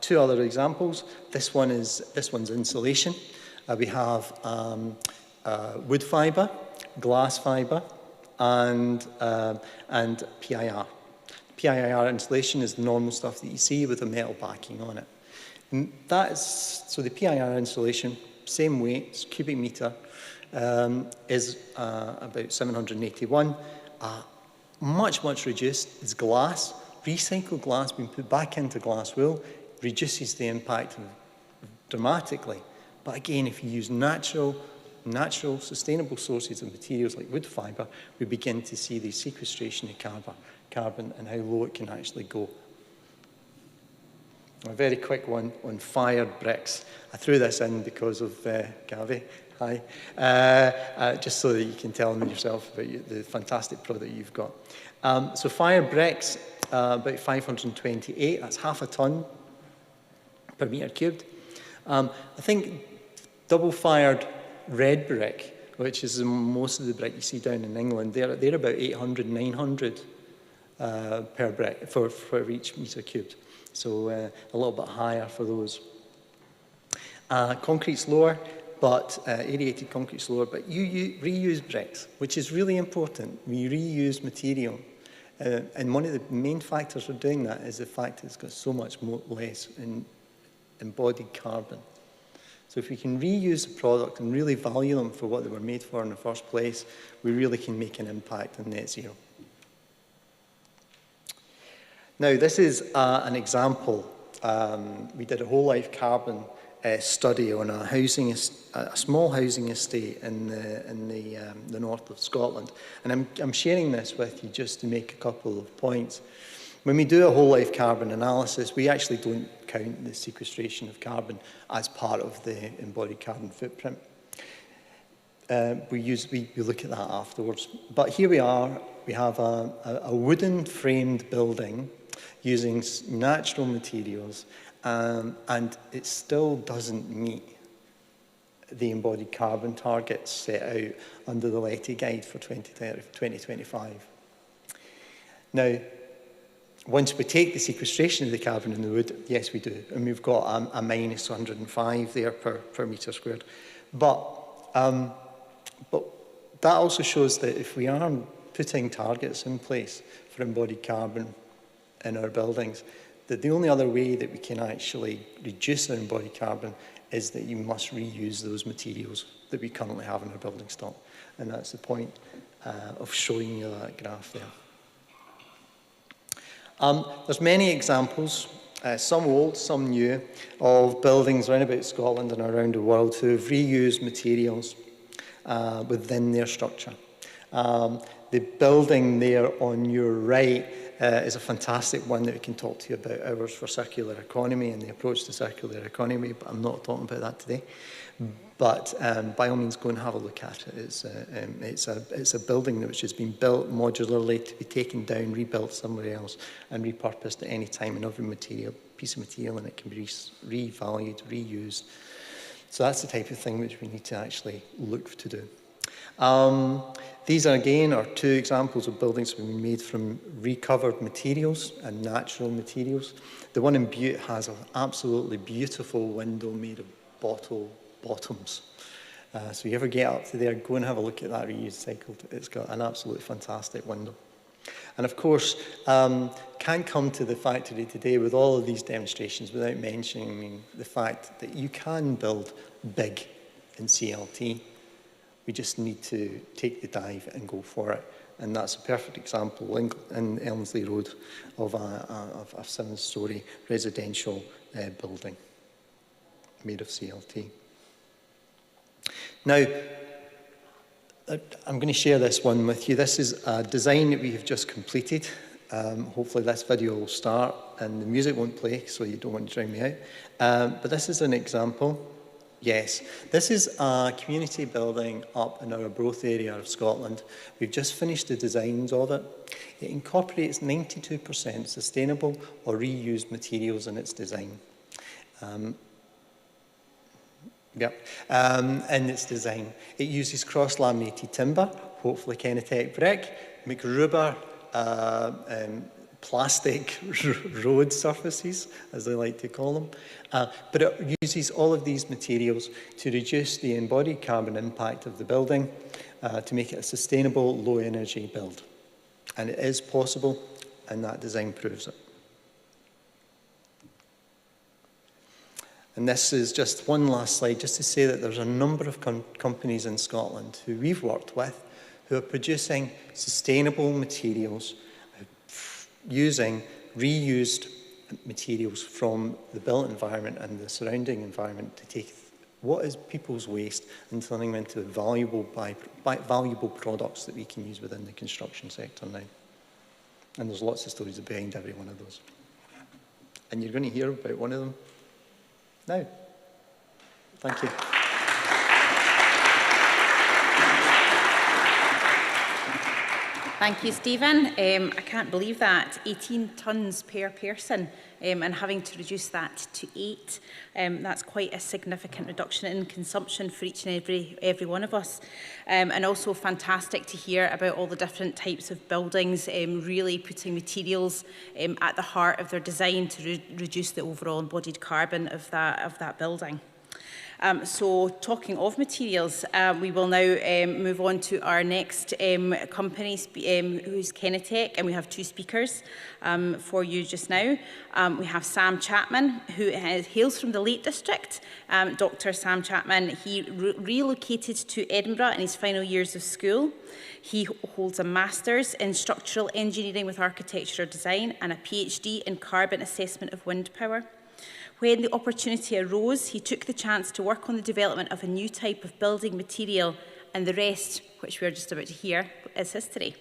2 other examples. This one's insulation. We have wood fibre, glass fibre, and PIR. PIR insulation is the normal stuff that you see with a metal backing on it. So the PIR insulation, same weight, it's cubic meter, is about 781. Much reduced is glass. Recycled glass being put back into glass wool reduces the impact dramatically. But again, if you use natural, sustainable sources of materials like wood fibre, we begin to see the sequestration of carbon and how low it can actually go. A very quick one on fired bricks. I threw this in because of Gavi. Hi. Just so that you can tell them yourself about the fantastic product you've got. So fired bricks, about 528, that's half a tonne per metre cubed. I think double-fired red brick, which is most of the brick you see down in England, they're about 800, 900 per brick for each metre cubed. So a little bit higher for those. Concrete's lower, but aerated concrete's lower, but you reuse bricks, which is really important. We reuse material. And one of the main factors for doing that is the fact that it's got so much less in embodied carbon. So if we can reuse the product and really value them for what they were made for in the first place, we really can make an impact on net zero. Now, this is an example. We did a whole life carbon study on a small housing estate in the north of Scotland. And I'm sharing this with you just to make a couple of points. When we do a whole life carbon analysis, we actually don't count the sequestration of carbon as part of the embodied carbon footprint. We look at that afterwards. But here we are, we have a wooden framed building using natural materials, and it still doesn't meet the embodied carbon targets set out under the LETI guide for 2025. Now, once we take the sequestration of the carbon in the wood, yes, we do, and we've got a minus 105 there per metre squared. But that also shows that if we are putting targets in place for embodied carbon in our buildings, that the only other way that we can actually reduce our embodied carbon is that you must reuse those materials that we currently have in our building stock. And that's the point of showing you that graph there. There's many examples, some old, some new, of buildings around about Scotland and around the world who have reused materials within their structure. The building there on your right is a fantastic one that we can talk to you about, ours for circular economy and the approach to circular economy, but I'm not talking about that today. But by all means, go and have a look at it. It's a building which has been built modularly to be taken down, rebuilt somewhere else, and repurposed at any time, and every piece of material in it can be revalued, reused. So that's the type of thing which we need to actually look to do. These are again are two examples of buildings that have been made from recovered materials and natural materials. The one in Butte has an absolutely beautiful window made of bottle bottoms. So if you ever get up to there, go and have a look at that recycled. It's got an absolutely fantastic window. And of course, can't come to the factory today with all of these demonstrations without mentioning the fact that you can build big in CLT. We just need to take the dive and go for it. And that's a perfect example in Elmsley Road of a 7-storey residential building made of CLT. Now, I'm going to share this one with you. This is a design that we have just completed. Hopefully this video will start and the music won't play, so you don't want to drown me out. But this is an example. Yes, this is a community building up in our Arbroath area of Scotland. We've just finished the designs of it. It incorporates 92% sustainable or reused materials in its design. In its design. It uses cross-laminated timber, hopefully Kenetech brick, McRuber plastic road surfaces, as they like to call them. But it uses all of these materials to reduce the embodied carbon impact of the building, to make it a sustainable, low-energy build. And it is possible, and that design proves it. And this is just one last slide, just to say that there's a number of companies in Scotland who we've worked with who are producing sustainable materials using reused materials from the built environment and the surrounding environment to take what is people's waste and turning them into valuable products that we can use within the construction sector now. And there's lots of stories behind every one of those. And you're going to hear about one of them now. Thank you. Thank you, Stephen. I can't believe that, 18 tonnes per person, and having to reduce that to 8. That's quite a significant reduction in consumption for each and every one of us. And also fantastic to hear about all the different types of buildings, really putting materials at the heart of their design to reduce the overall embodied carbon of that building. So talking of materials, we will now move on to our next company, who's Kenetech, and we have 2 speakers for you just now. We have Sam Chapman, who hails from the Lake District. Dr. Sam Chapman, he relocated to Edinburgh in his final years of school. He holds a Master's in Structural Engineering with Architecture Design and a PhD in Carbon Assessment of Wind Power. When the opportunity arose, he took the chance to work on the development of a new type of building material, and the rest, which we're just about to hear, is history.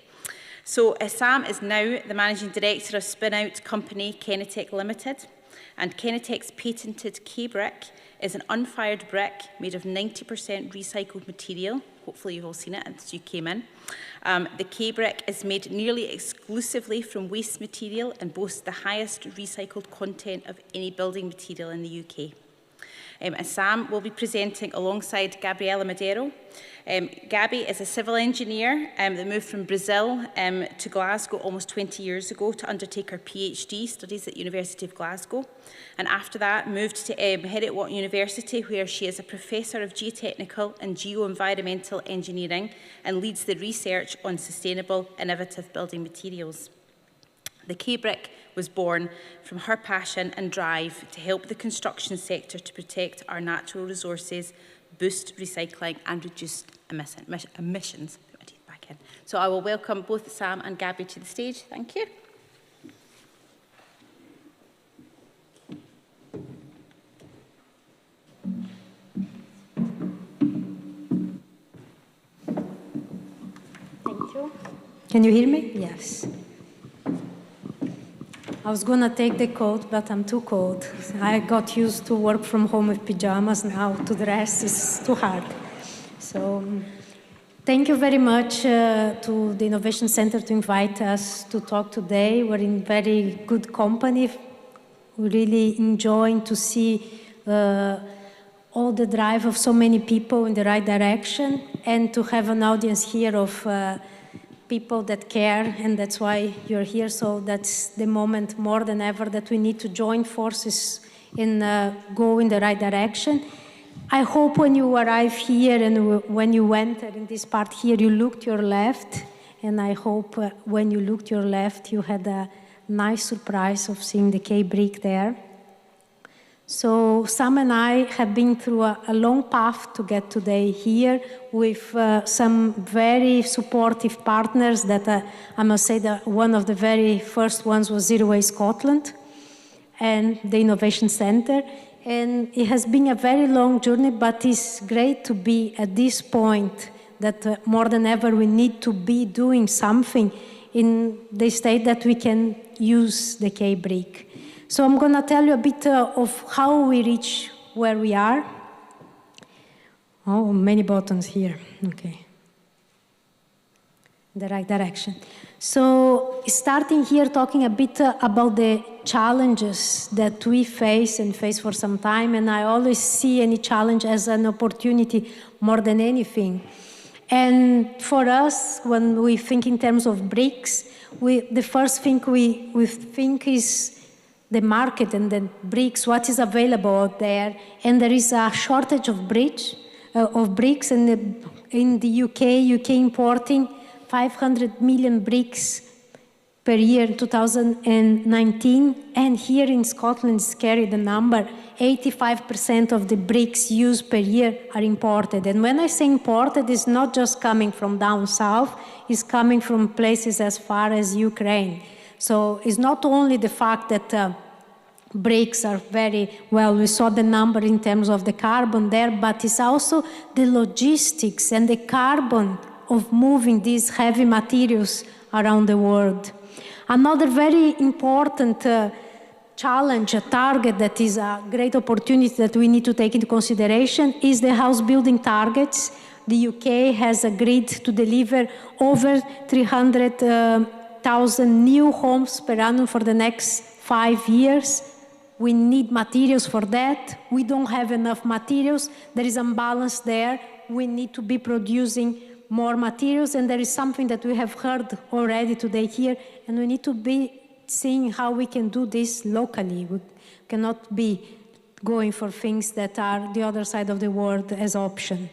So Sam is now the Managing Director of spin-out company Kenetech Limited, and Kenetech's patented K-brick is an unfired brick made of 90% recycled material. Hopefully you've all seen it as you came in. The K-brick is made nearly exclusively from waste material and boasts the highest recycled content of any building material in the UK. And Sam will be presenting alongside Gabriela Madero. Gabby is a civil engineer that moved from Brazil to Glasgow almost 20 years ago to undertake her PhD studies at University of Glasgow. And after that, moved to Heriot-Watt University, where she is a professor of geotechnical and geo-environmental engineering and leads the research on sustainable, innovative building materials. The K-brick was born from her passion and drive to help the construction sector to protect our natural resources, boost recycling and reduce emissions. Put my teeth back in. So I will welcome both Sam and Gabby to the stage. Thank you. Thank you. Can you hear me? Yes. I was going to take the coat, but I'm too cold. I got used to work from home with pajamas. Now to dress is too hard. So thank you very much to the Innovation Center to invite us to talk today. We're in very good company. We're really enjoying to see all the drive of so many people in the right direction and to have an audience here of people that care, and that's why you're here. So that's the moment more than ever that we need to join forces and go in the right direction. I hope when you arrive here and when you enter in this part here, you looked your left, and I hope when you looked your left, you had a nice surprise of seeing the K-brick there. So Sam and I have been through a long path to get today here with some very supportive partners that I must say that one of the very first ones was Zero Waste Scotland and the Innovation Centre. And it has been a very long journey, but it's great to be at this point that more than ever we need to be doing something in the state that we can use the K-brick. So I'm going to tell you a bit of how we reach where we are. Oh, many buttons here. Okay. The right direction. So starting here, talking a bit about the challenges that we face and face for some time, and I always see any challenge as an opportunity more than anything. And for us, when we think in terms of bricks, the first thing we think is the market and the bricks, what is available out there. And there is a shortage of bricks, and in the UK importing 500 million bricks per year in 2019. And here in Scotland, scary the number, 85% of the bricks used per year are imported. And when I say imported, it's not just coming from down south, it's coming from places as far as Ukraine. So it's not only the fact that bricks are very, well, we saw the number in terms of the carbon there, but it's also the logistics and the carbon of moving these heavy materials around the world. Another very important challenge, a target that is a great opportunity that we need to take into consideration is the house building targets. The UK has agreed to deliver over 300,000 new homes per annum for the next 5 years. We need materials for that. We don't have enough materials. There is imbalance there. We need to be producing more materials, and there is something that we have heard already today here, and we need to be seeing how we can do this locally. We cannot be going for things that are the other side of the world as option.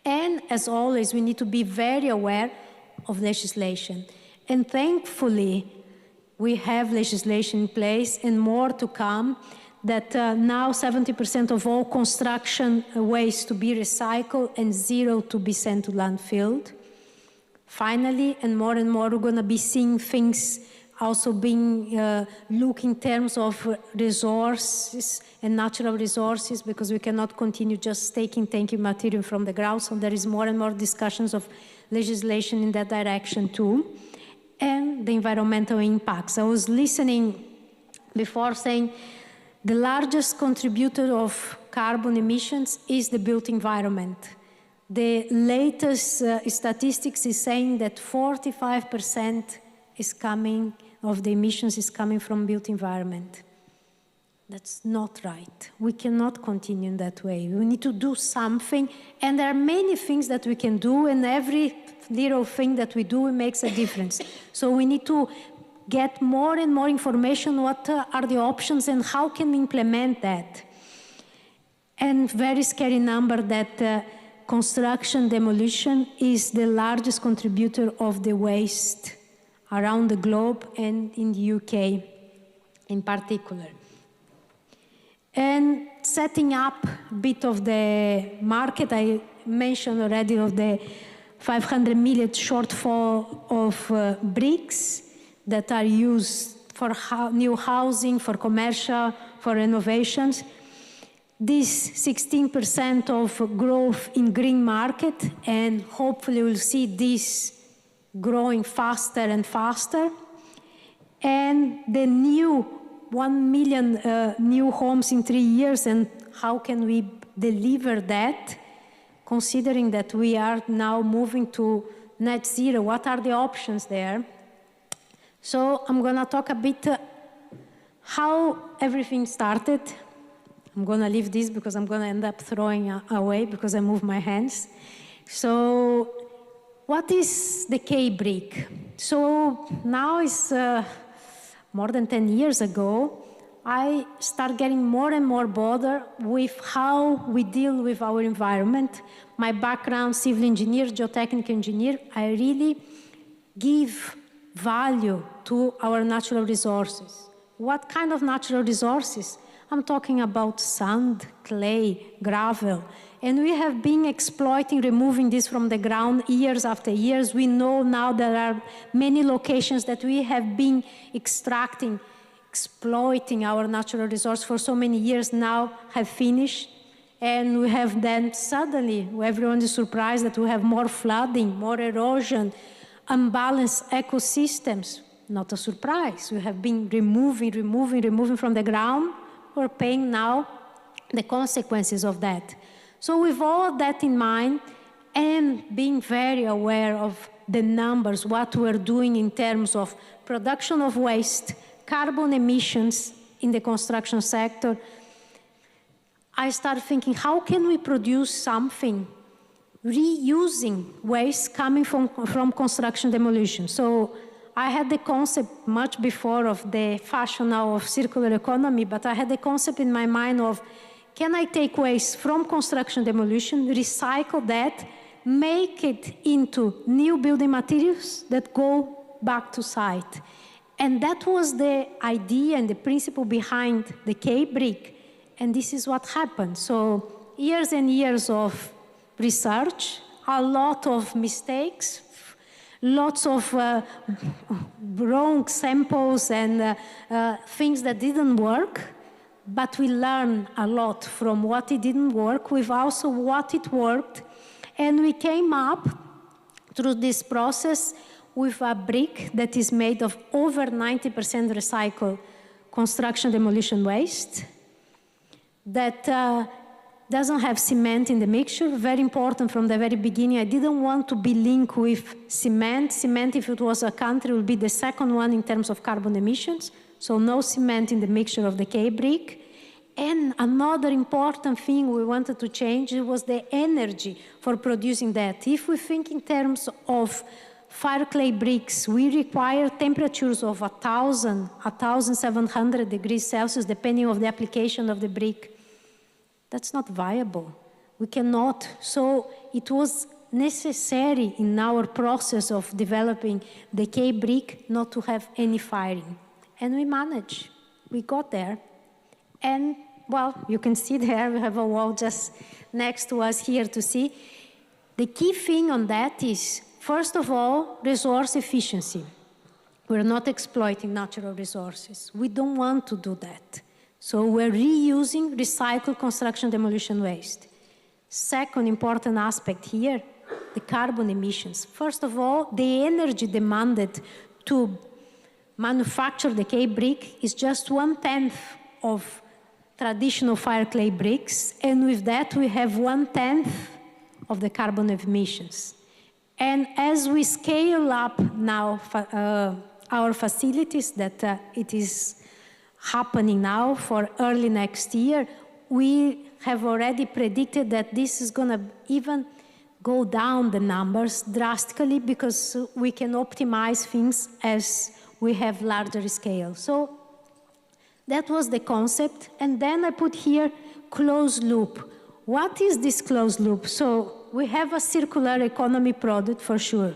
And as always, we need to be very aware of legislation. And thankfully, we have legislation in place and more to come, that now 70% of all construction waste to be recycled and zero to be sent to landfill. Finally, and more, we're going to be seeing things also being looked in terms of resources and natural resources, because we cannot continue just taking material from the ground. So there is more and more discussions of legislation in that direction too. And the environmental impacts. I was listening before saying the largest contributor of carbon emissions is the built environment. The latest statistics is saying that 45% of the emissions is coming from built environment. That's not right. We cannot continue in that way. We need to do something, and there are many things that we can do, and every little thing that we do makes a difference. So we need to get more and more information, what are the options and how can we implement that. And very scary number that construction demolition is the largest contributor of the waste around the globe and in the UK in particular. And setting up a bit of the market, I mentioned already of the 500 million shortfall of bricks that are used for new housing, for commercial, for renovations. This 16% of growth in green market, and hopefully we'll see this growing faster and faster. And the new 1 million new homes in 3 years, and how can we deliver that, considering that we are now moving to net zero? What are the options there? So I'm going to talk a bit how everything started. I'm going to leave this because I'm going to end up throwing away because I move my hands. So what is the K-brick? So now it's more than 10 years ago, I start getting more and more bothered with how we deal with our environment. My background, civil engineer, geotechnical engineer, I really give value to our natural resources. What kind of natural resources? I'm talking about sand, clay, gravel. And we have been exploiting, removing this from the ground years after years. We know now there are many locations that we have been extracting, exploiting our natural resource for so many years now have finished. And we have then suddenly, everyone is surprised that we have more flooding, more erosion, unbalanced ecosystems. Not a surprise. We have been removing from the ground. We're paying now the consequences of that. So with all that in mind, and being very aware of the numbers, what we're doing in terms of production of waste, carbon emissions in the construction sector, I started thinking, how can we produce something reusing waste coming from construction demolition? So I had the concept much before of the fashion now of circular economy, but I had the concept in my mind of, can I take waste from construction demolition, recycle that, make it into new building materials that go back to site? And that was the idea and the principle behind the K-brick. And this is what happened. So years and years of research, a lot of mistakes, lots of wrong samples and things that didn't work. But we learned a lot from what it didn't work with also what it worked. And we came up through this process with a brick that is made of over 90% recycled construction demolition waste that doesn't have cement in the mixture. Very important from the very beginning. I didn't want to be linked with cement. Cement, if it was a country, would be the second one in terms of carbon emissions. So no cement in the mixture of the K-brick. And another important thing we wanted to change was the energy for producing that. If we think in terms of fire clay bricks, we require temperatures of 1,000, 1,700 degrees Celsius, depending on the application of the brick. That's not viable. We cannot. So it was necessary in our process of developing the K-brick not to have any firing. And we managed. We got there. And, well, you can see there, we have a wall just next to us here to see. The key thing on that is, first of all, resource efficiency. We're not exploiting natural resources. We don't want to do that. So we're reusing recycled construction demolition waste. Second important aspect here, the carbon emissions. First of all, the energy demanded to manufacture the K-brick is just 1/10 of traditional fire clay bricks, and with that we have 1/10 of the carbon emissions. And as we scale up now our facilities, that it is happening now for early next year, we have already predicted that this is going to even go down the numbers drastically because we can optimize things as we have larger scale. So that was the concept. And then I put here closed loop. What is this closed loop? So we have a circular economy product for sure.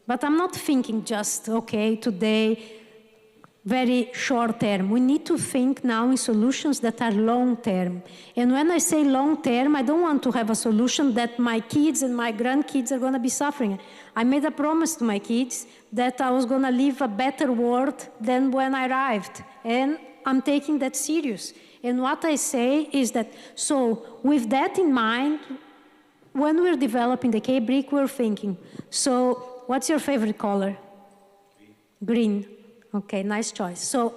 But I'm not thinking just, okay, today, very short term. We need to think now in solutions that are long term. And when I say long term, I don't want to have a solution that my kids and my grandkids are going to be suffering. I made a promise to my kids that I was going to leave a better world than when I arrived. And I'm taking that serious. And what I say is that, so with that in mind, when we're developing the K-brick, we're thinking, so what's your favorite color? Green. Okay, nice choice. So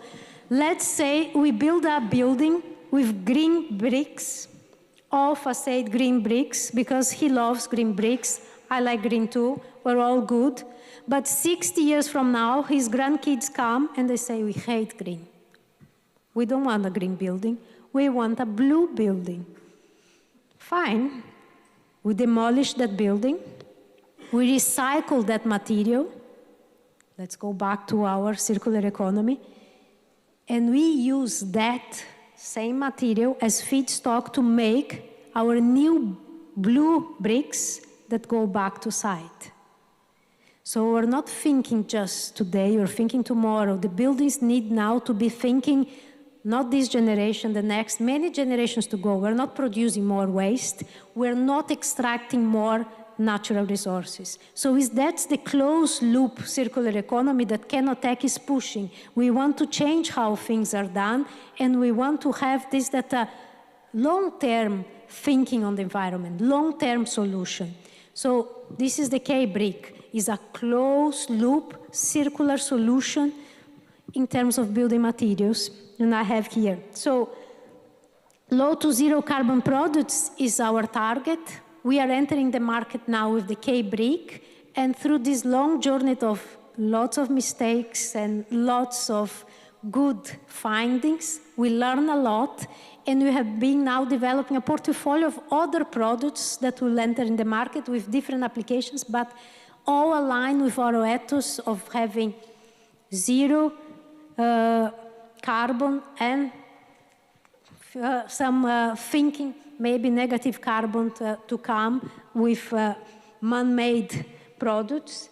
let's say we build a building with green bricks, all facade green bricks, because he loves green bricks. I like green too. We're all good. But 60 years from now, his grandkids come and they say, we hate green. We don't want a green building. We want a blue building. Fine. We demolish that building. We recycle that material. Let's go back to our circular economy. And we use that same material as feedstock to make our new blue bricks that go back to site. So we're not thinking just today or thinking tomorrow. The buildings need now to be thinking not this generation, the next, many generations to go. We're not producing more waste. We're not extracting more natural resources. So that's the closed loop circular economy that Kenotech is pushing. We want to change how things are done, and we want to have this long-term thinking on the environment, long-term solution. So this is the K-brick, is a closed loop circular solution in terms of building materials. And I have here. So low to zero carbon products is our target. We are entering the market now with the K-brick, and through this long journey of lots of mistakes and lots of good findings, we learn a lot, and we have been now developing a portfolio of other products that will enter in the market with different applications, but all aligned with our ethos of having zero carbon and some thinking, maybe negative carbon to come with man-made products.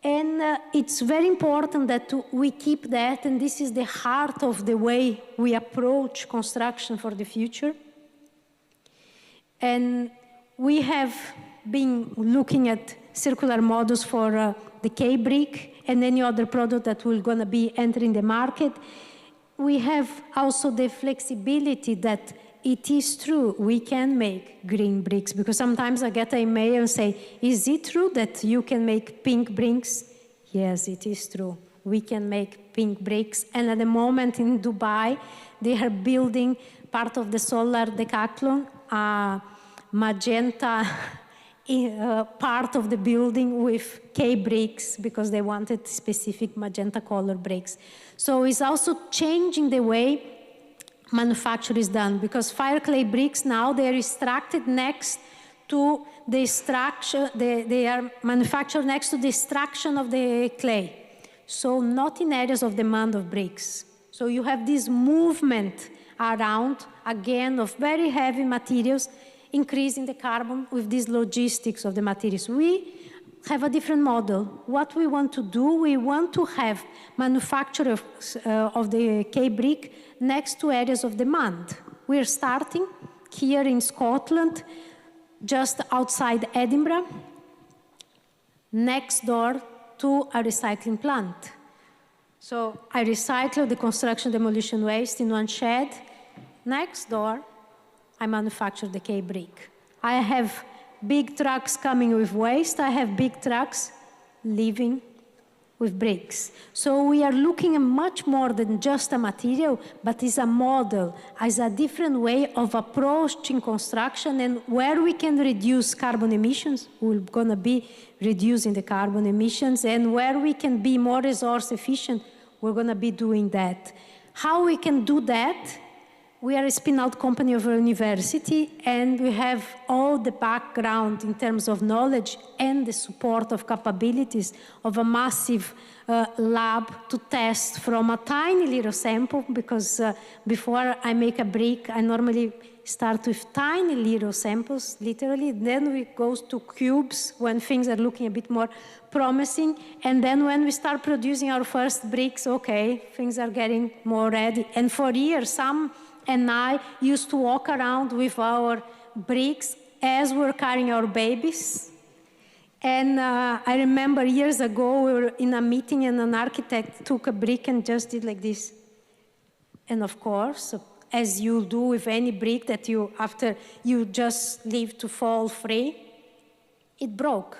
And it's very important that we keep that, and this is the heart of the way we approach construction for the future. And we have been looking at circular models for the K-brick and any other product that will gonna be entering the market. We have also the flexibility that it is true, we can make green bricks, because sometimes I get an email and say, is it true that you can make pink bricks? Yes, it is true. We can make pink bricks. And at the moment in Dubai, they are building part of the solar decathlon, magenta part of the building with K-bricks, because they wanted specific magenta color bricks. So it's also changing the way manufacture is done, because fire clay bricks now, they are extracted next to the extraction, they are manufactured next to the extraction of the clay. So not in areas of demand of bricks. So you have this movement around, again, of very heavy materials, increasing the carbon with these logistics of the materials. We have a different model. What we want to do, we want to have manufacture of the K-brick next to areas of demand. We're starting here in Scotland, just outside Edinburgh, next door to a recycling plant. So I recycle the construction demolition waste in one shed. Next door, I manufacture the K-brick. I have big trucks coming with waste. I have big trucks leaving with bricks. So we are looking at much more than just a material, but it's a model, as a different way of approaching construction, and where we can reduce carbon emissions, we're gonna be reducing the carbon emissions, and where we can be more resource efficient, we're gonna be doing that. How we can do that? We are a spin-out company of a university, and we have all the background in terms of knowledge and the support of capabilities of a massive lab to test from a tiny little sample, because before I make a brick, I normally start with tiny little samples, literally. Then we go to cubes when things are looking a bit more promising. And then when we start producing our first bricks, okay, things are getting more ready. And for years, Sam and I used to walk around with our bricks as we're carrying our babies. And I remember years ago, we were in a meeting and an architect took a brick and just did like this. And of course, as you do with any brick that you, after you just leave to fall free, it broke.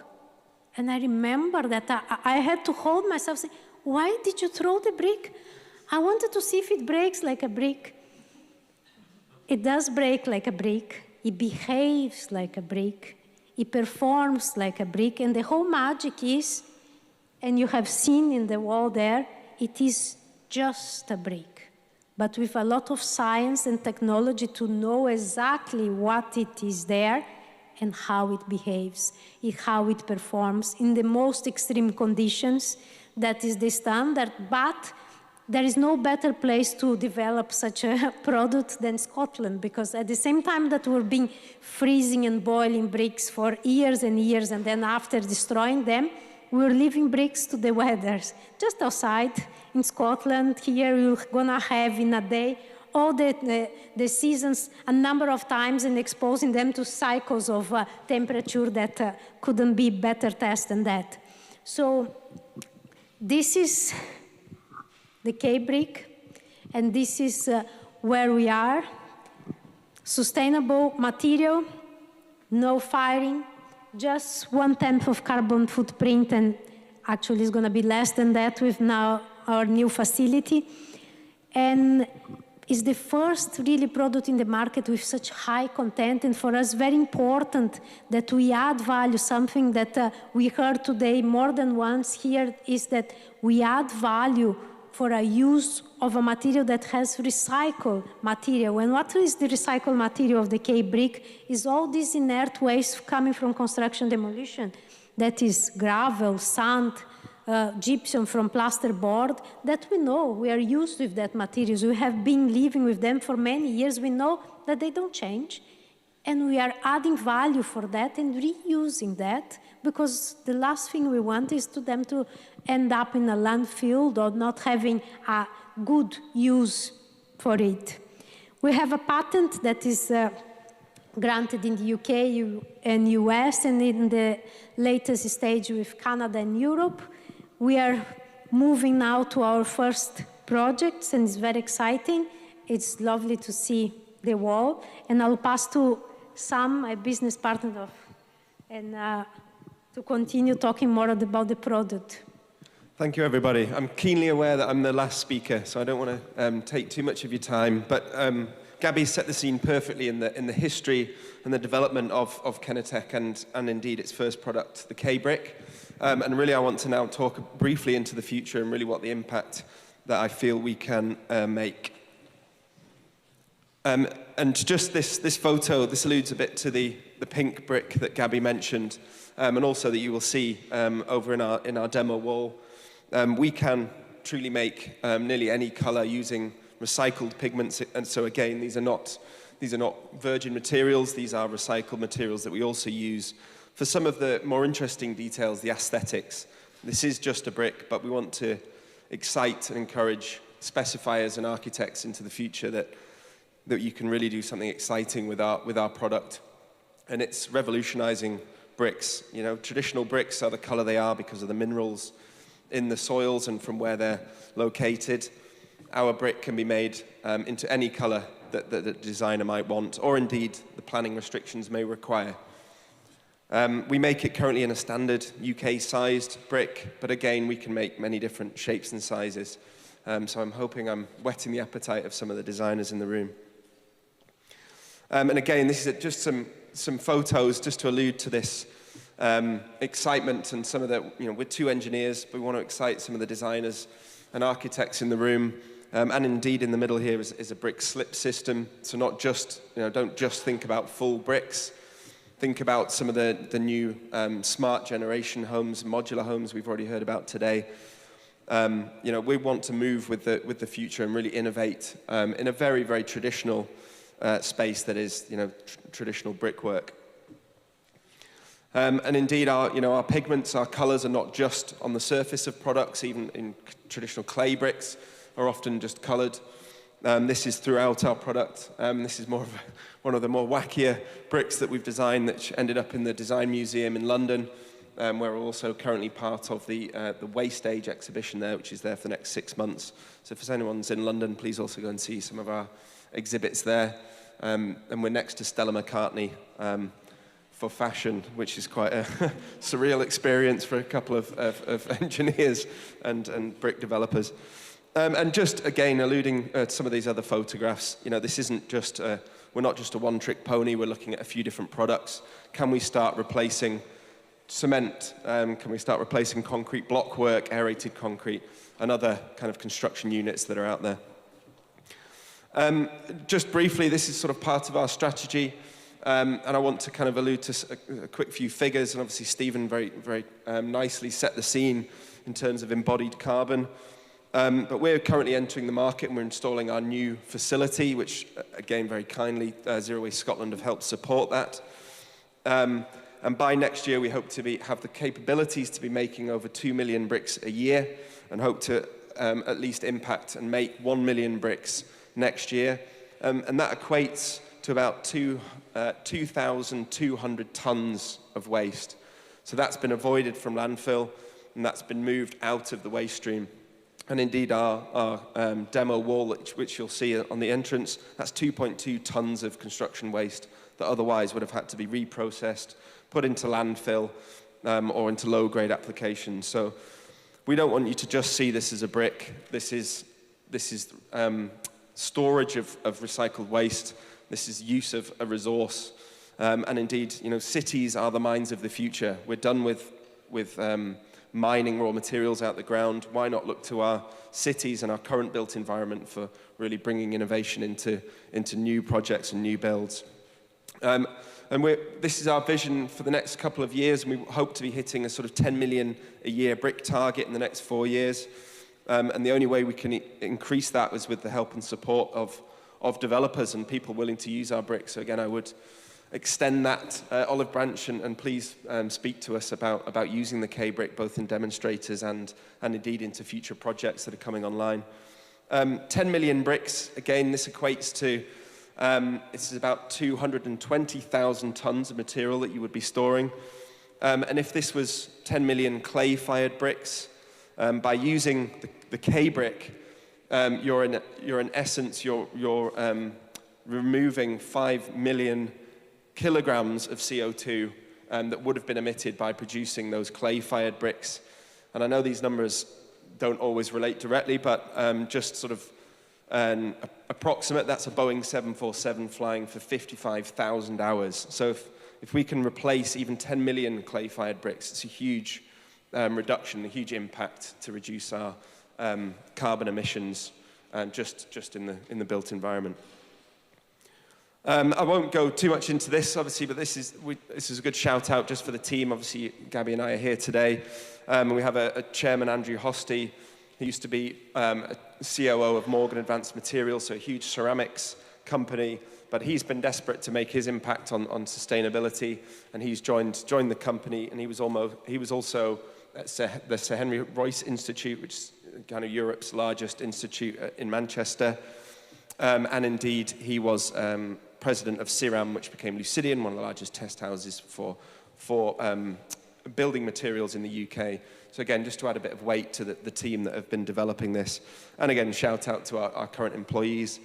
And I remember that I had to hold myself, say, why did you throw the brick? I wanted to see if it breaks like a brick. It does break like a brick. It behaves like a brick. It performs like a brick. And the whole magic is, and you have seen in the wall there, it is just a brick, but with a lot of science and technology to know exactly what it is there and how it behaves, how it performs in the most extreme conditions. That is the standard, but there is no better place to develop such a product than Scotland, because at the same time that we're being freezing and boiling bricks for years and years, and then after destroying them, we're leaving bricks to the weather. Just outside in Scotland, here you're gonna have in a day all the seasons a number of times and exposing them to cycles of temperature that couldn't be better test than that. So this is the K-brick, and this is where we are. Sustainable material, no firing, just 1/10 of carbon footprint, and actually it's going to be less than that with now our new facility. And it's the first really product in the market with such high content, and for us very important that we add value. Something that we heard today more than once here is that we add value for a use of a material that has recycled material. And what is the recycled material of the K-brick is all these inert waste coming from construction demolition. That is gravel, sand, gypsum from plasterboard, that we know we are used with that materials. We have been living with them for many years. We know that they don't change. And we are adding value for that and reusing that, because the last thing we want is to them to end up in a landfill or not having a good use for it. We have a patent that is granted in the UK and US, and in the latest stage with Canada and Europe. We are moving now to our first projects, and it's very exciting. It's lovely to see the wall, and I'll pass to Sam, my business partner, and to continue talking more about the product. Thank you, everybody. I'm keenly aware that I'm the last speaker, so I don't want to take too much of your time. But Gabby set the scene perfectly in the history and the development of Kenetech and indeed its first product, the K-brick. And really, I want to now talk briefly into the future and really what the impact that I feel we can make. And just this photo, this alludes a bit to the pink brick that Gabby mentioned, and also that you will see over in our demo wall. We can truly make nearly any color using recycled pigments, and so again, these are not virgin materials. These are recycled materials that we also use for some of the more interesting details, the aesthetics. This is just a brick, but we want to excite and encourage specifiers and architects into the future that you can really do something exciting with our product. And it's revolutionizing bricks. You know, traditional bricks are the color they are because of the minerals in the soils and from where they're located. Our brick can be made into any color that the designer might want, or indeed the planning restrictions may require. We make it currently in a standard UK-sized brick, but again, we can make many different shapes and sizes. So I'm hoping I'm whetting the appetite of some of the designers in the room. And again, this is just some photos just to allude to this excitement and some of the, we're two engineers, but we want to excite some of the designers and architects in the room. And indeed, in the middle here is a brick slip system. So not just, don't just think about full bricks. Think about some of the new smart generation homes, modular homes we've already heard about today. We want to move with the future and really innovate in a very, very traditional space that is, traditional brickwork. And indeed, our pigments, our colors are not just on the surface of products. Even in traditional clay bricks are often just colored. This is throughout our product. This is more of one of the more wackier bricks that we've designed that ended up in the Design Museum in London, where we're also currently part of the Waste Age exhibition there, which is there for the next 6 months. So if anyone's in London, please also go and see some of our exhibits there. And we're next to Stella McCartney for fashion, which is quite a surreal experience for a couple of engineers and brick developers. And just, again, alluding to some of these other photographs, this isn't just, we're not just a one-trick pony, we're looking at a few different products. Can we start replacing cement? Can we start replacing concrete blockwork, aerated concrete, and other kind of construction units that are out there? Just briefly, this is sort of part of our strategy, and I want to kind of allude to a quick few figures, and obviously Stephen very, very nicely set the scene in terms of embodied carbon. But we're currently entering the market and we're installing our new facility, which, again, very kindly, Zero Waste Scotland have helped support that. And by next year, we hope to have the capabilities to be making over 2 million bricks a year and hope to at least impact and make 1 million bricks next year. And that equates to about 2,200 tonnes of waste. So that's been avoided from landfill and that's been moved out of the waste stream. And indeed, our demo wall, which you'll see on the entrance, that's 2.2 tonnes of construction waste that otherwise would have had to be reprocessed, put into landfill or into low-grade applications. So we don't want you to just see this as a brick. This is storage of recycled waste. This is use of a resource. And indeed, cities are the mines of the future. We're done with mining raw materials out the ground. Why not look to our cities and our current built environment for really bringing innovation into new projects and new builds? And this is our vision for the next couple of years, and we hope to be hitting a sort of 10 million a year brick target in the next 4 years. And the only way we can increase that was with the help and support of developers and people willing to use our bricks. So again, I would extend that olive branch and please speak to us about using the K-brick both in demonstrators and indeed into future projects that are coming online. 10 million bricks, again, this equates to this is about 220,000 tonnes of material that you would be storing. And if this was 10 million clay-fired bricks, by using the K-brick, you're in essence removing 5 million kilograms of CO2 that would have been emitted by producing those clay-fired bricks. And I know these numbers don't always relate directly, but just sort of approximate, that's a Boeing 747 flying for 55,000 hours. So if we can replace even 10 million clay-fired bricks, it's a huge reduction, a huge impact to reduce our carbon emissions just in the built environment. I won't go too much into this, obviously, but this is a good shout out just for the team. Obviously, Gabby and I are here today. We have a chairman, Andrew Hosty. He used to be a COO of Morgan Advanced Materials, so a huge ceramics company, but he's been desperate to make his impact on sustainability, and he's joined the company, and he was also at the Sir Henry Royce Institute, which is kind of Europe's largest institute in Manchester. And indeed, he was president of CIRAM, which became Lucidian, one of the largest test houses for building materials in the UK. So again, just to add a bit of weight to the team that have been developing this. And again, shout out to our current employees.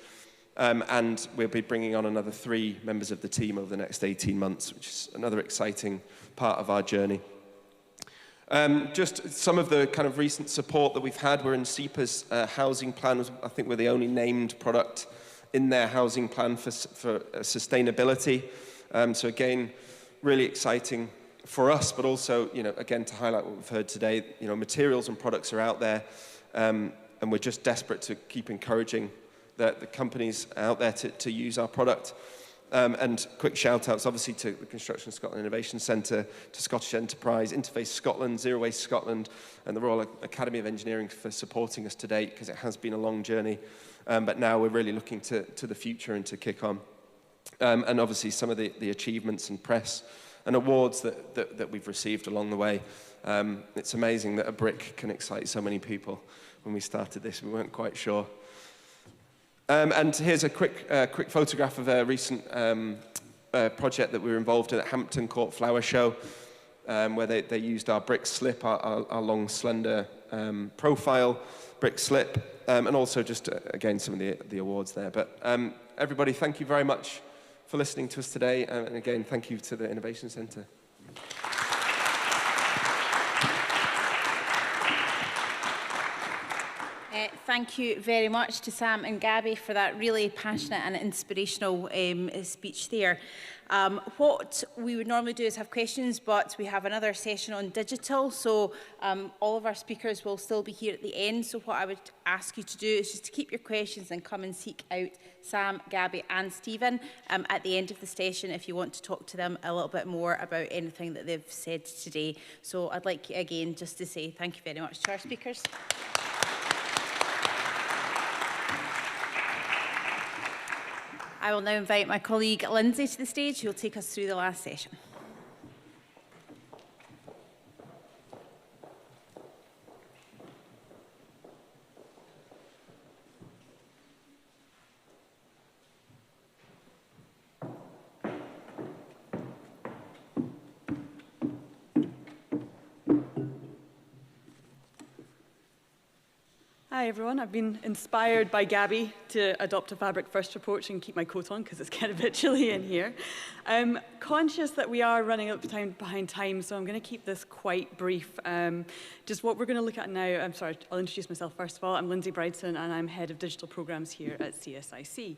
And we'll be bringing on another 3 members of the team over the next 18 months, which is another exciting part of our journey. Just some of the kind of recent support that we've had. We're in SEPA's housing plan. I think we're the only named product in their housing plan for sustainability. So again, really exciting for us, but also, again, to highlight what we've heard today, materials and products are out there, and we're just desperate to keep encouraging the companies out there to use our product. And quick shout-outs, obviously, to the Construction Scotland Innovation Centre, to Scottish Enterprise, Interface Scotland, Zero Waste Scotland, and the Royal Academy of Engineering for supporting us to date, because it has been a long journey. But now we're really looking to the future and to kick on. And obviously, some of the achievements and press and awards that we've received along the way. It's amazing that a brick can excite so many people. When we started this, we weren't quite sure. And here's a quick photograph of a recent project that we were involved in at Hampton Court Flower Show, where they used our brick slip, our long, slender profile brick slip, and also just, again, some of the awards there. But everybody, thank you very much for listening to us today, and again, thank you to the Innovation Centre. Thank you very much to Sam and Gabby for that really passionate and inspirational speech there. What we would normally do is have questions, but we have another session on digital, so all of our speakers will still be here at the end. So what I would ask you to do is just to keep your questions and come and seek out Sam, Gabby and Stephen at the end of the session if you want to talk to them a little bit more about anything that they've said today. So I'd like, again, just to say thank you very much to our speakers. I will now invite my colleague Lindsay to the stage, who will take us through the last session. Hi everyone, I've been inspired by Gabby to adopt a fabric first approach and keep my coat on because it's getting a bit chilly in here. I'm conscious that we are running up behind time, so I'm going to keep this quite brief. Just what we're going to look at now, I'll introduce myself first of all. I'm Lindsay Bridson and I'm Head of Digital Programmes here at CSIC.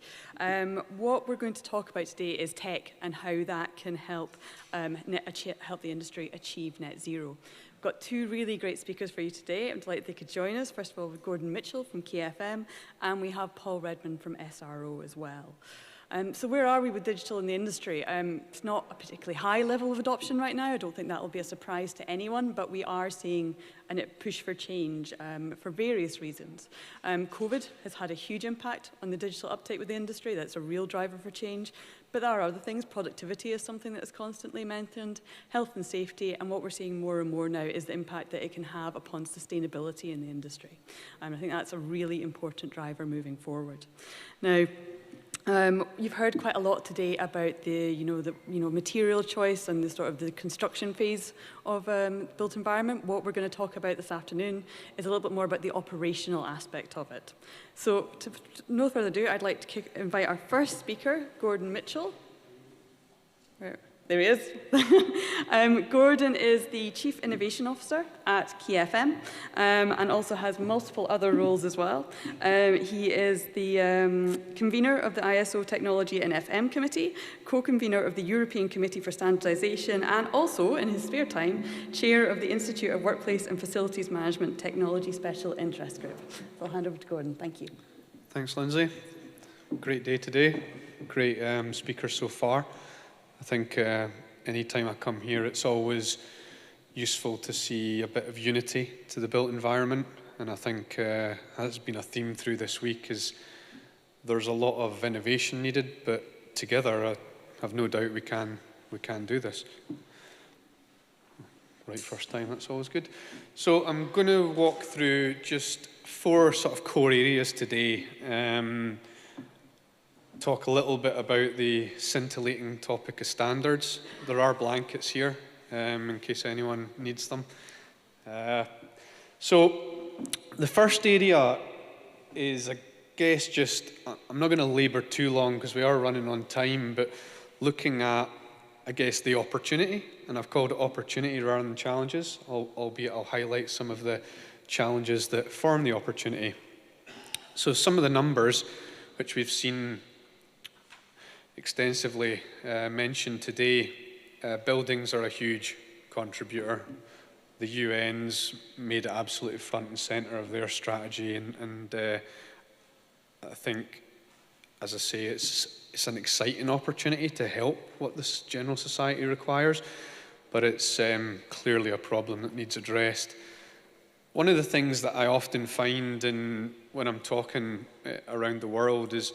What we're going to talk about today is tech and how that can help, help the industry achieve net zero. We've got two really great speakers for you today. I'm delighted they could join us. First of all, with Gordon Mitchell from KFM, and we have Paul Redmond from SRO as well. So where are we with digital in the industry? It's not a particularly high level of adoption right now. I don't think that will be a surprise to anyone, but we are seeing a push for change for various reasons. COVID has had a huge impact on the digital uptake with the industry. That's a real driver for change. But there are other things. Productivity is something that is constantly mentioned, health and safety, and what we're seeing more and more now is the impact that it can have upon sustainability in the industry. I think that's a really important driver moving forward. Now, you've heard quite a lot today about the material choice and the sort of the construction phase of built environment. What we're going to talk about this afternoon is a little bit more about the operational aspect of it. So, to no further ado, I'd like to invite our first speaker, Gordon Mitchell. There he is. Gordon is the Chief Innovation Officer at KFM and also has multiple other roles as well. He is the convener of the ISO Technology and FM Committee, co-convener of the European Committee for Standardization, and also, in his spare time, chair of the Institute of Workplace and Facilities Management Technology Special Interest Group. So I'll hand over to Gordon. Thank you. Thanks, Lindsay. Great day today. Great speakers so far. I think anytime I come here, it's always useful to see a bit of unity to the built environment. And I think that's been a theme through this week is there's a lot of innovation needed, but together I have no doubt we can do this. Right first time, that's always good. So I'm going to walk through just 4 sort of core areas today. Talk a little bit about the scintillating topic of standards. There are blankets here, in case anyone needs them. So the first area is, I guess, just, I'm not going to labour too long because we are running on time, but looking at, I guess, the opportunity, and I've called it opportunity rather than challenges, albeit I'll highlight some of the challenges that form the opportunity. So some of the numbers which we've seen extensively mentioned today, buildings are a huge contributor. The UN's made it absolutely front and centre of their strategy, and I think, as I say, it's an exciting opportunity to help what this general society requires, but it's clearly a problem that needs addressed. One of the things that I often find when I'm talking around the world is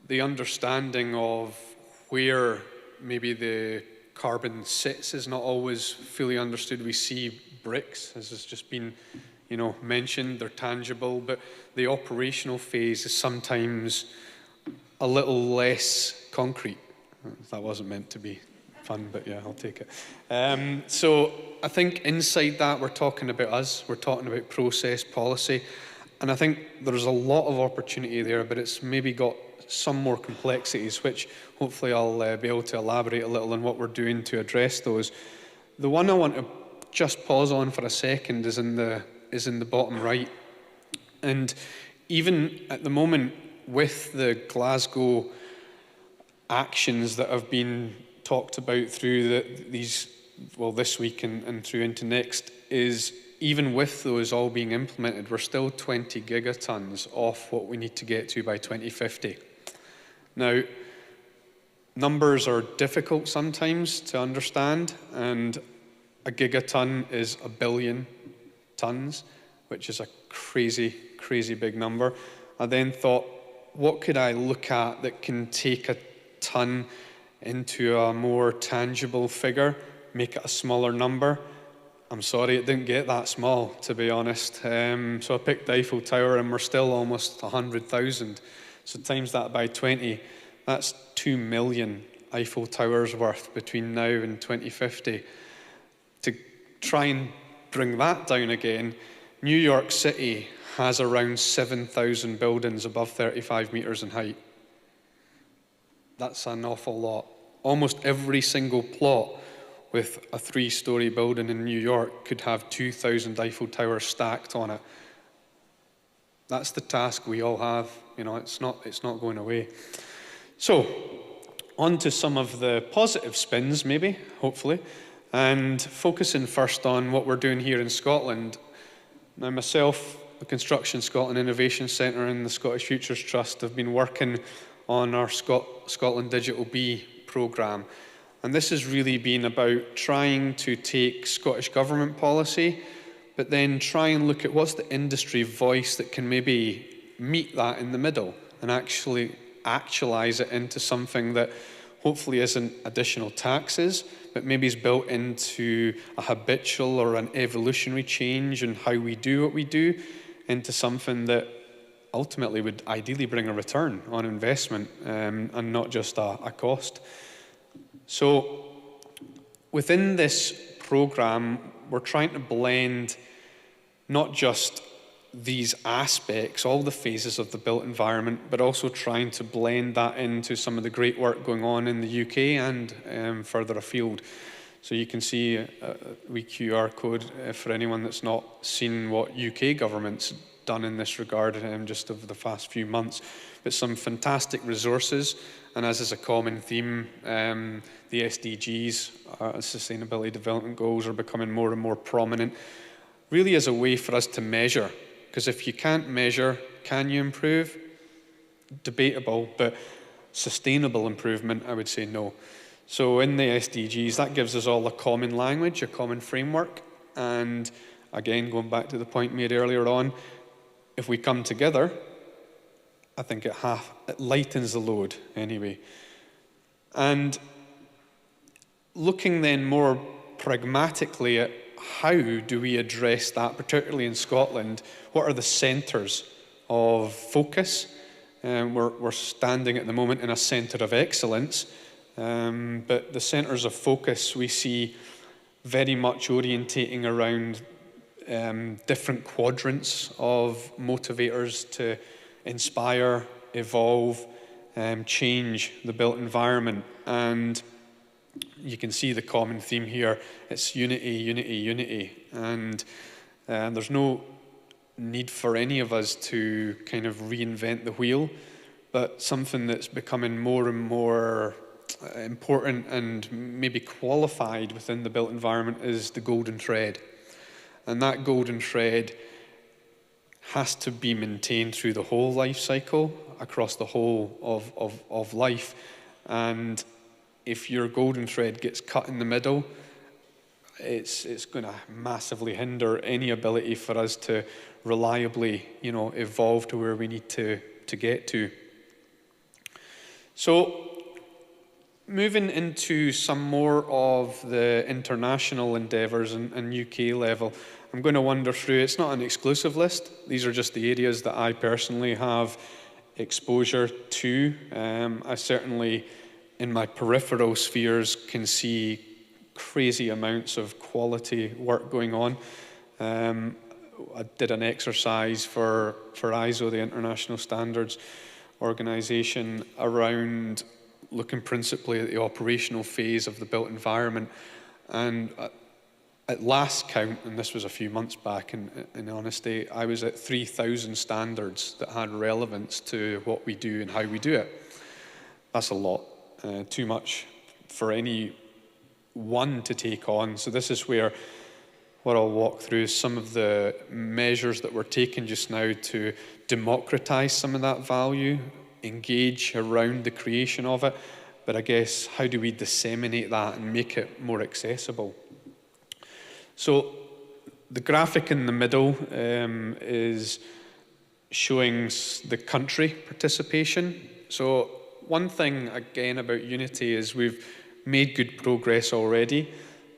the understanding of where maybe the carbon sits is not always fully understood. We see bricks, as has just been mentioned, they're tangible, but the operational phase is sometimes a little less concrete. That wasn't meant to be fun, but yeah, I'll take it. So I think inside that we're talking about us, we're talking about process, policy, and I think there's a lot of opportunity there, but it's maybe got some more complexities, which hopefully I'll be able to elaborate a little on what we're doing to address those. The one I want to just pause on for a second is in the bottom right. And even at the moment, with the Glasgow actions that have been talked about through this week and through into next, is even with those all being implemented, we're still 20 gigatons off what we need to get to by 2050. Now, numbers are difficult sometimes to understand, and a gigaton is 1 billion tons, which is a crazy, crazy big number. I then thought, what could I look at that can take a ton into a more tangible figure, make it a smaller number? I'm sorry, it didn't get that small, to be honest. So I picked the Eiffel Tower, and we're still almost 100,000. So times that by 20, that's 2 million Eiffel Towers worth between now and 2050. To try and bring that down again, New York City has around 7,000 buildings above 35 meters in height. That's an awful lot. Almost every single plot with a 3-story building in New York could have 2,000 Eiffel Towers stacked on it. That's the task we all have. You know, it's not going away. So, on to some of the positive spins, maybe, hopefully, and focusing first on what we're doing here in Scotland. Now, myself, the Construction Scotland Innovation Centre and the Scottish Futures Trust have been working on our Scotland Digital Bee programme. And this has really been about trying to take Scottish Government policy, but then try and look at what's the industry voice that can maybe meet that in the middle and actually actualise it into something that hopefully isn't additional taxes, but maybe is built into a habitual or an evolutionary change in how we do what we do, into something that ultimately would ideally bring a return on investment and not just a cost. So within this programme, we're trying to blend not just these aspects, all the phases of the built environment, but also trying to blend that into some of the great work going on in the UK and further afield. So you can see a wee QR code for anyone that's not seen what UK government's done in this regard just over the past few months. But some fantastic resources, and as is a common theme, the SDGs, Sustainability Development Goals, are becoming more and more prominent, really as a way for us to measure. Because if you can't measure, can you improve? Debatable, but sustainable improvement, I would say no. So in the SDGs, that gives us all a common language, a common framework. And again, going back to the point made earlier on, if we come together, I think it lightens the load anyway. And looking then more pragmatically at how do we address that, particularly in Scotland, what are the centres of focus? We're standing at the moment in a centre of excellence, but the centres of focus we see very much orientating around different quadrants of motivators to inspire, evolve, change the built environment. And you can see the common theme here. It's unity, unity, unity. And there's no need for any of us to kind of reinvent the wheel, but something that's becoming more and more important and maybe qualified within the built environment is the golden thread. And that golden thread has to be maintained through the whole life cycle, across the whole of life. And if your golden thread gets cut in the middle, it's going to massively hinder any ability for us to reliably, evolve to where we need to get to. So, moving into some more of the international endeavours and UK level, I'm going to wander through. It's not an exclusive list. These are just the areas that I personally have exposure to. I certainly, in my peripheral spheres, can see crazy amounts of quality work going on. I did an exercise for ISO, the International Standards Organisation, around looking principally at the operational phase of the built environment. And at last count, and this was a few months back in honesty, I was at 3,000 standards that had relevance to what we do and how we do it. That's a lot, too much for any one to take on. So this is where what I'll walk through is some of the measures that we're taking just now to democratize some of that value, engage around the creation of it, but I guess how do we disseminate that and make it more accessible? So the graphic in the middle is showing the country participation. So one thing, again, about Unity is we've made good progress already.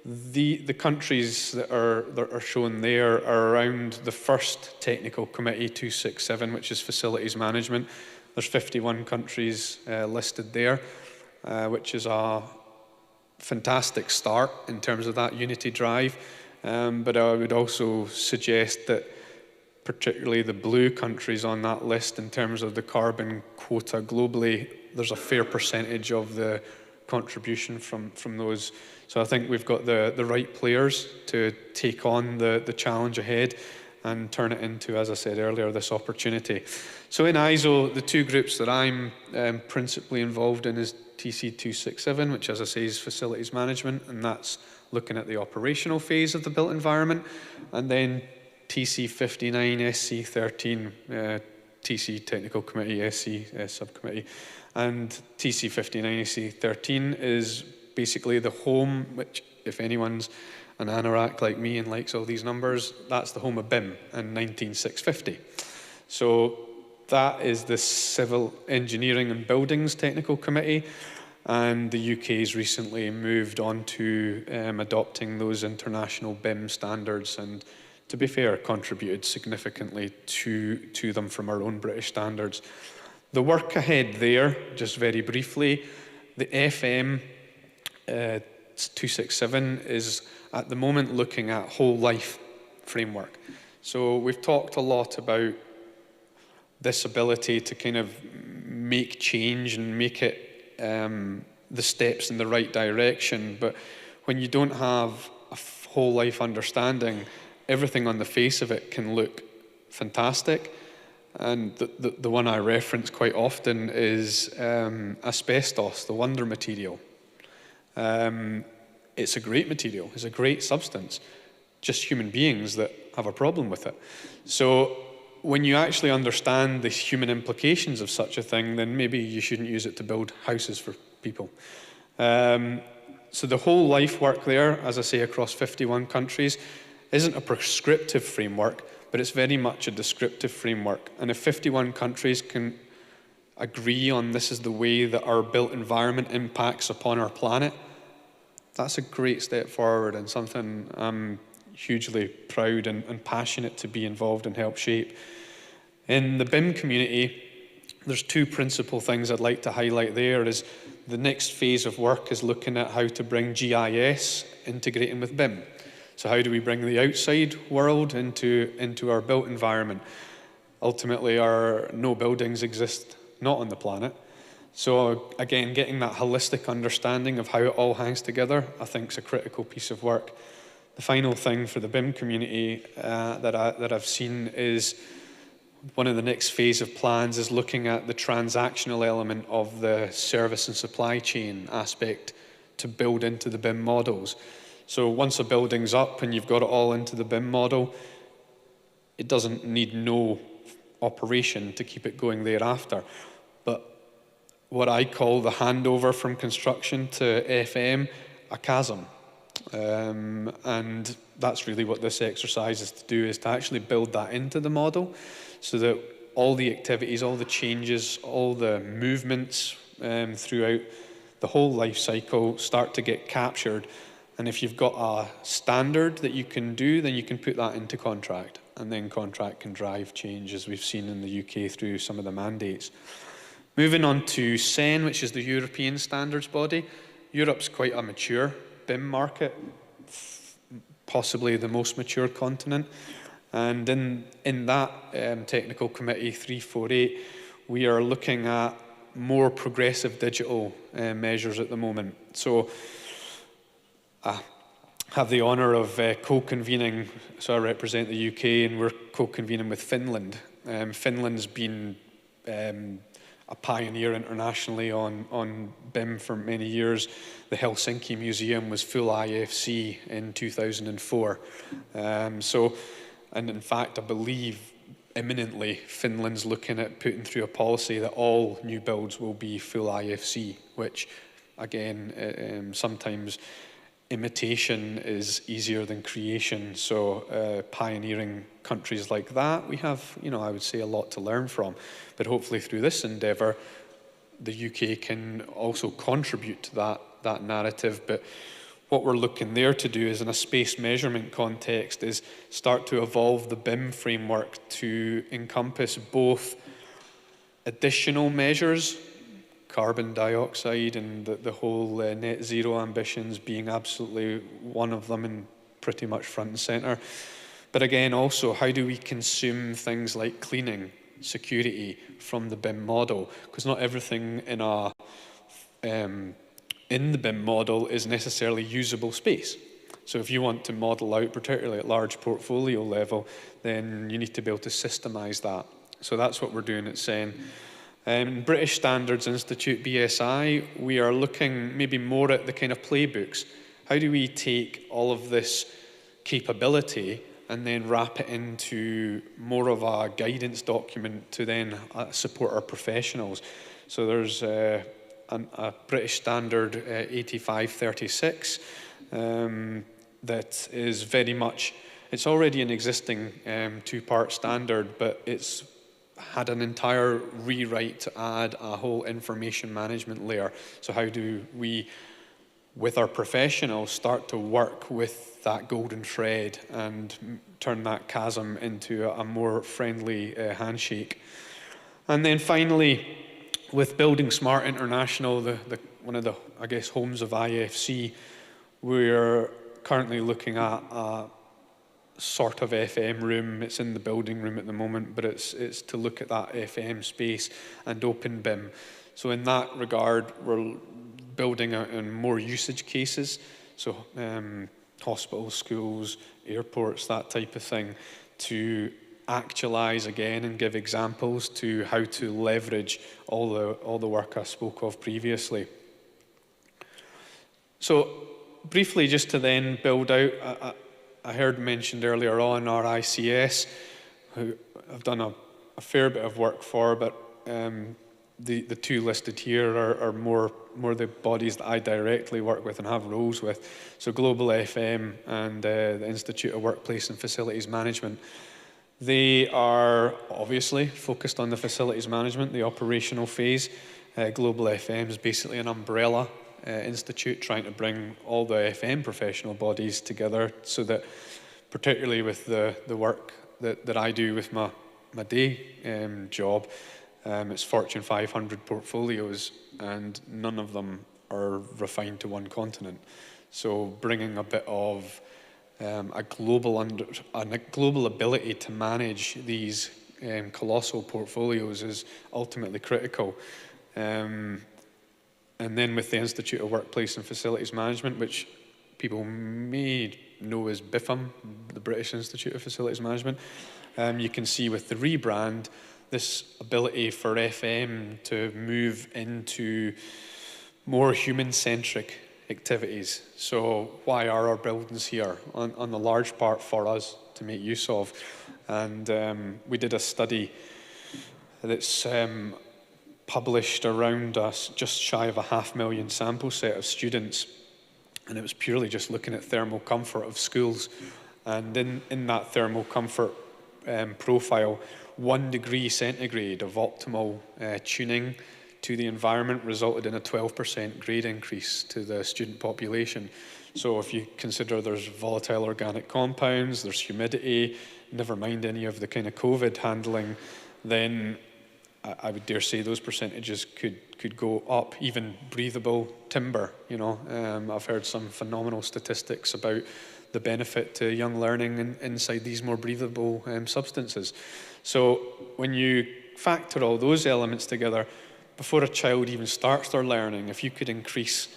The countries that are shown there are around the first technical committee, 267, which is facilities management. There's 51 countries listed there, which is a fantastic start in terms of that Unity drive. But I would also suggest that particularly the blue countries on that list, in terms of the carbon quota globally, there's a fair percentage of the contribution from those. So I think we've got the right players to take on the challenge ahead and turn it into, as I said earlier, this opportunity. So in ISO, the two groups that I'm principally involved in is TC267, which, as I say, is facilities management, and that's looking at the operational phase of the built environment, and then TC59, SC13, TC Technical Committee, SC Subcommittee, and TC59, SC13 is basically the home, which, if anyone's an anorak like me and likes all these numbers, that's the home of BIM in 19650. So that is the Civil Engineering and Buildings Technical Committee, and the UK's recently moved on to adopting those international BIM standards, and to be fair, contributed significantly to them from our own British standards. The work ahead there, just very briefly, the FM 267 is at the moment looking at whole life framework. So we've talked a lot about this ability to kind of make change and make it the steps in the right direction, but when you don't have a whole life understanding, everything on the face of it can look fantastic. And the one I reference quite often is asbestos, the wonder material. It's a great material, it's a great substance, just human beings that have a problem with it. So when you actually understand the human implications of such a thing, then maybe you shouldn't use it to build houses for people. So the whole life work there, as I say, across 51 countries, isn't a prescriptive framework, but it's very much a descriptive framework. And if 51 countries can agree on this is the way that our built environment impacts upon our planet, that's a great step forward and something I'm hugely proud and passionate to be involved and help shape. In the BIM community, there's two principal things I'd like to highlight there. Is the next phase of work is looking at how to bring GIS integrating with BIM. So how do we bring the outside world into our built environment? Ultimately, no buildings exist not on the planet. So again, getting that holistic understanding of how it all hangs together, I think is a critical piece of work. The final thing for the BIM community that I've seen is one of the next phase of plans is looking at the transactional element of the service and supply chain aspect to build into the BIM models. So once a building's up and you've got it all into the BIM model, it doesn't need no operation to keep it going thereafter. But what I call the handover from construction to FM, a chasm. And that's really what this exercise is to do, is to actually build that into the model so that all the activities, all the changes, all the movements throughout the whole life cycle start to get captured. And if you've got a standard that you can do, then you can put that into contract, and then contract can drive change, as we've seen in the UK through some of the mandates. Moving on to CEN, which is the European standards body. Europe's quite a mature BIM market, possibly the most mature continent. And in that technical committee 348, we are looking at more progressive digital measures at the moment. So I have the honour of co-convening, so I represent the UK, and we're co-convening with Finland. Finland's been a pioneer internationally on BIM for many years. The Helsinki Museum was full IFC in 2004. And in fact, I believe imminently Finland's looking at putting through a policy that all new builds will be full IFC, which again, sometimes imitation is easier than creation. So pioneering countries like that, we have, I would say, a lot to learn from. But hopefully through this endeavour, the UK can also contribute to that narrative. But what we're looking there to do is, in a space measurement context, is start to evolve the BIM framework to encompass both additional measures, carbon dioxide and the whole net zero ambitions being absolutely one of them and pretty much front and centre. But again, also, how do we consume things like cleaning, security from the BIM model? Because not everything in the BIM model is necessarily usable space. So if you want to model out, particularly at large portfolio level, then you need to be able to systemize that. So that's what we're doing at SEN. British Standards Institute, BSI, we are looking maybe more at the kind of playbooks. How do we take all of this capability and then wrap it into more of a guidance document to then support our professionals? So there's a British Standard 8536 that is very much, it's already an existing two-part standard, but it's had an entire rewrite to add a whole information management layer. So how do we, with our professionals, start to work with that golden thread and turn that chasm into a more friendly handshake? And then finally, with Building Smart International, one of the, I guess, homes of IFC, we're currently looking at a sort of FM room. It's in the building room at the moment, but it's to look at that FM space and open BIM. So in that regard, we're building out in more usage cases. So hospitals, schools, airports, that type of thing, to actualize again and give examples to how to leverage all the work I spoke of previously. So briefly, just to then build out, I heard mentioned earlier on our ICS, who I've done a fair bit of work for, but the two listed here are more the bodies that I directly work with and have roles with. So Global FM and the Institute of Workplace and Facilities Management. They are obviously focused on the facilities management, the operational phase. Global FM is basically an umbrella institute trying to bring all the FM professional bodies together so that, particularly with the work that I do with my day job, it's Fortune 500 portfolio's and none of them are refined to one continent. So bringing a bit of a global ability to manage these colossal portfolios is ultimately critical. And then with the Institute of Workplace and Facilities Management, which people may know as BIFM, the British Institute of Facilities Management, you can see with the rebrand, this ability for FM to move into more human-centric activities. So why are our buildings here? On the large part for us to make use of. And we did a study that's published around us, just shy of 500,000 sample set of students, and it was purely just looking at thermal comfort of schools. And in that thermal comfort profile, 1 degree centigrade of optimal tuning to the environment resulted in a 12% grade increase to the student population. So if you consider there's volatile organic compounds, there's humidity, never mind any of the kind of COVID handling, then I would dare say those percentages could go up. Even breathable timber, I've heard some phenomenal statistics about the benefit to young learning inside these more breathable substances. So when you factor all those elements together, before a child even starts their learning, if you could increase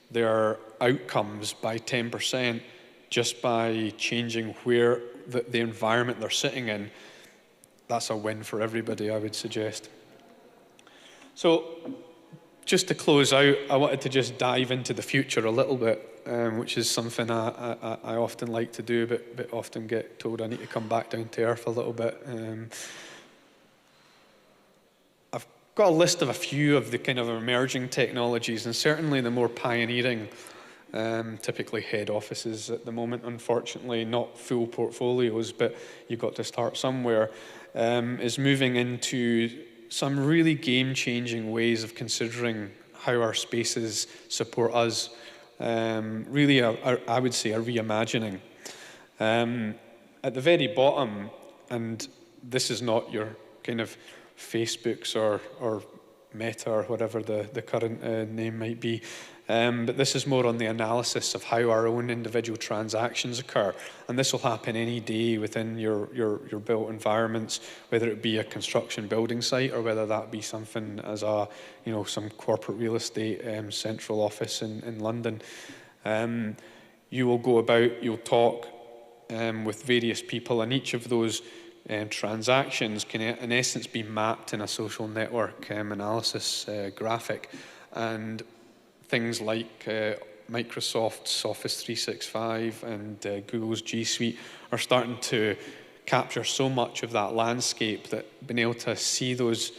their outcomes by 10% just by changing where the environment they're sitting in, that's a win for everybody, I would suggest. So just to close out, I wanted to just dive into the future a little bit, which is something I often like to do, but often get told I need to come back down to earth a little bit. I've got a list of a few of the kind of emerging technologies, and certainly the more pioneering typically head offices at the moment, unfortunately, not full portfolios, but you've got to start somewhere, is moving into some really game-changing ways of considering how our spaces support us. Really, I would say, a reimagining. At the very bottom, and this is not your kind of Facebooks or Meta or whatever the current name might be, but this is more on the analysis of how our own individual transactions occur. And this will happen any day within your built environments, whether it be a construction building site or whether that be something as a, some corporate real estate central office in London. You will go about, you'll talk with various people, and each of those transactions can in essence be mapped in a social network analysis graphic. And things like Microsoft's Office 365 and Google's G Suite are starting to capture so much of that landscape that being able to see those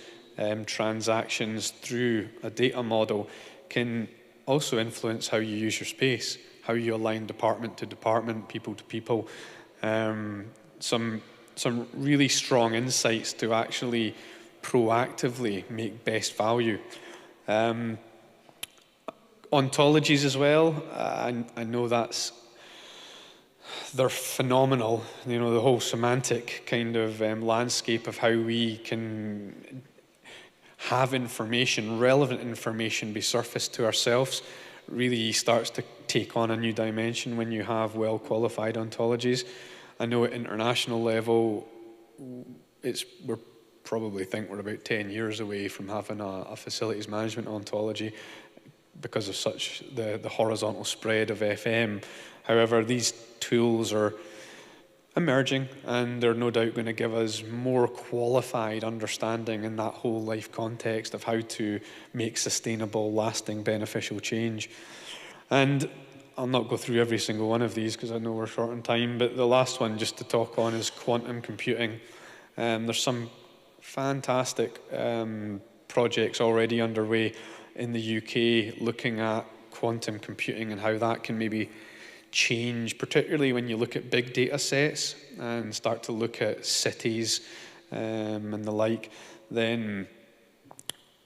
transactions through a data model can also influence how you use your space, how you align department to department, people to people. Some really strong insights to actually proactively make best value. Ontologies as well, I know they're phenomenal. The whole semantic kind of landscape of how we can have information, relevant information, be surfaced to ourselves really starts to take on a new dimension when you have well-qualified ontologies. I know at international level, we're probably think we're about 10 years away from having a facilities management ontology because of such the horizontal spread of FM. However, these tools are emerging, and they're no doubt going to give us more qualified understanding in that whole life context of how to make sustainable, lasting, beneficial change. And I'll not go through every single one of these because I know we're short on time, but the last one just to talk on is quantum computing. There's some fantastic projects already underway in the UK looking at quantum computing and how that can maybe change, particularly when you look at big data sets and start to look at cities and the like. Then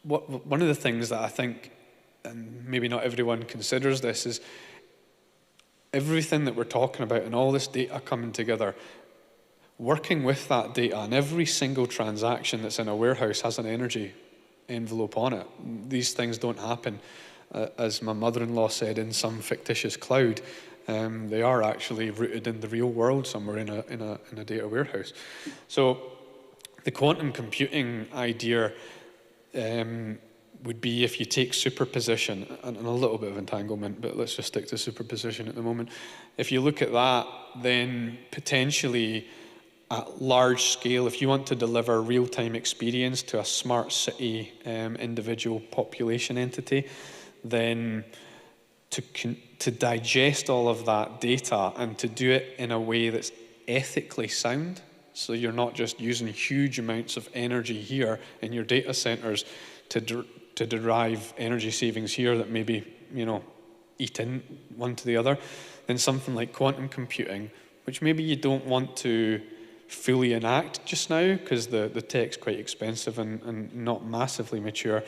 one of the things that I think, and maybe not everyone considers this, is everything that we're talking about and all this data coming together, working with that data, and every single transaction that's in a warehouse has an energy envelope on it. These things don't happen, as my mother-in-law said, in some fictitious cloud. They are actually rooted in the real world somewhere in a data warehouse. So the quantum computing idea would be if you take superposition, and a little bit of entanglement, but let's just stick to superposition at the moment. If you look at that, then potentially at large scale, if you want to deliver real-time experience to a smart city individual population entity, then to digest all of that data and to do it in a way that's ethically sound, so you're not just using huge amounts of energy here in your data centers to derive energy savings here that maybe, eat in one to the other, then something like quantum computing, which maybe you don't want to fully enact just now because the tech's quite expensive and not massively mature,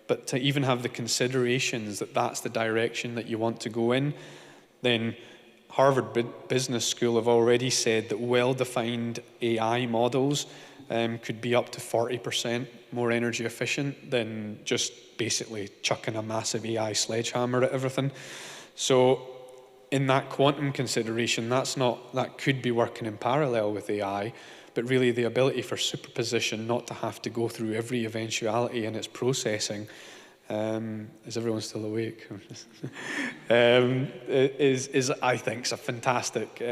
but to even have the considerations that that's the direction that you want to go in, then Harvard Business School have already said that well-defined AI models could be up to 40% more energy efficient than just basically chucking a massive AI sledgehammer at everything. So in that quantum consideration, that could be working in parallel with AI, but really the ability for superposition not to have to go through every eventuality in its processing, is everyone still awake? is I think, a fantastic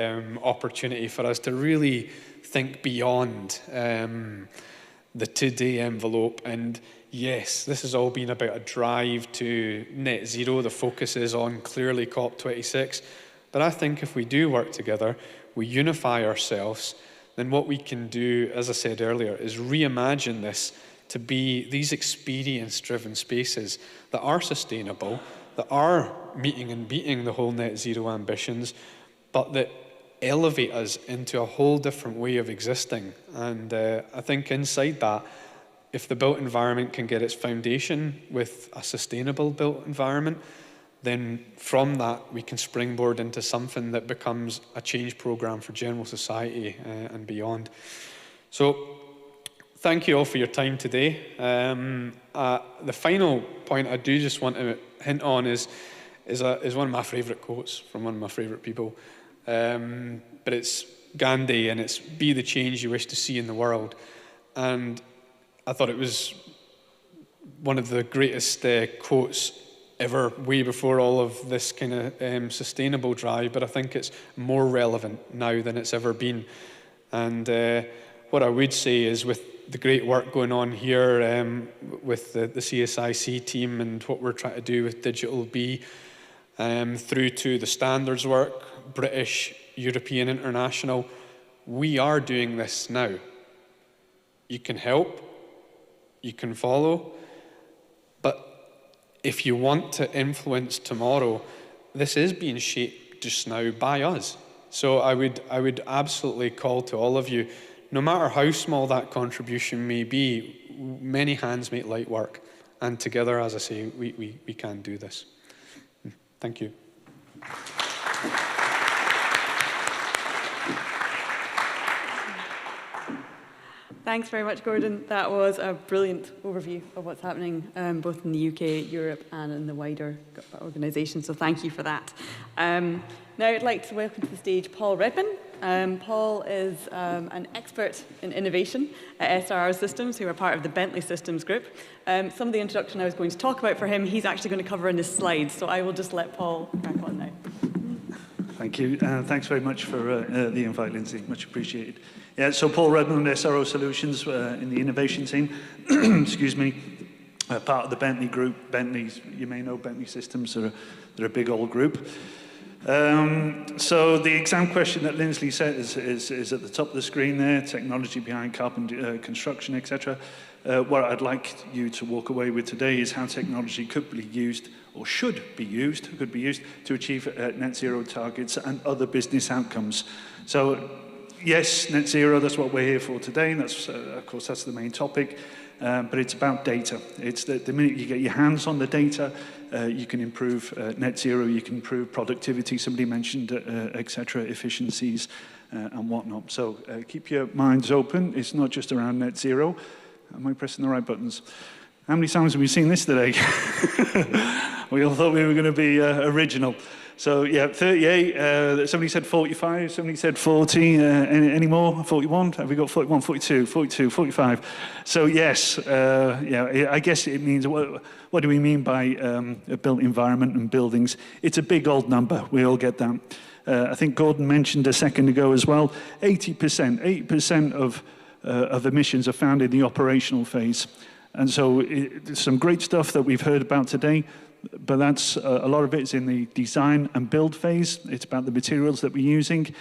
opportunity for us to really think beyond the today envelope. And yes, this has all been about a drive to net zero. The focus is on clearly COP26. But I think if we do work together, we unify ourselves, then what we can do, as I said earlier, is reimagine this to be these experience-driven spaces that are sustainable, that are meeting and beating the whole net zero ambitions, but that elevate us into a whole different way of existing. And I think inside that, if the built environment can get its foundation with a sustainable built environment, then from that we can springboard into something that becomes a change program for general society and beyond. So thank you all for your time today. The final point I do just want to hint on is one of my favourite quotes from one of my favourite people. But it's Gandhi, and it's "Be the change you wish to see in the world." And I thought it was one of the greatest quotes ever, way before all of this kind of sustainable drive, but I think it's more relevant now than it's ever been. And what I would say is, with the great work going on here with the CSIC team and what we're trying to do with Digital B, through to the standards work, British, European, international, we are doing this now. You can help, you can follow, but if you want to influence tomorrow, this is being shaped just now by us. So I would absolutely call to all of you, no matter how small that contribution may be, many hands make light work, and together, as I say, we can do this. Thank you. Thanks very much, Gordon. That was a brilliant overview of what's happening both in the UK, Europe, and in the wider organisation, so thank you for that. Now I'd like to welcome to the stage Paul Redman. Paul is an expert in innovation at SRR Systems, who are part of the Bentley Systems Group. Some of the introduction I was going to talk about for him, he's actually going to cover in his slides, so I will just let Paul crack on now. Thank you. Thanks very much for the invite, Lindsay. Much appreciated. Yeah, so Paul Redman, SRO Solutions in the innovation team. Excuse me. Part of the Bentley group. Bentley's, you may know Bentley Systems. They're a big old group. So the exam question that Lindsay said is at the top of the screen there. Technology behind carbon construction, etc. What I'd like you to walk away with today is how technology could be used, or could be used to achieve net zero targets and other business outcomes. So yes, net zero, that's what we're here for today. And that's, of course, that's the main topic. But it's about data. It's the minute you get your hands on the data, you can improve net zero, you can improve productivity, somebody mentioned, etc., efficiencies and whatnot. So keep your minds open. It's not just around net zero. Am I pressing the right buttons? How many times have we seen this today? We all thought we were going to be original. So yeah, 38, somebody said 45, somebody said 40, any more? 41? Have we got 41, 42, 45? So yes, yeah, I guess it means, what do we mean by a built environment and buildings? It's a big old number, we all get that. I think Gordon mentioned a second ago as well, 80% of emissions are found in the operational phase. And so there's some great stuff that we've heard about today, but that's a lot of it is in the design and build phase. It's about the materials that we're using.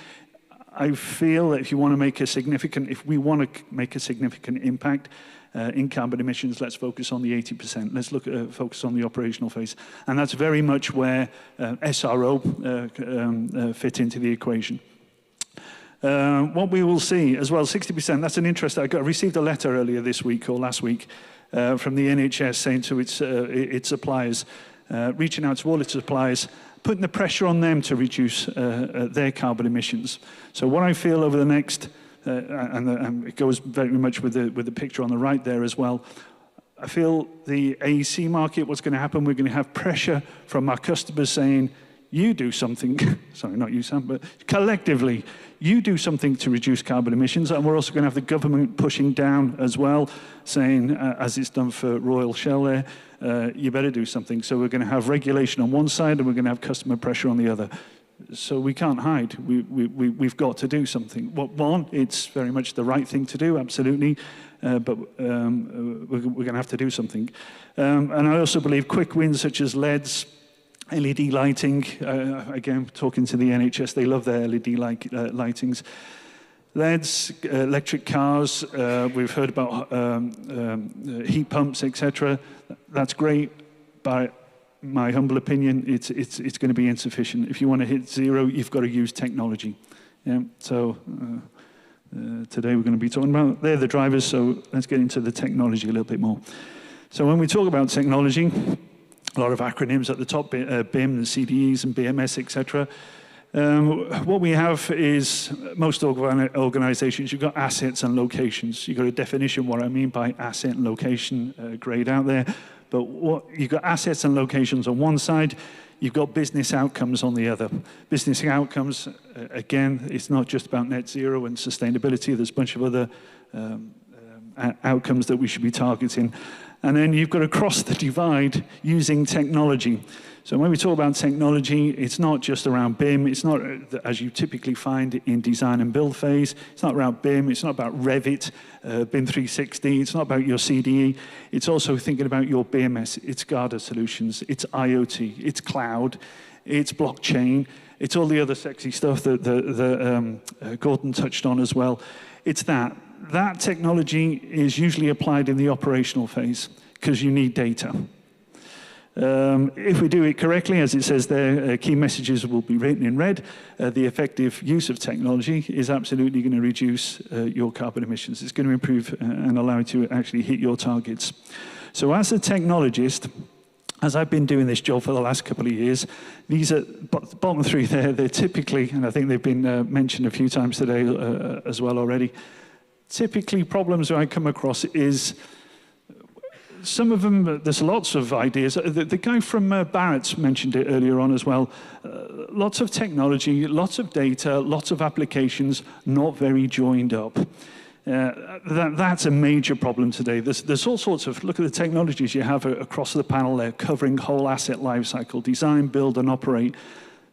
I feel that if we want to make a significant impact in carbon emissions, let's focus on the 80%. Let's focus on the operational phase. And that's very much where SRO fit into the equation. What we will see as well, 60%, that's an interest. I received a letter earlier this week or last week from the NHS saying to its suppliers, reaching out to all its suppliers, putting the pressure on them to reduce their carbon emissions. So what I feel over the next, and it goes very much with the picture on the right there as well, I feel the AEC market, what's going to happen, we're going to have pressure from our customers saying, you do something, sorry, not you, Sam, but collectively, you do something to reduce carbon emissions. And we're also going to have the government pushing down as well, saying, as it's done for Royal Shell there, you better do something. So we're going to have regulation on one side and we're going to have customer pressure on the other. So we can't hide. We've got to do something. One, it's very much the right thing to do, absolutely. But we're going to have to do something. And I also believe quick wins such as LEDs, LED lighting, again, talking to the NHS, they love their LED lightings. LEDs, electric cars, we've heard about heat pumps, etc. That's great, but my humble opinion, it's going to be insufficient. If you want to hit zero, you've got to use technology. Yeah? So today we're going to be talking about, they're the drivers, so let's get into the technology a little bit more. So when we talk about technology, a lot of acronyms at the top, BIM and CDEs and BMS, etc. What we have is, most organizations, you've got assets and locations. You've got a definition what I mean by asset and location grayed out there. But you've got assets and locations on one side, you've got business outcomes on the other. Business outcomes, again, it's not just about net zero and sustainability. There's a bunch of other outcomes that we should be targeting. And then you've got to cross the divide using technology. So when we talk about technology, it's not just around BIM. It's not, as you typically find in design and build phase, it's not around BIM. It's not about Revit, BIM 360. It's not about your CDE. It's also thinking about your BMS. It's SCADA solutions. It's IoT. It's cloud. It's blockchain. It's all the other sexy stuff that Gordon touched on as well. It's that. That technology is usually applied in the operational phase because you need data. If we do it correctly, as it says there, key messages will be written in red. The effective use of technology is absolutely going to reduce your carbon emissions. It's going to improve and allow you to actually hit your targets. So as a technologist, as I've been doing this job for the last couple of years, these are, bottom three there, they're typically, and I think they've been mentioned a few times today as well already, typically problems I come across is, some of them, there's lots of ideas. The guy from Barratt mentioned it earlier on as well. Lots of technology, lots of data, lots of applications, not very joined up. That's a major problem today. There's all sorts of, look at the technologies you have across the panel there, covering whole asset lifecycle, design, build, and operate.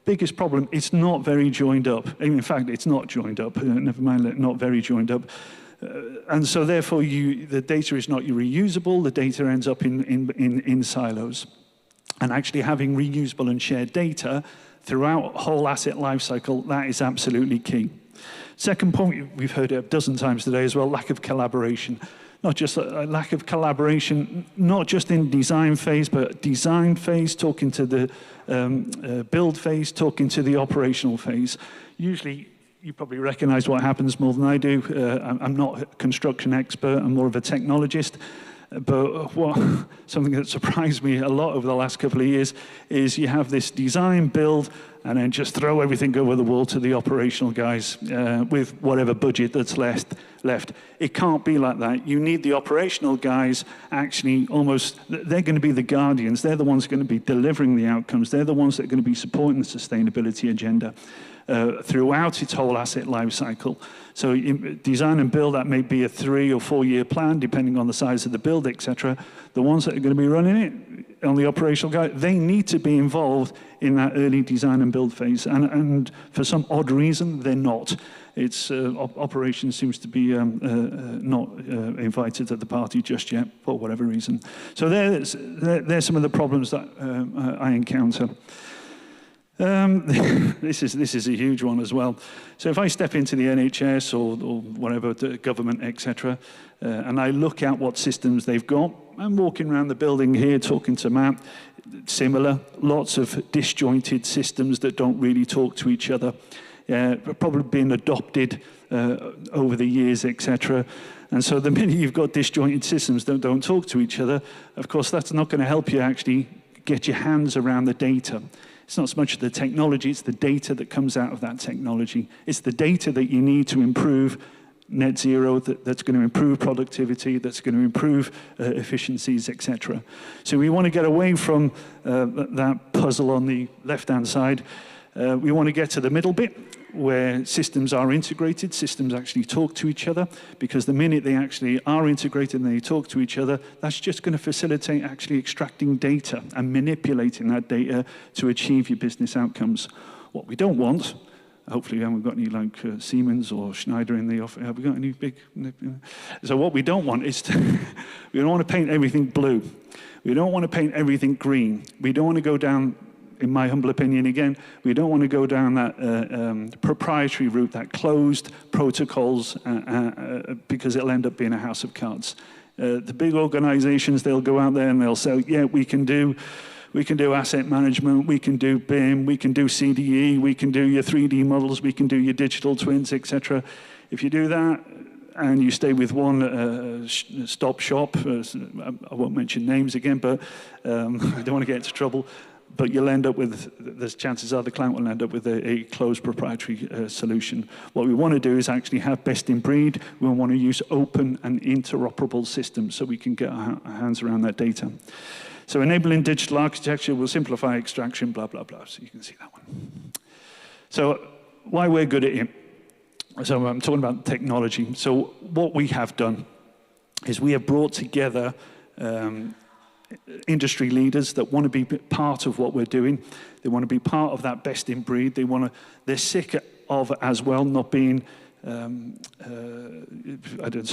Biggest problem, it's not very joined up. In fact, it's not joined up, never mind not very joined up. And so therefore, the data is not reusable, the data ends up in silos. And actually having reusable and shared data throughout whole asset lifecycle, that is absolutely key. Second point, we've heard it a dozen times today as well, lack of collaboration. Not just a lack of collaboration, not just in design phase, but design phase, talking to the build phase, talking to the operational phase. Usually, you probably recognize what happens more than I do. I'm not a construction expert, I'm more of a technologist. But something that surprised me a lot over the last couple of years is you have this design, build, and then just throw everything over the wall to the operational guys with whatever budget that's left. It can't be like that. You need the operational guys actually almost, they're going to be the guardians. They're the ones going to be delivering the outcomes. They're the ones that are going to be supporting the sustainability agenda throughout its whole asset life cycle. So design and build, that may be a 3 or 4 year plan, depending on the size of the build, etc. The ones that are going to be running it on the operational guy, they need to be involved in that early design and build phase. And for some odd reason, they're not. It's operations seems to be not invited at the party just yet, for whatever reason. So there's some of the problems that I encounter. This is a huge one as well. So if I step into the NHS or whatever, the government, etc., and I look at what systems they've got, I'm walking around the building here talking to Matt, similar, lots of disjointed systems that don't really talk to each other, probably been adopted over the years, etc. And so the minute you've got disjointed systems that don't talk to each other, of course, that's not going to help you actually get your hands around the data. It's not so much the technology, it's the data that comes out of that technology. It's the data that you need to improve net zero, that's going to improve productivity, that's going to improve efficiencies, etc. So we want to get away from that puzzle on the left-hand side. We want to get to the middle bit, where systems are integrated, systems actually talk to each other, because the minute they actually are integrated and they talk to each other, that's just going to facilitate actually extracting data and manipulating that data to achieve your business outcomes. What we don't want, hopefully we haven't got any like Siemens or Schneider in the office. Have we got any big? So what we don't want is we don't want to paint everything blue. We don't want to paint everything green. We don't want to go down, in my humble opinion again, we don't want to go down that proprietary route, that closed protocols, because it'll end up being a house of cards. The big organizations, they'll go out there and they'll say, yeah, we can do We can do asset management, we can do BIM, we can do CDE, we can do your 3D models, we can do your digital twins, etc. If you do that, and you stay with one stop shop, I won't mention names again, but I don't want to get into trouble, but you'll end up with, there's chances are the client will end up with a closed proprietary solution. What we want to do is actually have best in breed. We want to use open and interoperable systems so we can get our hands around that data. So enabling digital architecture will simplify extraction, blah, blah, blah. So you can see that one. So why we're good at it. So I'm talking about technology. So what we have done is we have brought together industry leaders that want to be part of what we're doing. They want to be part of that best in breed. They're sick of, as well, not being, some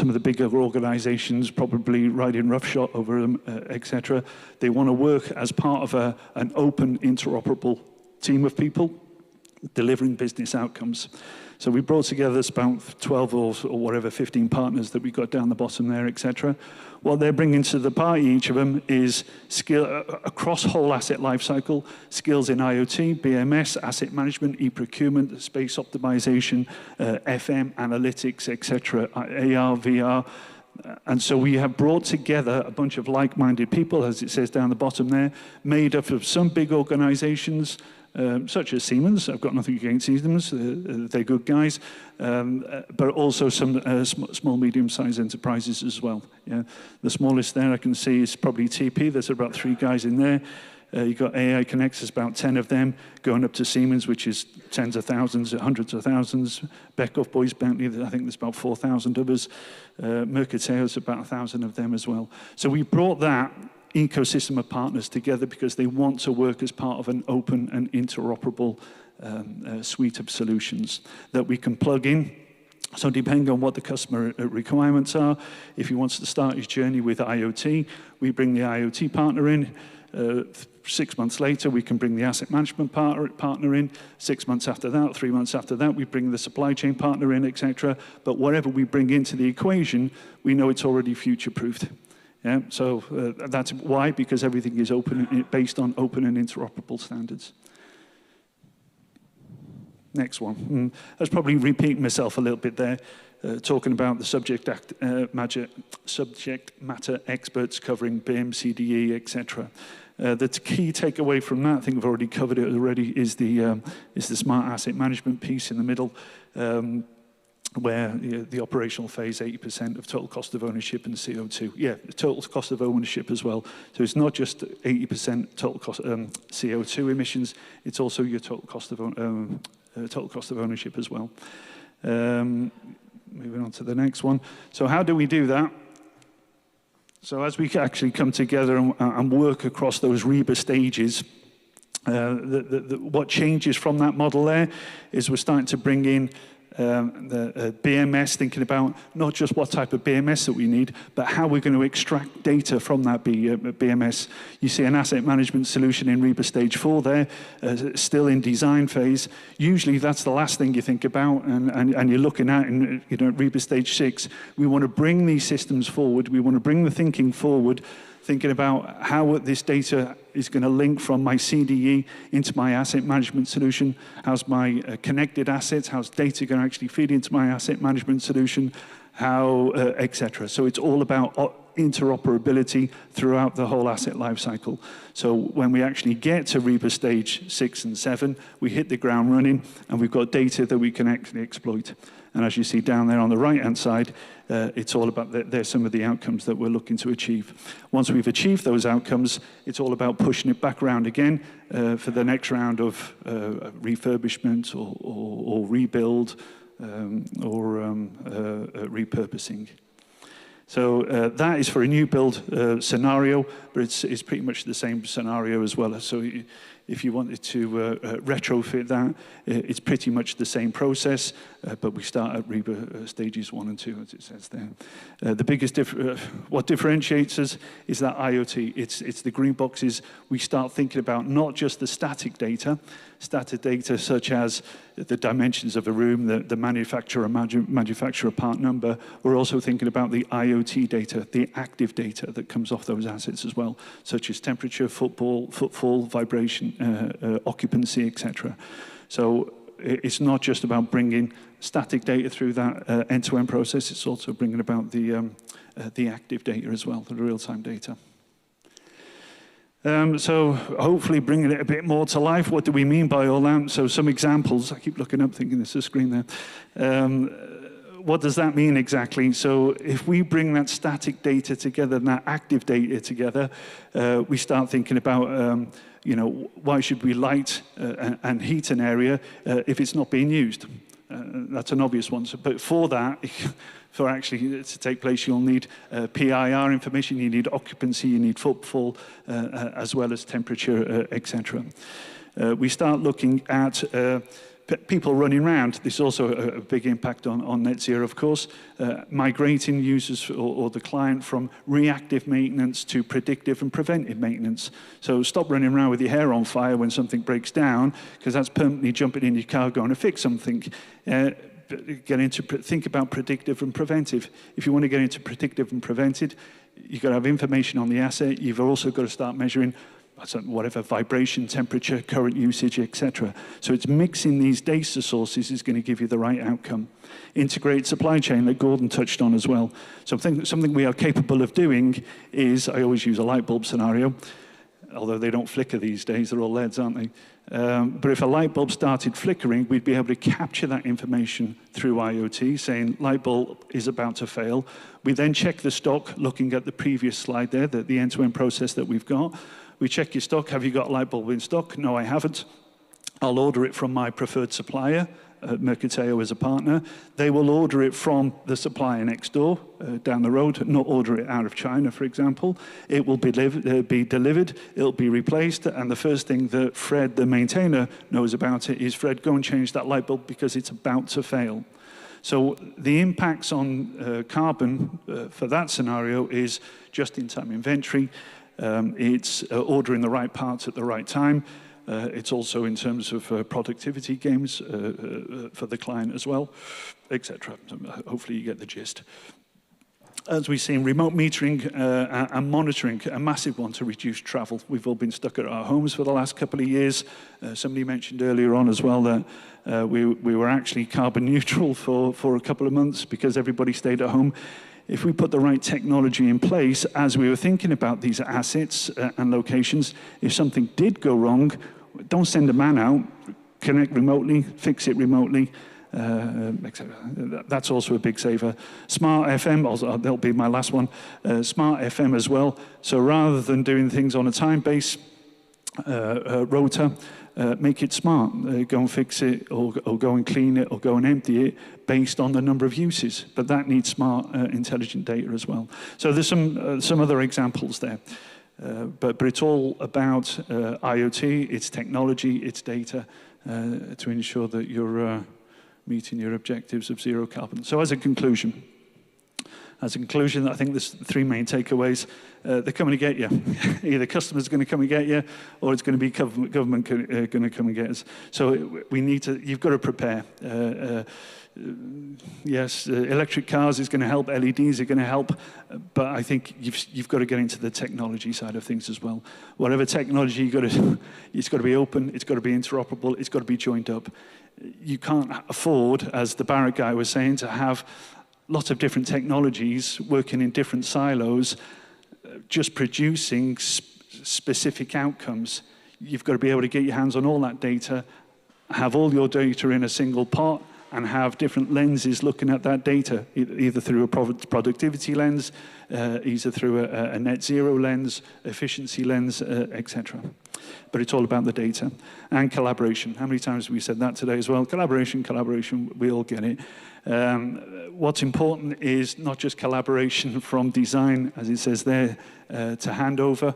of the bigger organizations probably riding roughshod over them, etc. They want to work as part of an open, interoperable team of people delivering business outcomes. So we brought together about 12 or whatever, 15 partners that we got down the bottom there, etc. What they're bringing to the party, each of them, is skill across whole asset lifecycle, skills in IoT, BMS, asset management, e-procurement, space optimization, FM, analytics, etc., AR, VR. And so we have brought together a bunch of like-minded people, as it says down the bottom there, made up of some big organizations, such as Siemens. I've got nothing against Siemens, they're good guys, but also some small, medium-sized enterprises as well. Yeah. The smallest there I can see is probably TP. There's about 3 guys in there. You've got AI Connects, there's about 10 of them, going up to Siemens, which is tens of thousands, hundreds of thousands. Beckhoff, Boyce, Bentley, I think there's about 4,000 of us. Mercateo's about 1,000 of them as well. So we brought that ecosystem of partners together because they want to work as part of an open and interoperable suite of solutions that we can plug in. So depending on what the customer requirements are, if he wants to start his journey with IoT, we bring the IoT partner in. 6 months later, we can bring the asset management partner in. 6 months after that, 3 months after that, we bring the supply chain partner in, etc. But whatever we bring into the equation, we know it's already future-proofed. Yeah, so that's why, because everything is open, based on open and interoperable standards. Next one. I was probably repeating myself a little bit there, talking about the subject matter experts covering BIM, CDE, etc. The key takeaway from that, I think I've already covered it already, is the smart asset management piece in the middle. Where the operational phase, 80% of total cost of ownership and CO2. Yeah, total cost of ownership as well. So it's not just 80% total cost CO2 emissions, it's also your total cost of ownership as well. Moving on to the next one. So how do we do that? So as we actually come together and work across those REBA stages, what changes from that model there is we're starting to bring in the BMS, thinking about not just what type of BMS that we need, but how we're going to extract data from that BMS. You see an asset management solution in REBA stage 4 there, still in design phase. Usually that's the last thing you think about, and you're looking at in REBA stage 6. We want to bring these systems forward. We want to bring the thinking forward, thinking about how this data is going to link from my CDE into my asset management solution. How's my connected assets? How's data going to actually feed into my asset management solution? How, etc. So it's all about interoperability throughout the whole asset lifecycle. So when we actually get to REBA stage 6 and 7, we hit the ground running, and we've got data that we can actually exploit. And as you see down there on the right-hand side, it's all about, there's some of the outcomes that we're looking to achieve. Once we've achieved those outcomes, it's all about pushing it back around again for the next round of refurbishment or rebuild or repurposing. So that is for a new build scenario, but it's pretty much the same scenario as well. So If you wanted to retrofit that, it's pretty much the same process, but we start at REBA stages 1 and 2, as it says there. The biggest what differentiates us is that IoT. It's the green boxes. We start thinking about not just the static data such as the dimensions of a room, the manufacturer part number. We're also thinking about the IoT data, the active data that comes off those assets as well, such as temperature, footfall, vibration, occupancy, etc. So it's not just about bringing static data through that end-to-end process, it's also bringing about the active data as well, the real-time data. So hopefully bringing it a bit more to life. What do we mean by all that? So some examples. I keep looking up thinking there's a screen there. What does that mean exactly? So if we bring that static data together and that active data together, we start thinking about, you know, why should we light and heat an area if it's not being used? That's an obvious one. So, but for that, for actually to take place, you'll need PIR information, you need occupancy, you need footfall, as well as temperature, etc. We start looking at people running around. There's also a big impact on net zero, of course. Migrating users or the client from reactive maintenance to predictive and preventive maintenance. So stop running around with your hair on fire when something breaks down, because that's permanently jumping in your car going to fix something. Think about predictive and preventive. If you want to get into predictive and preventive, you've got to have information on the asset. You've also got to start measuring whatever vibration, temperature, current usage, etc. So it's mixing these data sources is going to give you the right outcome. Integrated supply chain that Gordon touched on as well. Something we are capable of doing is, I always use a light bulb scenario, although they don't flicker these days, they're all LEDs, aren't they? But if a light bulb started flickering, we'd be able to capture that information through IoT, saying light bulb is about to fail. We then check the stock, looking at the previous slide there, the end-to-end process that we've got. We check your stock. Have you got a light bulb in stock? No, I haven't. I'll order it from my preferred supplier. Mercateo is a partner. They will order it from the supplier next door, down the road, not order it out of China, for example. It will be delivered, it'll be replaced, and the first thing that Fred, the maintainer, knows about it is, Fred, go and change that light bulb because it's about to fail. So the impacts on carbon for that scenario is just-in-time inventory. It's ordering the right parts at the right time. It's also in terms of productivity gains for the client as well, etc. Hopefully you get the gist. As we've seen, remote metering and monitoring, a massive one to reduce travel. We've all been stuck at our homes for the last couple of years. Somebody mentioned earlier on as well that we were actually carbon neutral for a couple of months because everybody stayed at home. If we put the right technology in place, as we were thinking about these assets and locations, if something did go wrong, don't send a man out, connect remotely, fix it remotely, etc. That's also a big saver. Smart FM, that'll be my last one, Smart FM as well. So rather than doing things on a time-based rota, make it smart. Go and fix it, or go and clean it, or go and empty it based on the number of uses. But that needs smart, intelligent data as well. So there's some other examples there. But it's all about IoT, it's technology, it's data to ensure that you're meeting your objectives of zero carbon. So as a conclusion, I think there's three main takeaways. They're coming to get you. Either customers are going to come and get you, or it's going to be government going to come and get us. So you've got to prepare. Yes, electric cars is going to help, LEDs are going to help, but I think you've got to get into the technology side of things as well. Whatever technology it's got to be open, it's got to be interoperable, it's got to be joined up. You can't afford, as the Barratt guy was saying, to have lots of different technologies working in different silos, just producing specific outcomes. You've got to be able to get your hands on all that data, have all your data in a single pot, and have different lenses looking at that data, either through a productivity lens, either through a net zero lens, efficiency lens, etc. But it's all about the data and collaboration. How many times have we said that today as well? Collaboration, collaboration, we all get it. What's important is not just collaboration from design, as it says there, to handover.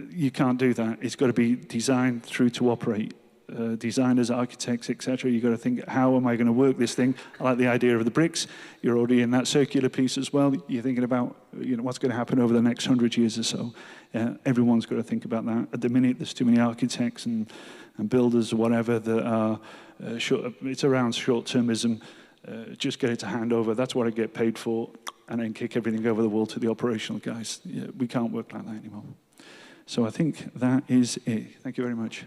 you can't do that. It's got to be designed through to operate. Designers, architects, etc. You've got to think, how am I going to work this thing? I like the idea of the bricks. You're already in that circular piece as well. You're thinking about, what's going to happen over the next 100 years or so. Everyone's got to think about that. At the minute, there's too many architects and builders or whatever that are it's around short-termism. Just get it to hand over. That's what I get paid for, and then kick everything over the wall to the operational guys. We can't work like that anymore. So I think that is it. Thank you very much.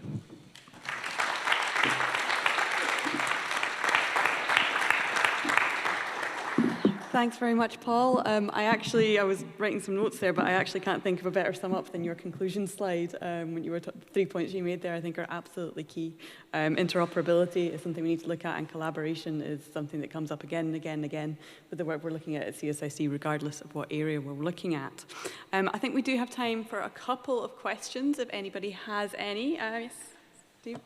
Thanks very much, Paul. I was writing some notes there, but I actually can't think of a better sum up than your conclusion slide. When you were 3 points you made there, I think are absolutely key. Interoperability is something we need to look at, and collaboration is something that comes up again and again and again with the work we're looking at CSIC, regardless of what area we're looking at. I think we do have time for a couple of questions, if anybody has any. Yes, Steve?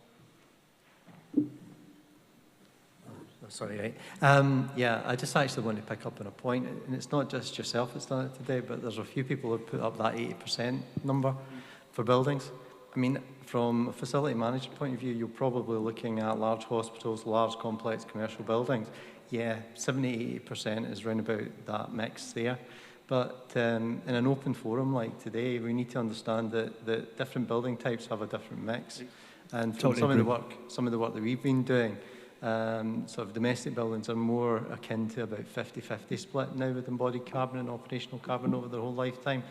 Sorry, right. Yeah, I just actually want to pick up on a point, and it's not just yourself that's done it today, but there's a few people who put up that 80% number for buildings. I mean, from a facility management point of view, you're probably looking at large hospitals, large complex commercial buildings. Yeah, 70–80% is round about that mix there. But in an open forum like today, we need to understand that different building types have a different mix. And from some of the work that we've been doing, sort of domestic buildings are more akin to about 50–50 split now with embodied carbon and operational carbon over their whole lifetime.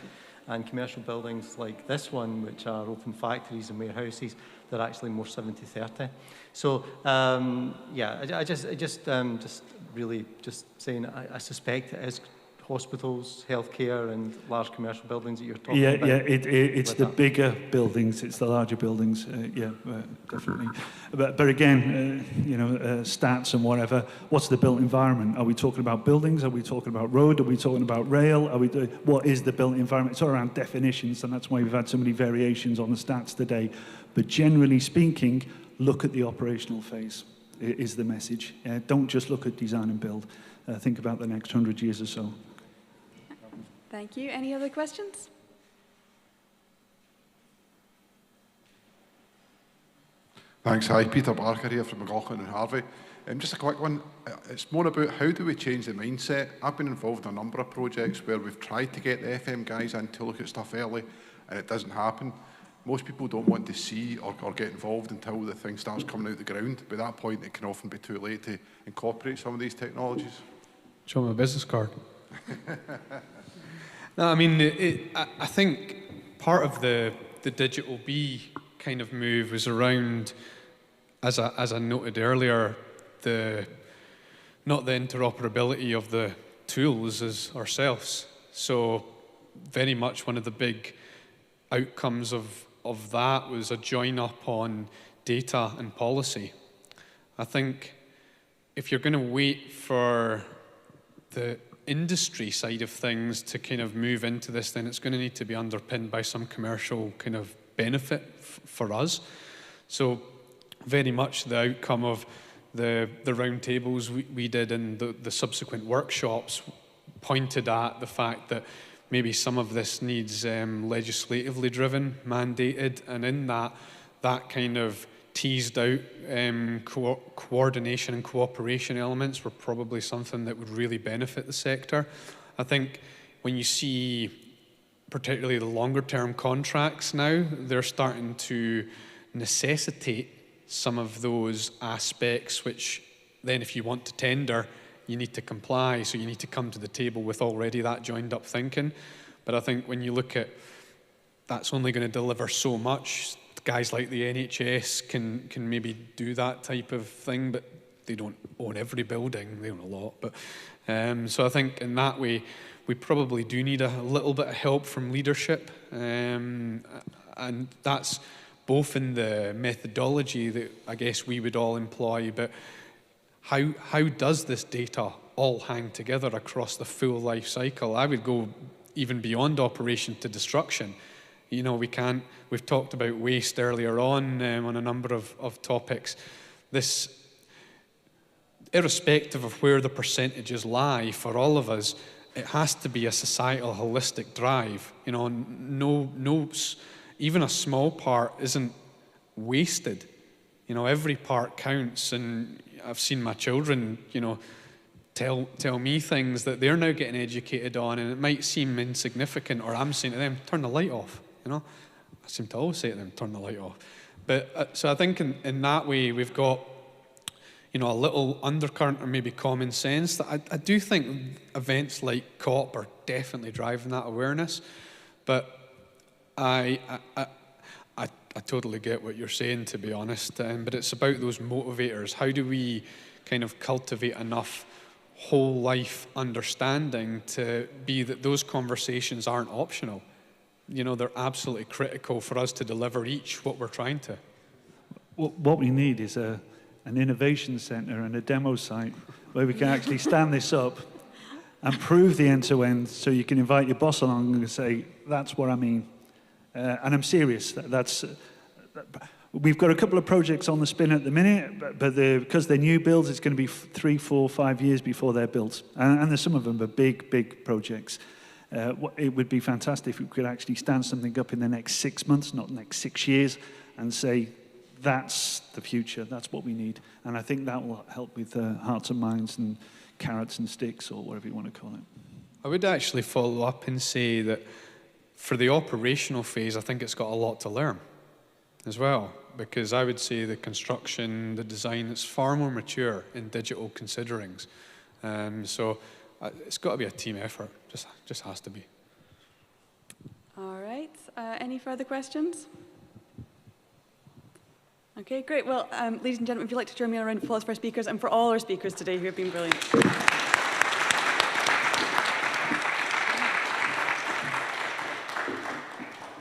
And commercial buildings like this one, which are open factories and warehouses, they're actually more 70–30. So yeah, I just really saying I suspect it is hospitals, healthcare, and large commercial buildings that you're talking about. Yeah, it's the bigger buildings, it's the larger buildings, definitely. But again, stats and whatever, what's the built environment? Are we talking about buildings? Are we talking about road? Are we talking about rail? What is the built environment? It's all around definitions, and that's why we've had so many variations on the stats today. But generally speaking, look at the operational phase, is the message. Don't just look at design and build. Think about the next 100 years or so. Thank you. Any other questions? Thanks. Hi, Peter Barker here from McLaughlin and Harvey. Just a quick one. It's more about how do we change the mindset. I've been involved in a number of projects where we've tried to get the FM guys in to look at stuff early, and it doesn't happen. Most people don't want to see or get involved until the thing starts coming out the ground. By that point, it can often be too late to incorporate some of these technologies. Show me a business card. No, I mean, I think part of the digital B kind of move was around, as I noted earlier, not the interoperability of the tools as ourselves. So very much one of the big outcomes of that was a join up on data and policy. I think if you're going to wait for the industry side of things to kind of move into this, then it's going to need to be underpinned by some commercial kind of benefit for us. So very much the outcome of the roundtables we did and the subsequent workshops pointed at the fact that maybe some of this needs legislatively driven, mandated, and in that kind of teased out coordination and cooperation elements were probably something that would really benefit the sector. I think when you see particularly the longer term contracts now, they're starting to necessitate some of those aspects which then if you want to tender, you need to comply, so you need to come to the table with already that joined up thinking. But I think when you look at that's only going to deliver so much. Guys like the NHS can maybe do that type of thing, but they don't own every building. They own a lot. But so I think in that way, we probably do need a little bit of help from leadership. And that's both in the methodology that I guess we would all employ, but how does this data all hang together across the full life cycle? I would go even beyond operation to destruction. You know, we've talked about waste earlier on a number of topics. This, irrespective of where the percentages lie for all of us, it has to be a societal holistic drive. You know, no even a small part isn't wasted. You know, every part counts, and I've seen my children, you know, tell me things that they're now getting educated on, and it might seem insignificant, or I'm saying to them, turn the light off, you know. I seem to always say to them, turn the light off. But so I think in that way we've got, you know, a little undercurrent or maybe common sense that I do think events like COP are definitely driving that awareness. But I totally get what you're saying, to be honest. But it's about those motivators. How do we kind of cultivate enough whole life understanding to be that those conversations aren't optional? You know, they're absolutely critical for us to deliver each what we're trying to. What we need is an innovation center and a demo site where we can actually stand this up and prove the end-to-end, so you can invite your boss along and say, that's what I mean. And I'm serious. We've got a couple of projects on the spin at the minute, but because they're new builds, it's going to be 3, 4, 5 years before they're built. And there's some of them are big, big projects. It would be fantastic if we could actually stand something up in the next 6 months, not the next 6 years, and say, that's the future, that's what we need. And I think that will help with hearts and minds and carrots and sticks, or whatever you want to call it. I would actually follow up and say that for the operational phase, I think it's got a lot to learn as well, because I would say the construction, the design, is far more mature in digital considerings. So it's got to be a team effort, just has to be. All right, any further questions? Okay, great. Well, ladies and gentlemen, if you'd like to join me in a round of applause for our speakers and for all our speakers today who have been brilliant.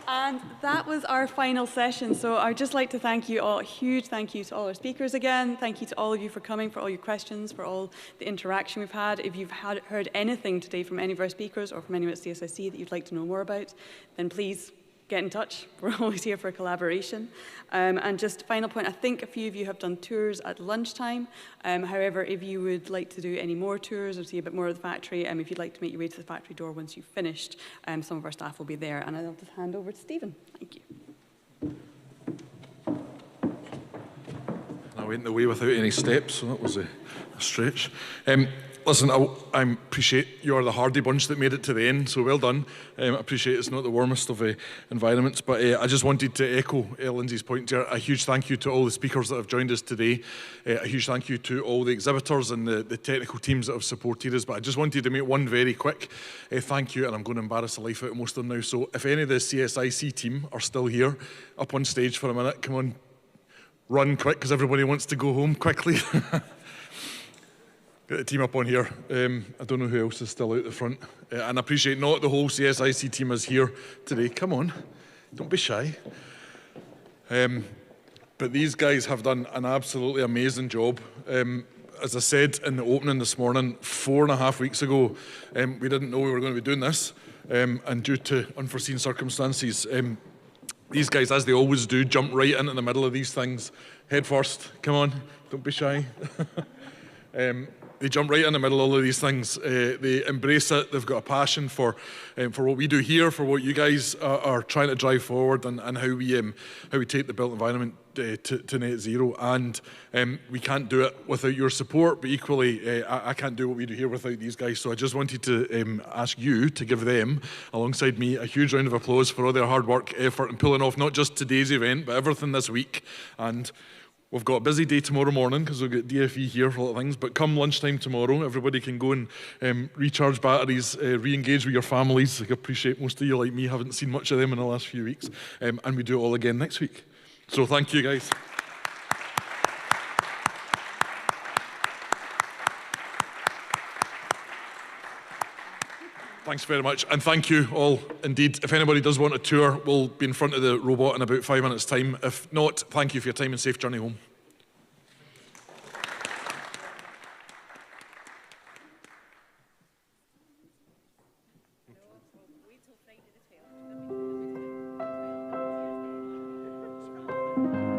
And that was our final session. So I'd just like to thank you all, a huge thank you to all our speakers again. Thank you to all of you for coming, for all your questions, for all the interaction we've had. If you've heard anything today from any of our speakers or from anyone at CSIC that you'd like to know more about, then please get in touch. We're always here for collaboration. And just final point, I think a few of you have done tours at lunchtime. However, if you would like to do any more tours or see a bit more of the factory, if you'd like to make your way to the factory door once you've finished, some of our staff will be there. And I'll just hand over to Stephen. Thank you. I went away without any steps, so that was a stretch. Listen, I appreciate you're the hardy bunch that made it to the end, so well done. I appreciate it's not the warmest of environments, but I just wanted to echo Lindsay's point here. A huge thank you to all the speakers that have joined us today. A huge thank you to all the exhibitors and the technical teams that have supported us. But I just wanted to make one very quick thank you, and I'm going to embarrass the life out of most of them now. So if any of the CSIC team are still here, up on stage for a minute, come on, run quick, because everybody wants to go home quickly. Get the team up on here. I don't know who else is still out the front. And I appreciate not the whole CSIC team is here today. Come on, don't be shy. But these guys have done an absolutely amazing job. As I said in the opening this morning, 4.5 weeks ago, we didn't know we were going to be doing this. And due to unforeseen circumstances, these guys, as they always do, jump right into the middle of these things. Head first. Come on, don't be shy. They jump right in the middle of all of these things. They embrace it. They've got a passion for what we do here, for what you guys are trying to drive forward, and how we take the built environment to net zero. And we can't do it without your support, but equally, I can't do what we do here without these guys. So I just wanted to ask you to give them, alongside me, a huge round of applause for all their hard work, effort, and pulling off not just today's event, but everything this week. And we've got a busy day tomorrow morning because we've got DFE here for a lot of things, but come lunchtime tomorrow, everybody can go and recharge batteries, re-engage with your families. I appreciate most of you, like me, haven't seen much of them in the last few weeks, and we do it all again next week. So thank you, guys. Thanks very much, and thank you all indeed. If anybody does want a tour, we'll be in front of the robot in about 5 minutes' time. If not, thank you for your time and safe journey home. Thank you.